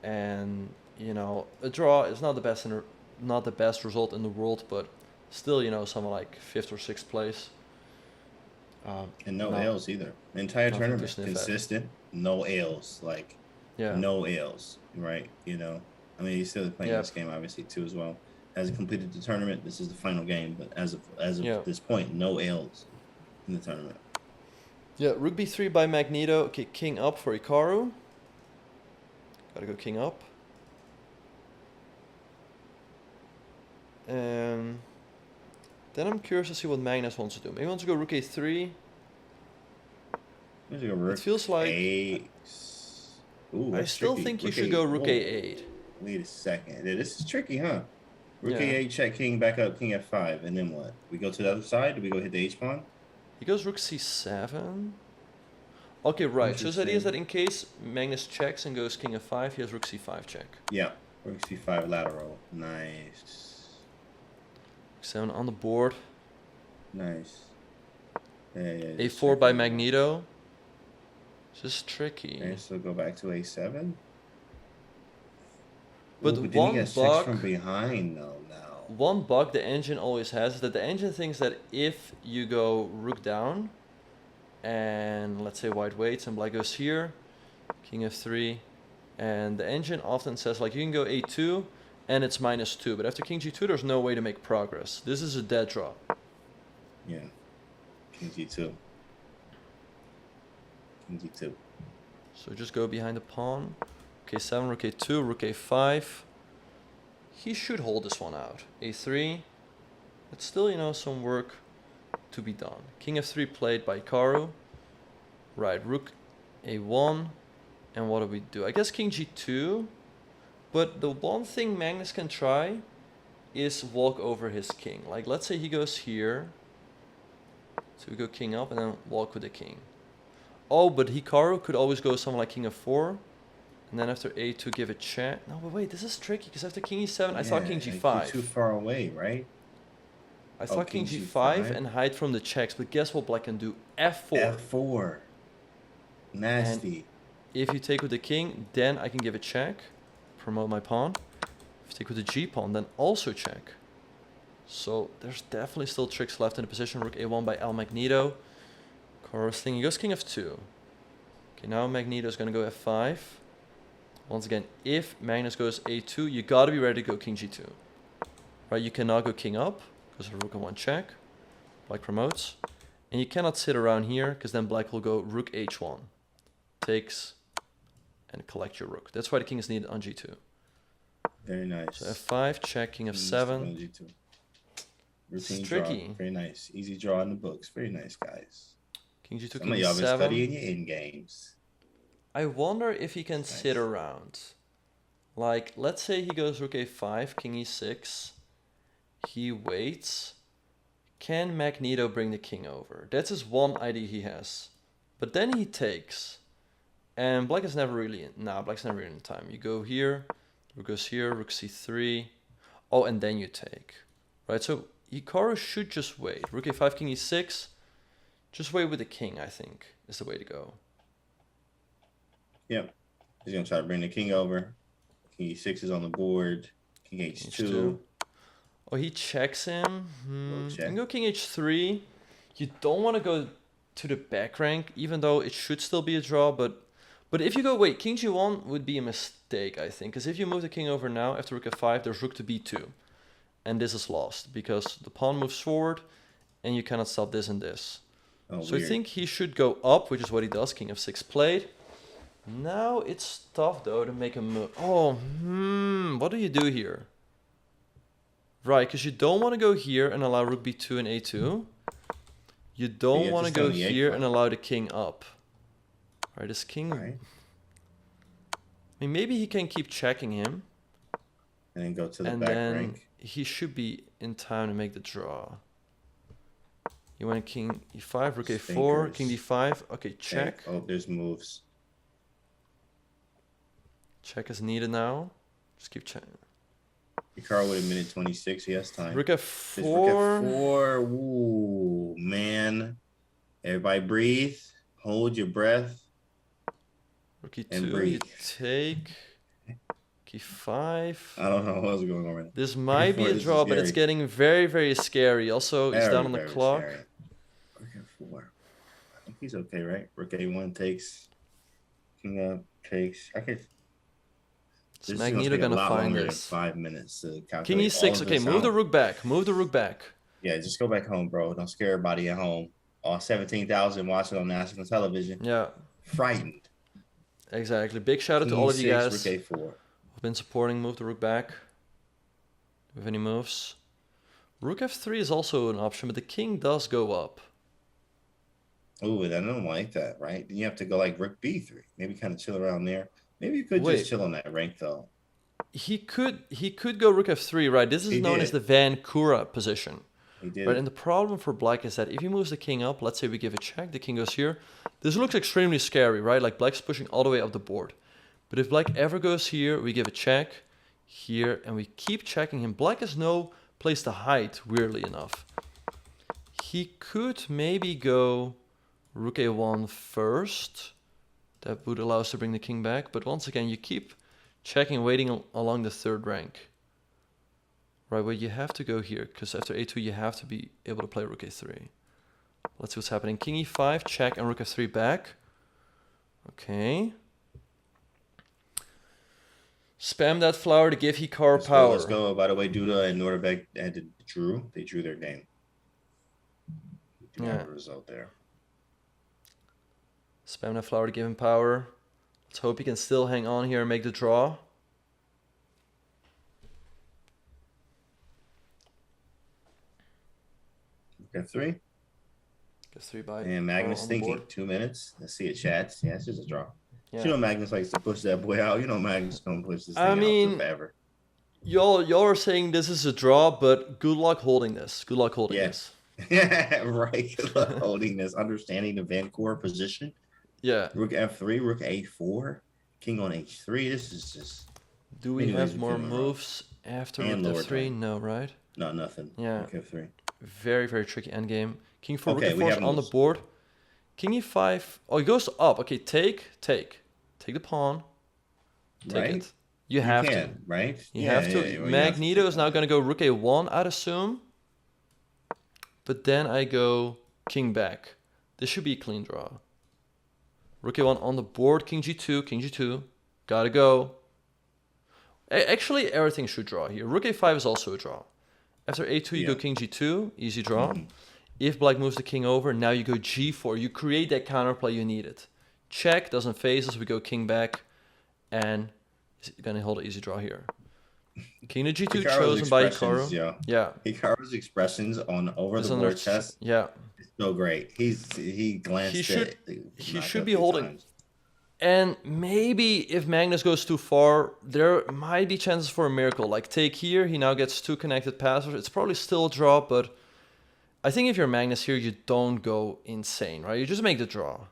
And, you know, a draw is not the best result in the world, but still, you know, something like 5th or 6th place. And no L's either. The entire tournament, consistent, no L's. Like, no L's, right? You know, I mean, he's still playing this game, obviously, too, as well. Hasn't completed the tournament. This is the final game, but as of this point, no L's in the tournament. Yeah, rook b3 by Magneto. Okay, king up for Hikaru. Gotta go king up. Then I'm curious to see what Magnus wants to do. Maybe he wants to go rook a3. It feels like... Ooh, I still think you should go rook a8. Wait a second. This is tricky, huh? Rook a8, check king, back up, king f5, and then what? We go to the other side? Do we go hit the h-pawn? He goes rook c7. Okay, right. So his idea is that in case Magnus checks and goes king f5, he has rook c5 check. Yeah, rook c5 lateral. Nice. 7 on the board. Nice. Yeah, a4 by Magneto. This is tricky. Okay, so go back to a7. But ooh, one get bug from behind though now. One bug the engine always has is that the engine thinks that if you go rook down, and let's say white waits and black goes here, king f3, and the engine often says like you can go a2 and it's -2, but after king g2 there's no way to make progress. This is a dead draw. Yeah, king g2. King g2. So just go behind the pawn. Rook a7, rook a2, rook a5. He should hold this one out. a3. But still, you know, some work to be done. King f3 played by Hikaru. Right, rook a1. And what do we do? I guess king g2. But the one thing Magnus can try is walk over his king. Like, let's say he goes here. So we go king up and then walk with the king. Oh, but Hikaru could always go something like king f4. And then after a2 give a check. No, but wait, this is tricky because after king e7 I thought king g5. You're too far away, right? I thought king g5 and hide from the checks, but guess what black can do? f4. f4. Nasty. And if you take with the king, then I can give a check. Promote my pawn. If you take with the g pawn, then also check. So there's definitely still tricks left in the position. Rook a1 by El Magneto. Hikaru's thing, he goes king f2. Okay, now Magneto is going to go f5. Once again, if Magnus goes a2, you got to be ready to go king g2. Right, you cannot go king up, because rook a1 check. Black promotes. And you cannot sit around here, because then black will go rook h1. Takes, and collect your rook. That's why the king is needed on g2. Very nice. So f5, check, king f7. It's tricky. Draw. Very nice. Easy draw in the books. Very nice, guys. King g2, Some king of y'all been e7. studying your end games. I wonder if he can sit around. Like, let's say he goes rook a5, king e6. He waits. Can Magneto bring the king over? That's his one idea he has. But then he takes. And black is never really in. Nah, black's never in time. You go here, rook goes here, rook c3. Oh, and then you take. Right, so Hikaru should just wait. Rook a5, king e6. Just wait with the king, I think, is the way to go. Yep. He's going to try to bring the king over. King e6 is on the board. King h2. Oh, he checks him. Check. You can go king h3. You don't want to go to the back rank, even though it should still be a draw. But if you go, wait, king g1 would be a mistake, I think. Because if you move the king over now, after rook f5, there's rook to b2. And this is lost, because the pawn moves forward, and you cannot stop this and this. Oh, so weird. I think he should go up, which is what he does. King f6 played. Now it's tough, though, to make a move. Oh, what do you do here? Right, because you don't want to go here and allow rook b2 and a2. You don't want to go here and allow the king up. Right, this king... Right. I mean, maybe he can keep checking him. And then go to the and back then rank. He should be in time to make the draw. You went king e5, rook a4, king d5. Okay, check. Oh, there's moves. Check is needed now. Just keep checking. Hikaru with a minute 26. He has time. Rook f4. Rook f4. Ooh, man. Everybody breathe. Hold your breath. Rook e2. And breathe. You take. e5. I don't know what's going on right now. This might be a draw, but it's getting very, very scary. Also, he's down on the clock. Scary. Rook f4. I think he's okay, right? Rook a1 takes. King up takes. I could. Is Magneto gonna find this? 5 minutes to calculate. King e6. Okay, move the rook back. Move the rook back. Yeah, just go back home, bro. Don't scare everybody at home. All 17,000 watching on national television. Yeah. Frightened. Exactly. Big shout out to all of you guys Rook a4. who've been supporting. Move the rook back. Do we have any moves? Rook f3 is also an option, but the king does go up. Oh, I don't like that, right? Then you have to go like rook b3. Maybe kind of chill around there. Maybe you could just chill on that rank though. He could go rook f3, right? This is known as the Van Kura position, He did Right, it. and the problem for black is that if he moves the king up, let's say we give a check, the king goes here. This looks extremely scary, right? Like black's pushing all the way up the board. But if black ever goes here, we give a check here, and we keep checking him. Black has no place to hide, weirdly enough. He could maybe go rook a1 first. That would allow us to bring the king back. But once again, you keep checking, waiting along the third rank. Right, well, you have to go here, because after a2, you have to be able to play rook a3. Let's see what's happening. King e5, check, and rook f3 back. Okay. Spam that flower to give Hikaru power. Let's go. By the way, Duda and Norderbeck drew. They drew their game. We do have a result there. Spam that flower to give him power. Let's hope he can still hang on here and make the draw. F3. F3 by. And Magnus thinking 2 minutes. Let's see it, chats. Yeah, it's just a draw. Yeah. You know Magnus likes to push that boy out. You know Magnus gonna push this thing out forever. Y'all are saying this is a draw, but good luck holding this. Good luck holding this. Right. Good luck holding this. Understanding the Vancouver position. Yeah. Rook f3, rook a4, king on h3. This is just. Do we have more moves after rook f3? No, right? No, nothing. Yeah. Rook f3. Very, very tricky endgame. King 4, rook f4 on the board. King e5. Oh, he goes up. Okay, take. Take the pawn. Take it. You have to. Right? You have to. Magneto is now going to go rook a1, I'd assume. But then I go king back. This should be a clean draw. Rook a1 on the board. King g2. King g2. Gotta go. Actually, everything should draw here. Rook a5 is also a draw. After a2, you go king g2. Easy draw. If black moves the king over, now you go g4. You create that counterplay you needed. Check, doesn't phase us. We go king back. And he's going to hold an easy draw here. King to g2 chosen by Hikaru. Yeah. Hikaru's expressions on over the board chess. Yeah. It's so great. He glanced He should be holding. Times. And maybe if Magnus goes too far, there might be chances for a miracle. Like take here, he now gets 2 connected passes. It's probably still a draw, but I think if you're Magnus here, you don't go insane, right? You just make the draw.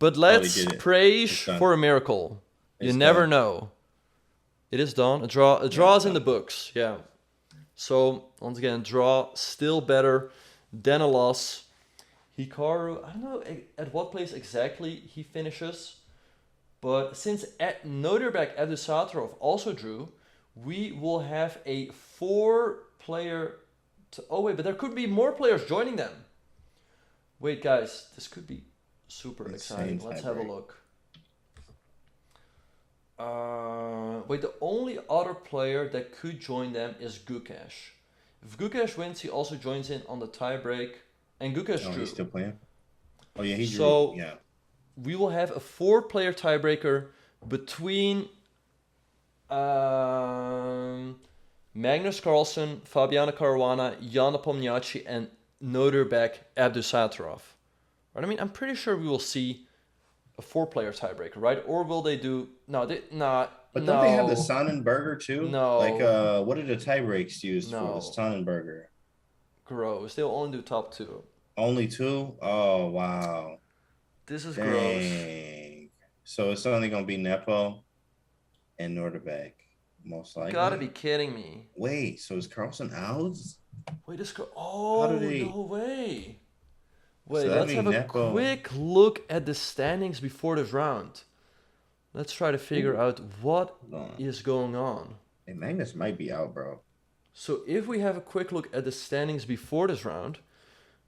But let's praise for a miracle. You never know. It is done. A draw is in the books. Yeah. So once again, draw still better than a loss. Hikaru, I don't know at what place exactly he finishes, but since Noderbeck Abdusatorov also drew, we will have a 4-player. Oh wait, but there could be more players joining them. Wait, guys, this could be super exciting. Let's have a look. Wait, the only other player that could join them is Gukesh. If Gukesh wins, he also joins in on the tiebreak. And Gukesh drew. He's still playing? Oh, yeah, he drew. So, we will have a 4-player tiebreaker between Magnus Carlsen, Fabiano Caruana, Jan Nepomniachtchi, and Noderbeck Abdusatorov. Right? I mean, I'm pretty sure we will see a 4-player tiebreaker, right? Or will they do... But don't they have the Sonnenberger too? No. Like, what are the tiebreaks used for the Sonnenberger? Gross. They'll only do top 2. Only 2? Oh, wow. This is gross. So it's only going to be Nepo and Noderbeck, most likely. You gotta be kidding me. Wait, so is Carlsen out? Wait, no way. Wait, so let's have a quick look at the standings before this round. Let's try to figure out what is going on. Hey, Magnus might be out, bro. So if we have a quick look at the standings before this round,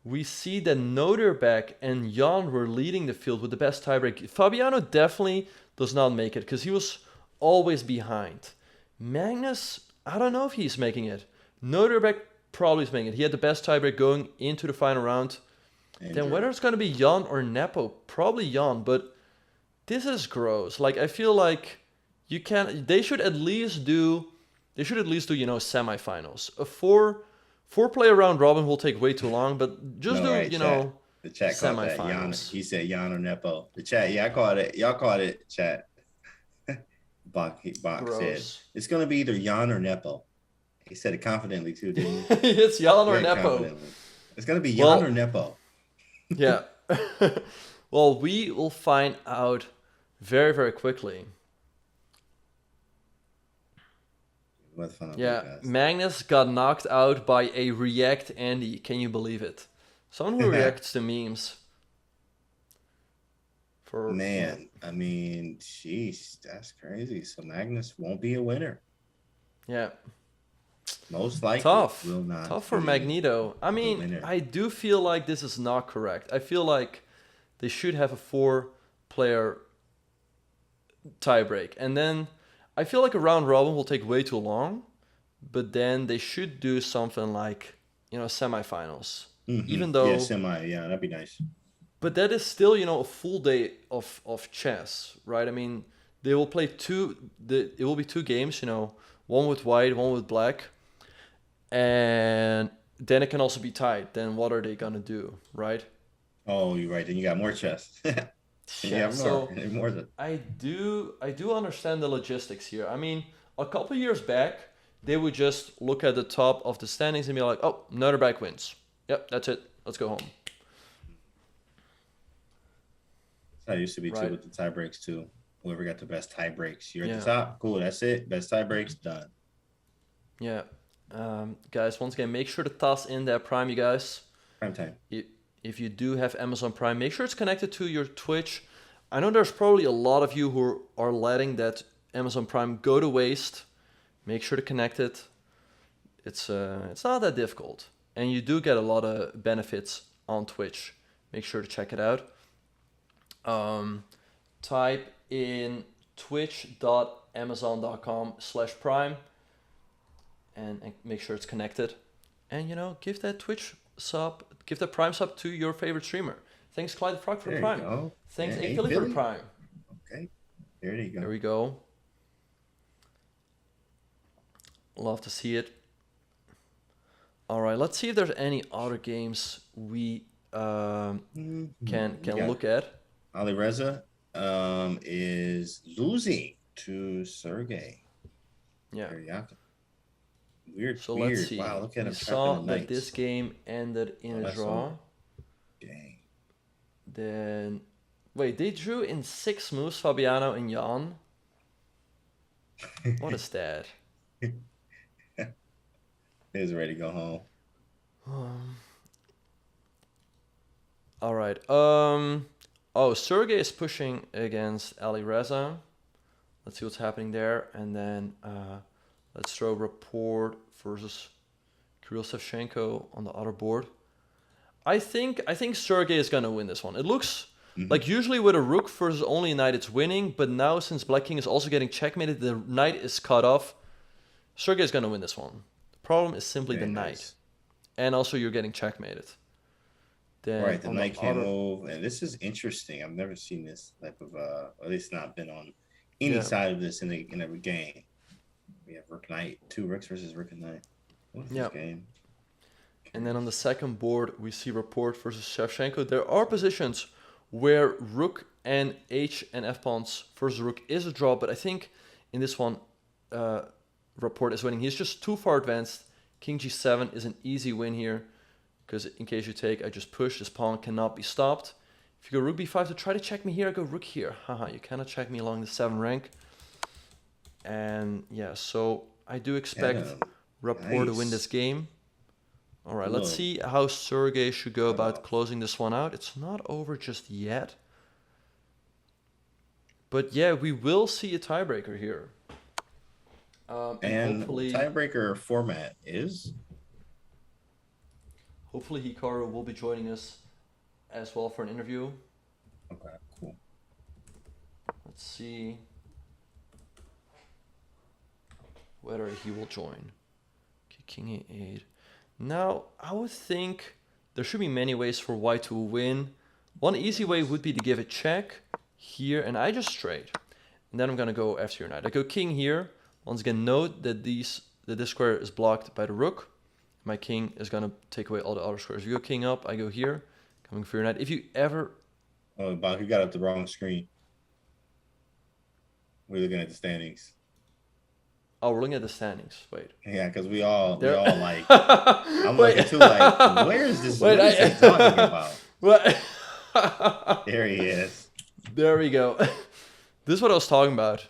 we see that Noderbeck and Jan were leading the field with the best tiebreak. Fabiano definitely does not make it because he was always behind. Magnus, I don't know if he's making it. Noderbeck probably is making it. He had the best tiebreak going into the final round. Then whether it's going to be Jan or Nepo, probably Jan, but this is gross. Like, I feel like they should at least do, semifinals. A four-player round robin will take way too long, but just the chat semifinals. Called that Jan. He said Jan or Nepo. The chat, I called it. Y'all called it, chat. Bach said, it's going to be either Jan or Nepo. He said it confidently too, didn't he? It's Jan or Very Nepo. confidently. It's gonna be Jan Well, or Nepo. yeah. Well, we will find out very, very quickly. What fun will be Yeah, best. Magnus got knocked out by a React Andy. Can you believe it? Someone who reacts to memes. For Man, I mean, jeez, that's crazy. So Magnus won't be a winner. yeah, Most likely tough, will not tough for be Magneto. I the mean, winner. I do feel like this is not correct. I feel like they should have a 4-player tiebreak, and then I feel like a round robin will take way too long. But then they should do something like semifinals, even Yeah, though. semi. Yeah, that'd be nice. But that is still, a full day of chess, right? I mean, they will play it will be 2 games, one with white, one with black, and then it can also be tied. Then what are they gonna do, right? Oh, you're right. Then you got more chess. You Yeah. have more, So more than. I do understand the logistics here. I mean, a couple years back, they would just look at the top of the standings and be like, "Oh, another back wins. Yep, that's it. Let's go home." That used to be too Right? with the tie breaks too. Whoever got the best tie breaks, you're at Yeah. the top. Cool, that's it. Best tie breaks done. Yeah. Guys, once again, make sure to toss in that Prime, you guys. Prime time. If you do have Amazon Prime, make sure it's connected to your Twitch. I know there's probably a lot of you who are letting that Amazon Prime go to waste. Make sure to connect it. It's not that difficult, and you do get a lot of benefits on Twitch. Make sure to check it out. Type in twitch.amazon.com/prime and make sure it's connected. And give that Twitch sub, give that Prime sub to your favorite streamer. Thanks, Clyde the Frog, for the There you Prime. go. Thanks, Yeah, A hey, Philly, for the Philly. Prime. Okay. There you go. There we go. Love to see it. All right, let's see if there's any other games we can look at. Alireza is losing to Sergey. Yeah. Teriyaki. Weird. So weird. let's see. Wow, look at We him saw trapping the that this knights. game ended in a That's draw. over. Dang. Then, wait, they drew in 6 moves, Fabiano and Jan. What is that? He's ready to go home. All right. Oh, Sergey is pushing against Alireza. Let's see what's happening there, and then let's throw Rapport versus Kirill Shevchenko on the other board. I think Sergey is gonna win this one. It looks like usually with a rook versus only a knight, it's winning, but now since Black King is also getting checkmated, the knight is cut off. Sergey is gonna win this one. The problem is simply Very the knight, nice. and also you're getting checkmated. Then Right, the on knight can't other- move, and this is interesting. I've never seen this type of, at least not been on any Yeah. side of this in every game. We have rook knight, 2 rooks versus rook and knight. What is Yeah. this game? And then on the second board, we see Rapport versus Shevchenko. There are positions where rook and h and f pawns versus rook is a draw, but I think in this one, Rapport is winning. He's just too far advanced. King g7 is an easy win here, because in case you take, I just push. This pawn cannot be stopped. If you go rook b5 to try to check me here, I go rook here. Haha, you cannot check me along the 7 rank. And yeah, so I do expect Rapport to win nice. this game. All right, let's Look. see how Sergey should go about off. closing this one out. It's not over just yet. But yeah, we will see a tiebreaker here. And hopefully, tiebreaker format is hopefully Hikaru will be joining us as well for an interview. okay, cool. Let's see whether he will join. Okay, King a8. Now, I would think there should be many ways for white to win. One easy way would be to give a check here, and I just trade. And then I'm going to go after your knight. I go king here. Once again, note that this square is blocked by the rook. My king is going to take away all the other squares. If you go king up, I go here, coming for your knight. If you ever... Oh, Bob, you got up the wrong screen. We're looking at the standings. Oh, we're looking at the standings. Wait. Yeah, because we all There. like. I'm Wait. looking too. Like, where is this? Wait, What is he talking about? What? There he is. There we go. This is what I was talking about.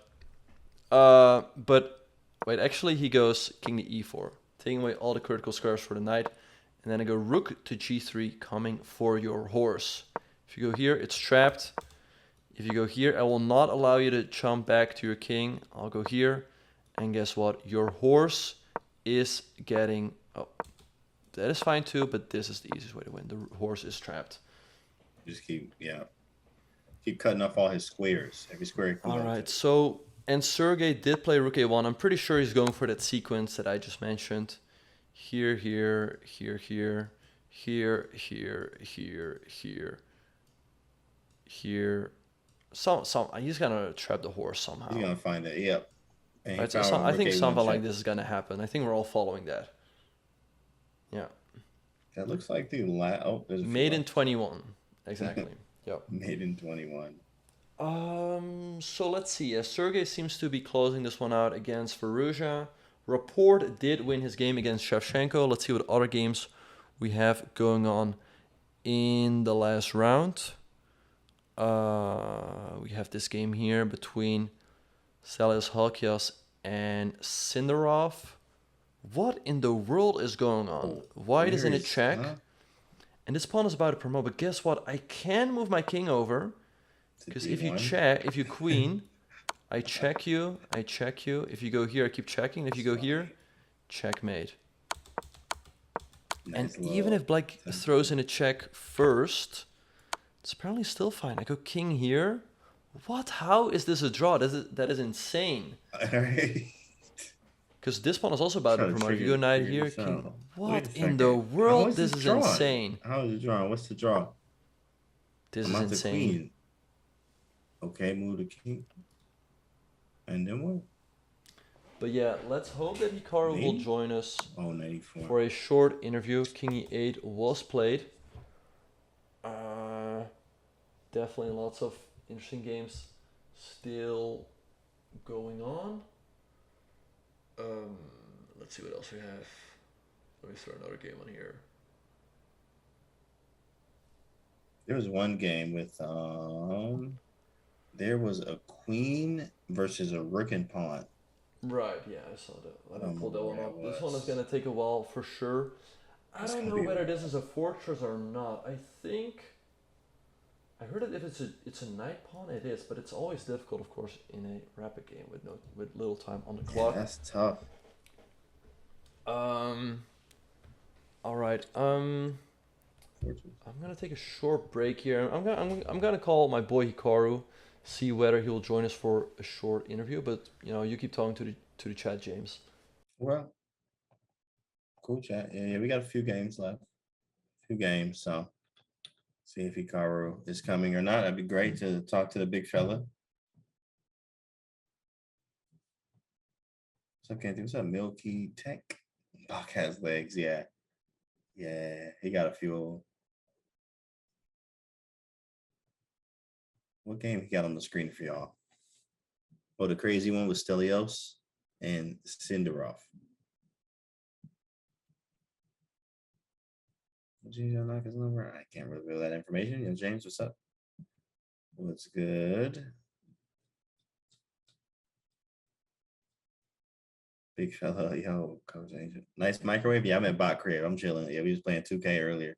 But wait, actually he goes king to e4, taking away all the critical squares for the knight, and then I go rook to g3, coming for your horse. If you go here, it's trapped. If you go here, I will not allow you to jump back to your king. I'll go here, and guess what? Your horse is getting... Oh, that is fine too, but this is the easiest way to win. The horse is trapped. Just keep cutting off all his squares. Every square. All right, so... And Sergey did play rook a1. I'm pretty sure he's going for that sequence that I just mentioned. Here, here, here, here, here, here, here, here, here. He's gonna trap the horse somehow. He's gonna find it. Yep. Right, so I think something like this is gonna happen. I think we're all following that. Yeah. That looks like the last. Oh, there's made in 21. Exactly. Yep. Made in 21. So let's see. Sergey seems to be closing this one out against Firouzja. Rapport did win his game against Shevchenko. Let's see what other games we have going on in the last round. We have this game here between Stelios Halkias and Sindarov. What in the world is going on? White is in a check. And this pawn is about to promote. But guess what? I can move my king over. Because if you check, if you queen, I check you, I check you. If you go here, I keep checking. If you go here, checkmate. Nice. And even if black throws in a check first, it's apparently still fine. I go king here. What? How is this a draw? That is insane. Because this pawn is also about to promote. If you go knight here, king. What in the world? This is insane. How is it drawn? What's the draw? This is insane. Okay, move the king. And then what? But yeah, let's hope that Hikaru will join us for a short interview. King e8 was played. Definitely lots of interesting games still going on. Let's see what else we have. Let me throw another game on here. There was one game with there was a queen versus a rook and pawn. Right, yeah, I saw that. Let me pull that one up. This one is going to take a while for sure. I don't know whether this is a fortress or not. I think... I heard that if it's a knight pawn, it is, but it's always difficult, of course, in a rapid game with little time on the clock. Yeah, that's tough. All right. I'm gonna take a short break here. I'm gonna call my boy Hikaru, see whether he will join us for a short interview. But you keep talking to the chat, James. Well, cool chat. Yeah, we got a few games left. So see if Hikaru is coming or not. That'd be great to talk to the big fella. What's up, Canty? What's up, Milky Tech? Bach has legs, yeah. Yeah, he got a few. What game he got on the screen for y'all? Oh, the crazy one with Stelios and Sindarov. Did you unlock his number? I can't reveal that information. Yo, James, what's up? What's good? Big fella, yo, Coach Angel. Nice microwave. Yeah, I'm at Bot Crib. I'm chilling. Yeah, we was playing 2K earlier.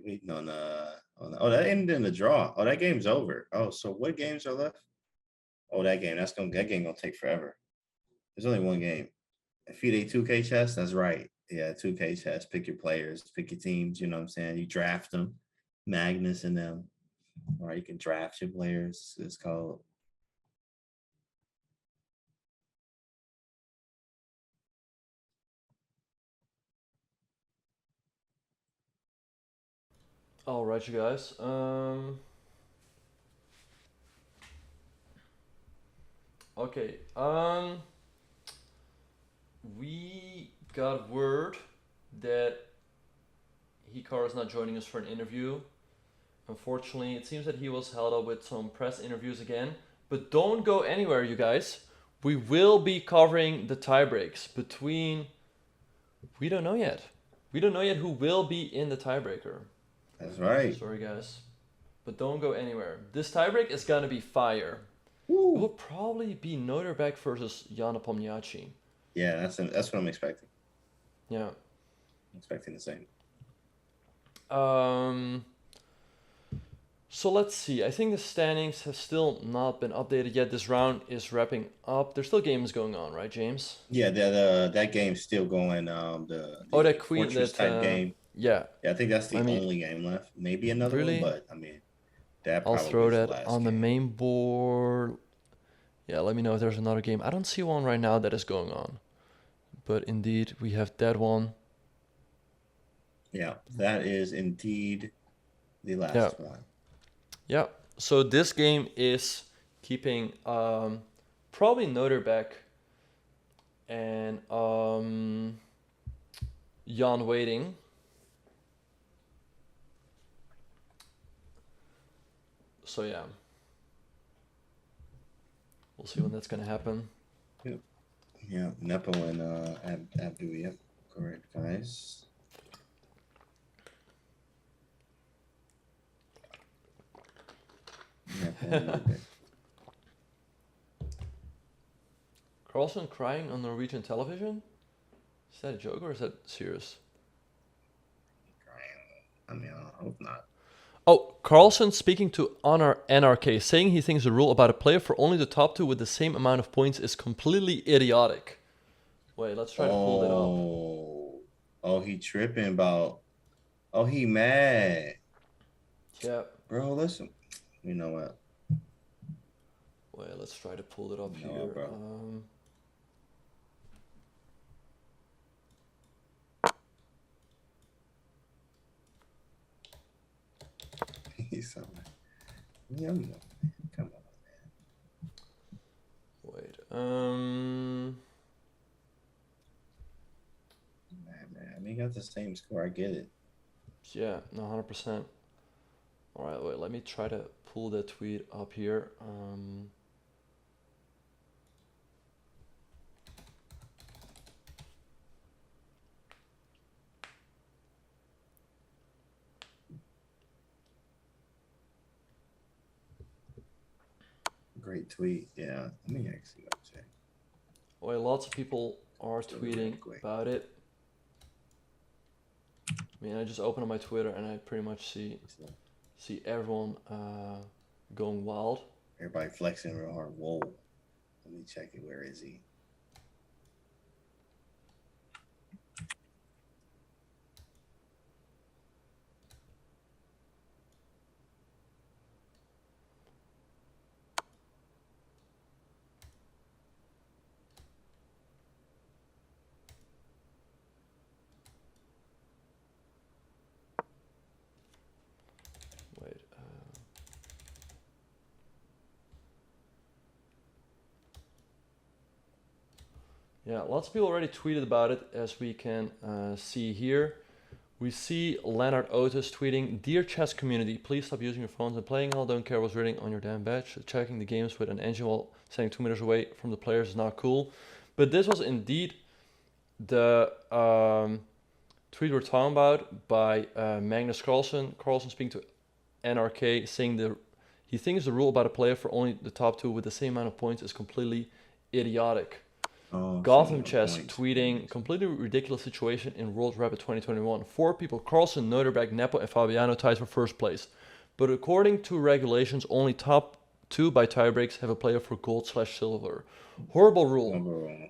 Waiting on oh, that ended in the draw. Oh, that game's over. Oh, so what games are left? Oh, that game. That game gonna take forever. There's only one game. If you a 2K chess, that's right. Yeah, 2K chess. Pick your players, pick your teams. You know what I'm saying? You draft them, Magnus and them, or you can draft your players. It's called. All right, you guys. Okay. We got word that Hikaru is not joining us for an interview. Unfortunately, it seems that he was held up with some press interviews again. But don't go anywhere, you guys. We will be covering the tiebreaks between... We don't know yet. We don't know yet who will be in the tiebreaker. That's right. Sorry, guys. But don't go anywhere. This tiebreak is going to be fire. Woo. It will probably be Noderbeck versus Nepomniachtchi. Yeah, that's what I'm expecting. Yeah. I'm expecting the same. So let's see. I think the standings have still not been updated yet. This round is wrapping up. There's still games going on, right, James? Yeah, that game's still going. That Queen Fortress type game. Yeah. Yeah, I think that's the only game left. Maybe another one, but I mean, that I'll probably throw is the that last on the game. main board. Yeah, let me know if there's another game. I don't see one right now that is going on. But indeed, we have that one. Yeah, that is indeed the last one. Yeah, so this game is keeping probably Noderbeck and Jan waiting. So yeah, we'll see when that's gonna happen. Yeah, Nepo and Abdu. Yep, correct, guys. Carlsen crying on Norwegian television? Is that a joke or is that serious? I mean, I hope not. Oh, Carlsen speaking to Honor NRK, saying he thinks the rule about a player for only the top two with the same amount of points is completely idiotic. Wait, let's try to pull it up. Oh, he tripping about... Oh, he mad. Yeah. Bro, listen. You know what? Wait, let's try to pull it up here. Bro. He's so mad. Yeah, come on, man. Wait. Man, we got the same score. I get it. Yeah, no, 100%. All right, wait. Let me try to pull that tweet up here. Great tweet. Yeah, let me actually go check. Wait, lots of people are tweeting about it. I mean, I just open up my Twitter and I pretty much see everyone going wild. Everybody flexing real hard. Whoa. Let me check it. Where is he? Wait. Yeah, lots of people already tweeted about it, as we can see here. We see Leonard Otis tweeting, "Dear chess community, please stop using your phones and playing all. Don't care what's written on your damn badge. Checking the games with an engine while standing 2 meters away from the players is not cool." But this was indeed the tweet we're talking about by Magnus Carlsen. Carlsen speaking to NRK, saying he thinks the rule about a player for only the top two with the same amount of points is completely idiotic. Gotham Chess tweeting, completely ridiculous situation in World Rapid 2021. 4 people, Carlsen, Noderbeck, Nepo, and Fabiano tied for first place. But according to regulations, only top 2 by tiebreaks have a player for gold/silver. Horrible rule.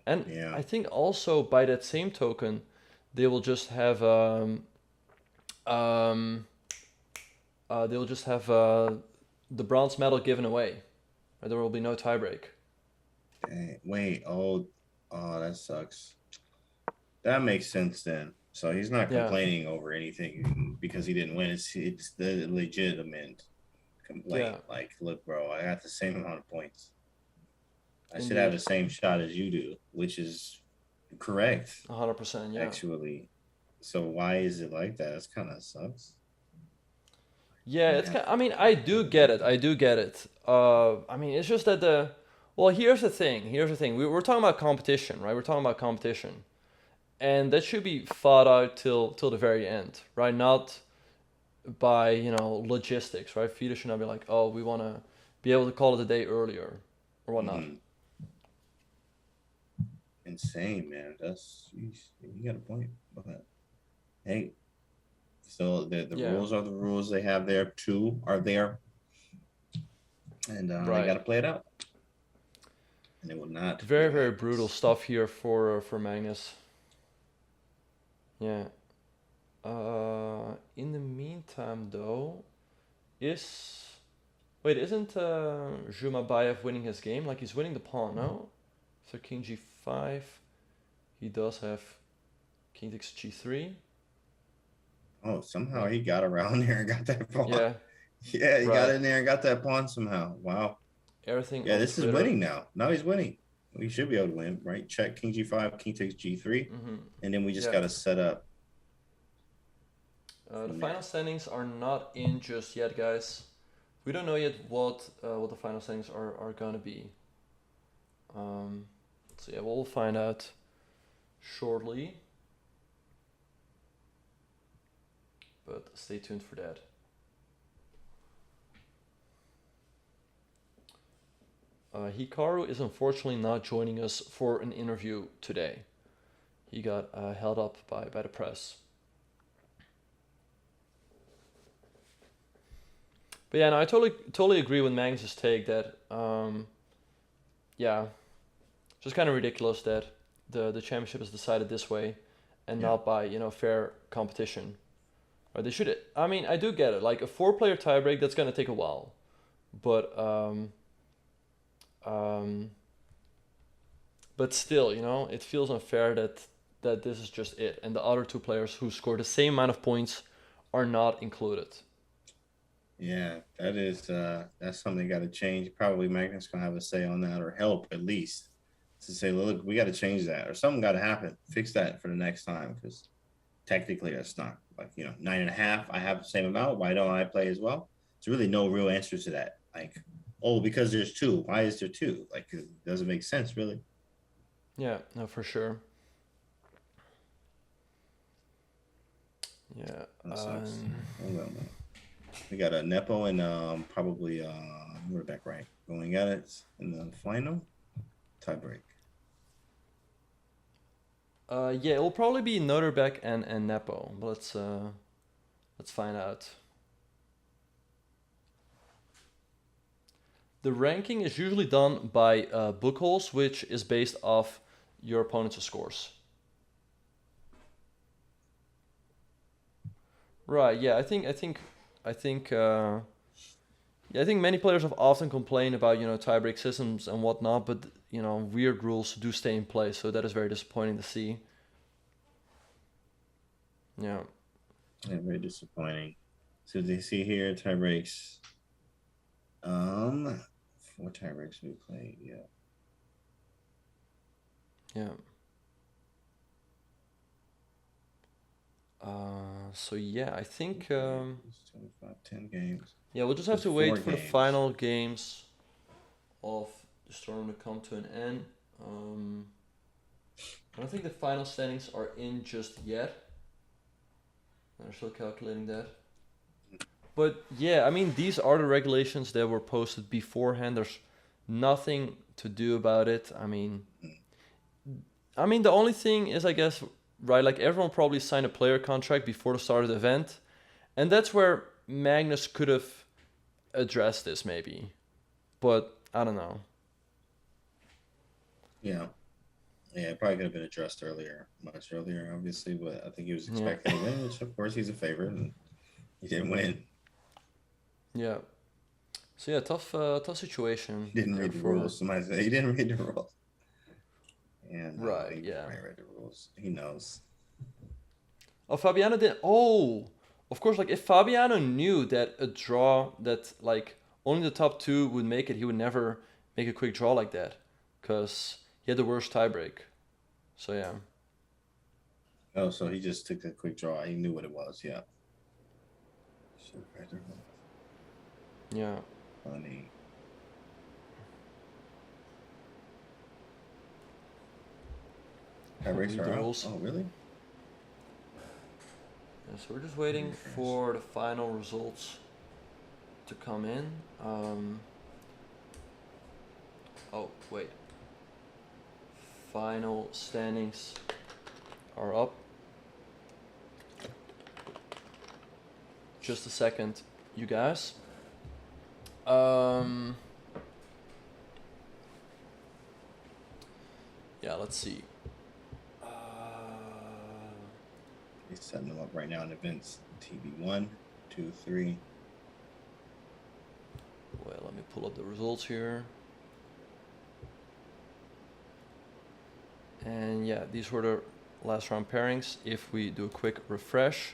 And yeah. I think also by that same token, they will just have the bronze medal given away. There will be no tiebreak. Wait, that sucks. That makes sense then. So he's not complaining over anything because he didn't win. It's the legitimate complaint. Yeah. Like, look, bro, I got the same amount of points. I should have the same shot as you do, which is correct. 100%, yeah. Actually. So why is it like that? It's kind of sucks. Yeah, You it's have kind. I mean, I do get it. I do get it. I mean, it's just that the. Well, here's the thing. Here's the thing. We're talking about competition, right? We're talking about competition, and that should be fought out till the very end, right? Not by logistics, right? FIDE should not be like, oh, we want to be able to call it a day earlier, or whatnot. mhm. Insane, man. That's you got a point. But hey, so the Yeah, rules are the rules. They have there. Two are there, and they got right. to play it out. And it will not be Very very brutal Magnus. stuff here for Magnus. Yeah. In the meantime, though, is wait, isn't Jumabayev winning his game? Like he's winning the pawn, no? So King G5. He does have King takes G3. Oh, somehow Right. he got around there and got that pawn. Yeah. Yeah, he got Right. in there and got that pawn somehow. Wow. Everything Yeah, on this is Twitter. winning now. Now he's winning. We should be able to win, right? Check King G5, King takes G3, Mm-hmm. and then we just Yeah. got to set up The from final there. standings are not in just yet, guys. We don't know yet what the final standings are gonna be. So yeah, we'll find out shortly. But stay tuned for that. Hikaru is unfortunately not joining us for an interview today. He got held up by the press. But yeah, no, I totally agree with Magnus's take that yeah, just kind of ridiculous that the championship is decided this way and Yeah. not by fair competition. Or they should. I mean, I do get it. Like a four-player tiebreak, that's gonna take a while, but um, but still, it feels unfair that this is just it, and the other two players who score the same amount of points are not included. Yeah, that is that's something got to change. Probably Magnus gonna have a say on that or help at least to say, look, we got to change that or something got to happen. Fix that for the next time because technically that's not like 9.5. I have the same amount. Why don't I play as well? There's really no real answer to that. Like, oh, because there's two. Why is there two? Like, it doesn't make sense really. Yeah, no, for sure. Yeah. That sucks. Oh well, man. We got a Nepo and probably we're back right going at it in the final tiebreak. Yeah, it will probably be Noterbeck and Nepo. But let's find out. The ranking is usually done by book holes, which is based off your opponent's scores. Right. Yeah. I think. Yeah, I think many players have often complained about tiebreak systems and whatnot, but weird rules do stay in place, so that is very disappointing to see. Yeah. Yeah, very disappointing. So they see here tie breaks. Four tie breaks we played. Yeah. Yeah. So yeah, I think 25, 10 games. yeah, we'll just have There's to four wait for the games. final games of the tournament to come to an end. I don't think the final standings are in just yet. They're still calculating that. But yeah, I mean, these are the regulations that were posted beforehand. There's nothing to do about it. I mean, the only thing is, I guess, right? Like everyone probably signed a player contract before the start of the event, and that's where Magnus could have addressed this, maybe. But I don't know. Yeah. Yeah, it probably could have been addressed earlier, much earlier, obviously, but I think he was Yeah, expecting to win, which of course he's a favorite, and he didn't win. yeah. So yeah, tough situation He didn't there read the for. rules. Somebody said he didn't read the rules. And Right. he Yeah. probably read the rules. He knows. Oh, Fabiano did. Oh, of course. Like if Fabiano knew that a draw that like only the top two would make it, he would never make a quick draw like that, because he had the worst tiebreak. So yeah. Oh, so he just took a quick draw. He knew what it was. Yeah. Yeah. Funny. Tiebreaks Read are the out. rules. Oh, really? Yeah, so we're just waiting for the final results to come in. Oh, wait. Final standings are up. Just a second, you guys. Yeah, let's see. He's setting them up right now in events. TV 1, 2, 3. Well, let me pull up the results here. And yeah, these were the last round pairings. If we do a quick refresh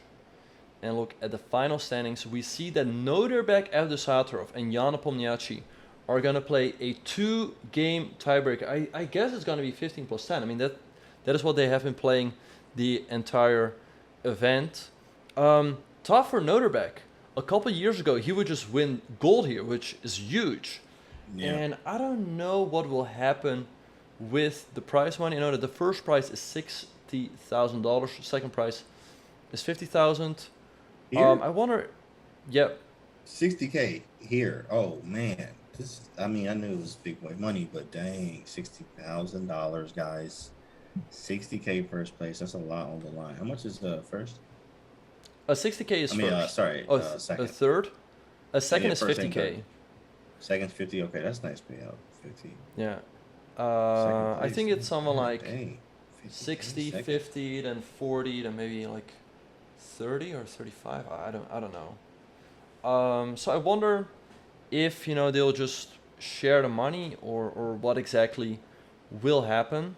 and look at the final standings, we see that Noderbeck, Evdusatov, and Jan Nepomniachtchi are going to play a 2-game tiebreaker. I guess it's going to be 15 plus 10. I mean, that is what they have been playing the entire event. Tough for Noderbeck. A couple years ago, he would just win gold here, which is huge. Yeah. And I don't know what will happen with the prize money. You know that the first prize is $60,000. Second prize is $50,000. I wonder. Yeah. 60K here. Oh man, this. I mean, I knew it was big boy money, but dang, $60,000, guys. 60K first place. That's a lot on the line. How much is the first? 60K is I mean, first. sorry, second. A third. A second is first 50K. Second's 50. Okay, that's nice payout. 50. Yeah. Second I think place, it's something like dang, 60, second. 50, then 40, then maybe like 30 or 35. I don't know. So I wonder if they'll just share the money or what exactly will happen.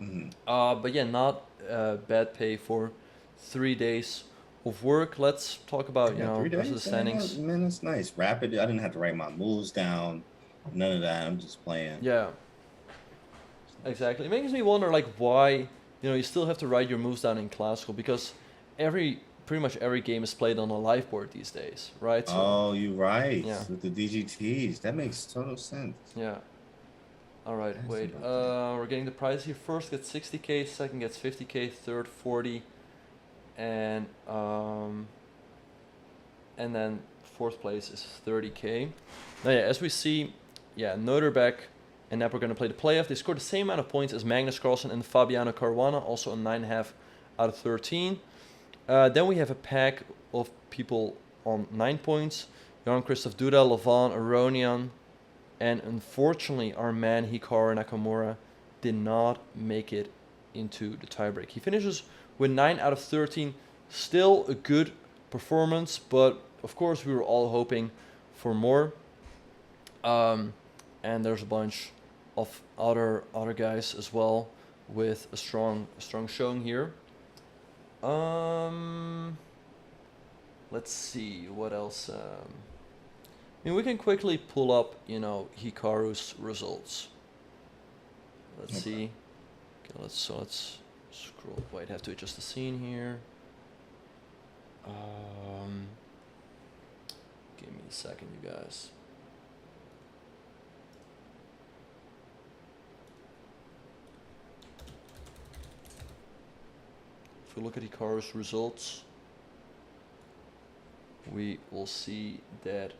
Mm-hmm. But yeah, not bad pay for 3 days of work. Let's talk about Yeah, 3 the rest of days. the standings. Man, that's nice. Rapid. I didn't have to write my moves down. None of that. I'm just playing. Yeah. Exactly. It makes me wonder, like, why you still have to write your moves down in classical, because pretty much every game is played on a live board these days, right? So, Oh, you're right. Yeah. With the DGTs, that makes total sense. Yeah. All right. That's Wait. We're getting the prize here. First gets 60K. Second gets 50K. Third 40, and then fourth place is 30K. Now, yeah, as we see, Noderbeck and Nepo are going to play the playoff. They scored the same amount of points as Magnus, Carlsen, and Fabiano Caruana, also a 9.5 out of 13. Then we have a pack of people on 9 points. Jan Christoph Duda, Levan, Aronian, and unfortunately our man Hikaru Nakamura did not make it into the tiebreak. He finishes with 9 out of 13. Still a good performance, but of course we were all hoping for more. And there's a bunch of other guys as well with a strong showing here. Let's see what else. I mean, we can quickly pull up, Hikaru's results. Let's see. Okay, let's scroll. Wait, I have to adjust the scene here. Give me a second, you guys. If we look at Hikaru's results, we will see that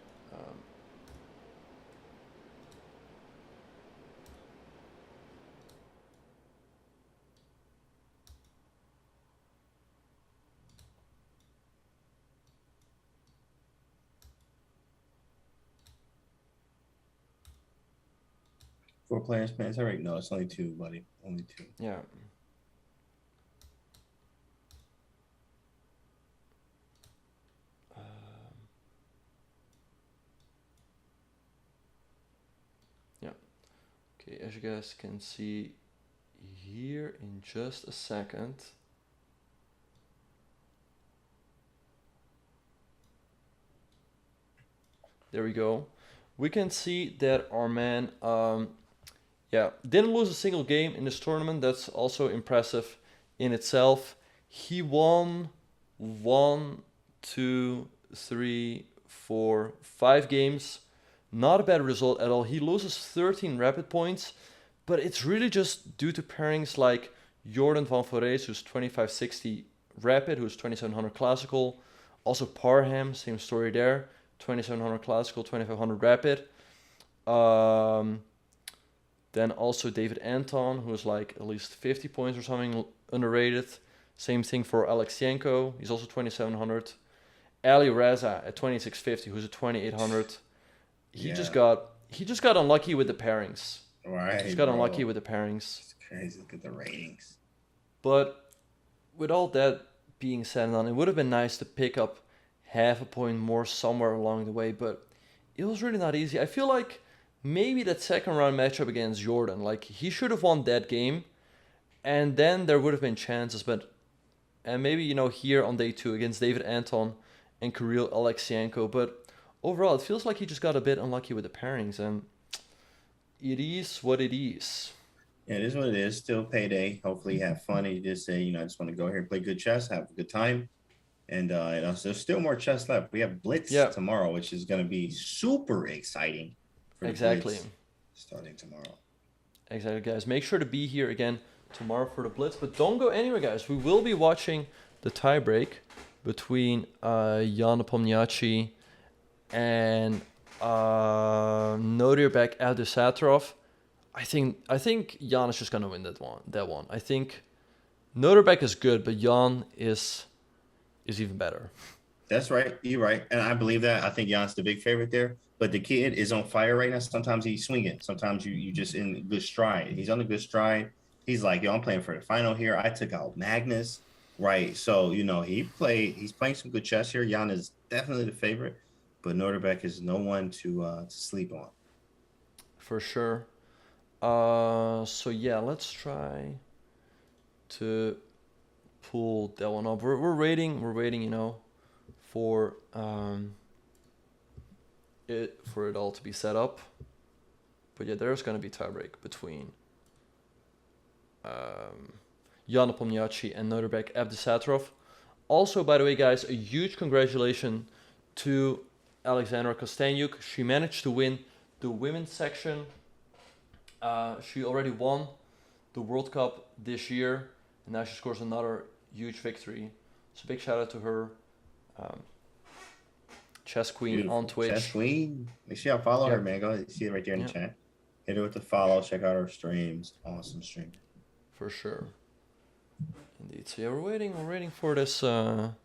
Four players, man. It's all right. No, it's only 2, buddy. Only 2. yeah. Okay, as you guys can see here in just a second. There we go. We can see that our man, didn't lose a single game in this tournament. That's also impressive in itself. He won 1, 2, 3, 4, 5 games. Not a bad result at all. He loses 13 rapid points, but it's really just due to pairings like Jordan van Forees, who's 2560 rapid, who's 2700 classical. Also Parham, same story there, 2700 classical, 2500 rapid. Then also David Anton, who's like at least 50 points or something, underrated. Same thing for Alexienko, he's also 2700. Alireza at 2650, who's at 2800. He Yeah. just got unlucky with the pairings. Right. He just got bro. unlucky with the pairings. It's crazy. Look at the ratings. But with all that being said and done, it would have been nice to pick up half a point more somewhere along the way, but it was really not easy. I feel like maybe that second round matchup against Jordan, like he should have won that game, and then there would have been chances, but and maybe, you know, here on day 2 against David Anton and Kirill Alexienko, but overall it feels like he just got a bit unlucky with the pairings, and it is what it is. Yeah, it is what it is. Still payday. Hopefully you have fun and you just say, I just want to go here and play good chess, have a good time. And there's still more chess left. We have Blitz tomorrow, which is going to be super exciting. For Exactly. Blitz starting tomorrow. Exactly, guys. Make sure to be here again tomorrow for the Blitz, but don't go anywhere, guys. We will be watching the tiebreak between Jan Nepomniachtchi and Nodirbek Abdusatrov. I think Jan is just gonna win that one. I think Nodirbek is good, but Jan is even better. That's right. You're right. And I believe that. I think Jan's the big favorite there. But the kid is on fire right now. Sometimes he's swinging. Sometimes you just in good stride. He's on a good stride. He's like, I'm playing for the final here. I took out Magnus. Right. So, he's playing some good chess here. Jan is definitely the favorite. But Nodirbek is no one to sleep on. For sure. So yeah, let's try to pull that one up. We're waiting, for it all to be set up. But yeah, there's gonna be tiebreak between Jan Nepomniachtchi and Nodirbek Abdusatrov. Also, by the way, guys, a huge congratulations to Alexandra Kosteniuk. She managed to win the women's section. She already won the World Cup this year, and now she scores another huge victory. So big shout out to her. Chess Queen Beautiful. on Twitch. Chess Queen. Make sure y'all follow her, man. Go ahead, see it right there in the chat. Hit her with the follow. Check out her streams. Awesome stream. For sure. Indeed. So yeah, we're waiting for this for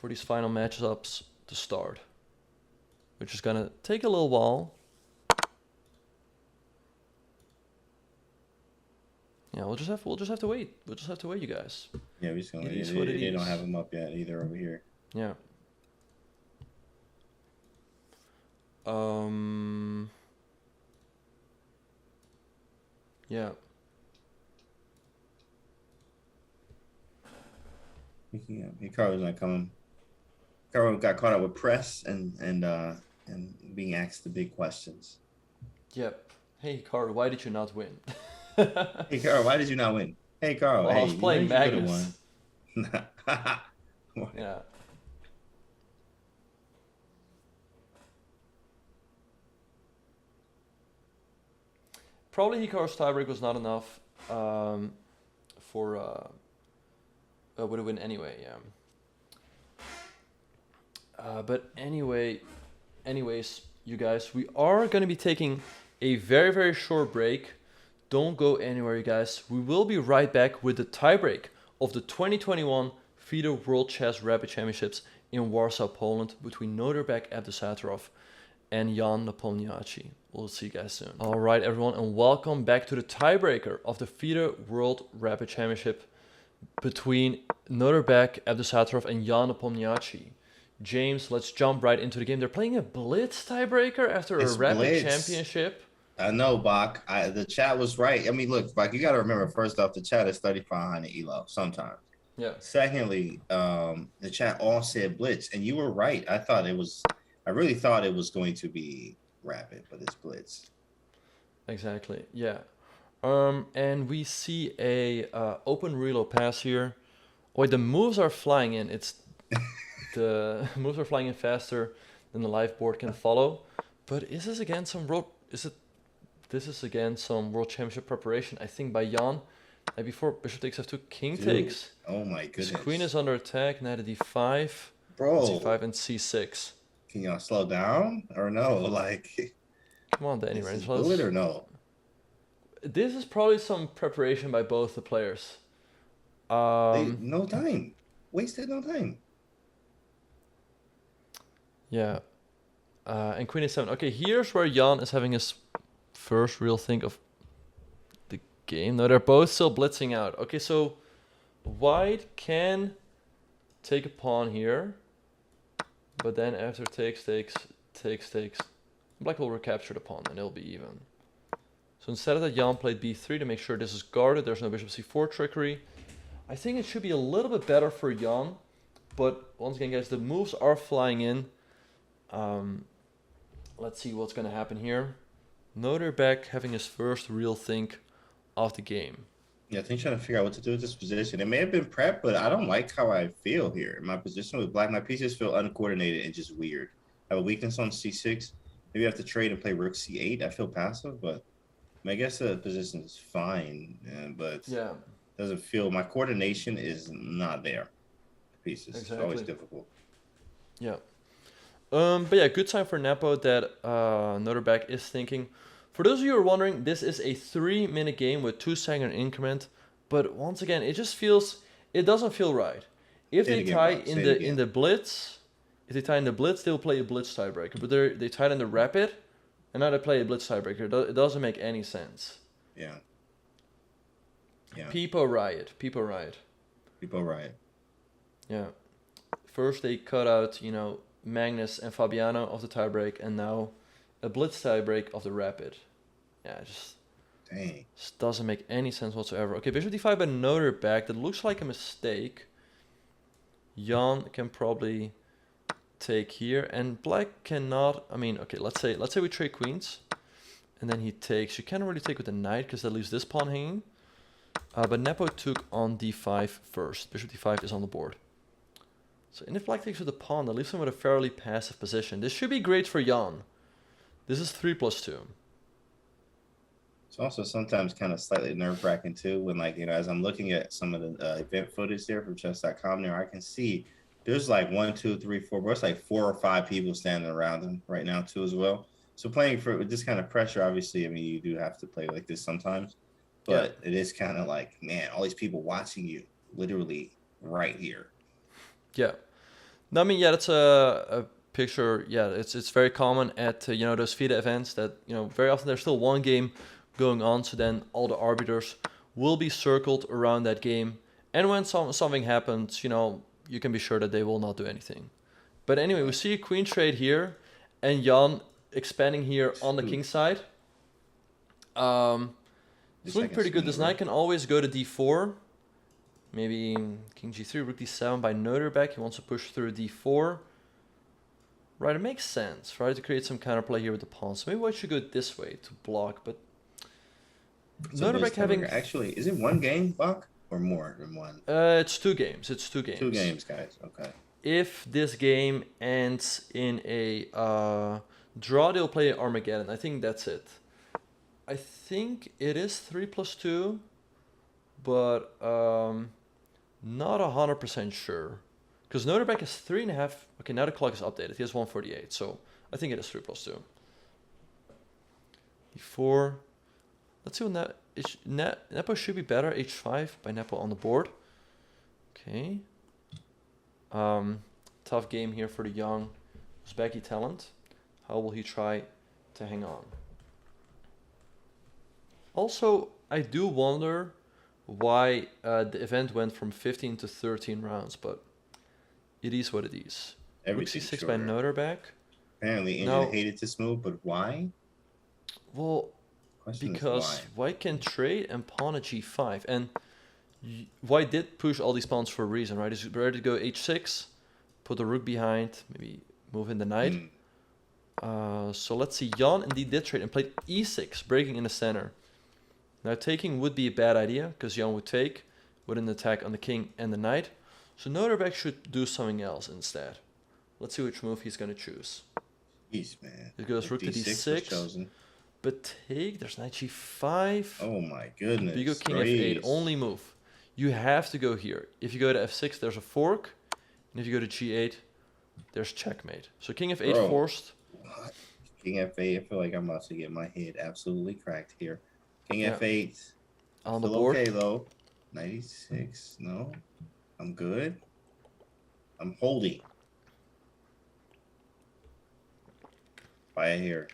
these final matchups to start, which is gonna take a little while. Yeah, we'll just have to wait. We'll just have to wait, you guys. Yeah, we just gonna. They don't have them up yet either over here. Yeah. Yeah. Hikaru's not coming. Hikaru got caught up with press and being asked the big questions. Yep. Hey, Hikaru, why did you not win? Hey, Carl, why did you not win? Hey, Carl. Well, hey, I was playing Magnus. Yeah. Probably Hikaru's tiebreak was not enough for would have win anyway. Yeah. But anyways, you guys, we are gonna be taking a very, very short break. Don't go anywhere, you guys. We will be right back with the tiebreak of the 2021 FIDE World Chess Rapid Championships in Warsaw, Poland, between Nodirbek Abdusatrov and Jan Nepomniachtchi. We'll see you guys soon. All right, everyone, and welcome back to the tiebreaker of the FIDE World Rapid Championship between Nodirbek Abdusatrov and Jan Nepomniachtchi. James, let's jump right into the game. They're playing a blitz tiebreaker after a rapid championship. I know, Bach. The chat was right. I mean, look, Bach, you got to remember, first off, the chat is 3,500 ELO sometimes. Yeah. Secondly, the chat all said blitz, and you were right. I really thought it was going to be rapid, but it's blitz. Exactly. Yeah. And we see a open reload pass here. Wait, the moves are flying in. It's the moves are flying in faster than the live board can follow. But is this again some world? This is again some world championship preparation? I think by Jan. Before bishop takes f2, king takes. Oh my goodness. His queen is under attack. Knight at d5. Bro. c5 and c6. Can y'all slow down or no? Like, come on, Danny. Is bullet or no? This is probably some preparation by both the players. No time. Wasted no time. Yeah. And queen a7. Okay, here's where Jan is having his first real think of the game. No, they're both still blitzing out. Okay, so white can take a pawn here. But then after takes, black will recapture the pawn and it'll be even. So instead of that, Jan played b3 to make sure this is guarded. There's no bishop c4 trickery. I think it should be a little bit better for Jan. But once again, guys, the moves are flying in. Let's see what's going to happen here. Noderbeck having his first real think of the game. Yeah, I think trying to figure out what to do with this position. It may have been prep, but I don't like how I feel here. My position with black, my pieces feel uncoordinated and just weird. I have a weakness on c6. Maybe I have to trade and play rook c8. I feel passive, but I guess the position is fine. But yeah, doesn't feel, my coordination is not there. Pieces. Exactly. It's always difficult. Yeah. But yeah, good sign for Nepo that Noderbeck is thinking. For those of you who are wondering, this is a 3-minute game with 2-second increment. But once again, it just feels, it doesn't feel right. If they tie in the blitz, they'll play a blitz tiebreaker. But they tied in the rapid, and now they play a blitz tiebreaker. It doesn't make any sense. Yeah. Yeah. People riot. Yeah. First they cut out, Magnus and Fabiano of the tiebreak, and now a blitz tiebreak of the rapid. Yeah, just doesn't make any sense whatsoever. Okay, bishop d5 by Noderbeck. That looks like a mistake. Jan can probably take here, and black cannot. I mean, okay, let's say we trade queens, and then he takes. You can't really take with the knight because that leaves this pawn hanging. But Nepo took on d5 first. Bishop d5 is on the board. So, and if black takes with the pawn, that leaves him with a fairly passive position. This should be great for Jan. This is 3+2. It's also sometimes kind of slightly nerve-wracking too when, like, as I'm looking at some of the event footage there from chess.com there, I can see there's like 1, 2, 3, 4, but it's like 4 or 5 people standing around him right now too as well. So playing with this kind of pressure, obviously, I mean, you do have to play like this sometimes, but it is kind of like, man, all these people watching you literally right here. Yeah. No, I mean, yeah, that's a picture. Yeah, it's very common at those FIDE events that very often there's still one game going on, so then all the arbiters will be circled around that game, and when something happens, you can be sure that they will not do anything. But anyway, we see a queen trade here, and Jan expanding here on the king side. It's looking pretty good. This knight can always go to d4. Maybe king g3, rook d7 by Noderbeck. He wants to push through d4. Right, it makes sense, right, to create some counterplay here with the pawn. So maybe white should go this way to block, but so Noderbeck having... Actually, is it one game, Bach, or more than one? It's 2 games. It's 2 games. 2 games, guys. Okay. If this game ends in a draw, they'll play Armageddon. I think that's it. I think it is 3+2, but not 100% sure. Because Noderbeck is 3.5. Okay, now the clock is updated. He has 148, so I think it is 3+2. E4. Let's see what Nepo should be better. H5 by Nepo on the board. Okay. Tough game here for the young Uzbeki talent. How will he try to hang on? Also, I do wonder why the event went from 15 to 13 rounds, but it is what it is. Rook c6 by Noderbeck. Apparently, India hated this move, but why? Well, because white can trade and pawn at g5, and white did push all these pawns for a reason, right? He's ready to go h6, put the rook behind, maybe move in the knight. So let's see. Jan indeed did trade and played e6, breaking in the center. Now taking would be a bad idea, because Jan would take with an attack on the king and the knight. So Noorderbeck should do something else instead. Let's see which move he's going to choose. Jeez, man. It goes rook to was d6. chosen. But take, there's knight g5. Oh my goodness. But you go king f8, only move. You have to go here. If you go to f6, there's a fork. And if you go to g8, there's checkmate. So king f8 Bro, forced. What? King f8, I feel like I'm about to get my head absolutely cracked here. King Yeah. f8. On the Still board. okay though. 96. No. I'm good. I'm holding. Fire here.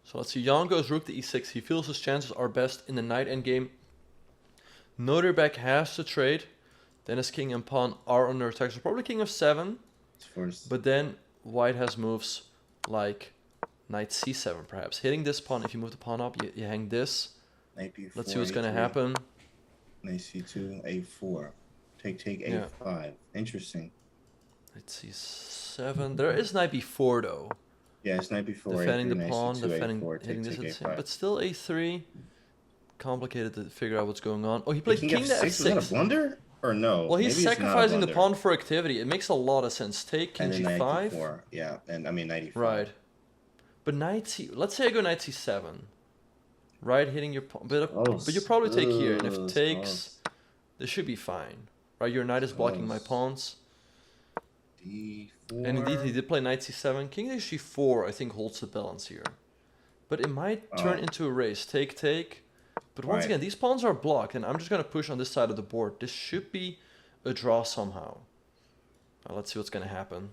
So let's see. Jan goes rook to e6. He feels his chances are best in the knight endgame. Noorderbeck has to trade. Then his king and pawn are under attack. So probably king of 7. First. But then white has moves like knight c7 perhaps. Hitting this pawn, if you move the pawn up, you hang this. Knight b4, Let's see what's going to A3, happen. Knight c2, a4. Take Yeah. a5. Interesting. Knight c7. There is knight b4 though. Yeah, it's knight b4. Defending A3, the pawn, knight c2, defending, a4, hitting this take at the same. a5. But still a3. Complicated to figure out what's going on. Oh, he played king to f6. Is that a f6. blunder? Or no? Well, he's Maybe it's not a sacrificing the blunder. pawn for activity. It makes a lot of sense. Take king And then knight g5. d4. Yeah, and I mean knight e4. Right. But knight c. Let's say I go knight c7. Right, hitting your pawn. But you probably take here. And if it takes, this should be fine. Right, your knight is blocking my pawns. d4. And indeed, he did play knight c7. King h4, I think, holds the balance here. But it might turn into a race. Take, take. But once again, these pawns are blocked, and I'm just going to push on this side of the board. This should be a draw somehow. Now, let's see what's going to happen.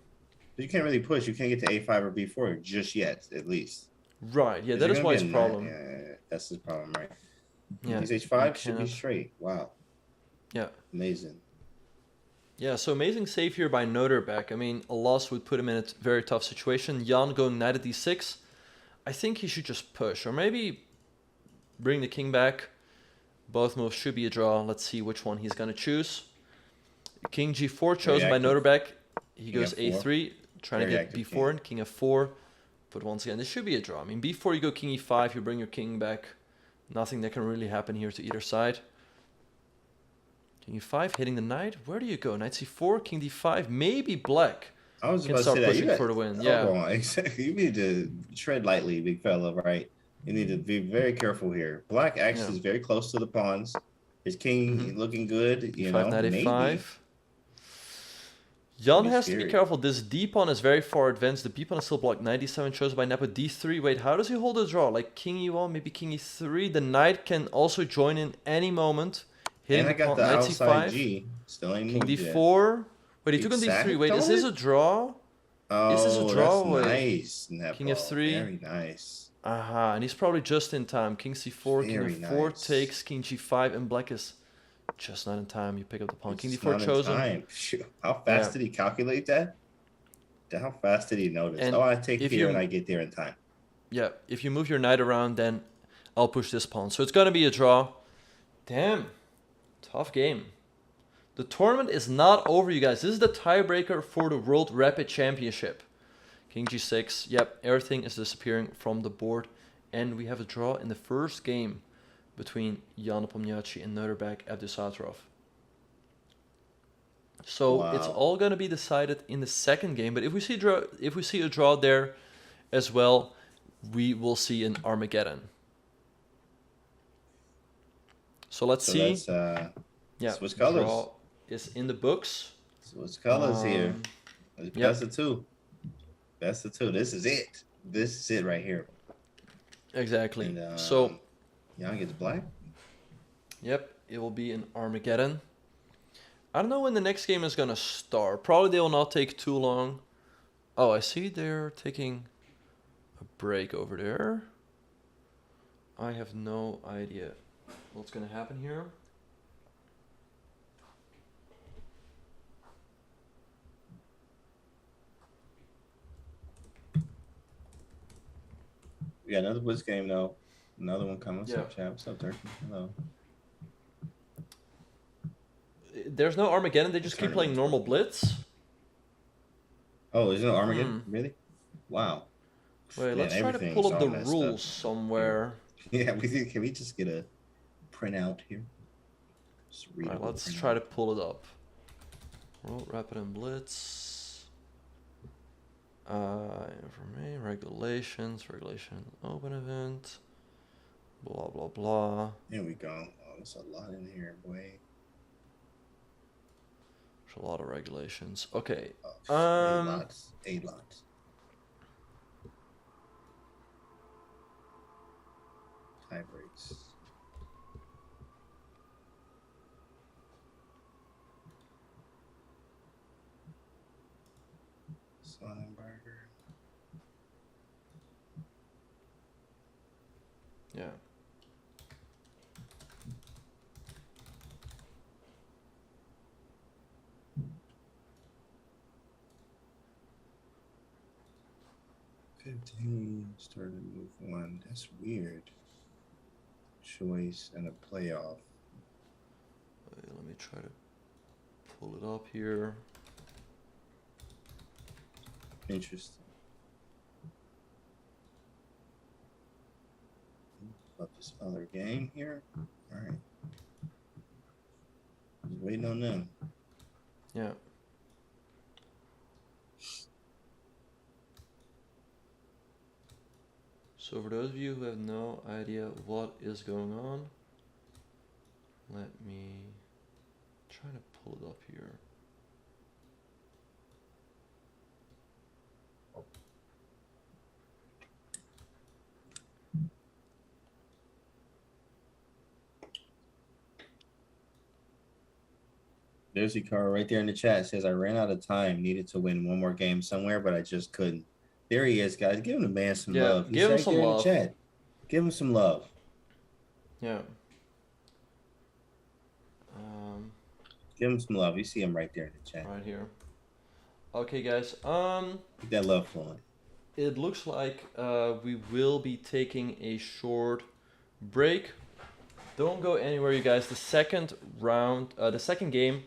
You can't really push. You can't get to a5 or b4 just yet, at least. Right, yeah, that is why it's a problem. Yeah, that's his problem, right? Yeah, His h5 should be straight. Wow. Yeah. Amazing. Yeah, so amazing save here by Noorderbeck. I mean, a loss would put him in a very tough situation. Jan going knight at d6. I think he should just push, or maybe bring the king back. Both moves should be a draw. Let's see which one he's going to choose. King g4 chosen by Noorderbeck. He goes a3, trying to get b4 and king f4. But once again, this should be a draw. I mean, b4 you go king e5, you bring your king back. Nothing that can really happen here to either side. King e5, hitting the knight. Where do you go? Knight c4, king d5, maybe black. I was Can about to start say that. pushing for the win. Yeah. You need to tread lightly, big fella, right? You need to be very careful here. Black actually is very close to the pawns. His king looking good, you know, knight maybe. a5. Jan has to scary. be careful. This d pawn is very far advanced. The b pawn is still blocked. Knight d7 chosen by Nepo. d3. Wait, how does he hold a draw? Like king e1, maybe king e3. The knight can also join in any moment. Hitting And I got the knight outside c5. G. Still ain't King moved yet. d4. Wait, he took on d3. Wait, is this a draw? Oh, Is this a draw? that's Wait. nice. Nepo. King f3. Very nice. Aha, and he's probably just in time. King c4, Very king f4 nice. takes, king g5, and black is just not in time. You pick up the pawn. King It's d4 not in chosen. time. Shoot, how fast did he calculate that? How fast did he notice? And Oh, I take if here you- and I get there in time. Yeah, if you move your knight around, then I'll push this pawn. So it's going to be a draw. Damn. Tough game. The tournament is not over, you guys. This is the tiebreaker for the World Rapid Championship. King g6. Yep, everything is disappearing from the board. And we have a draw in the first game between Jan Nepomniachtchi and Noorderbeck Abdusattorov. So it's all going to be decided in the second game. But if we see a draw there as well, we will see an Armageddon. So let's see. Yeah, switch colors. Draw is in the books. Switch colors here. Yep. Best of two. Best of two. This is it. This is it right here. Exactly. And, so, Jan gets black. yep, it will be an Armageddon. I don't know when the next game is going to start. Probably they will not take too long. Oh, I see they're taking a break over there. I have no idea what's going to happen here. We got another blitz game though. Another one coming. Yeah. What's up, chap? What's up, Turkey? Hello. There's no Armageddon. They just keep playing normal blitz. Oh, is it no Armageddon? Really? Wow. Wait, Man, let's try to everything's pull up the all messed rules up. somewhere. Yeah, can we just get a printout here. Alright, let's try to pull it up. World Rapid and Blitz. Information, regulation, open event. Blah, blah, blah. There we go. Oh, there's a lot in here, boy. There's a lot of regulations. Okay. A lot. Tie breaks. Sonnenberger. Yeah. Started move 1. That's weird. Choice and a playoff. Wait, let me try to pull it up here. Interesting. About this other game here. All right. Just waiting on them. Yeah. So for those of you who have no idea what is going on, let me try to pull it up here. There's Hikaru right there in the chat. It says, I ran out of time, needed to win one more game somewhere, but I just couldn't. There he is, guys. Give him the man some love. He's give him right some there love. In the chat. Give him some love. Yeah. Give him some love. You see him right there in the chat. Right here. Okay, guys. Keep that love flowing. It looks like we will be taking a short break. Don't go anywhere, you guys. The second round, the second game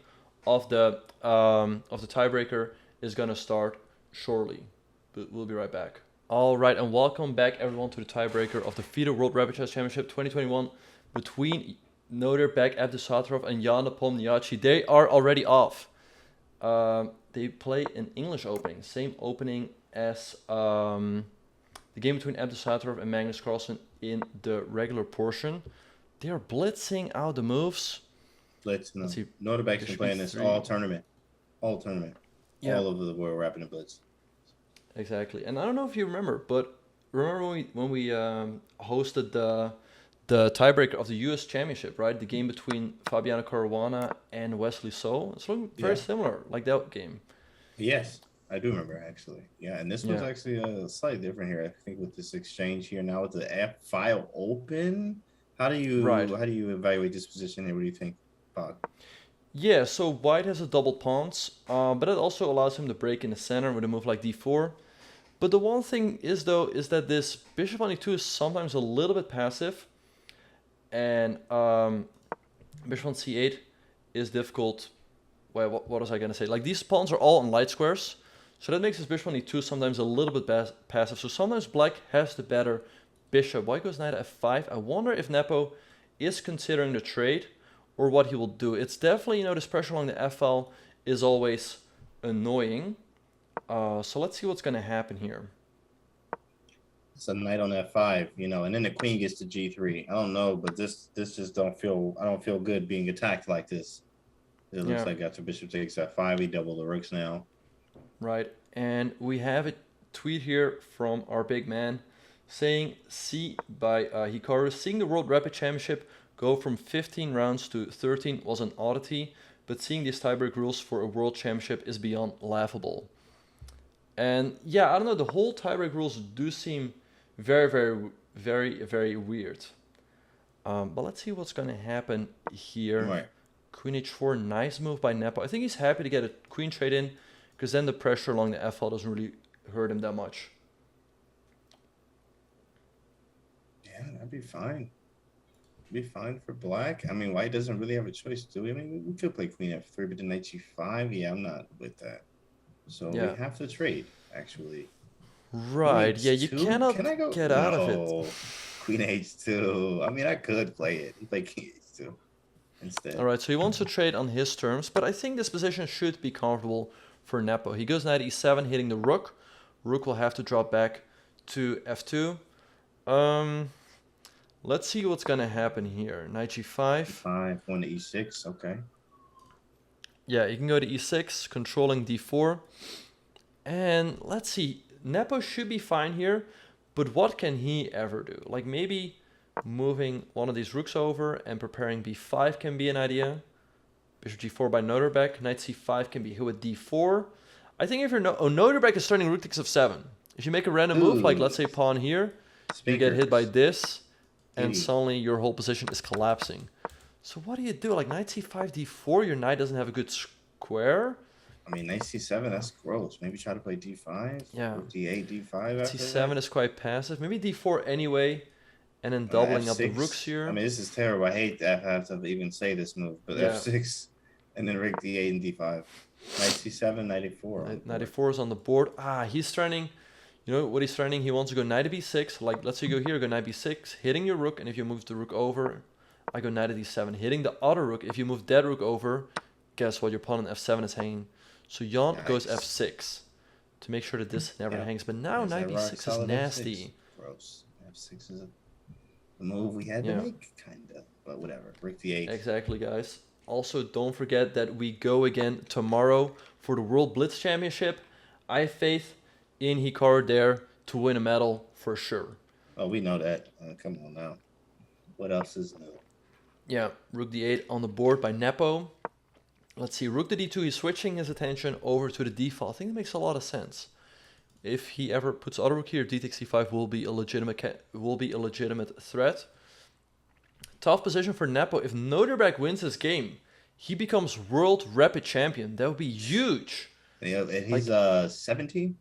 of the tiebreaker is gonna start shortly. But we'll be right back. All right, and welcome back, everyone, to the tiebreaker of the FIDE World Rapid Chess Championship 2021 between Noder Abdusattorov and Jan Nepomniachtchi. They are already off. They play an English opening, same opening as the game between Abdusattorov and Magnus Carlsen in the regular portion. They are blitzing out the moves. Blitzing. Noderbeck's been playing this all tournament. Yeah. All over the world, rapping the blitz. Exactly. And I don't know if you remember, but remember when we hosted the tiebreaker of the US Championship, right? The game between Fabiano Caruana and Wesley So. It's looking very similar, like that game. Yes, I do remember, actually. Yeah, and this was actually slightly different here. I think with this exchange here now with the F file open. How do you evaluate this position here? What do you think, Bob? Yeah, so White has a double pawns, but it also allows him to break in the center with a move like d4. But the one thing is, though, is that this bishop on e2 is sometimes a little bit passive, and bishop on c8 is difficult. Well, what was I going to say? Like, these pawns are all on light squares, so that makes his bishop on e2 sometimes a little bit passive. So sometimes Black has the better bishop. White goes knight f5. I wonder if Nepo is considering the trade or what he will do. It's definitely, this pressure along the f file is always annoying. So let's see what's going to happen here. It's a knight on f5, and then the queen gets to g3. I don't know, but this just I don't feel good being attacked like this. It looks like after bishop takes f5, we double the rooks now. Right, and we have a tweet here from our big man saying, "See by Hikaru, seeing the World Rapid Championship go from 15 rounds to 13 was an oddity, but seeing these tiebreak rules for a World Championship is beyond laughable." And yeah, I don't know, the whole tiebreak rules do seem very, very, very, very weird. But let's see what's going to happen here. Right. Queen h4, nice move by Nepo. I think he's happy to get a queen trade in, because then the pressure along the f file doesn't really hurt him that much. Yeah, that'd be fine. Be fine for Black. I mean, White doesn't really have a choice, do we? I mean, we could play Queen f3, but the knight g5, yeah, I'm not with that. So we have to trade, actually. Right, yeah, you cannot get out of it. Queen H2. I mean, I could play it. He played King H2 instead. All right, so he wants to trade on his terms, but I think this position should be comfortable for Nepo. He goes knight e7, hitting the rook. Rook will have to drop back to f2. Let's see what's going to happen here. Knight g5. G5, going to e6, okay. Yeah, you can go to e6, controlling d4. And let's see, Nepo should be fine here, but what can he ever do? Like maybe moving one of these rooks over and preparing b5 can be an idea. Bishop g4 by Noterbeck. Knight c5 can be hit with d4. I think if you're Noterbeck is starting rook takes f7. If you make a random move, like let's say pawn here, you get hit by this, and suddenly your whole position is collapsing. So what do you do? Like knight c5, d4, your knight doesn't have a good square. I mean, knight c7, that's gross. Maybe try to play d5. Yeah. d8, d5 after c7 that. is quite passive. Maybe d4 anyway, and then doubling up the rooks here. I mean, this is terrible. I hate to have to even say this move, but Yeah. f6, and then rig d8 and d5. Knight c7, knight e4. Knight e4 is on the board. He's threatening. You know what he's threatening? He wants to go knight to b6. Like, let's say you go here, go knight b6, hitting your rook, and if you move the rook over, I go knight to d7, hitting the other rook. If you move that rook over, guess what? Your pawn on f7 is hanging. So Jan goes f6 to make sure that this never hangs. But now knight b6 is nasty. F6. Gross. f6 is a move we had to make, kind of. But whatever. Rig d8. Exactly, guys. Also, don't forget that we go again tomorrow for the World Blitz Championship. I have faith in Hikaru there to win a medal for sure. Oh, we know that. Come on now. What else is new? Yeah, rook d8 on the board by Nepo. Let's see, rook to d2, he's switching his attention over to the d file. I think that makes a lot of sense. If he ever puts other rook here, d takes c5 will be a legitimate threat. Tough position for Nepo. If Noterbeck wins this game, he becomes world rapid champion. That would be huge. And he's 17?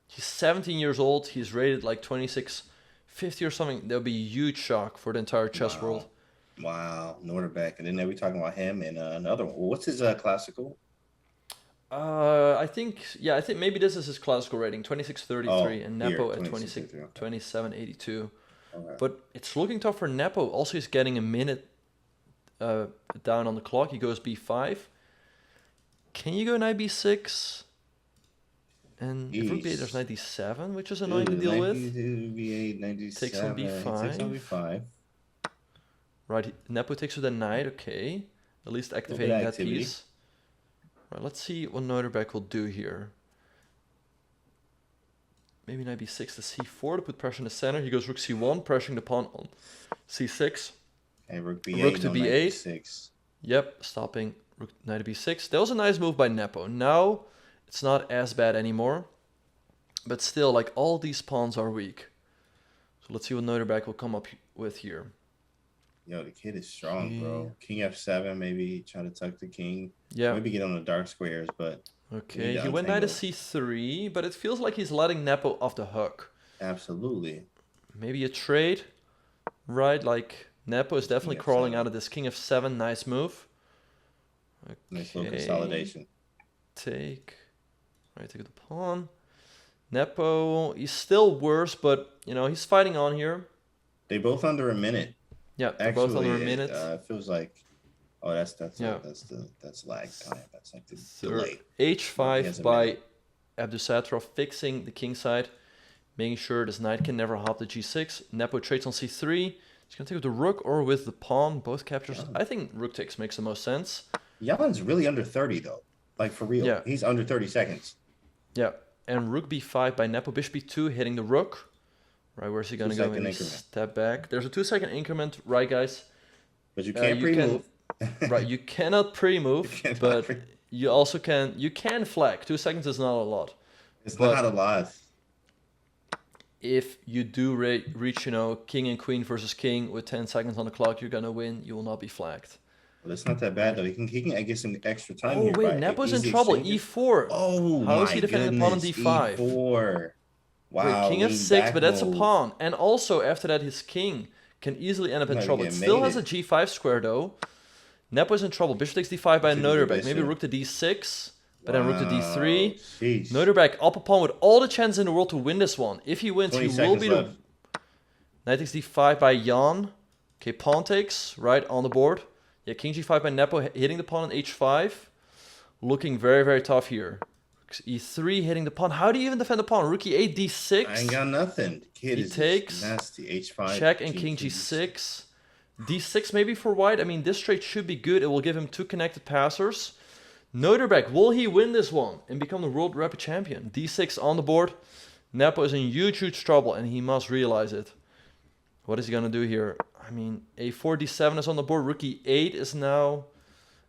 He's 17 years old. He's rated like 2650 or something. That would be a huge shock for the entire chess world. Wow, Noterbeck. And then we're talking about him and another one. What's his classical? I think maybe this is his classical rating, 2633, and Nepo at 2782. Okay. But it's looking tough for Nepo. Also, he's getting a minute down on the clock. He goes b5. Can you go knight b6? And if rook b8, there's knight d7, which is annoying to deal with. b8, takes on b5. Takes on b5. Right, Nepo takes with a knight, okay. At least activating that piece. Right, let's see what Noterbeck will do here. Maybe knight b6 to c4 to put pressure in the center. He goes rook c1, pressuring the pawn on c6. Okay, rook b8, rook to b8. Yep, stopping rook knight to b6. That was a nice move by Nepo. Now it's not as bad anymore. But still, like, all these pawns are weak. So let's see what Noterbeck will come up with here. Yo, the kid is strong, bro. King f7, maybe try to tuck the king. Yeah. Maybe get on the dark squares, but... Okay, he went knight to c3, but it feels like he's letting Nepo off the hook. Absolutely. Maybe a trade, right? Like, Nepo is definitely crawling out of this king f7. Nice move. Okay. Nice little consolidation. Take the pawn. Nepo, he's still worse, but, you know, he's fighting on here. They both under a minute. Yeah, they're both under a minute. It feels like, that's lag time. That's like the delay. H5 by Abdusatrov, fixing the king side, making sure this knight can never hop the g6. Nepo trades on c3. He's gonna take with the rook or with the pawn. Both captures. I think rook takes makes the most sense. Jan's really under 30 though. Like for real. Yeah. He's under 30 seconds. Yeah, and rook b5 by Nepo. Bishop b2 hitting the rook. Right, where's he going to go? Maybe step back. There's a 2-second increment, right, guys? But you can't pre-move. Right, you cannot pre-move, but you also can. You can flag. 2 seconds is not a lot. It's not a lot. If you do reach, you know, king and queen versus king with 10 seconds on the clock, you're gonna win. You will not be flagged. Well, it's not that bad though. He can get some extra time. Oh wait, Nepo's in trouble. E4. Oh, how is he defending the pawn on d5? E4. Wow. Wait, king f6, but that's a pawn. And also, after that, his king can easily end up in trouble. It still has a g5 square, though. Nepo's in trouble. Bishop takes d5 by Noterbeck. Maybe rook to d6, but then rook to d3. Jeez. Noterbeck up a pawn with all the chances in the world to win this one. If he wins, he will be the... Knight takes d5 by Jan. Okay, pawn takes, right, on the board. Yeah, king g5 by Nepo, hitting the pawn on h5. Looking very, very tough here. e3, hitting the pawn. How do you even defend the pawn? Rook e8, d6. I ain't got nothing. The kid He is takes. just nasty. H5. Check and king g6. d6 maybe for white. I mean, this trade should be good. It will give him 2 connected passers. Noterbeck, will he win this one and become the world rapid champion? d6 on the board. Nepo is in huge, huge trouble, and he must realize it. What is he going to do here? I mean, a4, d7 is on the board. Rook e8 is now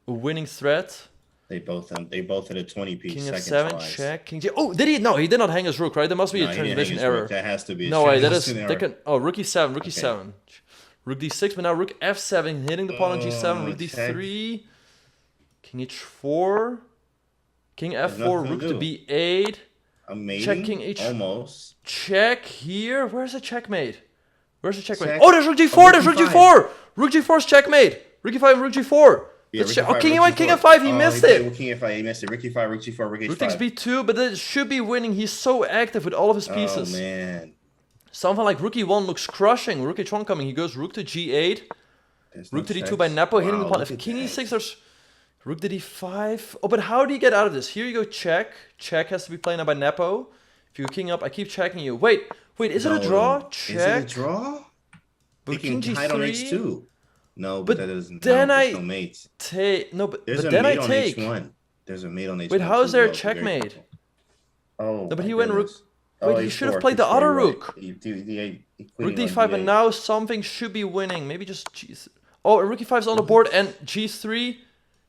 a winning threat. They both hit a 20 piece. King second f7, twice. check. King g. Oh, did he? No, he did not hang his rook, right? There must be a transmission error. That has to be. No way. That is. Error. Oh, rook e7, rook e7. Rook d6, but now rook f7, hitting the pawn on g7. Rook d3. King h4. King f4. Rook to b8. Check king h. Almost. Check here. Where's the checkmate? Where's the checkmate? Check. Oh, there's rook g4. There's rook g4. Rook g4's checkmate. Rook e5 and rook g4. Yeah, oh, king e1, king f5. He missed it. King f5. He missed it. Rook e5, rook g4, rook h5. Rook takes b2, but it should be winning. He's so active with all of his pieces. Oh man. Something like rook e1 looks crushing. Rook h1 coming. He goes rook to g8. Rook to d2 by Nepo, hitting the pawn. If king e6, there's rook to d5. Oh, but how do you get out of this? Here you go, check. Check has to be played now by Nepo. If you go king up, I keep checking you. Wait, is it a draw? Check. Is it a draw? But king g3. hide on h2. No, but that doesn't. Then there's no mates. but There's a then mate I on take. h1. There's a mate on h1. Wait, how is there a checkmate? Oh. No, but he went rook. Oh, Wait, he should have played the other rook. Rook Rook d5, and now something should be winning. Maybe just g3. Oh, and rook e5 is on the board, and g3.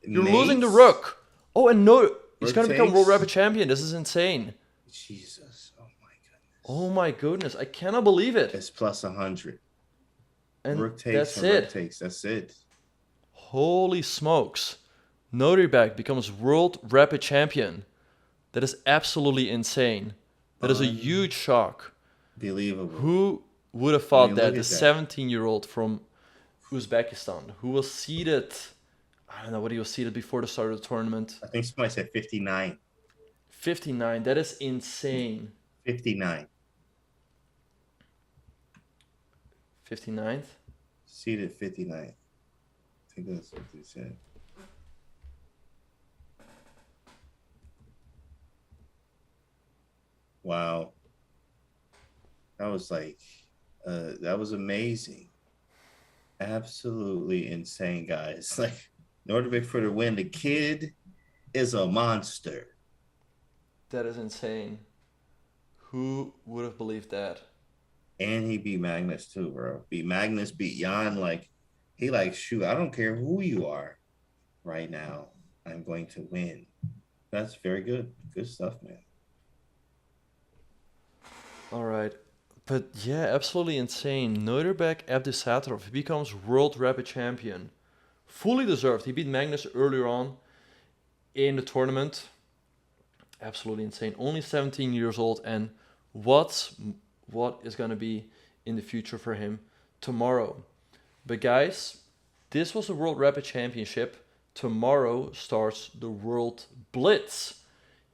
You're losing the rook. Oh, and no, he's gonna become world rapid champion. This is insane. Jesus, oh my goodness. Oh my goodness, I cannot believe it. It's plus 100. And rook takes that's and it. Rook takes. That's it. Holy smokes. Noterbeck becomes world rapid champion. That is absolutely insane. That is a huge shock. Believable. Who would have thought that the at that. 17-year-old from Uzbekistan, who was seeded, I don't know what he was seeded before the start of the tournament. I think somebody said 59. 59, that is insane. 59. 59th? Seated 59. I think that's what they said. Wow. That was like, that was amazing. Absolutely insane, guys. Like, Noterbeck for the win. The kid is a monster. That is insane. Who would have believed that? And he beat Magnus too, bro. Beat Magnus, beat Jan. Like, he like, shoot, I don't care who you are right now. I'm going to win. That's very good. Good stuff, man. All right. But yeah, absolutely insane. Noterbeck Abdusattorov, he becomes world rapid champion. Fully deserved. He beat Magnus earlier on in the tournament. Absolutely insane. Only 17 years old. And what is going to be in the future for him tomorrow? But guys, this was the World Rapid Championship. Tomorrow starts the World Blitz.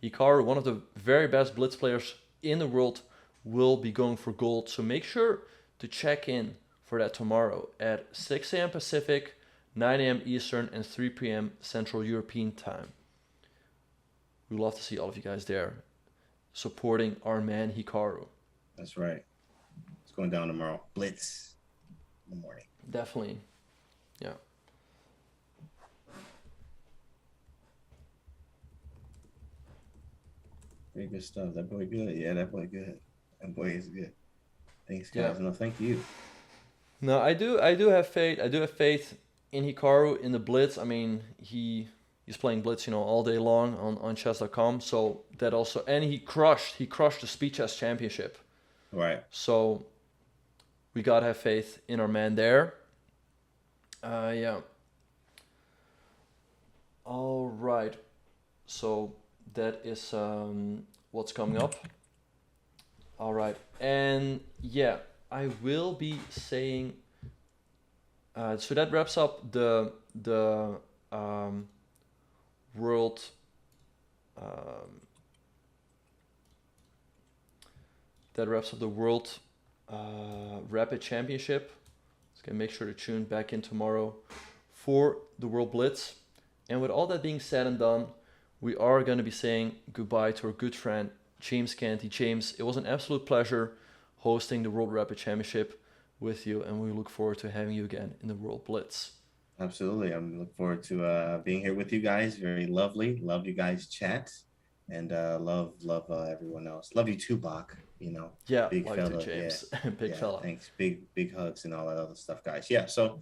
Hikaru, one of the very best Blitz players in the world, will be going for gold. So make sure to check in for that tomorrow at 6 a.m. Pacific, 9 a.m. Eastern, and 3 p.m. Central European time. We'd love to see all of you guys there supporting our man Hikaru. That's right. It's going down tomorrow. Blitz in the morning. Definitely. Yeah. Very good stuff. That boy good. Yeah, that boy good. That boy is good. Thanks, guys. Yeah. No, thank you. No, I do have faith. I do have faith in Hikaru in the Blitz. I mean, he's playing Blitz, all day long on chess.com. So that also, and he crushed the Speed Chess Championship. Right. So we gotta have faith in our man there. Yeah. All right. So that is what's coming up. All right, and yeah, I will be saying. So that wraps up the world. That wraps up the world Rapid Championship. So make sure to tune back in tomorrow for the World Blitz. And with all that being said and done, we are going to be saying goodbye to our good friend James Canty. James, it was an absolute pleasure hosting the World Rapid Championship with you, and we look forward to having you again in the World Blitz. Absolutely. I'm looking forward to being here with you guys. Very lovely. Love you guys chat. And love everyone else. Love you too, Bach. You know, Yeah, big like fella. to James. Yeah. Big fella. Thanks. Big hugs and all that other stuff, guys. Yeah. So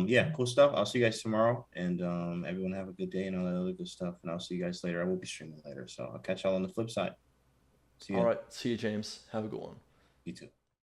yeah, cool stuff. I'll see you guys tomorrow. And everyone have a good day and all that other good stuff. And I'll see you guys later. I will be streaming later. So I'll catch y'all on the flip side. See you. All right. See you, James. Have a good one. You too.